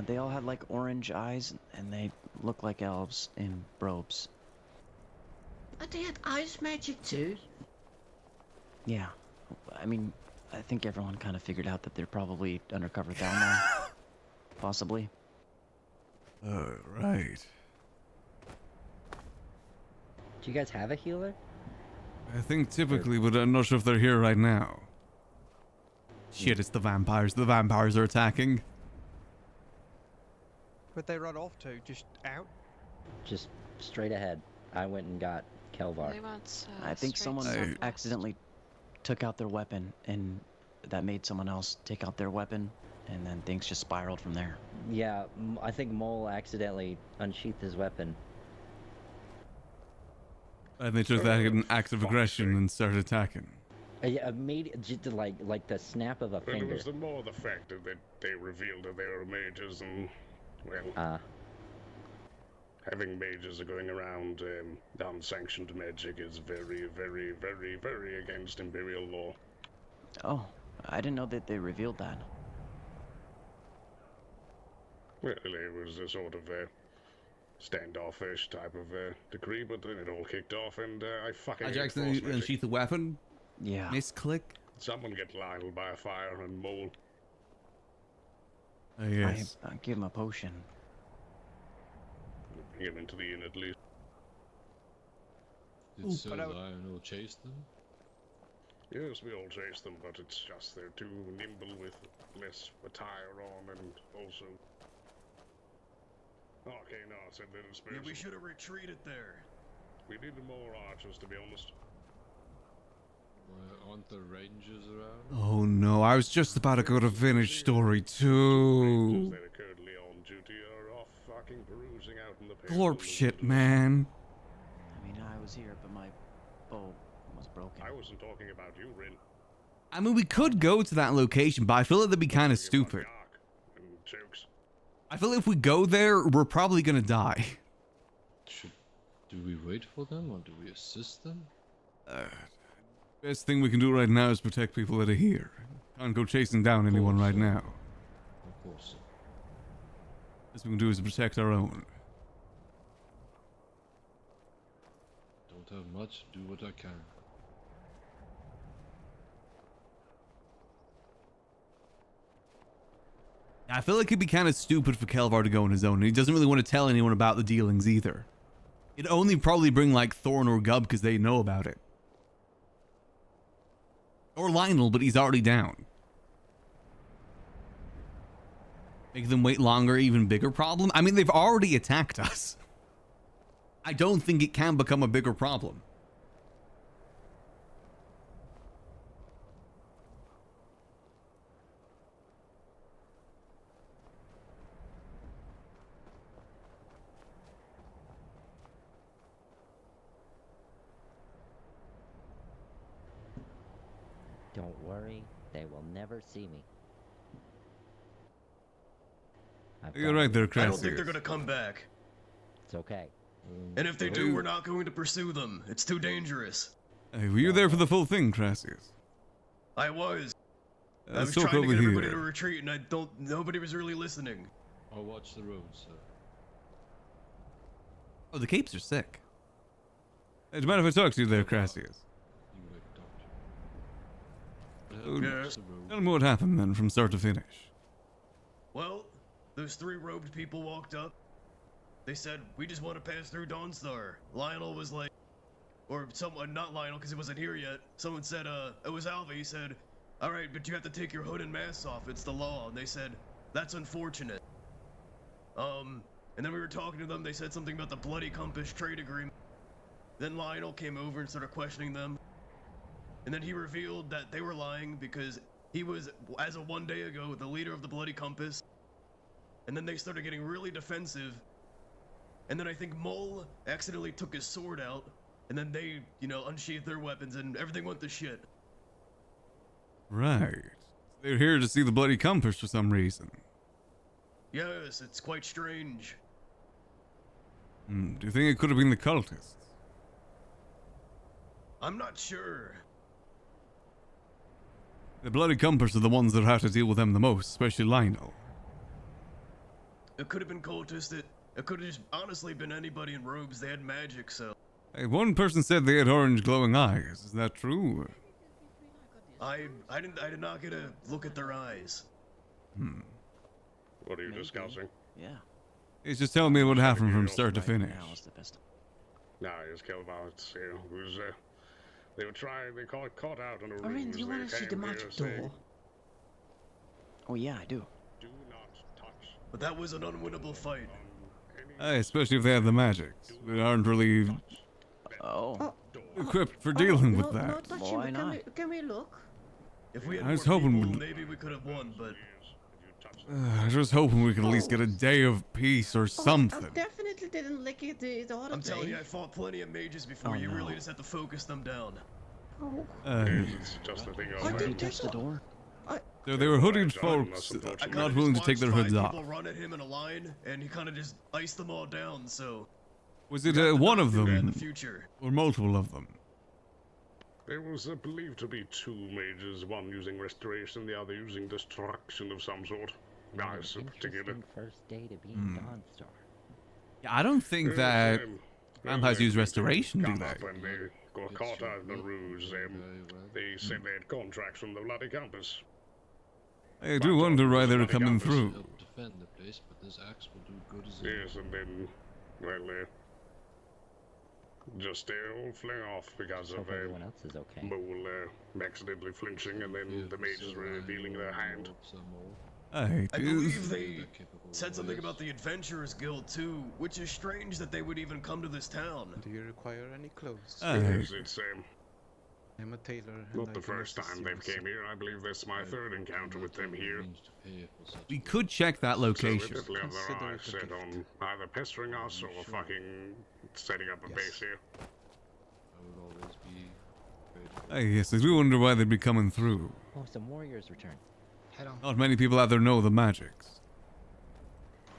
They all had like orange eyes, and they looked like elves in robes. But they had ice magic too. Yeah, I mean, I think everyone kind of figured out that they're probably undercover Thalmor. Possibly. Right. Do you guys have a healer? I think typically, but I'm not sure if they're here right now. Shit, it's the vampires. The vampires are attacking. Where'd they run off to? Just out? Just straight ahead. I went and got Kelvaar. They went, I think someone accidentally took out their weapon, and that made someone else take out their weapon, and then things just spiraled from there. Yeah, I think Mole accidentally unsheathed his weapon. And they took that in an act of aggression and started attacking. Yeah, just like the snap of a Well, finger. it was the more the fact that they revealed that they were mages, and well, having mages going around unsanctioned magic is very, very, very, very against Imperial law. Oh, I didn't know that they revealed that. Well, it was a sort of standoffish type of decree, but then it all kicked off, and I fucking hate Jackson, force you magic. unsheath the weapon? Yeah. Misclick? Someone get Lionel by a fire and Mole. Yes. I give him a potion. Bring him into the inn at least. Did Sir Lionel chase them? Yes, we all chase them, but it's just they're too nimble with less attire on, and also... Okay, no, it's a little dispersion. Yeah, we should have retreated there. We needed more archers, to be honest. Aren't there rangers around? Oh no, I was just about to go to finish story 2. That are currently on duty are off fucking perusing out in the Glorp shit, man. I mean, I was here, but my bow was broken. I wasn't talking about you, Rin. I mean, we could go to that location, but I feel like that'd be kind of stupid. And jokes. I feel like if we go there, we're probably gonna die. Do we wait for them or do we assist them? Best thing we can do right now is protect people that are here. Can't go chasing down anyone right now. Of course. Best we can do is protect our own. Don't have much, do what I can. I feel like it'd be kind of stupid for Kelvaar to go on his own. He doesn't really want to tell anyone about the dealings either. It'd only probably bring like Thorn or Gub because they know about it. Or Lionel, but he's already down. Make them wait longer, even bigger problem? I mean, they've already attacked us. I don't think it can become a bigger problem. Don't worry, they will never see me. You're right there, I don't think they're gonna come back. It's okay. And if they do, we're not going to pursue them. It's too dangerous. Hey, were you there for the full thing, Crassius? I was. I Let's was talk trying to over get everybody to here. retreat, and nobody was really listening. I'll watch the road, sir. Oh, the capes are sick. Hey, do you mind if I talk to you there, Crassius? Yes. Tell me what happened then, from start to finish. Well, those 3 robed people walked up. They said, we just want to pass through Dawnstar. Lionel was like, or someone, not Lionel because he wasn't here yet. Someone said, it was Alva. He said, all right, but you have to take your hood and mask off. It's the law. And they said, that's unfortunate. And then we were talking to them. They said something about the Bloody Compass trade agreement. Then Lionel came over and started questioning them. And then he revealed that they were lying because he was, as of 1 day ago, the leader of the Bloody Compass. And then they started getting really defensive. And then I think Mole accidentally took his sword out. And then they, unsheathed their weapons and everything went to shit. Right. They're here to see the Bloody Compass for some reason. Yes, it's quite strange. Do you think it could have been the cultists? I'm not sure. The Bloody Compass are the ones that have to deal with them the most, especially Lionel. It could have been cultists. It could have just honestly been anybody in robes. They had magic, so. Hey, one person said they had orange glowing eyes. Is that true? I did not get a look at their eyes. What are you discussing? Yeah. He's just telling me what happened from start to finish. No, it's Kelvaar. They were trying. They caught out on a ruse. Orin, do you want to see the magic door? Oh yeah, I do. Do not touch. But that was an unwinnable fight. Especially if they have the magics. We aren't really equipped for dealing with that. No touching. Why not? Can we look? If we had I was more hoping people, maybe we could have won, but... I was just hoping we could at least get a day of peace or something. I definitely didn't lick it the other I'm day. telling you, I fought plenty of mages before. You really just have to focus them down. Oh. It's just the thing I of did touch the door. So they were hooded folks, not willing to take their hoods off. People run at him in a line, and he kind of just iced them all down. So. Was it one of them, in the future. or multiple of them? There was believed to be 2 mages, one using restoration, the other using destruction of some sort. Nice, particular. First day to be in Dawnstar. Yeah, I don't think that vampires use restoration, do they? When they got caught out in the ruse, they said they had contracts from the Bloody Compass. I do wonder why they were coming through. Defend the place, but this axe will do good as Yes, and then, well, just all fling off because of everyone else is okay. Mole accidentally flinching, and then the mages were revealing their hand. I believe they said something about the Adventurers Guild too, which is strange that they would even come to this town. Do you require any clothes? Yes, it's I'm a tailor. not the first time they've came here. I believe this is my 3rd encounter with them here. We could check that location. So they definitely have their eyes set on either pestering us or fucking setting up a base here. Yes, I do wonder why they'd be coming through. Oh, some warriors return. Head on. Not many people out there know the magics.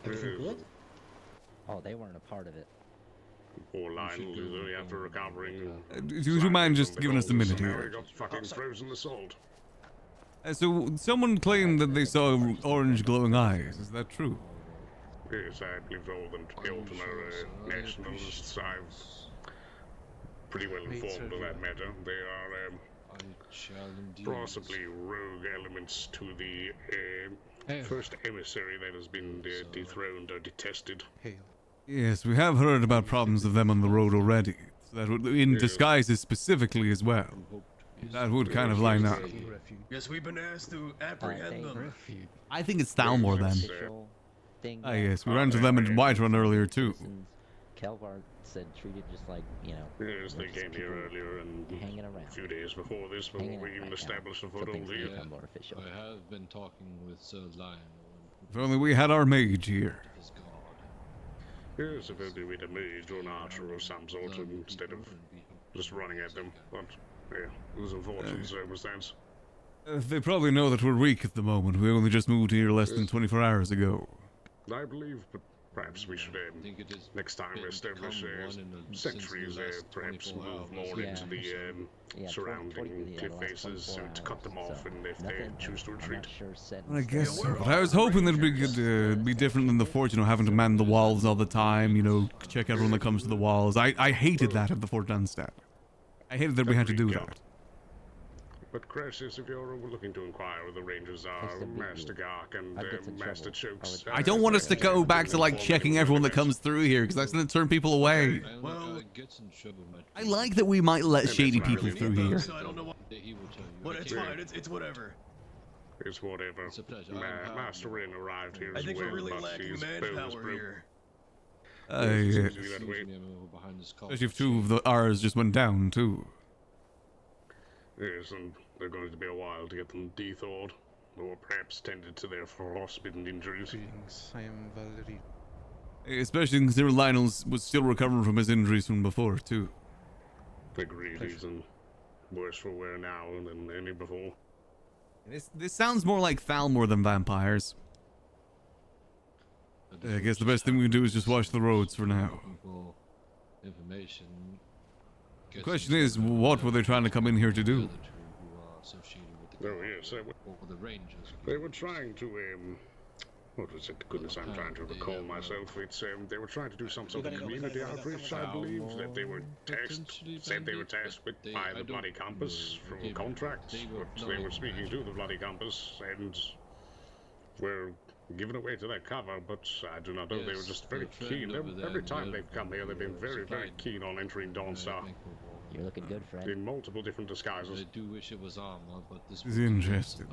Everything good? Oh, they weren't a part of it. Poor Lionel is only after recovering. Do you mind just giving us a minute He here? got fucking frozen assault. So, someone claimed that they saw orange glowing eyes. Is that true? Yes, I believe all them Hilton are nationalists. I'm pretty well informed of that matter. They are possibly rogue elements to the first emissary that has been dethroned or detested. Yes, we have heard about problems of them on the road already. So that would, in disguises specifically as well. That would kind of line up. Yes, we've been asked to apprehend them. I think it's Thalmor then. Ah yes, we ran into them in Whiterun earlier too. Kelvaar said treated just like, Yes, they came here earlier and a few days before this, before we even established a foothold here. I have been talking with Sir Lionel. If only we had our mage here. Yes, if only we'd a mage or an archer of some sort instead of just running at them. But, yeah, it was unfortunate circumstance. They probably know that we're weak at the moment. We only just moved here less than 24 hours ago. I believe, but perhaps we should, next time establish sentries, perhaps move more into the surrounding cliff faces to cut them off and if they choose to retreat. I guess so, but I was hoping that it'd be different than the fort, having to man the walls all the time, check everyone that comes to the walls. I hated that at the Fort Dunstad. I hated that we had to do that. But Crassus, if you're looking to inquire where the rangers are, Master Gark and Master Chokes... I don't want us to go back to, checking everyone that comes through here, because that's going to turn people away. Well, I like that we might let shady people through here. So I don't know what... But it's fine, it's whatever. It's whatever. Master Rin arrived here I as think well, we're really but lacking his manpower broke. here. Yes. Especially if 2 of the R's just went down, too. Yes, and they're going to be a while to get them de-thawed, or perhaps tended to their frostbitten injuries. I am Valerie. Especially considering Lionel was still recovering from his injuries from before, too. Agreed, he's in worse for wear now than any before. This sounds more like Thalmor than vampires. I guess the best thing we can do is just watch the roads for now. Information. The question is, what were they trying to come in here to do? Oh yes, they were trying to, what was it? Goodness, I'm trying to recall myself. It's, they were trying to do some sort of community outreach, I believe, that they were said they were tasked with by the Bloody Compass from a contract, but they were speaking to the Bloody Compass and were given away to their cover, but I do not know. They were just very keen. Every time they've come here, they've been very, very keen on entering Dawnstar. You're looking good, friend. In multiple different disguises. I do wish it was armor, but this It's interesting.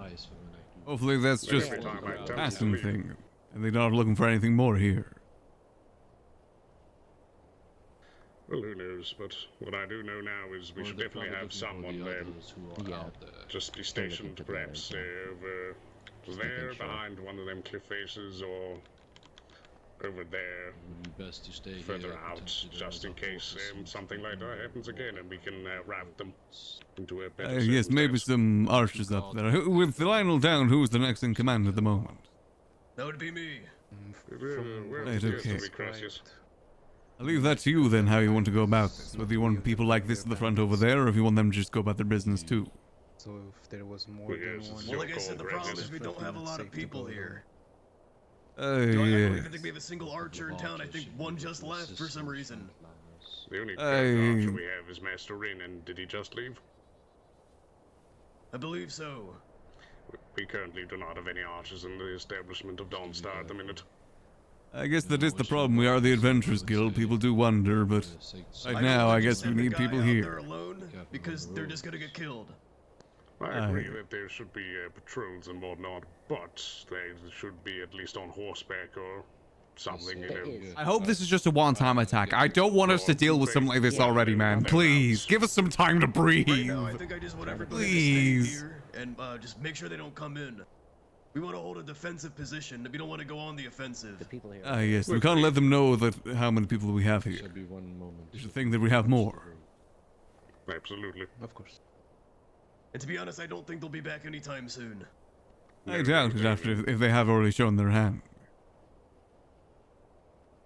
Hopefully that's just a passing thing, and they're not looking for anything more here. Well, who knows, but what I do know now is we should definitely have someone there. Just be stationed, perhaps, over there, behind one of them cliff faces, or over there, best to stay further out, just in case something like that happens again, and we can route them into a better yes, maybe some archers up there. With Lionel down, who's the next in command at the moment? That would be me. Right, okay. I'll leave that to you then, how you want to go about this. Whether you want people like this at the front over there, or if you want them to just go about their business too. So if there was more than one... Well, like I said, the problem is we don't have a lot of people here. Yeah. I don't even think we have a single archer in town. I think one just left for some reason. The only archer we have is Master Rin, and did he just leave? I believe so. We currently do not have any archers in the establishment of Dawnstar at the minute. I guess that is the problem. We are the Adventurers Guild. People do wonder, but right now I guess we need people here. Alone because they're just gonna get killed. I agree that there should be patrols and whatnot, but they should be at least on horseback or something, you know. I hope this is just a one-time attack. I don't want us to deal with something like this already, man. Please, give us some time to breathe. Right now, I think I just want everybody to stay here and just make sure they don't come in. We want to hold a defensive position. We don't want to go on the offensive. The people here. Yes, we can't let them know that how many people we have here. Should be one moment. You should think that we have more. Absolutely. Of course. And to be honest, I don't think they'll be back anytime soon. I doubt it after if they have already shown their hand.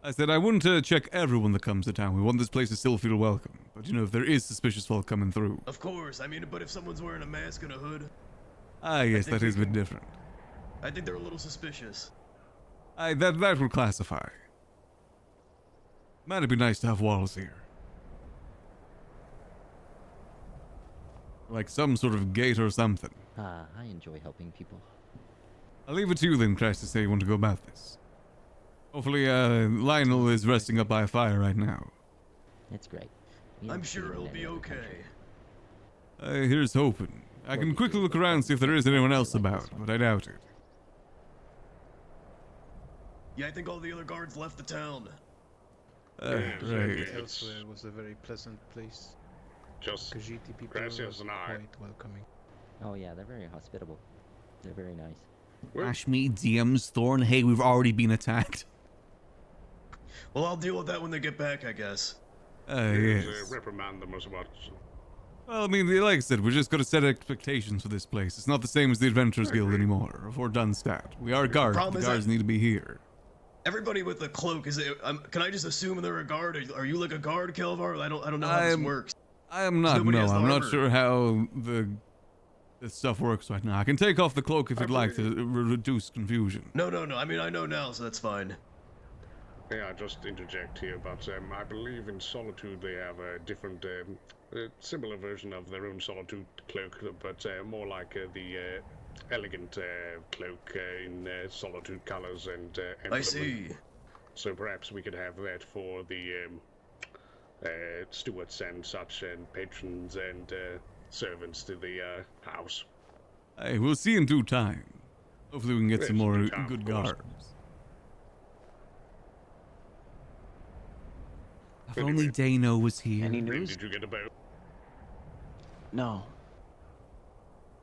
I said I wouldn't check everyone that comes to town. We want this place to still feel welcome. But you know, if there is suspicious folk coming through. Of course. I mean, but if someone's wearing a mask and a hood. Yes, that is a bit different. I think they're a little suspicious. That would classify. Might it be nice to have walls here? Like some sort of gate or something. I enjoy helping people. I'll leave it to you then, Christ, to say you want to go about this. Hopefully, Lionel is resting up by a fire right now. It's great. I'm sure it'll be okay. Here's hoping. I can quickly look around and see if there is anyone else about, but I doubt it. Yeah, I think all the other guards left the town. Right. Elsewhere was a very pleasant place. Just Khajiiti people Gracias and I. quite welcoming. Oh yeah, they're very hospitable. They're very nice. Ashme, DMs, Thorn, hey, we've already been attacked. Well, I'll deal with that when they get back, I guess. Yes. Reprimand them as much. Well, I mean, like I said, we're just gonna set expectations for this place. It's not the same as the Adventurers Guild anymore, or Fort Dunstad. We are guards. The guards need to be here. Everybody with the cloak is it? Can I just assume they're a guard? Are you like a guard, Kelvaar? I don't know how this works. I am not. No, I'm not sure how the stuff works right now. I can take off the cloak if you'd like to reduce confusion. No. I mean, I know now, so that's fine. Yeah, I just interject here, but I believe in Solitude they have a different, similar version of their own Solitude cloak, but more like the elegant cloak in Solitude colors and emblem. I see. So perhaps we could have that for the stewards and such, and patrons and servants to the house. Hey, we'll see in due time. Hopefully we can get some more good guards. If only Dano was here. Any news? Did you get a boat? No.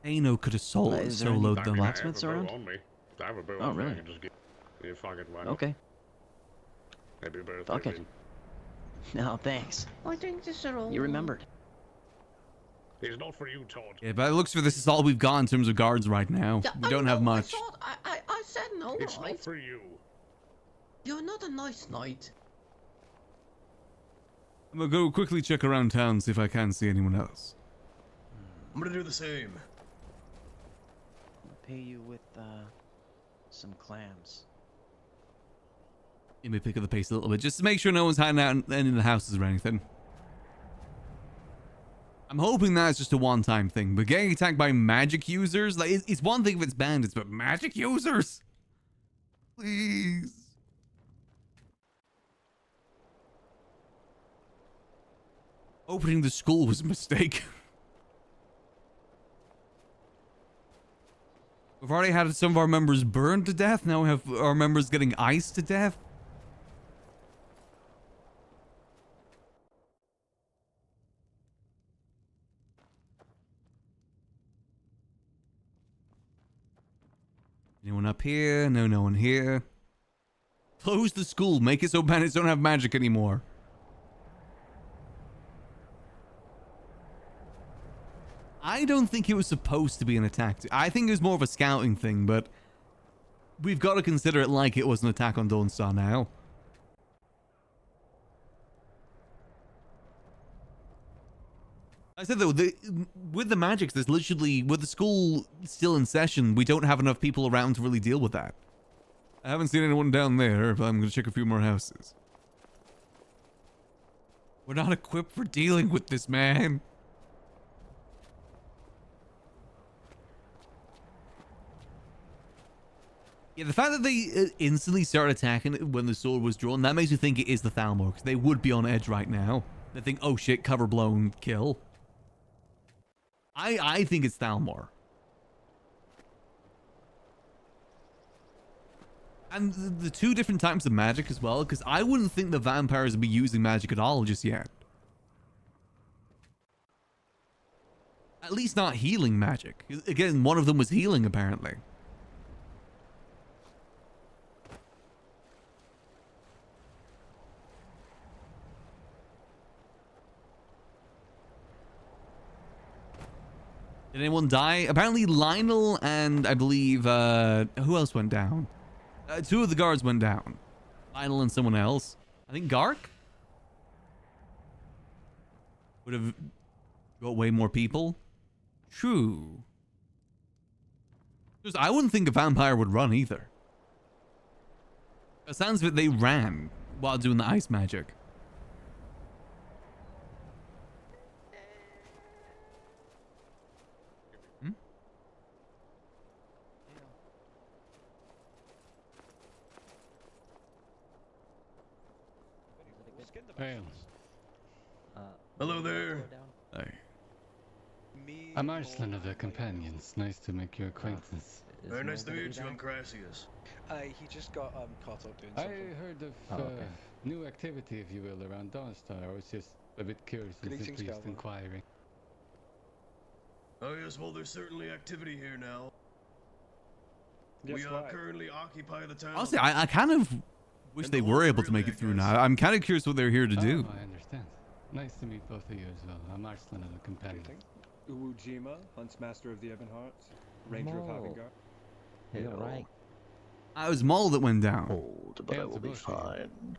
Dano could have soloed them. Blacksmiths around? I have a boat. Oh, really? I can just get why not? Okay. Maybe both. Fuck it. No, thanks. I think this is all. You remembered. It's not for you, Todd. Yeah, but it looks for this is all we've got in terms of guards right now. Yeah, we don't have much. I said no. It's right? not for you. You're not a nice knight. I'm gonna go quickly check around town, see if I can see anyone else. I'm gonna do the same. I'll pay you with some clams. Let me pick up the pace a little bit, just to make sure no one's hiding out in any of the houses or anything. I'm hoping that's just a one-time thing, but getting attacked by magic users, like, it's one thing if it's bandits, but magic users? Please. Opening the school was a mistake. We've already had some of our members burned to death. Now we have our members getting iced to death. Anyone up here? No, no one here. Close the school. Make it so bandits don't have magic anymore. I don't think it was supposed to be an attack. I think it was more of a scouting thing, but we've got to consider it like it was an attack on Dawnstar now. I said though, with the magics, there's literally, with the school still in session, we don't have enough people around to really deal with that. I haven't seen anyone down there, but I'm going to check a few more houses. We're not equipped for dealing with this, man. Yeah, the fact that they instantly start attacking when the sword was drawn, that makes me think it is the Thalmor, because they would be on edge right now. They think, oh shit, cover blown, kill. I think it's Thalmor. And the two different types of magic as well, because I wouldn't think the vampires would be using magic at all just yet. At least not healing magic. Again, one of them was healing, apparently. Did anyone die? Apparently Lionel and I believe, who else went down? Two of the guards went down. Lionel and someone else. I think Gark? Would have got way more people. True. Just, I wouldn't think a vampire would run either. It sounds like they ran while doing the ice magic. Hey. Hello there. Hey. I'm Arslan of the Companions. Nice to make your acquaintance. Very nice to meet you. I'm Crassius. He just got caught up doing I something. heard of new activity, if you will, around Dawnstar. I was just a bit curious and Greetings, simply just Kelvaar. inquiring. Oh yes, well there's certainly activity here now. Yes, We why? currently occupy the town. Honestly, I kind of wish they were able to make it through now. I'm kind of curious what they're here to do. I understand. Nice to meet both of you as well. I'm Arslan of the Companions. Uwujima, Huntsmaster of the Ebon Hearts, Ranger of Havigar. Hey, alright. It was Maul that went down. Old, but I will be fine.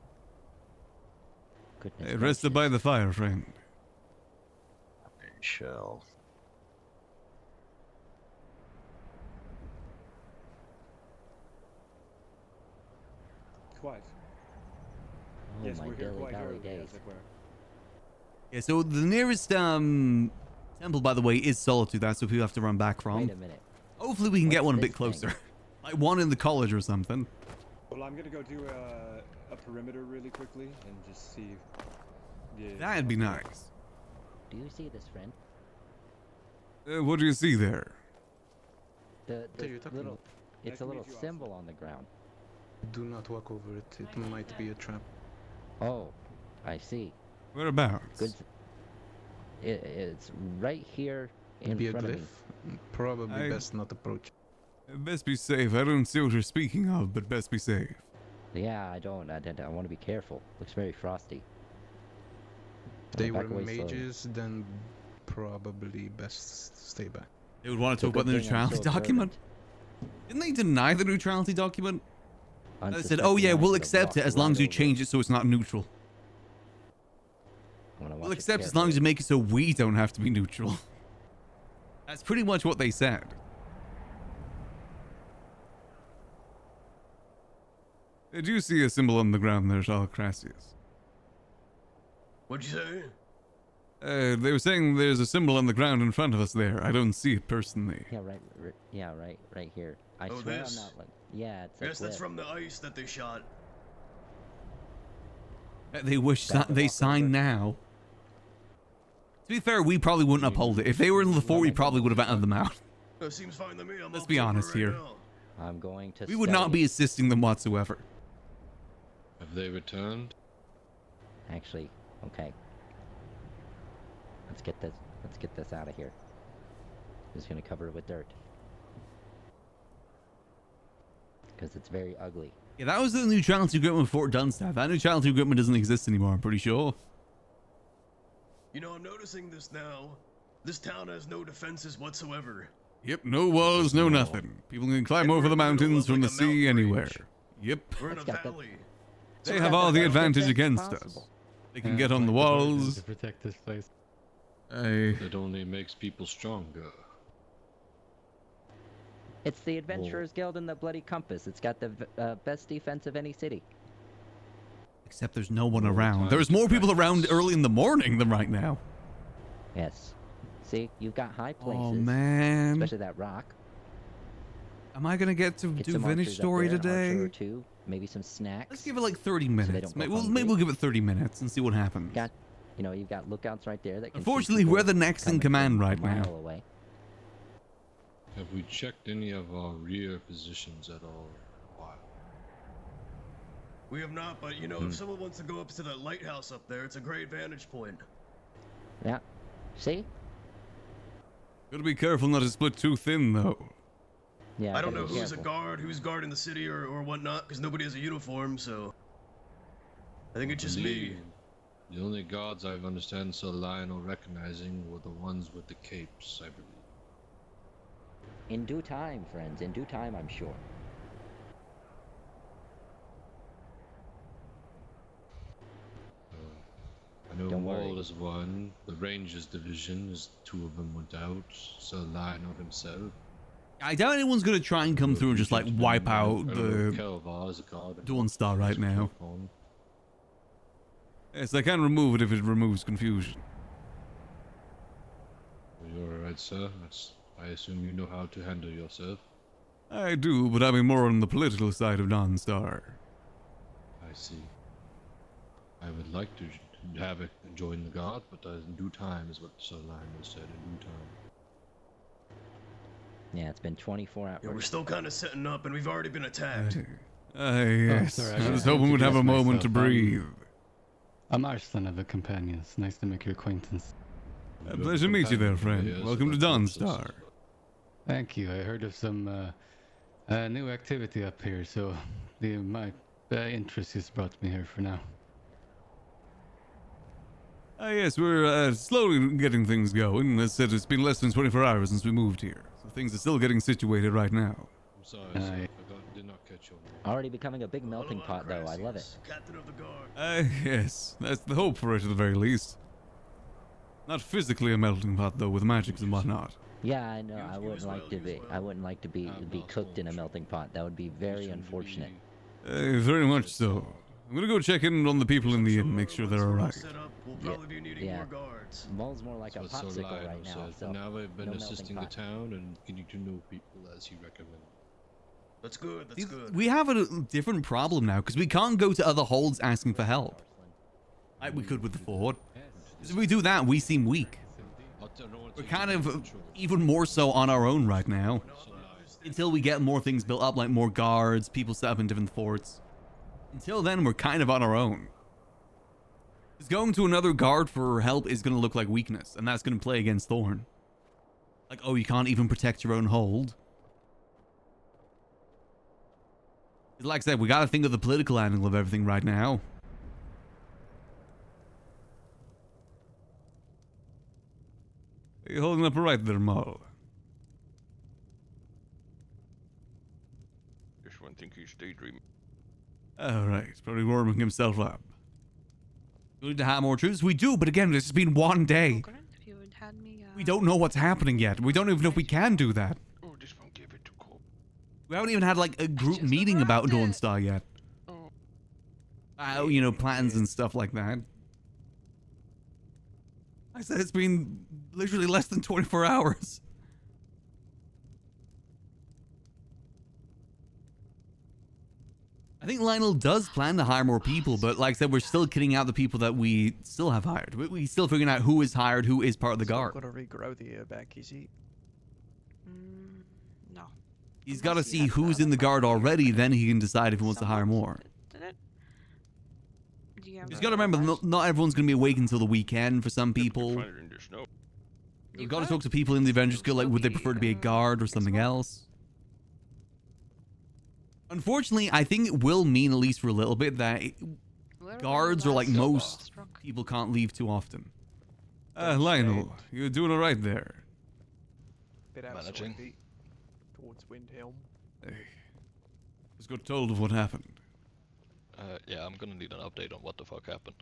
Hey, rested by the fire, friend. Shall. Quite. Oh, Yes, my we're here quite dilly-dally early, days. as it were. Yeah, so the nearest temple, by the way, is Solitude. That's what people have to run back from. Wait a minute. Hopefully we can get What's one a this bit closer. thing? Like one in the college or something. Well, I'm gonna go do a perimeter really quickly and just see. Yeah, That'd be nice. Do you see this, friend? What do you see there? The are you talking little, about? it's Nice a to little meet you, symbol on the ground. Do not walk over it. It might be a trap. Oh, I see. Whereabouts? Good. It's right here in Be a front of glyph. me. Probably best not approach. Best be safe. I don't see what you're speaking of, but best be safe. Yeah, I don't. I want to be careful. Looks very frosty. If they were Back away slowly. mages, then probably best stay back. They would want to It's a talk about the good thing I'm neutrality so document. Didn't they deny the neutrality document? They said, oh yeah, we'll accept it as long as you change it so it's not neutral. We'll accept as long as you make it so we don't have to be neutral. That's pretty much what they said. Did you see a symbol on the ground there, Crassius? What'd you say? They were saying there's a symbol on the ground in front of us there. I don't see it personally. Yeah, right here. I Oh, swear this? I'm not like. Yeah, it's Yes, that's glyph. from the ice that they shot. They wish they signed now. To be fair, we probably wouldn't uphold it. If they were in the fort, we probably would have outed them out. That seems fine to me. I'm Let's off be over honest right here. now. I'm going to. We would not be assisting them whatsoever. Have they returned? Actually, okay. Let's get this out of here. Just gonna cover it with dirt. Because it's very ugly. Yeah, that was the neutrality agreement with Fort Dunstaff. That neutrality agreement doesn't exist anymore, I'm pretty sure. You know, I'm noticing this now. This town has no defenses whatsoever. Yep, no walls, no nothing. People can climb over the mountains from the sea anywhere. Yep. We're in a valley. They have all the advantage against us. They can get on the walls. To protect this place. It only makes people stronger. It's the Adventurers Guild and the Bloody Compass. It's got the best defense of any city. Except there's no one around. There's more people around early in the morning than right now. Yes. See, you've got high places. Oh, man. Especially that rock. Am I going to get to do Vintage Story today? Or two, maybe some snacks. Let's give it like 30 minutes. Maybe we'll give it 30 minutes and see what happens. You've got lookouts right there. That can Unfortunately, we're the next in command right now. Away. Have we checked any of our rear positions at all? We have not, but you know, if someone wants to go up to that lighthouse up there, it's a great vantage point. Yeah. See? Gotta be careful not to split too thin, though. Yeah. I don't know who's a guard, who's guarding the city or whatnot, because nobody has a uniform, so I think it's just me. The only guards I've understand Sir Lionel recognizing were the ones with the capes, I believe. In due time, friends. In due time, I'm sure. I know Don't Wall worry. is one, the Rangers division is two of them went out, Sir Lionel himself. I doubt anyone's gonna try and come through and just like wipe out the Kelvaar is a guard. Dawn Star right now. Yes, I can remove it if it removes confusion. You're alright, sir. I assume you know how to handle yourself. I do, but I'm more on the political side of Dawn Star. I see. I would like to have it join the guard, but in due time is what Sir Lionel said, in due time. Yeah, it's been 24 hours. Yeah, we're still kind of setting up, and we've already been attacked. Yes. Sorry, I was hoping we'd have a moment to breathe. I'm Arslan of the Companions. Nice to make your acquaintance. A pleasure to meet you there, friend. Welcome to Dawn Star. Thank you. I heard of some new activity up here, so my interest has brought me here for now. Yes, we're slowly getting things going. As said, it's been less than 24 hours since we moved here, so things are still getting situated right now. I'm sorry, sir. Did not catch your name. Already becoming a big melting pot, though. I love it. Captain of the guard. Yes, that's the hope for it at the very least. Not physically a melting pot, though, with magics and whatnot. Yeah, I know. I wouldn't like to be. I wouldn't like to be cooked in a melting pot. That would be very unfortunate. Very much so. I'm gonna go check in on the people in the inn, make sure they're alright. We'll probably be needing more guards. Mull's more like a That's what Sir popsicle Lionel right now. said. So Now I've been no assisting the melting pot. town and getting to know people as he recommended. That's good, that's good. We have a different problem now, because we can't go to other holds asking for help. Like we could with the fort. If we do that, we seem weak. We're kind of even more so on our own right now. Until we get more things built up, like more guards, people set up in different forts. Until then, we're kind of on our own. Because going to another guard for help is going to look like weakness, and that's going to play against Thorn. Like, oh, you can't even protect your own hold. Like I said, we got to think of the political angle of everything right now. You holding up right there, Mull? Just one think he's daydreaming. Alright, probably warming himself up. We need to have more troops? We do, but again, it's been one day. We don't know what's happening yet. We don't even know if we can do that. Oh, this won't give it to cold. We haven't even had like a group meeting about Dawn Star yet. You know, plans and stuff like that. I said it's been literally less than 24 hours. I think Lionel does plan to hire more people, but like I said, we're still kidding out the people that we still have hired. We still figuring out who is hired, who is part of the guard. Got to regrow the back, is he? No. He's got to see who's in the guard already, then he can decide if he wants to hire more. He's got to remember, not everyone's going to be awake until the weekend for some people. You've got to talk to people in the Avengers Guild, like would they prefer to be a guard or something else? Unfortunately, I think it will mean, at least for a little bit, that guards are like most people can't leave too often. Lionel, you're doing alright there. Bit Managing. Towards Windhelm. Hey, just got told of what happened. Yeah, I'm gonna need an update on what the fuck happened.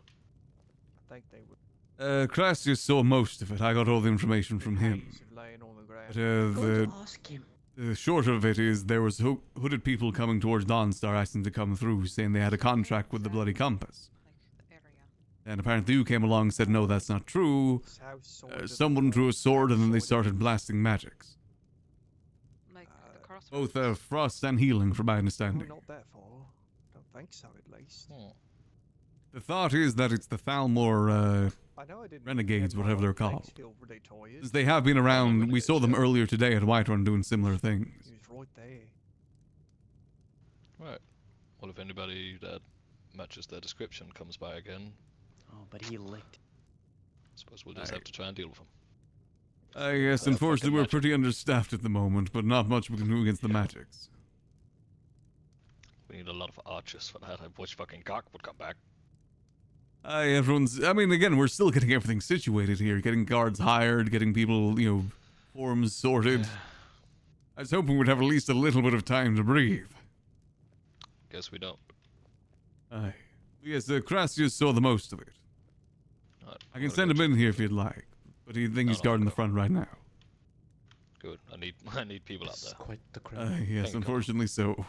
I think they would. Crassius saw most of it. I got all the information from him. Laying on the ground. But, Ask him. the short of it is there was hooded people coming towards Dawnstar asking to come through, saying they had a contract with the Bloody Compass. And apparently you came along and said, no, that's not true. Someone drew a sword and then they started blasting magics. Both frost and healing, from my understanding. Not that far. Don't think so, at least. The thought is that it's the Falmore I know I didn't renegades, whatever they're called. Silver they toys. Since they have been around, we saw them earlier today at Whiterun doing similar things. He was right there. Right. Well, if anybody that matches their description comes by again, Oh, but he licked. I suppose we'll just have to try and deal with him. Yes, unfortunately we're pretty understaffed at the moment, but not much we can do against the magics. We need a lot of archers for that. I wish fucking Gok would come back. Everyone's, I mean, again, we're still getting everything situated here, getting guards hired, getting people, forms sorted. I was hoping we'd have at least a little bit of time to breathe. Guess we don't. Yes, Crassius saw the most of it. I can send him in here if you'd like, but I think he's guarding the front right now. Good. I need people out there. Quite the crowd. Yes, unfortunately so.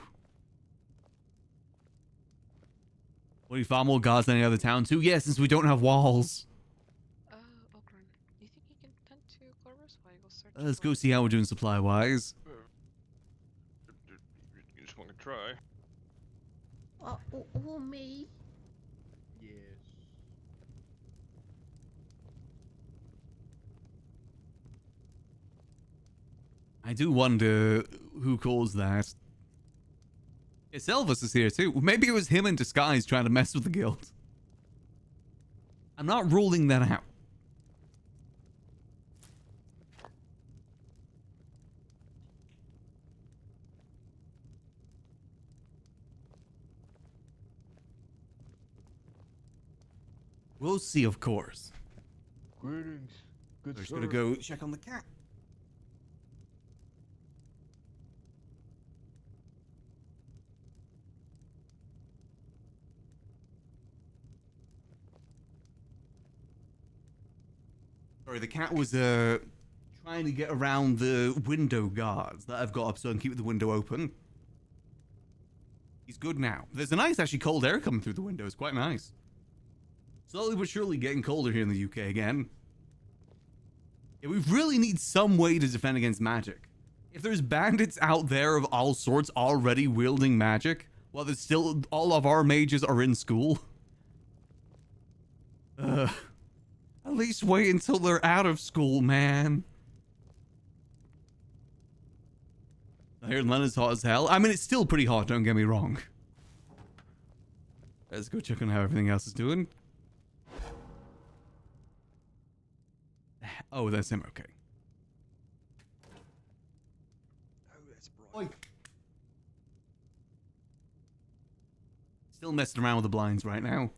What do you find more guards than any other town too? Yes, since we don't have walls. Ogren, you think he can tend to Corvus while I go search? Let's go see how we're doing supply-wise. You just want to try. Oh, me? Yes. I do wonder who calls that. Yes, Elvis is here too. Maybe it was him in disguise trying to mess with the guild. I'm not ruling that out. We'll see, of course. Greetings. Good We're just gonna go check on the cat. Sorry, the cat was trying to get around the window guards that I've got up so I can keep the window open. He's good now. There's a nice, actually, cold air coming through the window. It's quite nice. Slowly but surely getting colder here in the UK again. Yeah, we really need some way to defend against magic. If there's bandits out there of all sorts already wielding magic, while there's still all of our mages are in school. At least wait until they're out of school, man. I hear London's hot as hell. I mean, it's still pretty hot, don't get me wrong. Let's go check on how everything else is doing. Oh, that's him, okay. Oh, that's bright. Oi. Still messing around with the blinds right now.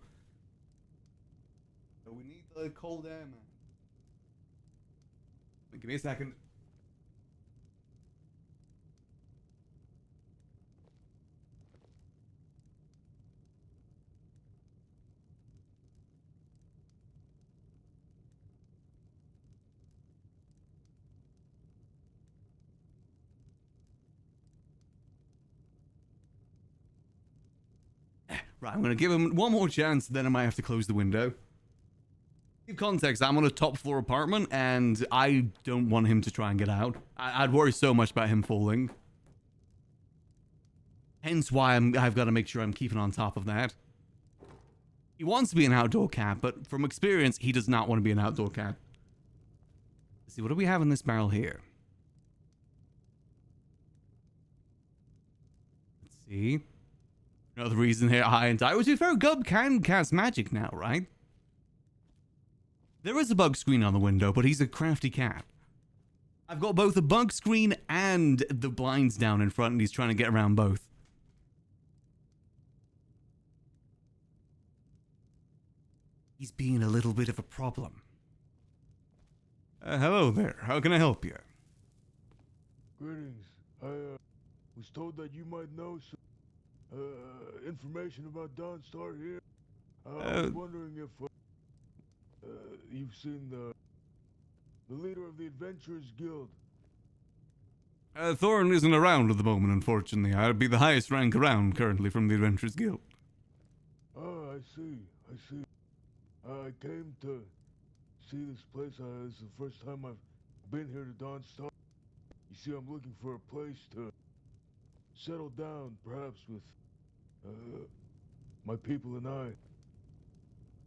So we need the cold air, man. Wait, give me a second. Right, I'm going to give him one more chance, then I might have to close the window. Give context, I'm on a top floor apartment and I don't want him to try and get out. I'd worry so much about him falling. Hence why I've got to make sure I'm keeping on top of that. He wants to be an outdoor cat, but from experience, he does not want to be an outdoor cat. Let's see, what do we have in this barrel here? Let's see. Another reason here, high and die, which is very good, can cast magic now, right? There is a bug screen on the window, but he's a crafty cat. I've got both a bug screen and the blinds down in front, and he's trying to get around both. He's being a little bit of a problem. Hello there. How can I help you? Greetings. I was told that you might know some information about Dawnstar here. I was wondering if you've seen the leader of the Adventurers Guild. Thorn isn't around at the moment, unfortunately. I'd be the highest rank around currently from the Adventurers Guild. Oh, I see. I see. I came to see this place. It's the first time I've been here to Dawnstar. You see, I'm looking for a place to settle down, perhaps with my people and I.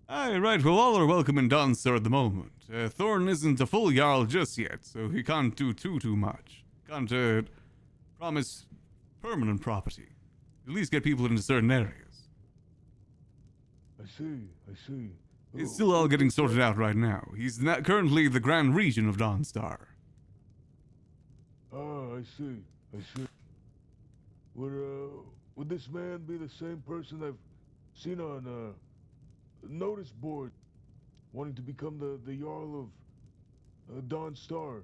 Aye, right. Well, all are welcome in Dawnstar at the moment. Thorn isn't a full Jarl just yet, so he can't do too much. Can't promise permanent property. At least get people into certain areas. I see. I see. It's still all getting sorted out right now. He's not currently the Grand Regent of Dawnstar. Ah, I see. I see. Would this man be the same person I've seen on notice board, wanting to become the Jarl of Dawnstar?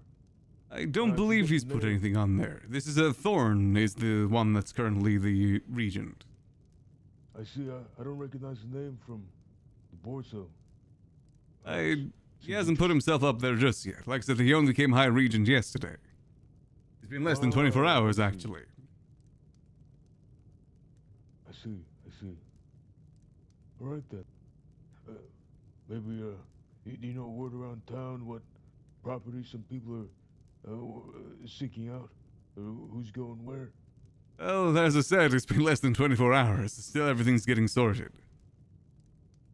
I don't believe he's put anything on there. This is Thorn is the one that's currently the regent. I see. I don't recognize the name from the board, so. He hasn't put himself up there just yet. Like I said, he only became High Regent yesterday. It's been less than 24 hours, actually. I see. I see. All right then. Maybe do you know word around town what properties some people are seeking out? Who's going where? Well, as I said, it's been less than 24 hours. Still, everything's getting sorted.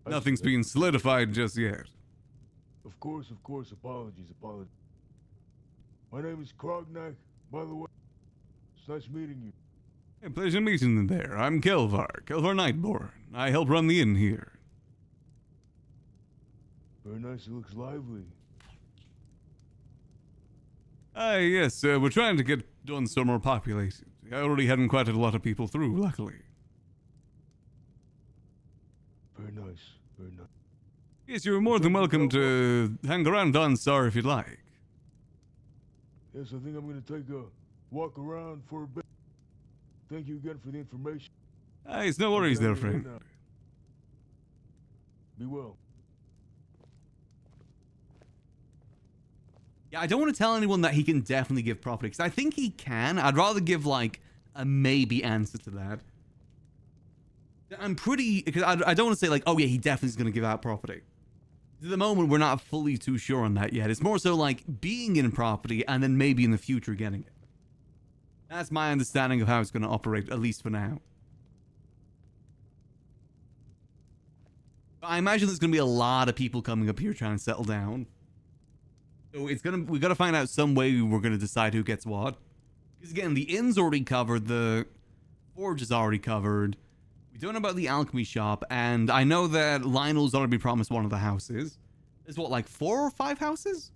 Nothing's been solidified just yet. Of course. Apologies. My name is Krognak, by the way. It's nice meeting you. Hey, pleasure meeting you there. I'm Kelvaar Nightborne. I help run the inn here. Very nice. It looks lively. Yes, we're trying to get Dawnstar more populated. I already had quite a lot of people through, luckily. Very nice. Yes, you're more than welcome to hang around Dawnstar if you'd like. Yes, I think I'm going to take a walk around for a bit. Thank you again for the information. It's no worries there, friend. Be well. Yeah, I don't want to tell anyone that he can definitely give property, because I think he can. I'd rather give, like, a maybe answer to that. I'm pretty... because I don't want to say, like, oh yeah, he definitely is going to give out property. At the moment, we're not fully too sure on that yet. It's more so, like, being in property and then maybe in the future getting it. That's my understanding of how it's going to operate, at least for now. I imagine there's going to be a lot of people coming up here trying to settle down. So we got to find out some way we're going to decide who gets what. Because again, the inn's already covered, the forge is already covered. We don't know about the alchemy shop, and I know that Lionel's already been promised one of the houses. There's what, like 4 or 5 houses?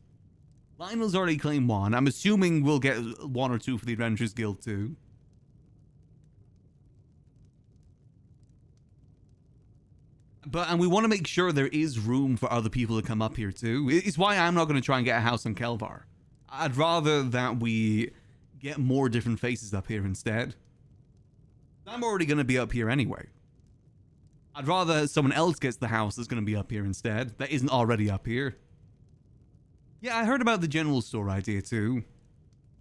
Lionel's already claimed one. I'm assuming we'll get 1 or 2 for the Adventurers Guild too. And we want to make sure there is room for other people to come up here too. It's why I'm not going to try and get a house on Kelvaar. I'd rather that we get more different faces up here instead. I'm already going to be up here anyway. I'd rather someone else gets the house that's going to be up here instead, that isn't already up here. Yeah, I heard about the general store idea too.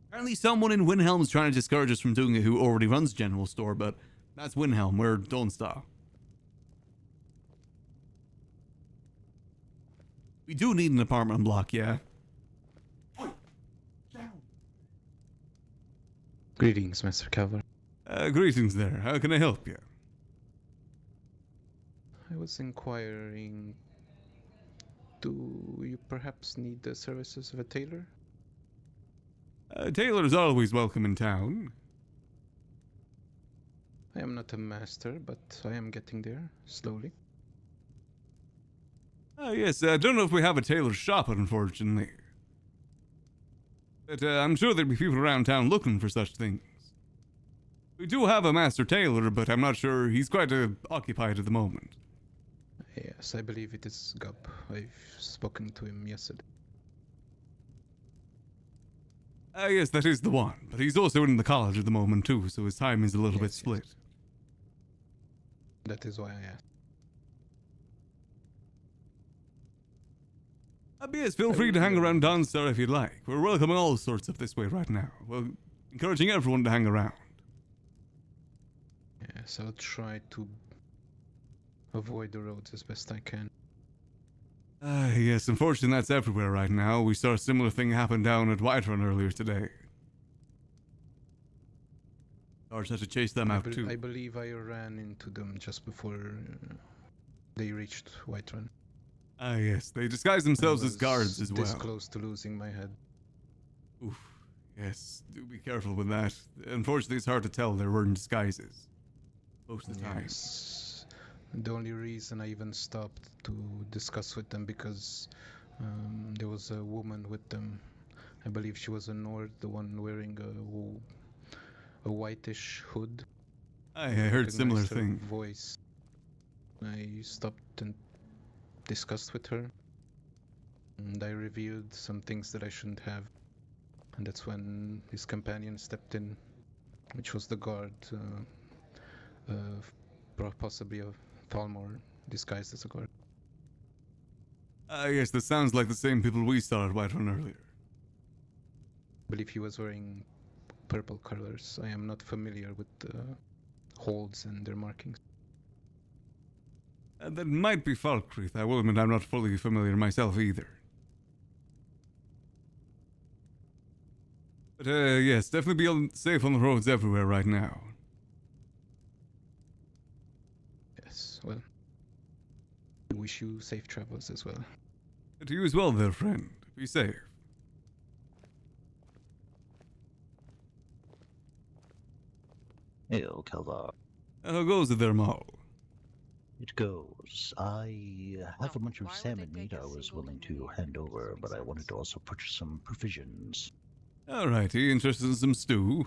Apparently someone in Windhelm's trying to discourage us from doing it who already runs general store, but that's Windhelm, we're Dawnstar. We do need an apartment block, yeah. Greetings, Master Kelvaar. Greetings there. How can I help you? I was inquiring, do you perhaps need the services of a tailor? Tailor is always welcome in town. I am not a master, but I am getting there, slowly. Yes, I don't know if we have a tailor shop, unfortunately. But I'm sure there'd be people around town looking for such things. We do have a master tailor, but I'm not sure he's quite occupied at the moment. Yes, I believe it is Gup. I've spoken to him yesterday. Yes, that is the one, but he's also in the college at the moment too, so his time is a little bit split. Yes. That is why I asked. Yes, feel free to hang around Dawnstar if you'd like. We're welcoming all sorts of this way right now. We're encouraging everyone to hang around. Yes, I'll try to avoid the roads as best I can. Yes, unfortunately that's everywhere right now. We saw a similar thing happen down at Whiterun earlier today. Ours had to chase them out too. I believe I ran into them just before they reached Whiterun. Yes, they disguise themselves as guards as well. This close to losing my head. Oof, yes, do be careful with that. Unfortunately, it's hard to tell they're wearing disguises most of the time. Yes. The only reason I even stopped to discuss with them because there was a woman with them. I believe she was a Nord, the one wearing a whitish hood. I heard similar recognized her thing. Voice. I stopped and discussed with her, and I revealed some things that I shouldn't have, and that's when his companion stepped in, which was the guard, possibly a Thalmor disguised as a guard. Yes, that sounds like the same people we saw at Whiterun earlier. I believe he was wearing purple colors. I am not familiar with the holds and their markings. That might be Falkreath. I will admit I'm not fully familiar myself either. But yes, definitely be safe on the roads everywhere right now. Yes, well, I wish you safe travels as well. To you as well there, friend. Be safe. Hail, Kelvaar. How goes it there, Maul? It goes. I have a bunch of salmon meat I was willing to hand over, but I wanted to also purchase some provisions. Alrighty, interested in some stew?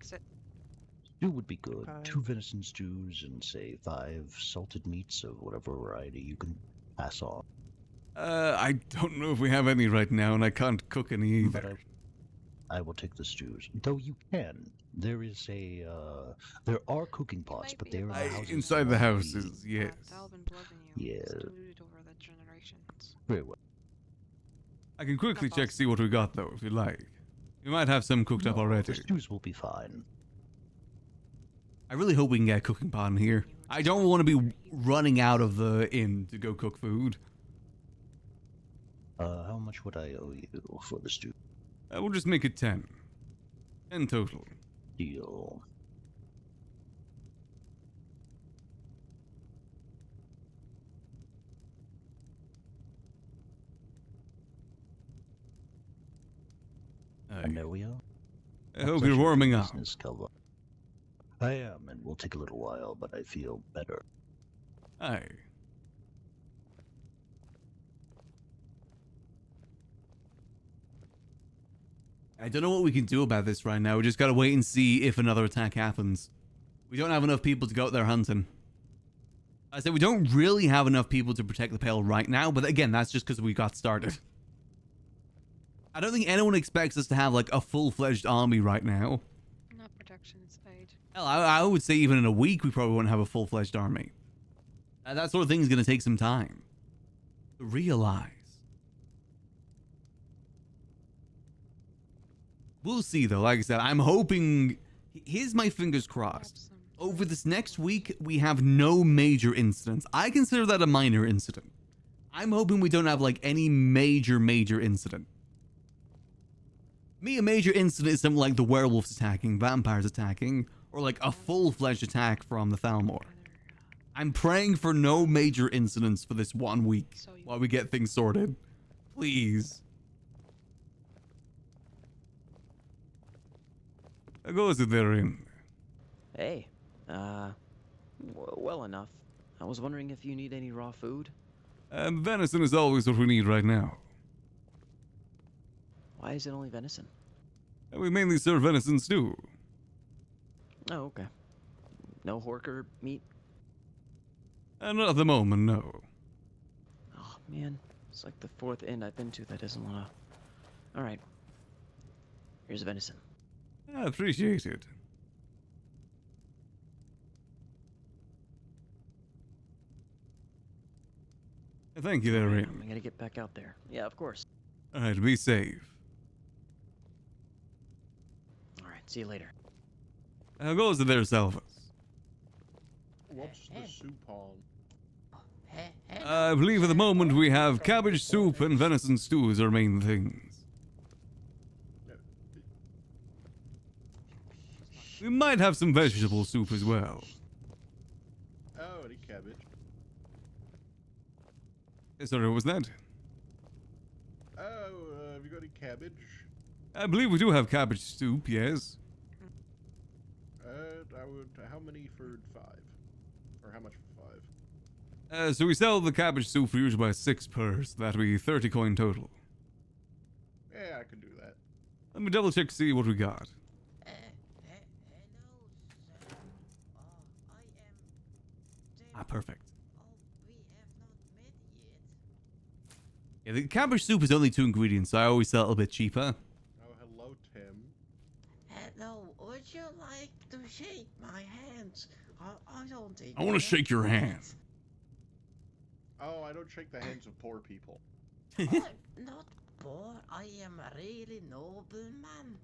Stew would be good. 2 venison stews and, say, 5 salted meats of whatever variety you can pass on. I don't know if we have any right now, and I can't cook any either. But I will take the stews. Though you can. There is a, there are cooking pots, but they are in the houses. Inside the houses, yes. Yeah. Very well. I can quickly check, see what we got, though, if you'd like. We might have some cooked up already. The stews will be fine. I really hope we can get a cooking pot in here. I don't want to be running out of the inn to go cook food. How much would I owe you for the stew? We'll just make it 10. 10 total. Deal. And there we are. I hope you're warming up. I am, and will take a little while, but I feel better. Aye. I don't know what we can do about this right now. We just gotta wait and see if another attack happens. We don't have enough people to go out there hunting. I said we don't really have enough people to protect the Pale right now, but again, that's just because we got started. I don't think anyone expects us to have like a full-fledged army right now. Not protection side. Hell, I would say even in a week we probably won't have a full-fledged army. That sort of thing is going to take some time to realize. We'll see though, like I said, I'm hoping, here's my fingers crossed. Over this next week, we have no major incidents. I consider that a minor incident. I'm hoping we don't have like any major incident. A major incident is something like the werewolves attacking, vampires attacking, or like a full-fledged attack from the Thalmor. I'm praying for no major incidents for this 1 week while we get things sorted. Please. How goes it there in? Hey, well enough. I was wondering if you need any raw food? Venison is always what we need right now. Why is it only venison? And we mainly serve venison stew. Oh, okay. No horker meat? Not at the moment, no. Oh, man. It's like the 4th inn I've been to that doesn't wanna... Alright. Here's venison. I appreciate it. Thank you there, Rin. I'm gonna get back out there. Yeah, of course. Alright, be safe. Alright, see you later. How goes it there, Salvas? What's the soup on? I believe at the moment we have cabbage soup and venison stew as our main things. We might have some vegetable soup as well. Oh, any cabbage. Sorry, what was that? Oh, have you got any cabbage? I believe we do have cabbage soup, yes. How many for 5? Or how much for 5? So we sell the cabbage soup for usually by 6 per, so that'll be 30 coin total. Yeah, I can do that. Let me double check to see what we got. Perfect. Yeah, the cabbage soup is only 2 ingredients, so I always sell it a little bit cheaper. Oh, hello, Tim. Hello, would you like to shake my hands? I don't think I want to shake your hand. Oh, I don't shake the hands of poor people. I'm not poor. I am a really noble man.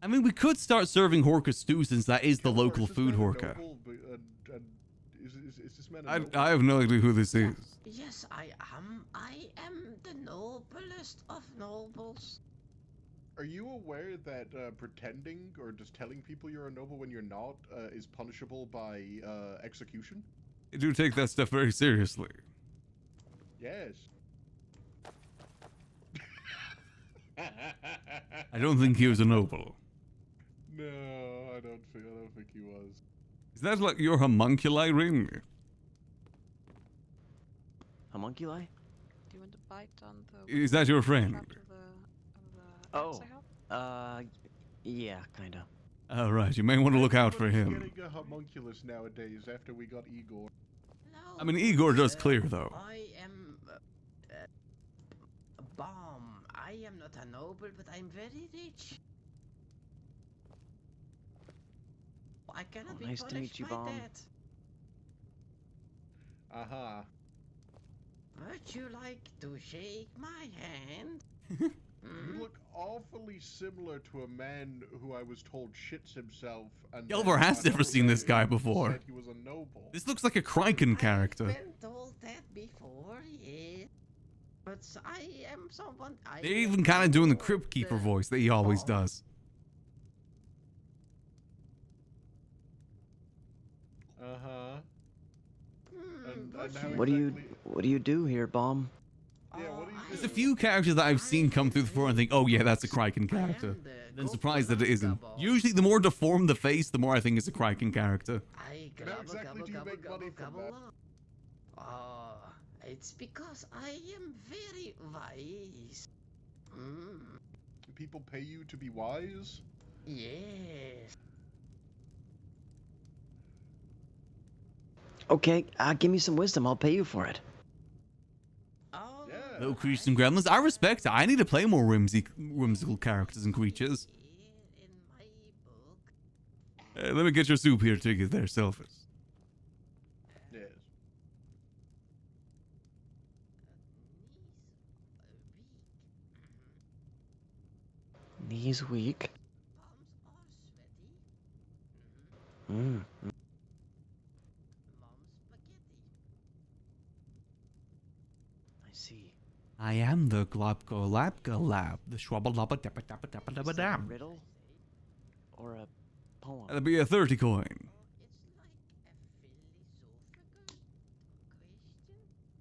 I mean, we could start serving Horka stew since that is the local food Horka. Is this man a noble? I have no idea who this is. Yes, I am. I am the noblest of nobles. Are you aware that pretending or just telling people you're a noble when you're not is punishable by execution? I do take that stuff very seriously. Yes. I don't think he was a noble. No, I don't think he was. Is that like your homunculi ring? Homunculi? Do you want to bite on the... Is that your friend? Yeah, kinda. Alright, you may want to look out for him. Getting a homunculus nowadays after we got Igor. I mean, Igor does clear, though. I am bomb. I am not a noble, but I'm very rich. I cannot be nice to meet you, by Bomb. that. Aha. Would you like to shake my hand? You look awfully similar to a man who I was told shits himself. And Kelvaar has never seen this guy before. Said he was a noble. This looks like a Kraken character. I've been told that before, yeah. But I am someone. They're even kind of doing the Crypt Keeper voice that he always does. Uh-huh. What do you do here, Bomb? Yeah, what do you do? There's a few characters that I've seen come through before and think, oh yeah, that's a Kraken character. Then surprised that it isn't. Usually the more deformed the face, the more I think it's a Kraken character. How exactly do you make money from that? Oh, it's because I am very wise. People pay you to be wise? Yes. Okay, give me some wisdom. I'll pay you for it. Little creatures and gremlins. I respect it. I need to play more whimsical characters and creatures. Let me get your soup here to get there, Selphus. Yes. Knees weak. see. I am the Globko Labka Lab, the Schwabba Labba Dappa Dappa Dappa Is Dabba that a Dam. riddle? Or a poem? That'll be a 30 coin.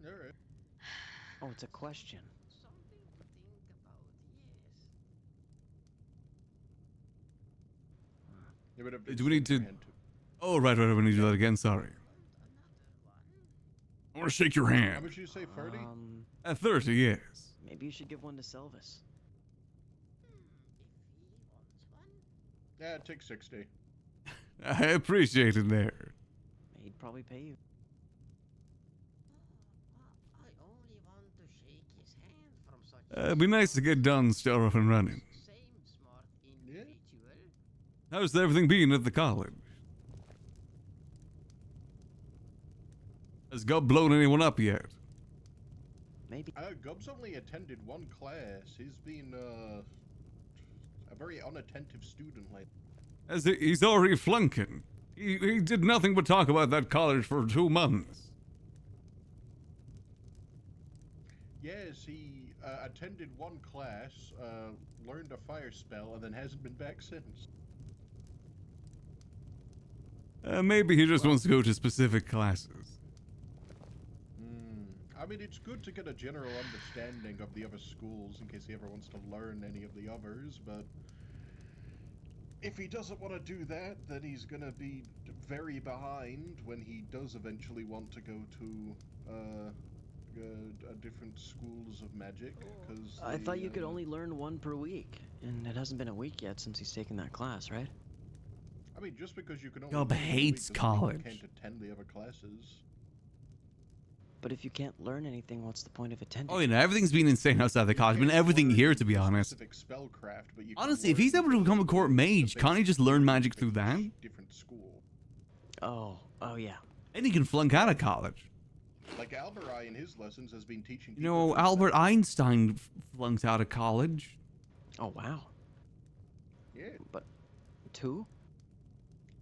Alright. Oh, it's a question. It would have been Do we need to... hand Oh, right, we need to do that again, sorry. I want to shake your How hand. much did you say, 30? At 30, yes. Maybe you should give one to Selvis. Yeah, it takes 60. I appreciate it there. He'd probably pay you. It'd be nice to get Dawnstar up and running. Yeah. How's everything been at the college? Has Gub blown anyone up yet? Maybe. Gub's only attended one class. He's been, a very unattentive student lately. He's already flunking. He did nothing but talk about that college for 2 months. Yes, he attended one class, learned a fire spell, and then hasn't been back since. Maybe he just wants to go to specific classes. I mean, it's good to get a general understanding of the other schools in case he ever wants to learn any of the others, but if he doesn't want to do that, then he's gonna be very behind when he does eventually want to go to different schools of magic. Because I thought you could only learn one per week, and it hasn't been a week yet since he's taken that class, right? I mean, just because you can only Gub learn one hates week doesn't mean college. you can't attend the other classes. But if you can't learn anything, what's the point of attending? Oh, you know, everything's been insane outside the college. I mean, everything here, to be honest. Specific spellcraft, but you can Honestly, if he's learn able to become a court mage, can't he just learn magic through that? different school. Oh yeah. And he can flunk out of college. Like Alberai in his lessons has been teaching. You know, Albert Einstein flunked out of college. Oh wow. Yeah. But 2?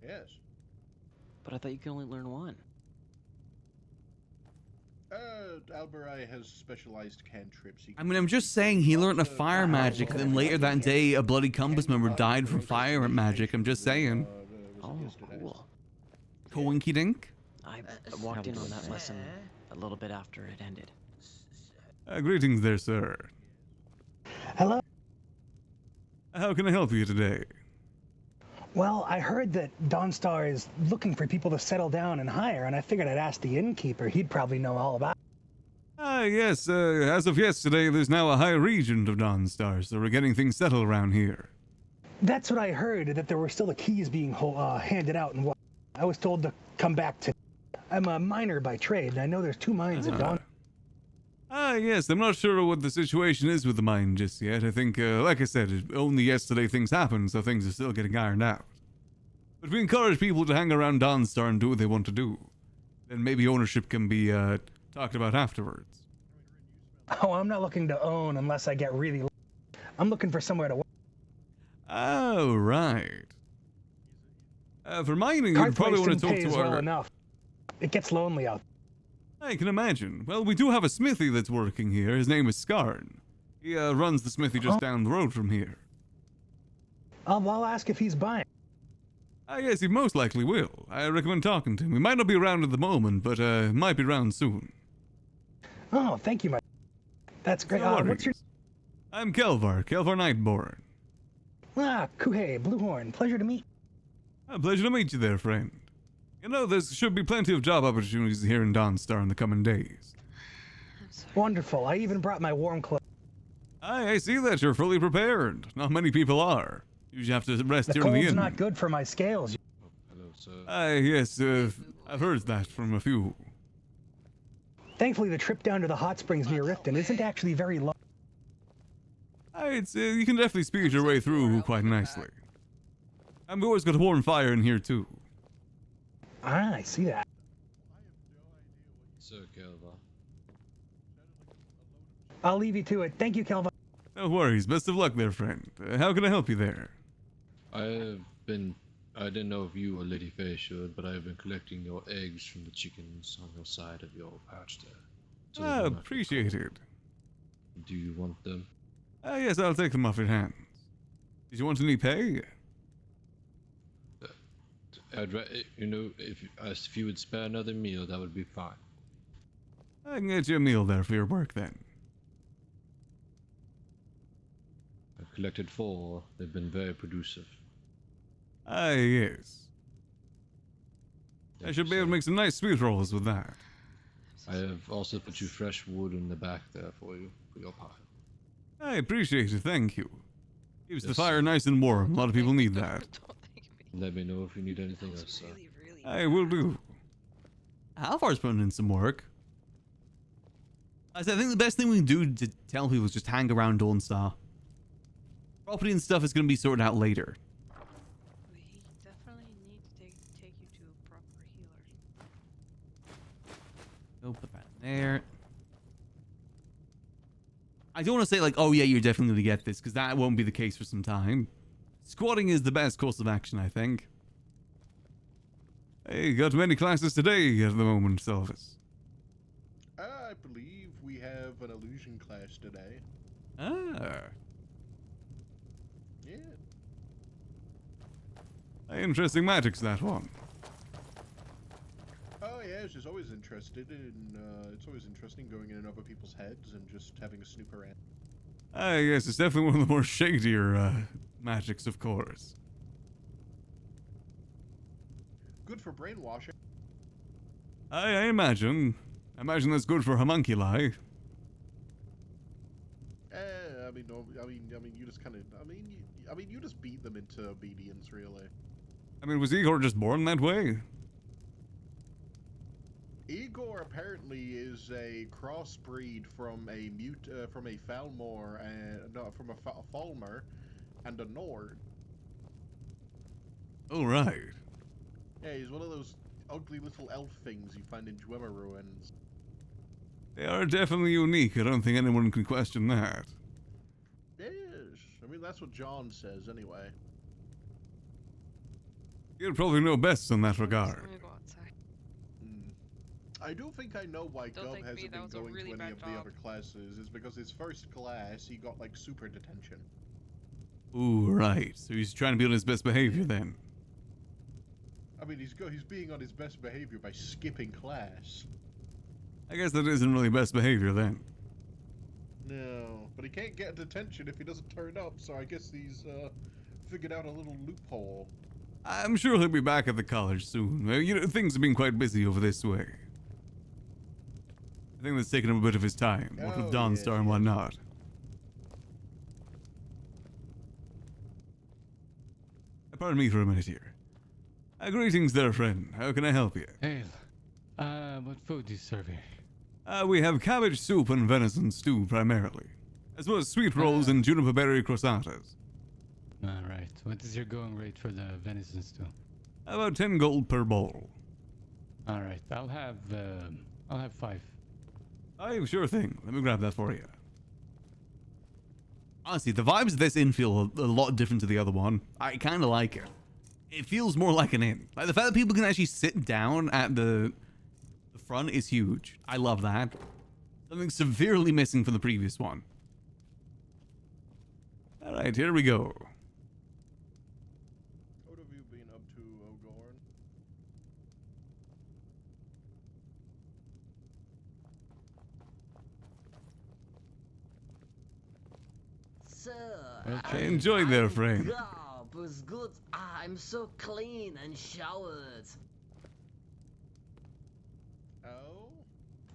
Yes. But I thought you could only learn 1. Alberai has specialized cantrips. I mean, I'm just saying he learned a fire magic, then later that day a bloody compass member died from fire magic. I'm just saying. Oh, cool. Coinky dink? I walked in on that lesson a little bit after it ended. Greetings there, sir. Hello? How can I help you today? Well, I heard that Dawnstar is looking for people to settle down and hire, and I figured I'd ask the innkeeper. He'd probably know all about it. Yes, as of yesterday, there's now a High Regent of Dawnstar, so we're getting things settled around here. That's what I heard, that there were still the keys being handed out and what. I was told to come back to... I'm a miner by trade, and I know there's 2 mines at Dawn. Yes, I'm not sure what the situation is with the mine just yet. I think, like I said, only yesterday things happened, so things are still getting ironed out. But we encourage people to hang around Dawnstar and do what they want to do. Then maybe ownership can be, talked about afterwards. Oh, I'm not looking to own unless I get really... I'm looking for somewhere to work. Oh, right. For mining, you'd probably want to talk to our... well enough. It gets lonely out. I can imagine. Well, we do have a smithy that's working here. His name is Skarn. He runs the smithy just down the road from here. I'll ask if he's buying. Yes, he most likely will. I recommend talking to him. He might not be around at the moment, but might be around soon. Oh, thank you, That's great. No What's your... I'm Kelvaar Nightborne. Kuhei, Bluehorn. Pleasure to meet. A pleasure to meet you there, friend. You know, there should be plenty of job opportunities here in Dawnstar in the coming days. Wonderful. I even brought my warm clothes. I see that you're fully prepared. Not many people are. You usually have to rest here in the inn. The cold's not good for my scales. Hello, sir. Yes, I've heard that from a few. Thankfully, the trip down to the hot springs near Riften isn't actually very long. You can definitely speed your way through quite nicely. I've always got a warm fire in here, too. I see that. Sir Kelvaar. I'll leave you to it. Thank you, Kelvaar. No worries. Best of luck there, friend. How can I help you there? I didn't know if you or Lady Faye should, but I've been collecting your eggs from the chickens on your side of your pouch there. Appreciate it. Do you want them? Yes, I'll take them off your hands. Did you want any pay? You know, if you would spare another meal, that would be fine. I can get you a meal there for your work then. I've collected 4. They've been very producive. Yes. I should be able to make some nice sweet rolls with that. I have also put you fresh wood in the back there for you, for your pile. I appreciate it, thank you. Keeps the Yes, fire nice and warm. A lot of people need that. Let me know if you need anything else, sir. I will do. Alvar's putting in some work. I think the best thing we can do to tell people is just hang around Dawnstar. Property and stuff is going to be sorted out later. We definitely need to take you to a proper healer. Go put that in there. I don't want to say like, oh yeah, you're definitely going to get this, because that won't be the case for some time. Squatting is the best course of action, I think. Hey, got many classes today at the moment, Salvis. I believe we have an illusion class today. Ah. Yeah. Interesting magics, that one. Oh yeah, it's just always interested in, it's always interesting going in other people's heads and just having a snoop around. Yes, it's definitely one of the more shadier magics, of course. Good for brainwashing. I imagine. I imagine that's good for homunculi. I mean, no, I mean, you just kind of, I mean, you just beat them into obedience, really. I mean, was Igor just born that way? Igor apparently is a crossbreed from a Falmor and from a Falmer and a Nord. Oh right. Yeah, he's one of those ugly little elf things you find in Dwemer ruins. They are definitely unique. I don't think anyone can question that. Yes, I mean that's what John says anyway. You'd probably know best in that regard. I do think I know why Gub hasn't been going to any of the other classes. Is because his first class he got like super detention. Ooh, right. So he's trying to be on his best behavior then. I mean, he's being on his best behavior by skipping class. I guess that isn't really best behavior then. No, but he can't get detention if he doesn't turn up. So I guess he's figured out a little loophole. I'm sure he'll be back at the college soon. You know, things have been quite busy over this way. I think that's taken him a bit of his time, what with Dawnstar and whatnot. Pardon me for a minute here. Greetings there, friend. How can I help you? Hey, what food do you serve here? We have cabbage soup and venison stew primarily, as well as sweet rolls and juniper berry croissantes. Alright, what is your going rate for the venison stew? About 10 gold per bowl. Alright, I'll have 5. Oh, sure thing. Let me grab that for you. Honestly, the vibes of this inn feel a lot different to the other one. I kind of like it. It feels more like an inn. Like the fact that people can actually sit down at the front is huge. I love that. Something severely missing from the previous one. Alright, here we go. What have you been up to, Ogorn? Sir, I enjoyed their friend. job was good. I'm so clean and showered. Oh?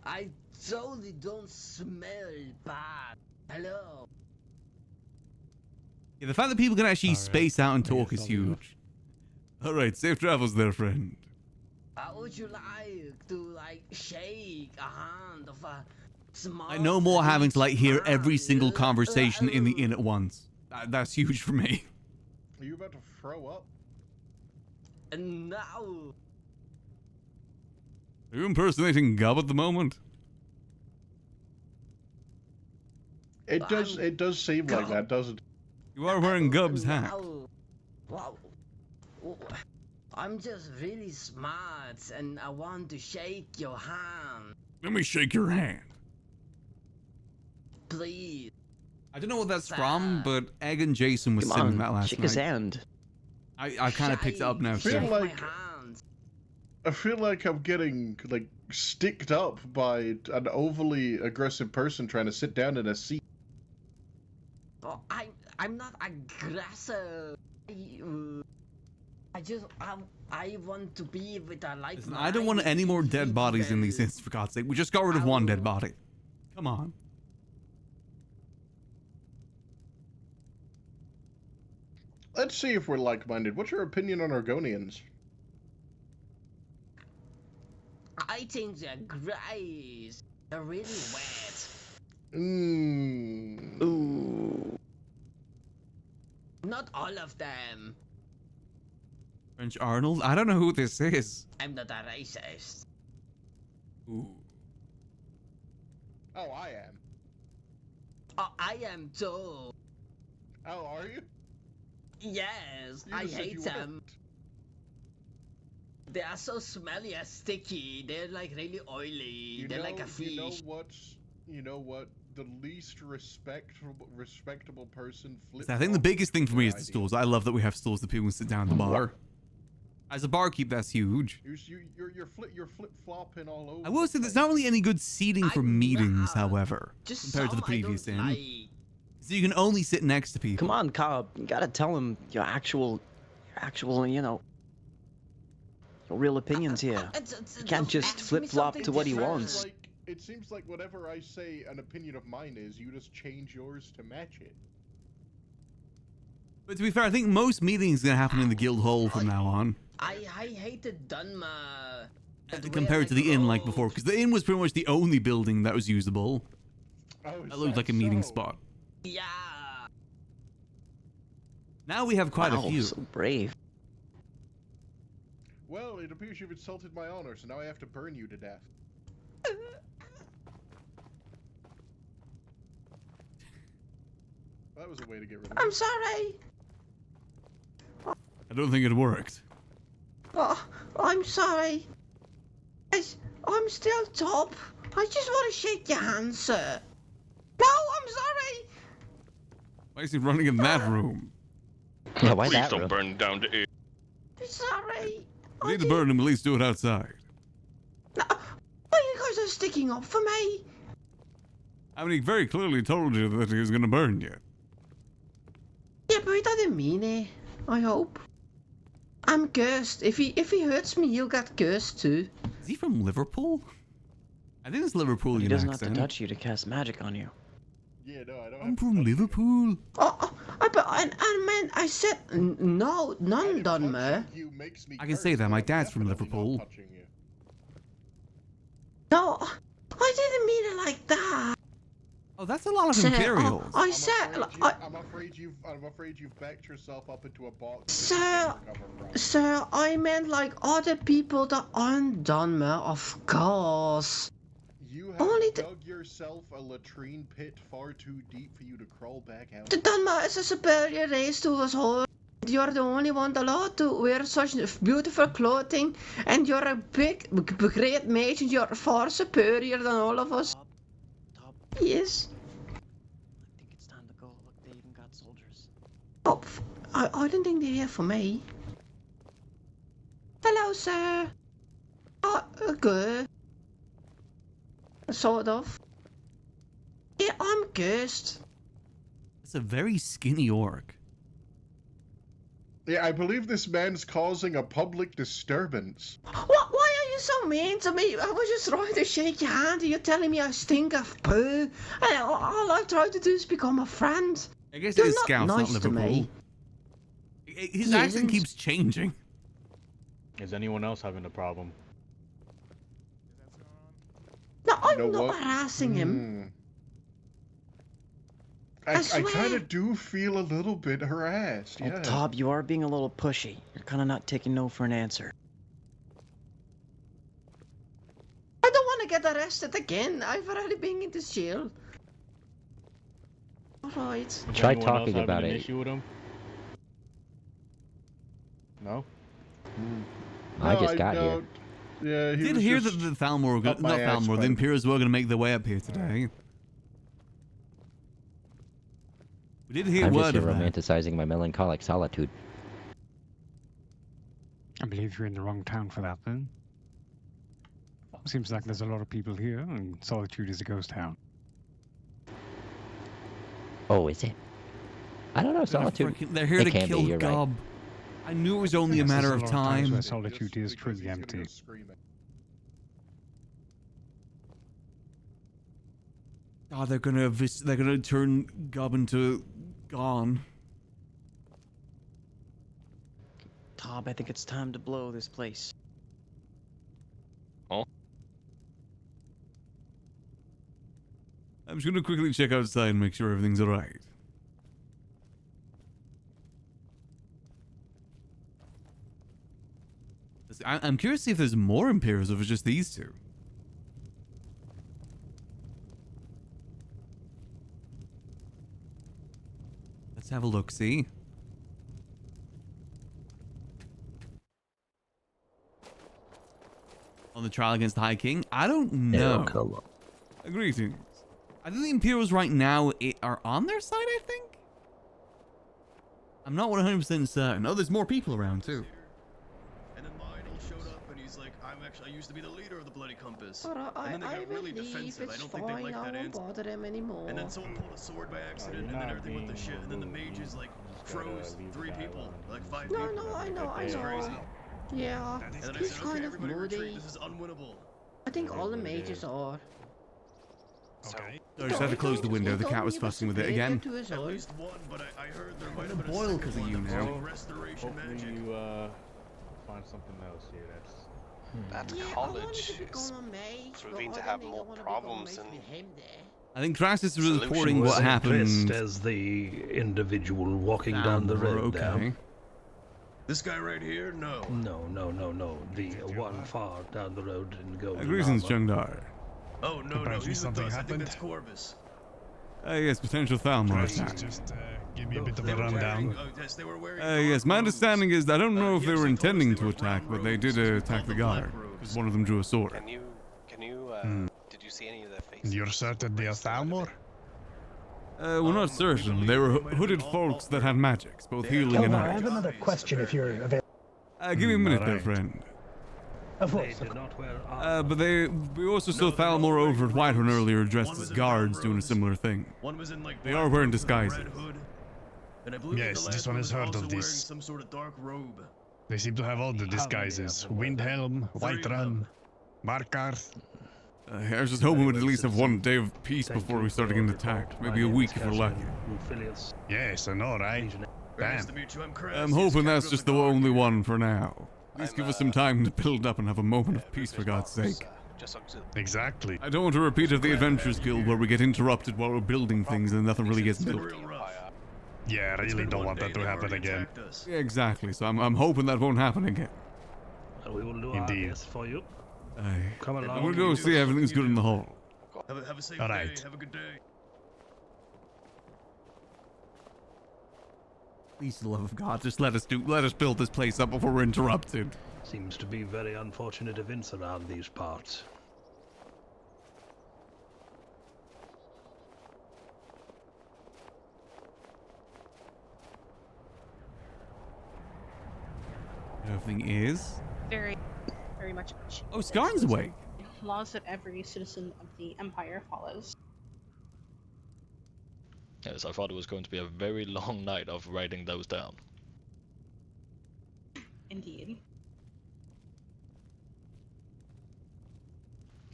I totally don't smell bad. Hello. Yeah, the fact that people can actually space out and talk is huge. Alright, safe travels there, friend. Would you like to shake a hand of a small? No more having to hear every single conversation in the inn at once. That's huge for me. Are you about to throw up? No. Are you impersonating Gub at the moment? It does seem like that, doesn't it? You are wearing Gub's hat. Wow. I'm just really smart and I want to shake your hand. Let me shake your hand. please. I don't know what that's from, but Egg and Jason was singing that last shake his night. hand. I kind of picked it up now I feel too. like I'm getting like sticked up by an overly aggressive person trying to sit down in a seat. Oh, I'm not aggressive. I want to be with a like. Listen, I don't want any more dead bodies in these inns, for God's sake. We just got rid of one dead body. Come on. Let's see if we're like-minded. What's your opinion on Argonians? I think they're great. They're really wet. Ooh. Not all of them. French Arnold? I don't know who this is. I'm not a racist. Ooh. Oh, I am. Oh, I am too. Oh, are you? Yes, You I just said hate you them. weren't. They are so smelly and sticky. They're like really oily. They're like a fish. You know what? The least respectable person flip. I think the biggest thing for me is the stools. I love that we have stools that people can sit down at the bar. As a barkeep, that's huge. You're flip-flopping all over. I will say there's not really any good seating for meetings, however, compared to the previous inn. So you can only sit next to people. Come on, Cobb. You gotta tell him your actual, you know, your real opinions here. You can't just flip-flop to what he wants. It seems like whatever I say an opinion of mine is, you just change yours to match it. But to be fair, I think most meetings are going to happen in the guild hall from now on. I hated Dunma. Compared to the inn like before, because the inn was pretty much the only building that was usable. Oh, that looked like a meeting spot. Yeah. Now we have quite a few. So brave. Well, it appears you've insulted my honor, so now I have to burn you to death. That was a way to get rid of I'm it. sorry. I don't think it worked. Oh, I'm sorry. I'm still top. I just want to shake your hand, sir. No, I'm sorry. Why is he running in that room? Yeah, why Please that don't room? burn down to it. I'm sorry. If you need to burn him, at least do it outside. Why you guys are sticking up for me? I mean, he very clearly told you that he was going to burn you. Yeah, but he didn't mean it. I hope. I'm cursed. If he hurts me, he'll get cursed too. Is he from Liverpool? I think it's Liverpoolian He doesn't accent. have to touch you to cast magic on you. Yeah, no, I don't. I'm from Liverpool. I said no, none done me. I can say that. My dad's from Liverpool. No, I didn't mean it like that. Oh, that's a lot of Imperials. I said, I'm afraid you've backed yourself up into a box. Sir, I meant like other people that aren't done me, of course. You have dug yourself a latrine pit far too deep for you to crawl back out. The Dunma is a superior race to us all. You're the only one allowed to wear such beautiful clothing, and you're a big, great mage, and you're far superior than all of us. Yes. I think it's time to go. Look, they even got soldiers. Oh, I don't think they're here for me. Hello, sir. Oh, good. Sort of. Yeah, I'm cursed. It's a very skinny orc. Yeah, I believe this man's causing a public disturbance. What? Why are you so mean to me? I was just trying to shake your hand and you're telling me I stink of poo. And all I tried to do is become a friend. I guess You're it is not Scouts, nice not to Liverpool. me. His He accent isn't. keeps changing. Is anyone else having a problem? No, I'm know not what? harassing him. I swear. kind of do feel a little bit harassed, yeah. Well, Tob, you are being a little pushy. You're kind of not taking no for an answer. I don't want to get arrested again. I've already been in this jail. Alright. Is Try anyone else talking having about an it. issue with him? No? I just got here. Yeah, he Did was hear just that the Thalmor, up my not ass Thalmor, the quite a bit. Imperials were going to make their way up here today. We did hear I'm just word here of that. romanticizing my melancholic solitude. I believe you're in the wrong town for that, then. Seems like there's a lot of people here, and Solitude is a ghost town. Oh, is it? I don't know, Solitude. They're here it to can kill be, you're Gob. right. I knew it was only a Yes, matter there's of lot times time. where Solitude is truly empty. God, they're gonna turn Gob into gone. Tob, I think it's time to blow this place. Oh? I'm just gonna quickly check outside and make sure everything's alright. I'm curious to see if there's more Imperials or if it's just these two. Let's have a look, see? On the trial against the High King? I don't know. Greetings. I think the Imperials right now are on their side, I think? I'm not 100% certain. Oh, there's more people around, too. And then Lionel showed up and he's like, I used to be the leader of the Bloody Compass. But And then they I got really believe defensive. I it's don't think they fine. like I that won't answer. bother them anymore. And then someone pulled a sword by accident, and then everything went to shit. And then the mages like froze 3 people, like 5 people. No, I know. It was crazy. Yeah, And then I he's said, kind okay, of everybody retreat. moody. This is unwinnable. I think all the mages are. I just had to close the window. The cat was fussing with it again. At least one, but I heard there might gonna have been a boil second 'cause of one you that was now. like restoration Hopefully magic. you find something else here that's... That college is proving to have more problems than I think Crassus was Solution reporting was what happened. addressed as the individual walking down the road okay. now. This guy right here? No. No. The one far down the road in golden Greetings, armor. Jungdar. Oh, no, Apparently he's with something us. I think happened. that's Corvus. Yes, potential Thalmor attack. Just give me a bit of a rundown. Yes, they were wearing Yes, my understanding is I don't know if they were intending to attack, but they did attack the guard. Because one of them drew a sword. Can you, did you see any of their faces? You're certain they are Thalmor? We're not certain. They were hooded folks that had magics, both healing and Kelvaar, I magic. have another question if you're available. Give me a minute there, alright. friend. Of course. But we also saw Thalmor over at Whitehorn earlier dressed as guards doing a similar thing. One was in like They are wearing disguises. And I believe Yes, the this last one was has heard also of wearing this. some sort of dark robe. They seem to have all the disguises. Windhelm, Whiterun, Markarth. I was just hoping we'd at least have one day of peace before we start getting attacked. Maybe a week if we're lucky. Yes, I know, right? Very nice Damn. to meet you. I'm Crassus, I'm hoping that's captain just of the guard only here. one for now. Please give us some time to build up and have a moment of peace, for God's sake. Exactly. I don't want a repeat of the Adventurers Guild where we get interrupted while we're building things and nothing really gets built. Yeah, I really don't want that to happen again. Yeah, exactly, so I'm hoping that won't happen again. We will do our Indeed. best for you. I'm Come along. gonna go see everything's good in the hall. Have a safe All day. right. Have a good day. Please, for the love of God, just let us build this place up before we're interrupted. Seems to be very unfortunate events around these parts. Everything is. Very, very much appreciated. Oh, Skarn's awake. Laws that every citizen of the Empire follows. Yes, I thought it was going to be a very long night of writing those down. Indeed.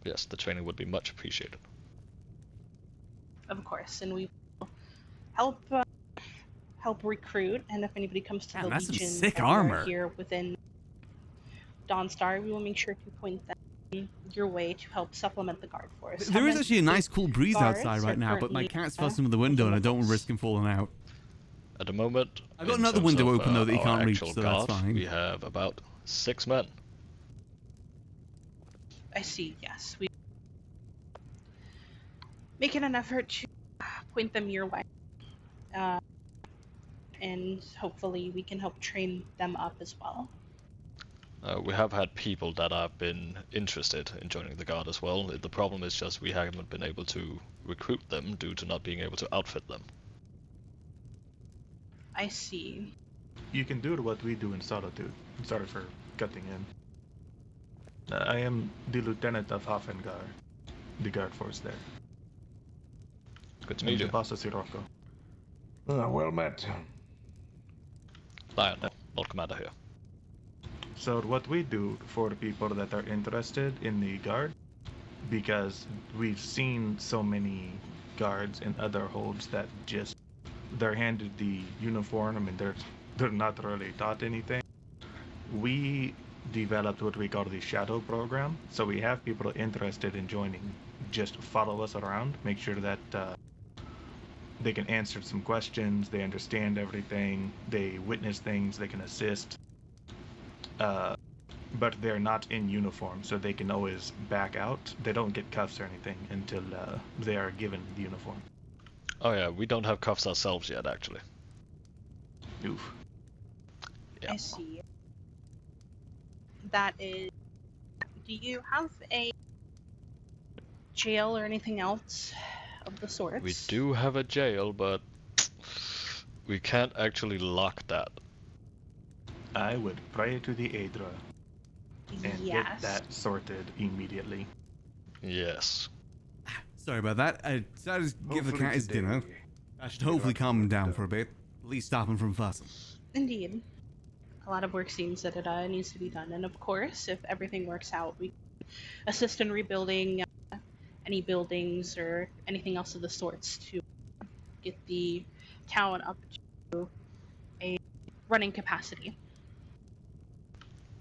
Yes, the training would be much appreciated. Of course, and we will help recruit, and if anybody comes to Man, the that's some Legion sick anywhere armor. here within Dawnstar, we will make sure to point them your way to help supplement the guard force. There is actually a nice cool breeze Guards outside are right now, but my currently, cat's fussing with the window and I don't want to risk him falling out. At the moment, I've got in another terms window of, open though that he our can't reach, actual so that's guard, fine. We have about 6 men. I see, yes. We making an effort to point them your way. And hopefully we can help train them up as well. We have had people that have been interested in joining the guard as well. The problem is just we haven't been able to recruit them due to not being able to outfit them. I see. You can do what we do in Solitude. I'm sorry for cutting in. I am the lieutenant of Hafengar, the guard force there. Good to meet you. The boss is Sirocco. Well met. Lion, Lord Commander here. So what we do for the people that are interested in the guard, because we've seen so many guards in other holds that just they're handed the uniform. I mean, they're not really taught anything. We developed what we call the shadow program. So we have people interested in joining just follow us around, make sure that they can answer some questions, they understand everything, they witness things, they can assist. But they're not in uniform, so they can always back out. They don't get cuffs or anything until they are given the uniform. Oh yeah, we don't have cuffs ourselves yet, actually. Oof. I see. That is... Do you have a jail or anything else of the sorts? We do have a jail, but we can't actually lock that. I would pray to the Aedra and Yes. get that sorted immediately. Yes. Sorry about that. I decided to give the Hopefully cat his today dinner. I should hopefully calm him down for a bit. At least stop him from fussing. Indeed. A lot of work seems that it needs to be done, and of course, if everything works out, we assist in rebuilding any buildings or anything else of the sorts to get the town up to a running capacity.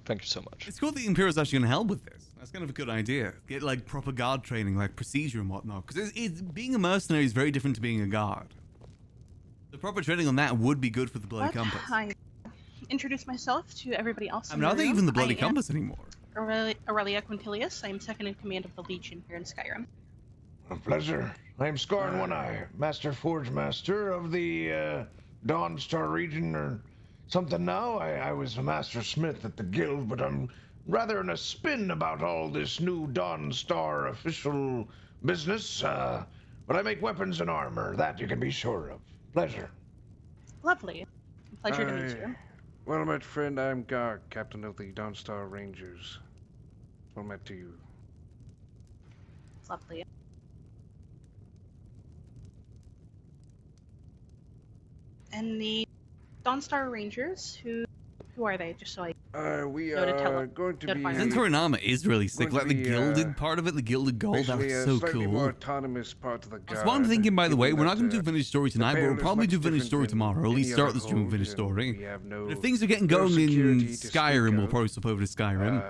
Thank you so much. It's cool that the Imperial's actually going to help with this. That's kind of a good idea. Get like proper guard training, like procedure and whatnot. Because being a mercenary is very different to being a guard. The proper training on that would be good for the Bloody Compass. I introduce myself to everybody else. I mean, are they even the Bloody I am Compass anymore? Aurelia Quintilius. I am second in command of the Legion here in Skyrim. A pleasure. I am Scorn One Eye, Master Forge Master of the Dawnstar region or something now. I was a Master Smith at the Guild, but I'm rather in a spin about all this new Dawnstar official business. But I make weapons and armor, that you can be sure of. Pleasure. Lovely. Pleasure to meet you. Well met, friend. I'm Gar, captain of the Dawnstar Rangers. Well met to you. Lovely. And the Dawnstar Rangers, who are they? Just so I we know to tell are them. going to be... Centaurian armor is really sick. going Like to the be, gilded part of it, the gilded gold, that basically was a so slightly cool. more autonomous part of the That's guard. what I'm thinking, by the way. We're not going to do that, Vintage Story tonight, but payload we'll is probably much do Vintage different Story than tomorrow, or at any least start other the stream with hold, Vintage and Story. we have no- But if things are getting no going in security to speak Skyrim, we'll of. probably swap over to Skyrim.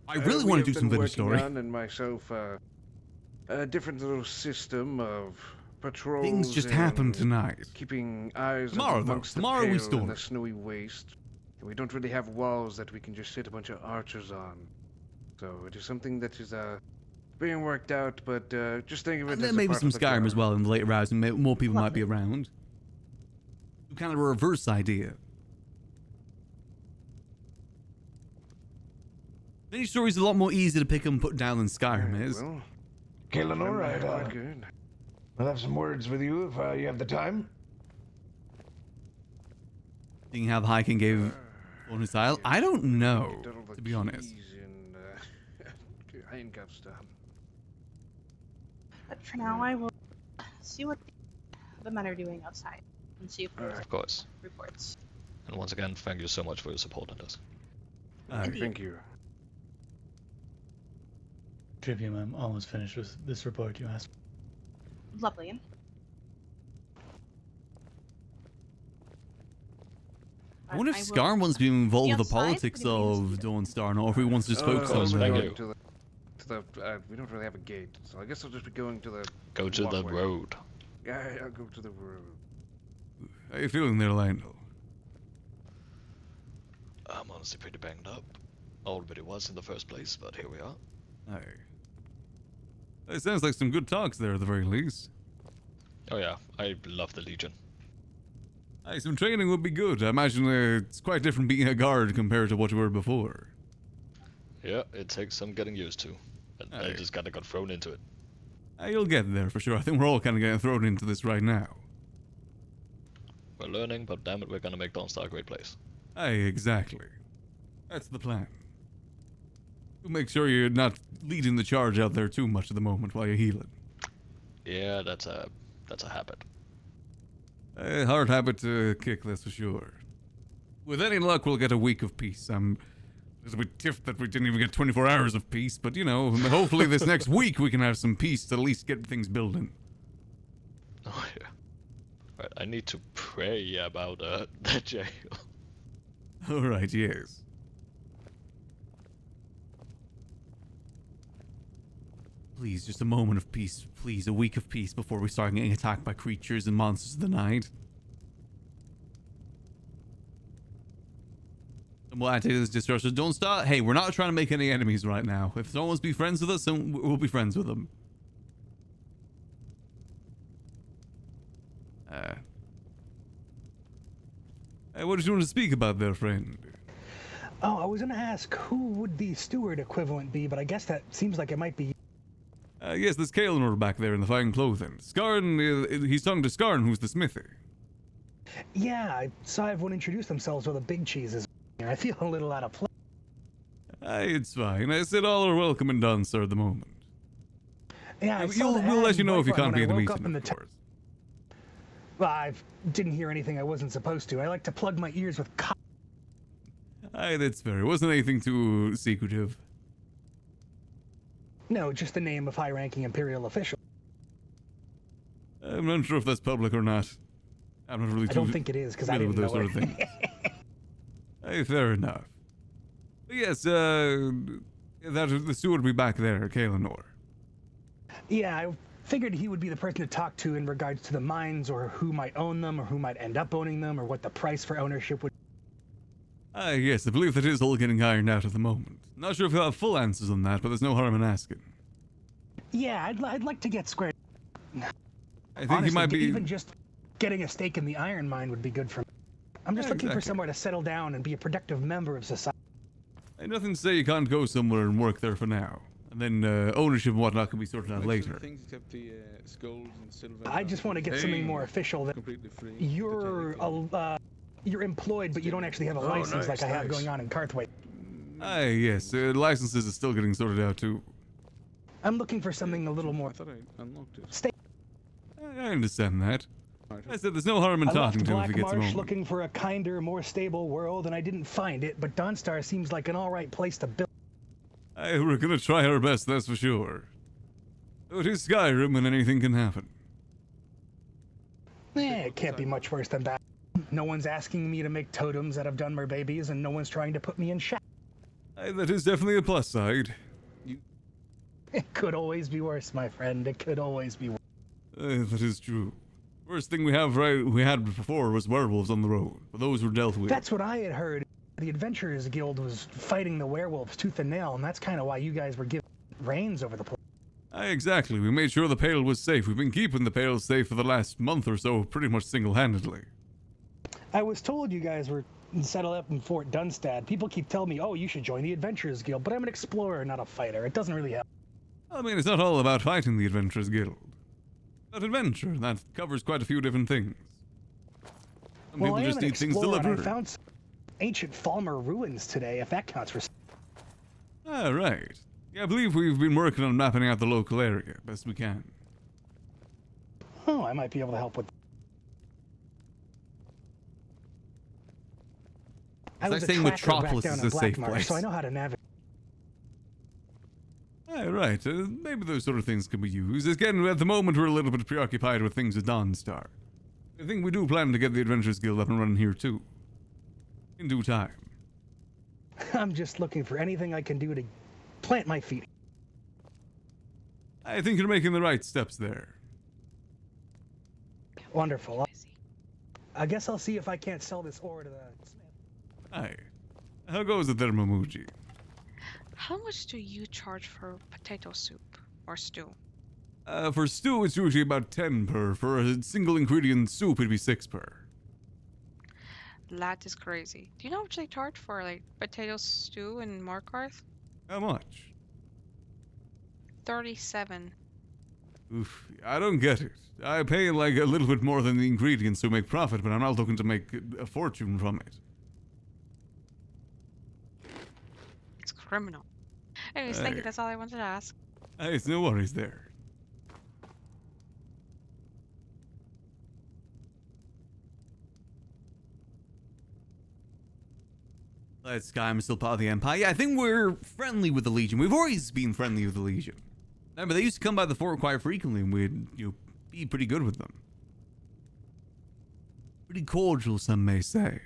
I really we want have to do some been Vintage working Story. on, and myself, a different little system of patrols. Things just happen and tonight. Keeping eyes Tomorrow, though. amongst Tomorrow the we pale storm. and the snowy waste. And we don't really have walls that we can just sit a bunch of archers on. So it is something that is being worked out, but just think of it And as then a maybe part some of the Skyrim guard. as well in the later hours, and more people might be around. Kind of a reverse idea. Vintage Story is a lot more easy to pick and put down than Skyrim is. Well, Kaelanor, I'll have some words with you if you have the time. Seeing how the hiking gave on his style, I don't know, to be honest. Handcuffs to him. But for now, I will see what the men are doing outside and see if there's Of course. reports. And once again, thank you so much for your support on this. Thank you. Trivium, I'm almost finished with this report you asked. Lovely. I wonder if I will Skyrim wants to be involved with the outside, politics of Dawnstar, or if he wants to just focus course, on thank the... you. To the we don't really have a gate, so I guess I'll just be going to the Go to the walkway. road. Yeah, I'll go to the road. How you feeling there, Lionel? I'm honestly pretty banged up. Already was in the first place, but here we are. Hey. It sounds like some good talks there at the very least. Oh yeah, I love the Legion. Hey, some training would be good. I imagine it's quite different being a guard compared to what you were before. Yeah, it takes some getting used to. And I just kinda got thrown into it. You'll get there for sure. I think we're all kind of getting thrown into this right now. We're learning, but damn it, we're gonna make Dawnstar a great place. Aye, exactly. That's the plan. Make sure you're not leading the charge out there too much at the moment while you're healing. Yeah, that's a habit. A hard habit to kick, that's for sure. With any luck, we'll get a week of peace. I'm a bit tiffed that we didn't even get 24 hours of peace, but you know, hopefully this next week we can have some peace to at least get things building. Oh yeah. Right, I need to pray about the jail. Alright, yes. Please, just a moment of peace. Please, a week of peace before we start getting attacked by creatures and monsters of the night. And we'll take this distrust. Don't start. Hey, we're not trying to make any enemies right now. If someone wants to be friends with us, then we'll be friends with them. Hey, what did you want to speak about there, friend? Oh, I was going to ask, who would the steward equivalent be, but I guess that seems like it might be... Yes, there's Kelvaar back there in the fine clothing. Skarn, he's talking to Skarn, who's the smithy. Yeah, I saw everyone introduce themselves with a big cheeses. I feel a little out of place. It's fine. I said all are welcome in Dawnstar at the moment. Yeah, we'll let you know if you can't be at the meeting, of course. Well, I didn't hear anything I wasn't supposed to. I like to plug my ears with Aye, that's fair. It wasn't anything too secretive. No, just the name of high-ranking Imperial official. I'm not sure if that's public or not. I'm not really I don't think it is, because I didn't with those know sort of things. Hey, fair enough. But yes, the steward will be back there, Kelvaar. Yeah, I figured he would be the person to talk to in regards to the mines, or who might own them, or who might end up owning them, or what the price for ownership would be. Yes, I believe that is all getting ironed out at the moment. Not sure if you'll have full answers on that, but there's no harm in asking. Yeah, I'd like to get squared. I think Honestly, he might be... even just getting a stake in the iron mine would be good for me. I'm just looking for somewhere to settle down and be a productive member of society. Nothing to say you can't go somewhere and work there for now. And then ownership and whatnot can be sorted out later. I just want to get something more official that you're employed, but you don't actually have a license like I have going on in Carthwaite. Yes, licenses are still getting sorted out too. I'm looking for something a little more... I understand that. I said there's no harm in talking to him if he gets a moment. Looking for a kinder, more stable world, and I didn't find it, but Dawnstar seems like an alright place to build. We're gonna try our best, that's for sure. Though it is Skyrim and anything can happen. It can't be much worse than that. No one's asking me to make totems out of Dunmer babies, and no one's trying to put me in shackles. That is definitely a plus side. It could always be worse, my friend. It could always be worse. That is true. Worst thing we had before was werewolves on the road, but those were dealt with. That's what I had heard. The Adventurers Guild was fighting the werewolves tooth and nail, and that's kind of why you guys were given reins over the place. Exactly. We made sure the Pale was safe. We've been keeping the Pale safe for the last month or so, pretty much single-handedly. I was told you guys were settled up in Fort Dunstad. People keep telling me, oh, you should join the Adventurers Guild, but I'm an explorer, not a fighter. It doesn't really help. I mean, it's not all about fighting the Adventurers Guild. But adventure, that covers quite a few different things. Some people just need things delivered. I found some ancient Falmer ruins today, if that counts for... Right. Yeah, I believe we've been working on mapping out the local area, best we can. Oh, I might be able to help with... I was saying Metropolis is a safe place. So I know how to navigate. Right. Maybe those sort of things can be used. Again, at the moment we're a little bit preoccupied with things at Dawnstar. I think we do plan to get the Adventurers Guild up and running here too. In due time. I'm just looking for anything I can do to plant my feet. I think you're making the right steps there. Wonderful. I guess I'll see if I can't sell this ore to the smith. Aye. How goes it there, Mamuji? How much do you charge for potato soup or stew? For stew, it's usually about 10 per. For a single ingredient soup, it'd be 6 per. That is crazy. Do you know how much they charge for, like, potato stew in Markarth? How much? 37. Oof, I don't get it. I pay like a little bit more than the ingredients to make profit, but I'm not looking to make a fortune from it. It's criminal. Anyways, thank you. That's all I wanted to ask. Hey, it's no worries there. Let's go. I'm still part of the Empire. Yeah, I think we're friendly with the Legion. We've always been friendly with the Legion. Remember, they used to come by the fort quite frequently, and we'd, be pretty good with them. Pretty cordial, some may say.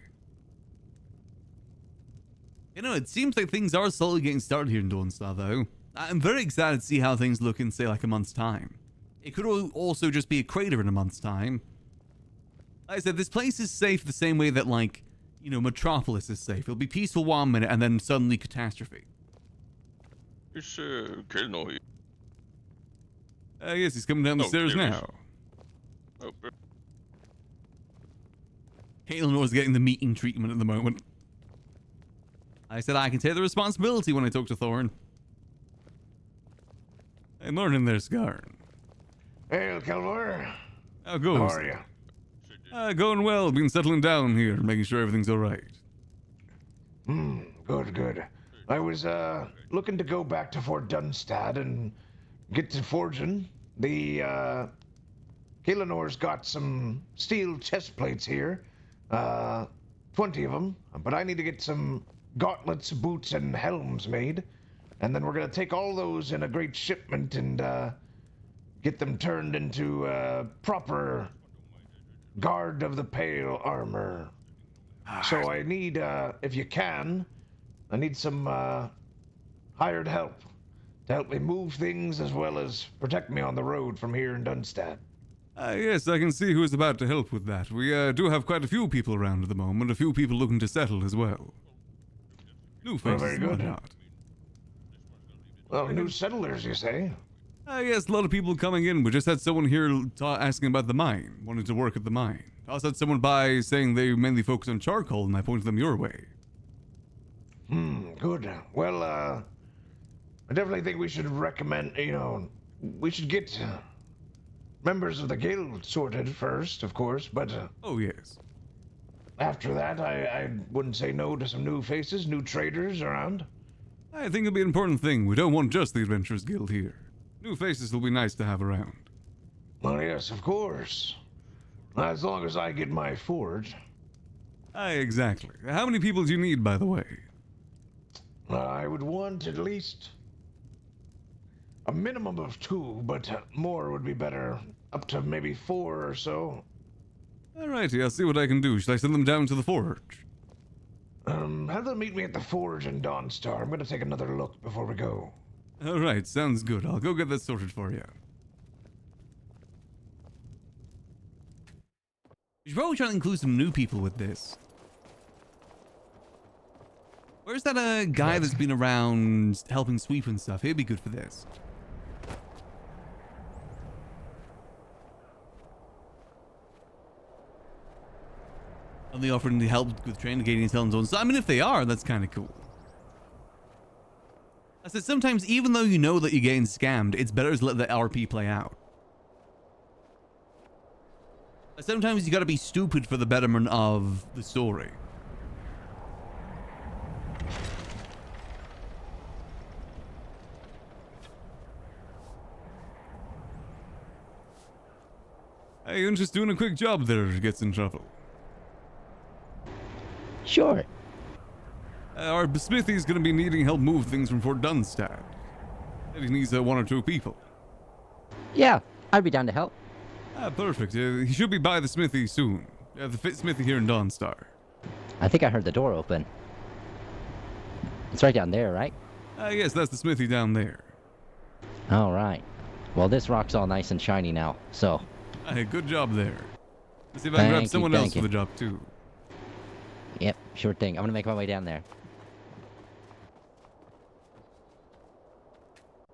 It seems like things are slowly getting started here in Dawnstar, though. I'm very excited to see how things look in, say, like a month's time. It could also just be a crater in a month's time. Like I said, this place is safe the same way that, like, Metropolis is safe. It'll be peaceful 1 minute, and then suddenly catastrophe. Is Kelvaar here? Yes, he's coming down the stairs now. Oh, Kelvaar's getting the meeting treatment at the moment. I said I can take the responsibility when I talk to Thorn. Hey, morning there, Scarn. Hey, Kelvaar. How goes? How are you? Going well. Been settling down here, making sure everything's alright. Good, good. I was, looking to go back to Fort Dunstad and get to forging. The, Kelvaar's got some steel chest plates here. 20 of them. But I need to get some gauntlets, boots, and helms made. And then we're gonna take all those in a great shipment and, get them turned into, proper Guard of the Pale armor. So I need, if you can, I need some, hired help to help me move things as well as protect me on the road from here in Dunstad. Yes, I can see who is about to help with that. We do have quite a few people around at the moment, a few people looking to settle as well. New faces, very good. not. Well, new settlers, you say? Yes, a lot of people coming in. We just had someone here asking about the mine, wanting to work at the mine. I also had someone by saying they mainly focus on charcoal, and I pointed them your way. Good. Well, I definitely think we should recommend, we should get members of the guild sorted first, of course, but... oh, yes. After that, I wouldn't say no to some new faces, new traders around. I think it'll be an important thing. We don't want just the Adventurers Guild here. New faces will be nice to have around. Well, yes, of course. As long as I get my forge. Exactly. How many people do you need, by the way? I would want at least a minimum of 2, but more would be better. Up to maybe 4 or so. Alrighty, I'll see what I can do. Should I send them down to the forge? Have them meet me at the forge in Dawnstar. I'm gonna take another look before we go. Alright, sounds good. I'll go get that sorted for you. We should probably try to include some new people with this. Where's that guy that's been around helping sweep and stuff? He'd be good for this. And they offering to help with training, gaining intelligence. I mean, if they are, that's kind of cool. I said sometimes, even though you know that you're getting scammed, it's better to let the RP play out. Sometimes you gotta be stupid for the betterment of the story. Hey, you're just doing a quick job there if he gets in trouble. Sure. Our smithy's gonna be needing help move things from Fort Dunstad. He needs 1 or 2 people. Yeah, I'd be down to help. Perfect. He should be by the smithy soon. The fit smithy here in Dawnstar. I think I heard the door open. It's right down there, right? Yes, that's the smithy down there. All right. Well, this rock's all nice and shiny now, so... Hey, good job there. Let's see if I can grab someone else for the job, too. Yep, sure thing. I'm gonna make my way down there.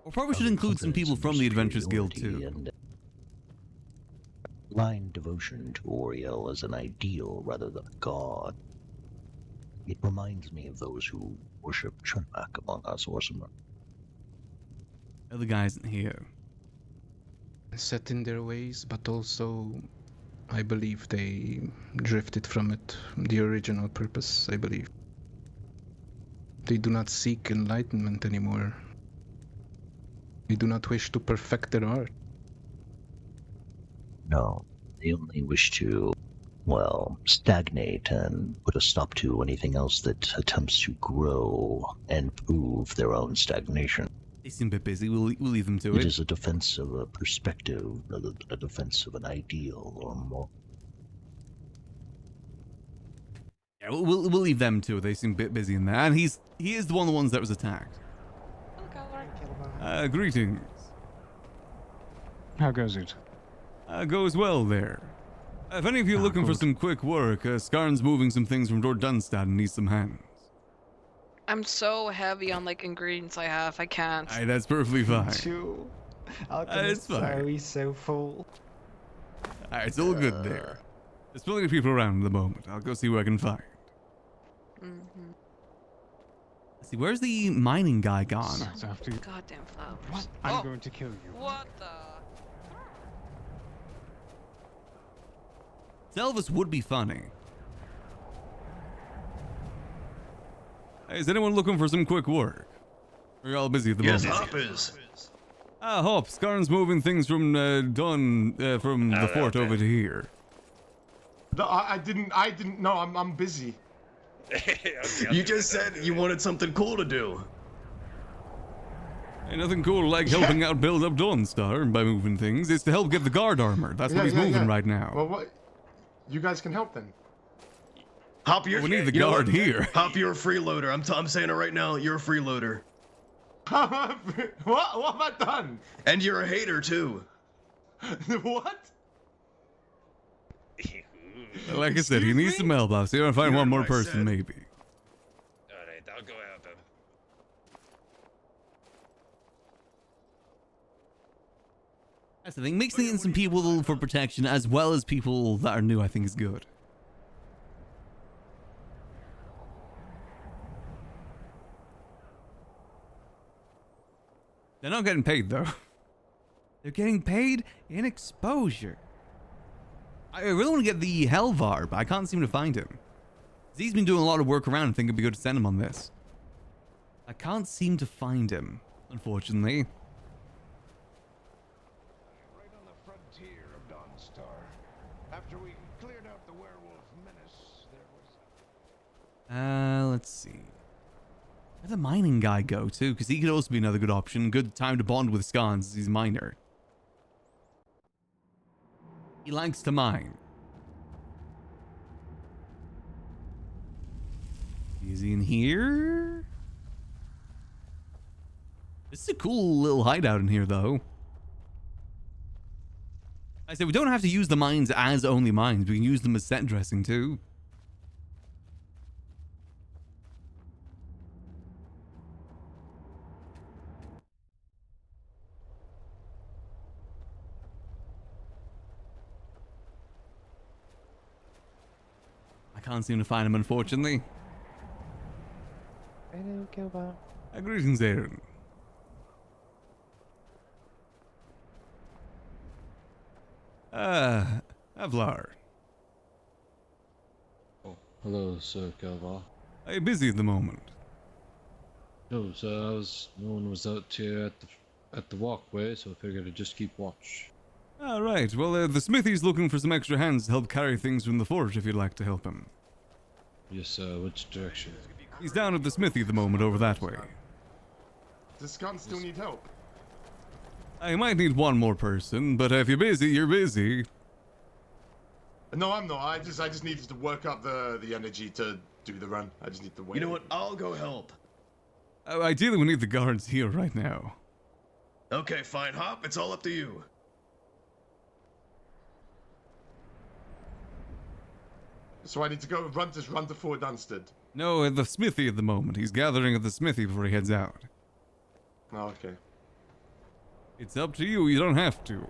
We probably should include some people from the Adventurers Guild, too. Blind devotion to Oriel as an ideal rather than a god. It reminds me of those who worship Chunmak among us Orsimer. Other guys in here. set in their ways, but also I believe they drifted from it, the original purpose, I believe. They do not seek enlightenment anymore. They do not wish to perfect their art. No, they only wish to, well, stagnate and put a stop to anything else that attempts to grow and prove their own stagnation. They seem a bit busy. We'll leave them to it. It is a defense of a perspective rather than a defense of an ideal or more. Yeah, we'll leave them to it. They seem a bit busy in that. And he is one of the ones that was attacked. Greetings. How goes it? Goes well there. If any of you are looking for good. some quick work, Skarn's moving some things from Lord Dunstad and needs some hands. I'm so heavy on like ingredients I have. I can't. Aye, that's perfectly fine. Too. It's Alchemist fine. Zoe's so full. Alright, it's all good there. There's plenty of people around at the moment. I'll go see who I can find. Let's see, where's the mining guy gone? That's after you. Goddamn flowers. What? I'm going to kill you. What the? Elvis would be funny. Hey, is anyone looking for some quick work? Are you all busy at the moment? Yes, Hop is. Hop, Skarn's moving things from from the fort over to here. No, I didn't know. I'm busy. You just said you wanted something cool to do. Ain't nothing cool like helping out build up Dawnstar by moving things. It's to help get the guard armor. That's what he's moving right now. Well, what? You guys can help then. Hop, you're. We need the you know guard what? here. Hop, you're a freeloader. I'm saying it right now. You're a freeloader. What have I done? And you're a hater too. What? Like I said, he needs some help. I'll see if I can find one more person, maybe. Alright, I'll go help him. That's the thing. Mixing in some people for protection as well as people that are new, I think, is good. They're not getting paid, though. They're getting paid in exposure. I really want to get the Kelvaar, but I can't seem to find him. He's been doing a lot of work around. I think it'd be good to send him on this. I can't seem to find him, unfortunately. Right on the frontier of Dawnstar. After we cleared out the werewolf menace, there was... Let's see. Where'd the mining guy go to? Because he could also be another good option. Good time to bond with Scans. He's a miner. He likes to mine. Is he in here? This is a cool little hideout in here, though. I said we don't have to use the mines as only mines. We can use them as set dressing, too. I can't seem to find him, unfortunately. Hello, Kelvaar. Greetings, Aaron. Avlar. Oh, hello, Sir Kelvaar. Are you busy at the moment? No, sir, no one was out here at the walkway, so I figured I'd just keep watch. All right. Well, the smithy's looking for some extra hands to help carry things from the fort if you'd like to help him. Yes, sir, which direction? He's down at the smithy at the moment, over that way. Does Scott still need help? I might need one more person, but if you're busy, you're busy. No, I'm not. I just needed to work up the energy to do the run. I just need to wait. You know what? I'll go help. Ideally, we need the guards here right now. Okay, fine, Hop. It's all up to you. So I need to go run to Fort Dunstad. No, at the smithy at the moment. He's gathering at the smithy before he heads out. Oh, okay. It's up to you. You don't have to.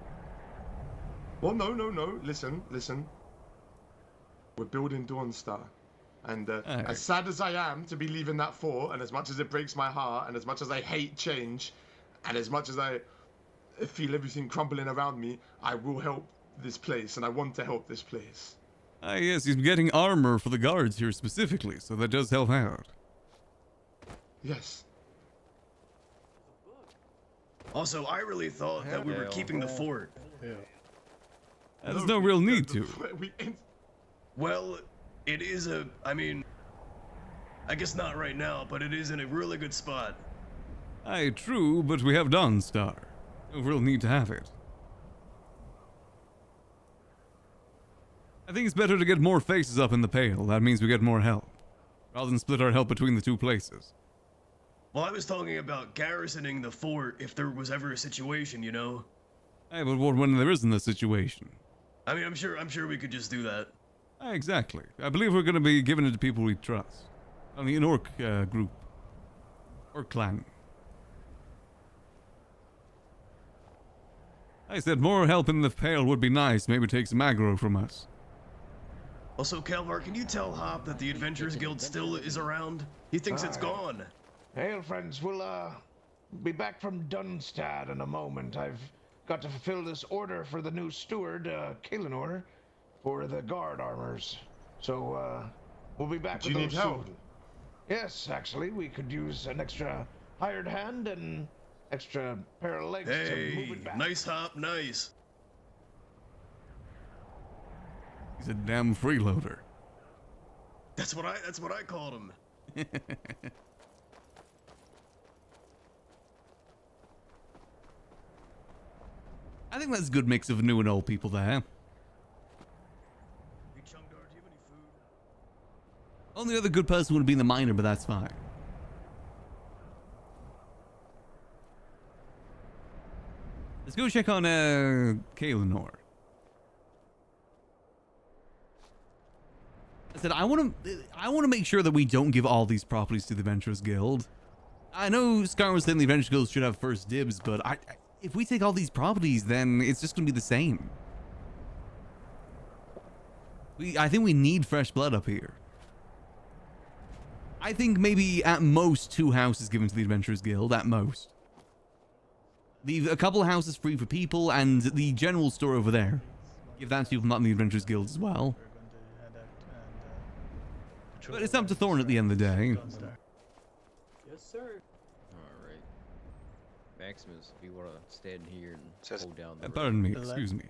Well, no. Listen. We're building Dawnstar. And as sad as I am to be leaving that fort, and as much as it breaks my heart, and as much as I hate change, and as much as I feel everything crumbling around me, I will help this place, and I want to help this place. Ah, yes, he's getting armor for the guards here specifically, so that does help out. Yes. Also, I really thought that we were keeping the fort. There's no real need to. Well, it is I mean, I guess not right now, but it is in a really good spot. Aye, true, but we have Dawnstar. No real need to have it. I think it's better to get more faces up in the pale. That means we get more help, rather than split our help between the two places. Well, I was talking about garrisoning the fort if there was ever a situation, you know? Hey, but what when there isn't a situation? I mean, I'm sure we could just do that. Exactly. I believe we're going to be giving it to people we trust. Only an orc group. Or clan. I said more help in the pale would be nice. Maybe take some aggro from us. Also, Kelvaar, can you tell Hop that the Adventurers Guild still is around? He thinks it's gone. Hail, friends. We'll, be back from Dunstad in a moment. I've got to fulfill this order for the new steward, Keizaal, for the guard armors. So, we'll be back with those soon. Yes, actually, we could use an extra hired hand and extra pair of legs to move it back. Nice, Hop, nice. He's a damn freeloader. That's what I called him. I think that's a good mix of new and old people there. Only other good person would be the miner, but that's fine. Let's go check on Keizaal. I said I want to make sure that we don't give all these properties to the Adventurers Guild. I know Scar was saying the Adventurers Guild should have first dibs, but if we take all these properties, then it's just going to be the same. I think we need fresh blood up here. I think maybe at most 2 houses given to the Adventurers Guild, at most. Leave a couple of houses free for people, and the general store over there. Give that to people not in the Adventurers Guild as well. But it's up to Thorn at the end of the day. Yes, sir. Alright. Maximus, if you want to stand here and hold down the Pardon me, excuse me.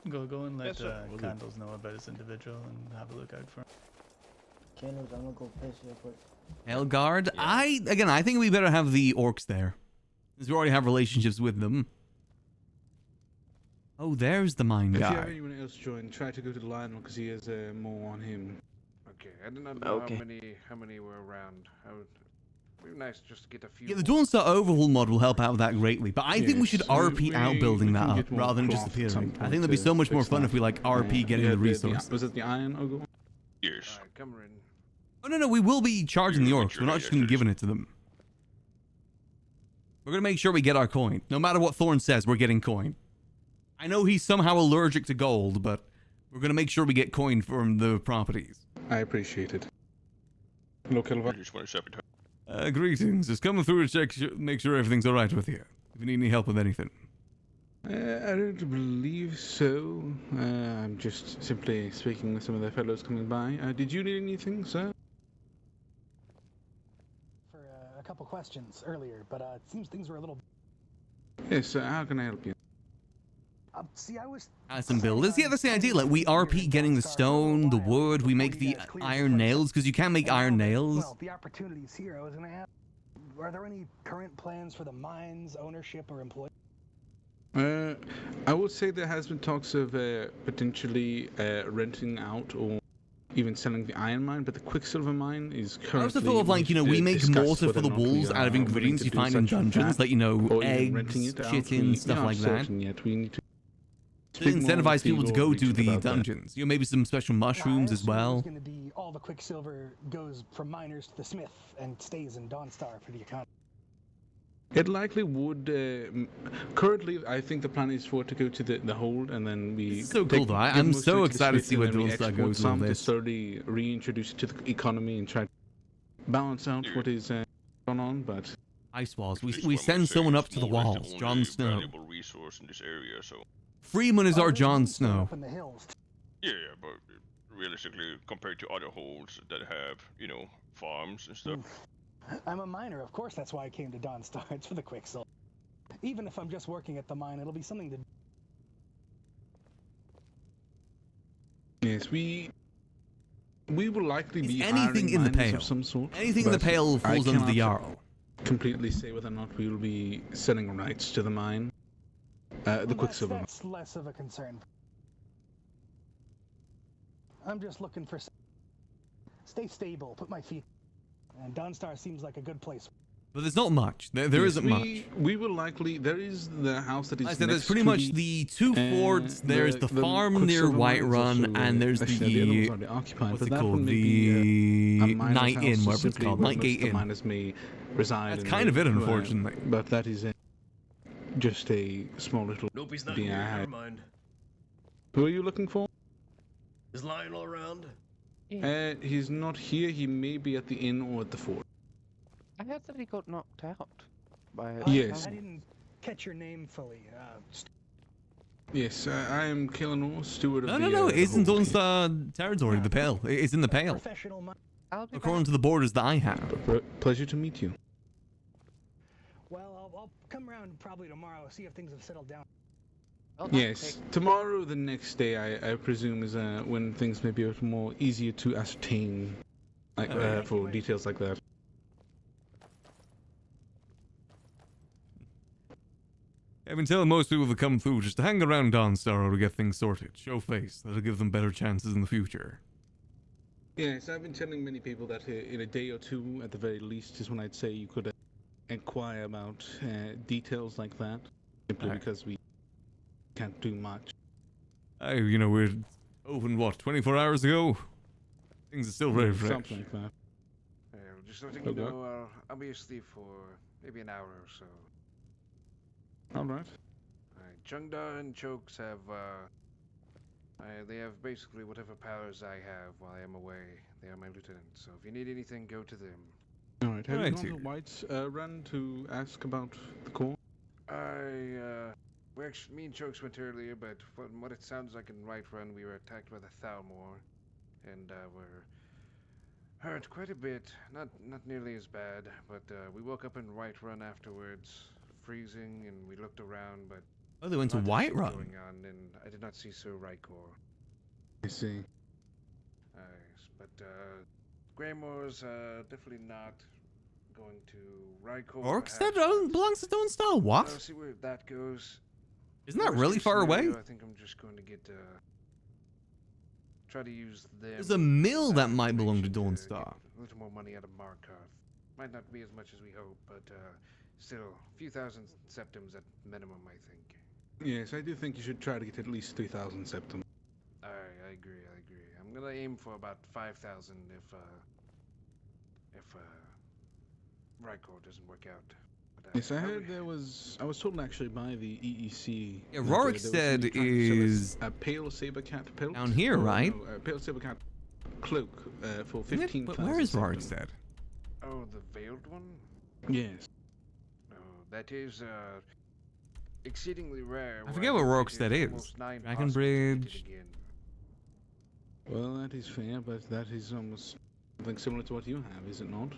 Go and let Yes, Candles know about his individual and have a look out for him. Candles, I'm gonna go piss real quick. Elgard? Yeah. I think we better have the orcs there. Since we already have relationships with them. Oh, there's the mine If guy. you have anyone else join, try to go to Lionel because he has more on him. Okay, I do not know how many were around. It would be nice just to get a few. Yeah, the Dawnstar Overhaul mod will help out with that greatly, but I think we should RP out building that up rather than just appearing. I think that'd be so much more fun if we like RP getting the resources. Was it the iron ogre? Yes. Oh no, we will be charging the orcs. We're not just going to be giving it to them. We're going to make sure we get our coin. No matter what Thorn says, we're getting coin. I know he's somehow allergic to gold, but we're going to make sure we get coin from the properties. I appreciate it. Hello, Kelvaar. Greetings. Just coming through to check, make sure everything's alright with you. If you need any help with anything. I don't believe so. I'm just simply speaking with some of the fellows coming by. Did you need anything, sir? For a couple questions earlier, but it seems things were a little... Yes, how can I help you? See, I was... Some builders. Yeah, that's the idea. Like, we RP getting the stone, the wood, we make the iron nails, because you can't make iron nails. Well, the opportunities here, I was going to ask, are there any current plans for the mines, ownership, or employment? I would say there has been talks of potentially renting out or even selling the iron mine, but the quicksilver mine is currently... I also thought of, like, you know, we make mortar for the walls out of ingredients you find in dungeons, like, you know, eggs, chicken, stuff like that. We need to to incentivize people to go to the dungeons. You know, maybe some special mushrooms as well. Going to be all the quicksilver goes from miners to the smith and stays in Dawnstar for the economy. It likely would. Currently, I think the plan is for it to go to the hold, and then we. So cool, though. I'm so excited to see where Dawnstar goes with this. To slowly reintroduce it to the economy and try to balance out what is going on, but. Ice walls. We send someone up to the walls. Jon Snow. resource in this area, so. Freeman is our there's Jon moonstone Snow. up in the hills. Yeah, but realistically, compared to other holds that have, you know, farms and stuff. I'm a miner, of course. That's why I came to Dawnstar. It's for the quicksilver. Even if I'm just working at the mine, it'll be something to. Yes, we will likely be anything hiring in the miners pale. of some sort. Anything in the but pale I falls under the cannot Jarl. Completely say whether or not we will be selling rights to the mine. The quicksilver mine. That's less of a concern. I'm just looking for. Stay stable. Put my feet. And Dawnstar seems like a good place. But there's not much. There isn't much. We will likely. There is the house that is. I said there's next pretty to much the two forts. There's the farm near Whiterun, and there's the what's it called? The Night Inn, whatever it's called, Nightgate Inn. Miners may reside. That's kind of it, unfortunately. But that is just a small little. Nope, he's not here. Never mind. Who are you looking for? Is Lionel around? He's not here. He may be at the inn or at the fort. I heard that he got knocked out by a Yes. I didn't catch your name fully. Yes, I am Kelvaar, steward of No, it isn't Dawnstar territory, the Pale. It's in the Pale. Professional. According to the borders that I have. Pleasure to meet you. Well, I'll come around probably tomorrow, see if things have settled down. Yes, tomorrow, the next day, I presume, is when things may be a little more easier to ascertain, like for details like that. I've been telling most people that come through just to hang around Dawnstar to get things sorted. Show face. That'll give them better chances in the future. Yes, I've been telling many people that in a day or two, at the very least, is when I'd say you could inquire about details like that, simply because we can't do much. We're open, 24 hours ago? Things are still very fresh. Something like that. Just letting you know, I'll be asleep for maybe an hour or so. Alright. Chungda and Chokes have, they have basically whatever powers I have while I am away. They are my lieutenants, so if you need anything, go to them. Alright, have you gone to White's Run to ask about the call? Me and Chokes went earlier, but from what it sounds like in Whiterun, we were attacked by the Thalmor, and were hurt quite a bit. Not nearly as bad, but we woke up in Whiterun afterwards, freezing, and we looked around, but they went to Whiterun. Going on, and I did not see Sir Rykor. I see. But Greymoor's definitely not going to Rykor. Orkstead belongs to Dawnstar. What? I'll see where that goes. Isn't that really far away? I think I'm just going to get try to use them. There's a mill that might belong to Dawnstar. A little more money out of Markarth. Might not be as much as we hope, but still, a few thousand septums at minimum, I think. Yes, I do think you should try to get at least 3,000 septum. I agree. I'm gonna aim for about 5,000 if Rykor doesn't work out. But, yes, I heard I was told actually by the EEC. Yeah, Rorikstead is a pale saber cat pelt. Down here, right? No, a pale saber cat cloak for 15,000. Where is Rorikstead? Oh, the veiled one? Yes. Oh, that is exceedingly rare. I forget what Rorikstead is. Dragonbridge. Well, that is fair, but that is almost something similar to what you have, is it not?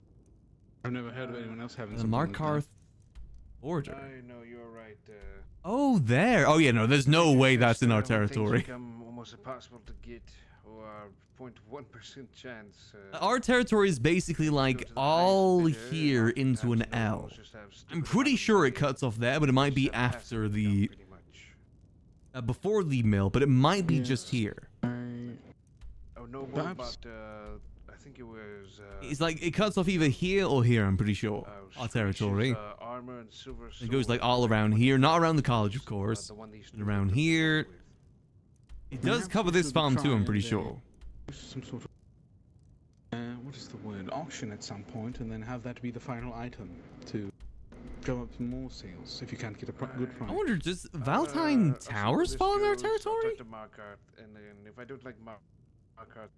I've never heard of anyone else having the something Markarth like order. I know you're right. Oh, there. Oh, yeah, no, there's no way that's in our territory. Things become almost impossible to get, or 0.1% chance. Our territory is basically like all here into an L. I'm pretty sure it cuts off there, but it might be after the before the mill, but it might be just here. Oh no, but I think it was. It's like it cuts off either here or here. I'm pretty sure our territory. Armor and silver it goes like all around here, not around the college, of course. But around here, it does cover this farm too. I'm pretty sure. Some sort of what is the word? Auction at some point, and then have that be the final item to drum up more sales if you can't get a good price. I wonder, does Valentine Towers fall in our territory? Talk to Markarth, and then if I don't like Markarth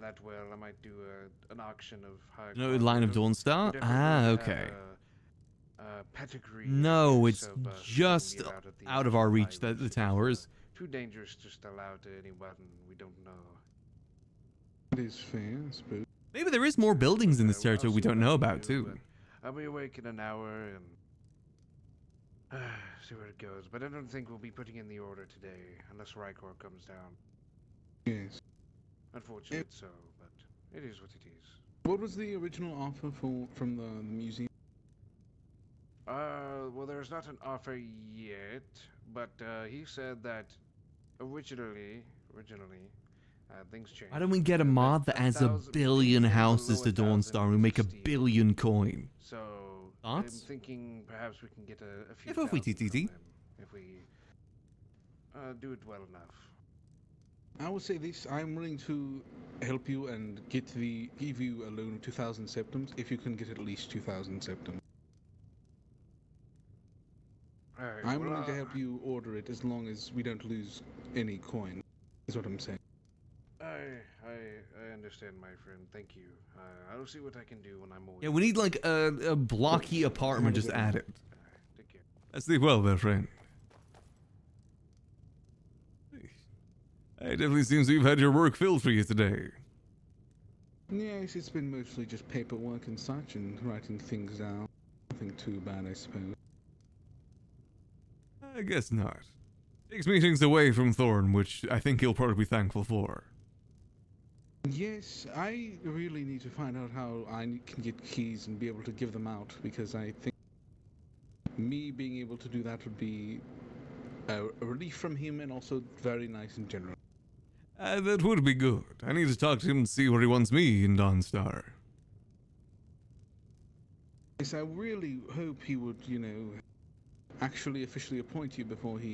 that well, I might do an auction of high. No, Line of Dawnstar. Okay. pedigree. No, it's of, just being allowed at the out of our reach, the towers. Too dangerous to just allow to anyone we don't know. It is fair, I suppose. Maybe there is more buildings in this territory we don't know about, too. I'll be awake in an hour and see where it goes. But I don't think we'll be putting in the order today, unless Rykor comes down. Yes. Unfortunate so, but it is what it is. What was the original offer from the museum? Well, there's not an offer yet, but he said that originally, things changed. Why don't we get a mod that adds 1 billion houses to Dawnstar and we make 1 billion coin? So, Thoughts? I'm thinking perhaps we can get a few If we thousand from TTT. them if we do it well enough. I would say this: I'm willing to help you and give you a loan of 2,000 septums if you can get at least 2,000 septums. Alright, I'm willing to help you order it as long as we don't lose any coin. Is what I'm saying. I understand, my friend. Thank you. I'll see what I can do when I'm away. Yeah, we need like a blocky apartment just added. Take care. That's the well there, friend. It definitely seems you've had your work filled for you today. Yes, it's been mostly just paperwork and such, and writing things down. Nothing too bad, I suppose. I guess not. Takes meetings away from Thorn, which I think he'll probably be thankful for. Yes, I really need to find out how I can get keys and be able to give them out, because I think me being able to do that would be a relief from him and also very nice in general. That would be good. I need to talk to him and see where he wants me in Dawnstar. Yes, I really hope he would, actually officially appoint you before he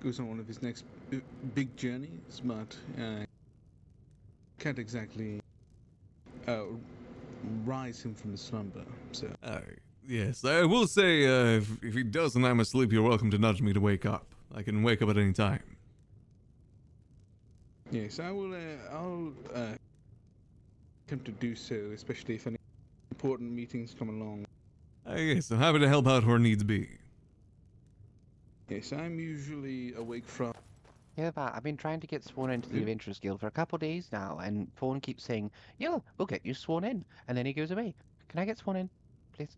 goes on one of his next big journeys, but can't exactly rise him from his slumber, so... Yes, I will say, if he does and I'm asleep, you're welcome to nudge me to wake up. I can wake up at any time. Yes, I'll attempt to do so, especially if any important meetings come along. Yes, I'm happy to help out where needs be. Yes, I'm usually awake from... Kelvaar, I've been trying to get sworn into the Adventurers Guild for a couple of days now, and Fawn keeps saying, yeah, we'll get you sworn in, and then he goes away. Can I get sworn in, please?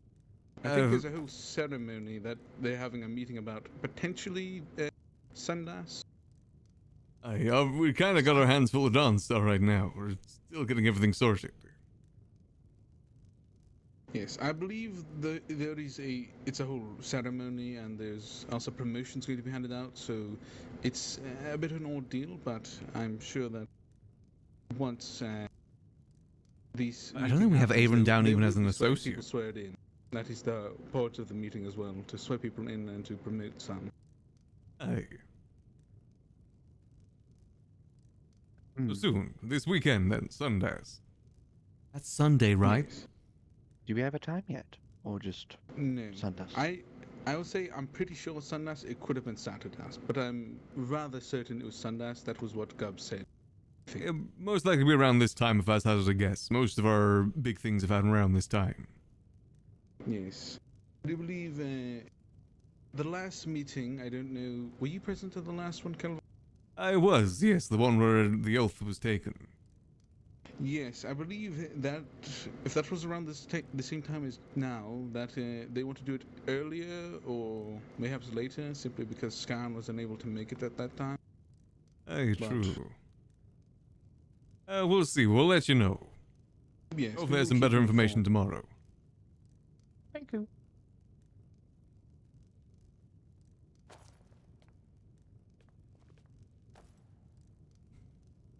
I think there's a whole ceremony that they're having a meeting about, potentially Sundas. We kind of got our hands full of Dawnstar right now. We're still getting everything sorted. Yes, I believe there is it's a whole ceremony, and there's also promotions going to be handed out, so it's a bit of an ordeal, but I'm sure that once these... I don't think we have Avon down even as an associate. People swear it in. That is the part of the meeting as well, to swear people in and to promote some. So soon, this weekend then, Sundays. That's Sunday, right? Yes. Do we have a time yet? Or just Sundas? I would say I'm pretty sure Sundas, it could have been Saturdays, but I'm rather certain it was Sundas. That was what Gub said. Most likely be around this time if I had to guess. Most of our big things have happened around this time. Yes. I do believe the last meeting, I don't know, were you present at the last one, Kelvaar? I was, yes, the one where the oath was taken. Yes, I believe that if that was around the same time as now, that they want to do it earlier or perhaps later, simply because Scan was unable to make it at that time. True. We'll see, we'll let you know. Yes. Hopefully there's some better information tomorrow. Thank you.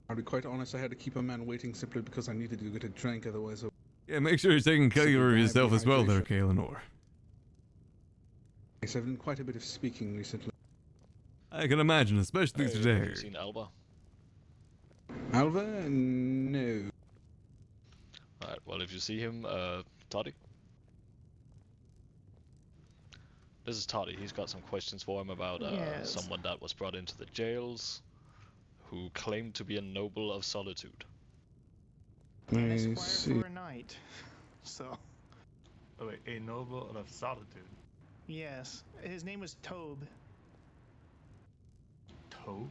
I'll be quite honest, I had to keep a man waiting simply because I needed to get a drink, otherwise... Yeah, make sure you're taking care of yourself as well there, Kaelanor. Yes, I've done quite a bit of speaking recently. I can imagine, especially today. Have you seen Alba? Alva? No. Alright, well if you see him, Toddy. This is Toddy, he's got some questions for him about someone that was brought into the jails, who claimed to be a noble of solitude. An esquire for a knight. So. Oh, wait, a noble of solitude. Yes, his name was Tobe. Tobe?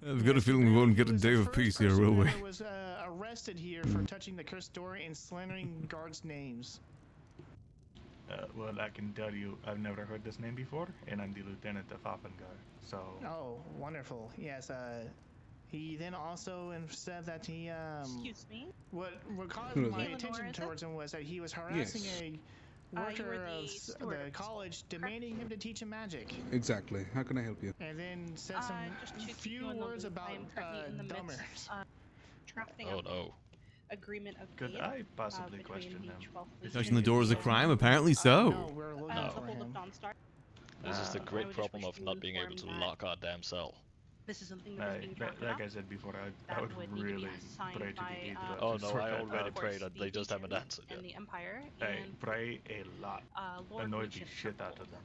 I've got a feeling we won't get a day of peace here, will we? Whoever was arrested here for touching the cursed door and slandering guards' names. Well, I can tell you, I've never heard this name before, and I'm the lieutenant of Offengar, so... Oh, wonderful. Yes, he then also said that he, Excuse me? What caught Who is my it? attention towards him was that he was harassing Yes. a worker of the college, demanding him to teach him magic. Exactly. How can I help you? And then said some few words about dumber. Drafting Oh up no. agreement of Could aid, I possibly between question the him? 12th Touching the door is a crime? Apparently so. No, we're looking No. for him. This is the I great would just problem wish of to not being able to inform that lock our damn cell. This is something that is being drafted Like up. I said before, I That would would need to be really assigned pray to by, the Hydra Oh to no, sort I that already out. prayed that they just haven't answered yet. And the Empire, Hey, and pray a lot. Lord Annoyed the Regent shit out of them.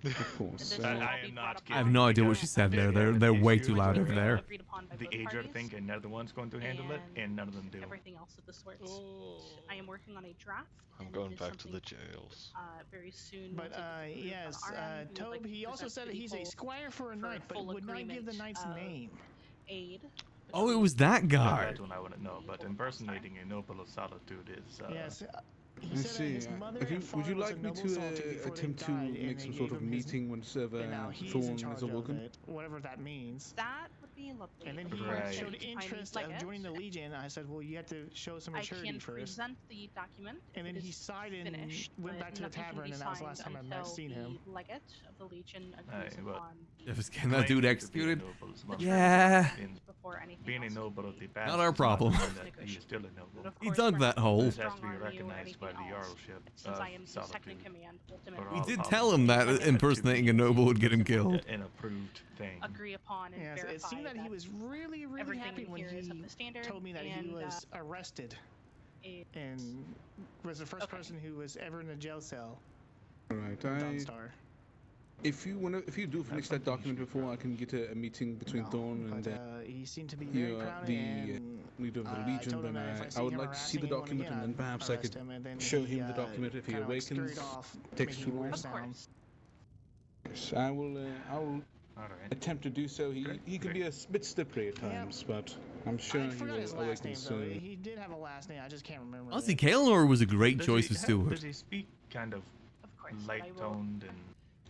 Of course. I am not I have no idea what she said there. They're way too loud over there. agreed upon by The both Ager parties, think another one's going to handle it, and none of them do. everything else of the sorts. I am working on a draft. I'm and going it is back to the something, jails. Very soon. But once it gets approved yes, on our end, we would Tobe, like to he also present said to that the he's a full- squire for a for knight, but full would not give the agreement knight's of name. Aid. Oh, it was that guy. That's what I want to know, but impersonating a noble of solitude is, Yes. He I said that see. his mother If you, and would you father was like a me noble to solitude before they attempt to died, and make they some sort gave of him his- meeting once and now he's in Thorn charge is of awoken? it, whatever that means. That would be lovely. And then Of he course, showed I need to find interest like of it. joining the Legion. I said, well, you have to show some I maturity can first. present the document. And then It he is sighed and finished, went but back to the nothing can tavern, be and that was the signed last time I've until seen him. the legate of the Legion agrees but upon Just getting that dude claiming to be a executed. noble is much Yeah. better than before anything being a else noble of the past. Not our is problem. mean that he is still a noble. Of He course, dug we're that not hole. This has to strong be arm you or recognized by the anything else, Jarlship since of I am the second in Solitude. command, For ultimately. We all did of tell us. him that It should impersonating a be noble would get him killed. an approved thing. Agree upon and Yes, verify it seemed that he was really, really everything happy in when here is up he to standard, told me that he and, was arrested and was the first person who was ever in a jail cell. Right. Dawnstar. If you do finish that document before I can get a meeting between Thorn and He seemed to be very proud the and leader of the I Legion, told him then that if I I would see him like to see the harassing anyone document, again, and then I'd perhaps I arrest could him, and then show he, him the document if he kind of awakens. scurried off, Takes making too long. more sounds. Yes, I will attempt to do so. He can be a bit slippery at times, but I'm sure I he forgot his will last awaken name, though. soon. He did have a last name, I just can't remember. Honestly, Kelvaar was a great Does choice he for Stewart. Does he speak kind of light-toned and...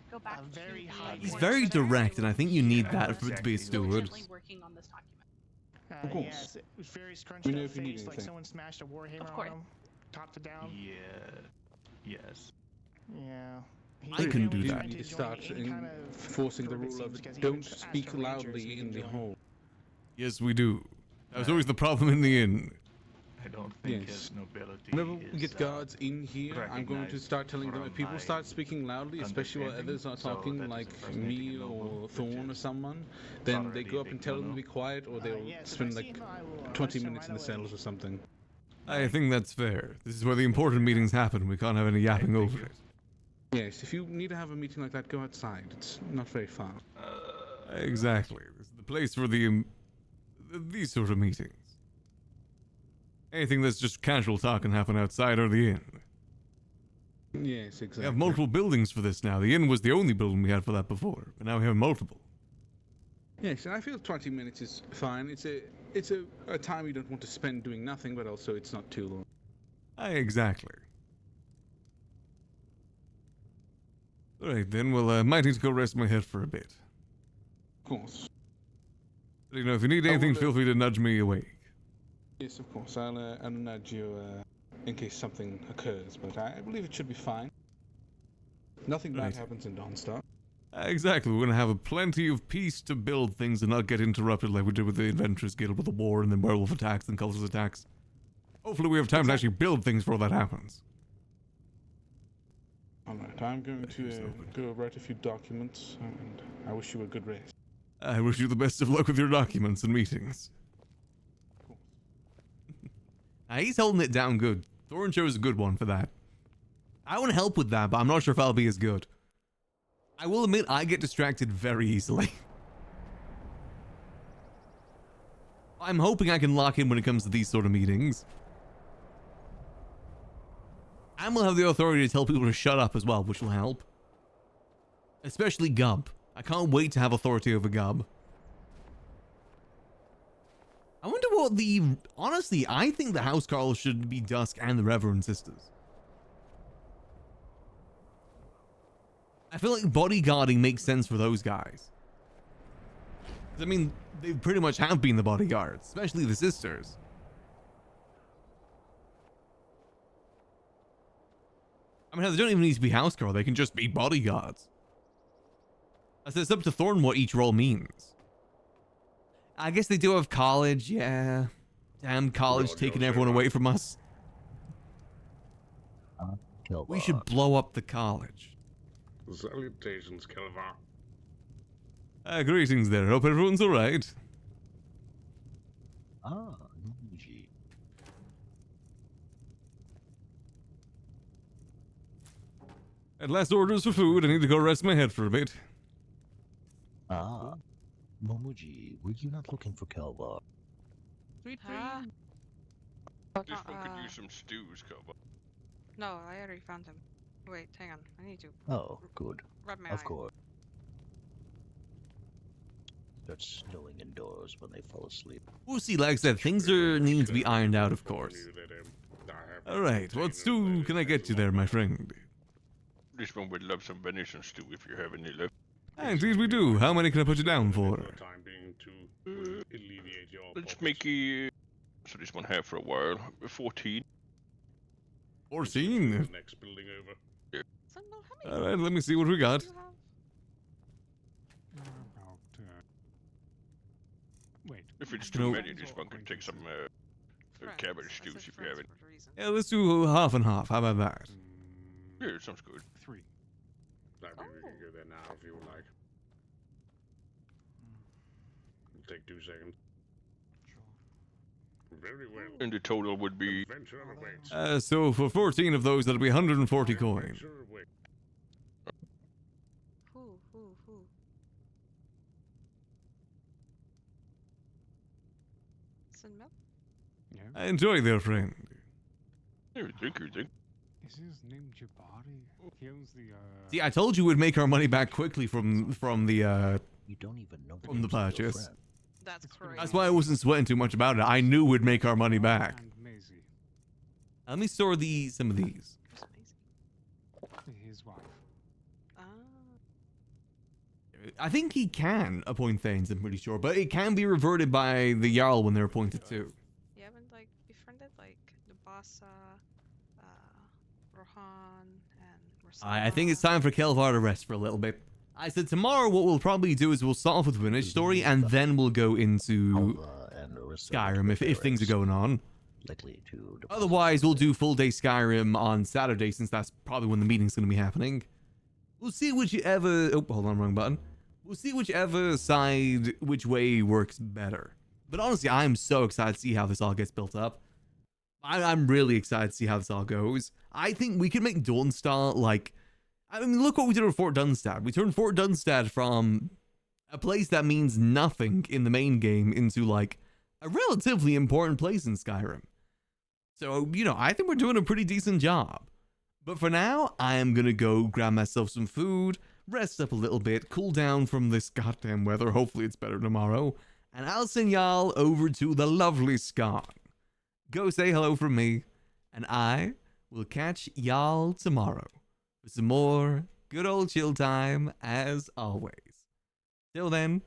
Go back very to high. He's very direct, and I think you need that for it to be a steward. diligently working on this document. Of course. Yes, it was very scrunched We know up if you need face, like anything. someone smashed a warhammer Of course. on him, top to down. Yeah. Yes. Yeah. He I can do was that. trying You need to join start any kind of enforcing the group, it rule of seems, because he don't would ask speak for rangers loudly he in could the join. hall. Yes, we do. That was always the problem in the inn. I don't think Yes. his nobility Whenever we is, get guards in here, I'm going to recognized start telling them if people from start speaking loudly, especially while understanding, others are so talking, that like is impersonating me a noble, or which Thorn or is someone, then they already go a up and big tell them to no-no. be quiet, or they'll yes, if I spend see like him, I will 20 arrest him minutes in right the away. cells or something. I think that's fair. This is where the important meetings happen. We can't have any yapping over it. Yes, if you need to have a meeting like that, go outside. It's not very far. Exactly. This is the place for these sort of meetings. Anything that's just casual talk can happen outside or the inn. Yes, exactly. We have multiple buildings for this now. The inn was the only building we had for that before, but now we have multiple. Yes, and I feel 20 minutes is fine. It's a time you don't want to spend doing nothing, but also it's not too long. Exactly. Alright then, well, I might need to go rest my head for a bit. Of course. But, you know, if you need anything, feel free to nudge me awake. Yes, of course. I'll nudge you in case something occurs, but I believe it should be fine. Nothing bad Right. happens in Dawnstar. Exactly, we're going to have plenty of peace to build things and not get interrupted like we did with the Adventurers Guild with the war and then werewolf attacks and cultist attacks. Hopefully we have time to actually build things before that happens. Alright, I'm going to go write a few documents, and I wish you a good rest. I wish you the best of luck with your documents and meetings. He's holding it down good. Thorn chose a good one for that. I want to help with that, but I'm not sure if I'll be as good. I will admit I get distracted very easily. I'm hoping I can lock in when it comes to these sort of meetings. And we'll have the authority to tell people to shut up as well, which will help. Especially Gub. I can't wait to have authority over Gub. I wonder what the... Honestly, I think the Housecarls should be Dusk and the Reverend Sisters. I feel like bodyguarding makes sense for those guys. I mean, they pretty much have been the bodyguards, especially the sisters. I mean, they don't even need to be Housecarl, they can just be bodyguards. I said it's up to Thorn what each role means. I guess they do have college, yeah. Damn college taking everyone away from us. We should blow up the college. Salutations, Kelvaar. Greetings there. Hope everyone's alright. Gee. At last orders for food. I need to go rest my head for a bit. Momuji, were you not looking for Kelvaar? Sweet This one could use some stews, Kelvaar. No, I already found him. Wait, hang on. I need to. Oh, good. Rub my Of eye. course. Starts snowing indoors when they fall asleep. We'll see, like I said, things need to be ironed out, of course. Alright, what stew can I get you there, my friend? This one would love some venison stew if you have any left. Indeed we do. How many can I put you down for? Let's make it... So this one have for a while. 14. 14? Next building over. Yeah. Alright, let me see what we got. Wait. If it's too many, this one can take some cabbage stews if you have it. Yeah, let's do half and half. How about that? Yeah, it sounds good. 3. I mean, we can go there now if you would like. It'll take 2 seconds. Very well. And the total would be... Adventure awaits. So for 14 of those, that'll be 140 coin. Adventure awaits. Who? Some milk? Yeah. Enjoy there, friend. Yeah, thank you. Is his name Jabari? He owns the See, I told you we'd make our money back quickly from the You don't even know from the purchase. That's crazy. That's why I wasn't sweating too much about it. I knew we'd make our money back. and Maisie, Let me store some of these. his wife. I think he can appoint Thanes, I'm pretty sure, but it can be reverted by the Jarl when they're appointed too. You haven't like befriended like the Bassa, Rohan, and Mersana? I think it's time for Kelvaar to rest for a little bit. I said tomorrow what we'll probably do is we'll start off with the Village story and then we'll go into Skyrim if things are going on. Likely to Otherwise, we'll do full day Skyrim on Saturday since that's probably when the meeting's going to be happening. We'll see whichever... Oh, hold on, wrong button. We'll see whichever side, which way works better. But honestly, I'm so excited to see how this all gets built up. I'm really excited to see how this all goes. I think we could make Dawnstar like... I mean, look what we did with Fort Dunstad. We turned Fort Dunstad from a place that means nothing in the main game into like a relatively important place in Skyrim. So, you know, I think we're doing a pretty decent job. But for now, I am going to go grab myself some food, rest up a little bit, cool down from this goddamn weather. Hopefully it's better tomorrow. And I'll send y'all over to the lovely Scone. Go say hello from me, and I will catch y'all tomorrow for some more good old chill time as always. Till then,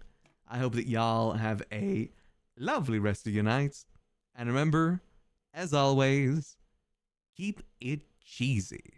I hope that y'all have a lovely rest of your night. And remember, as always, keep it cheesy.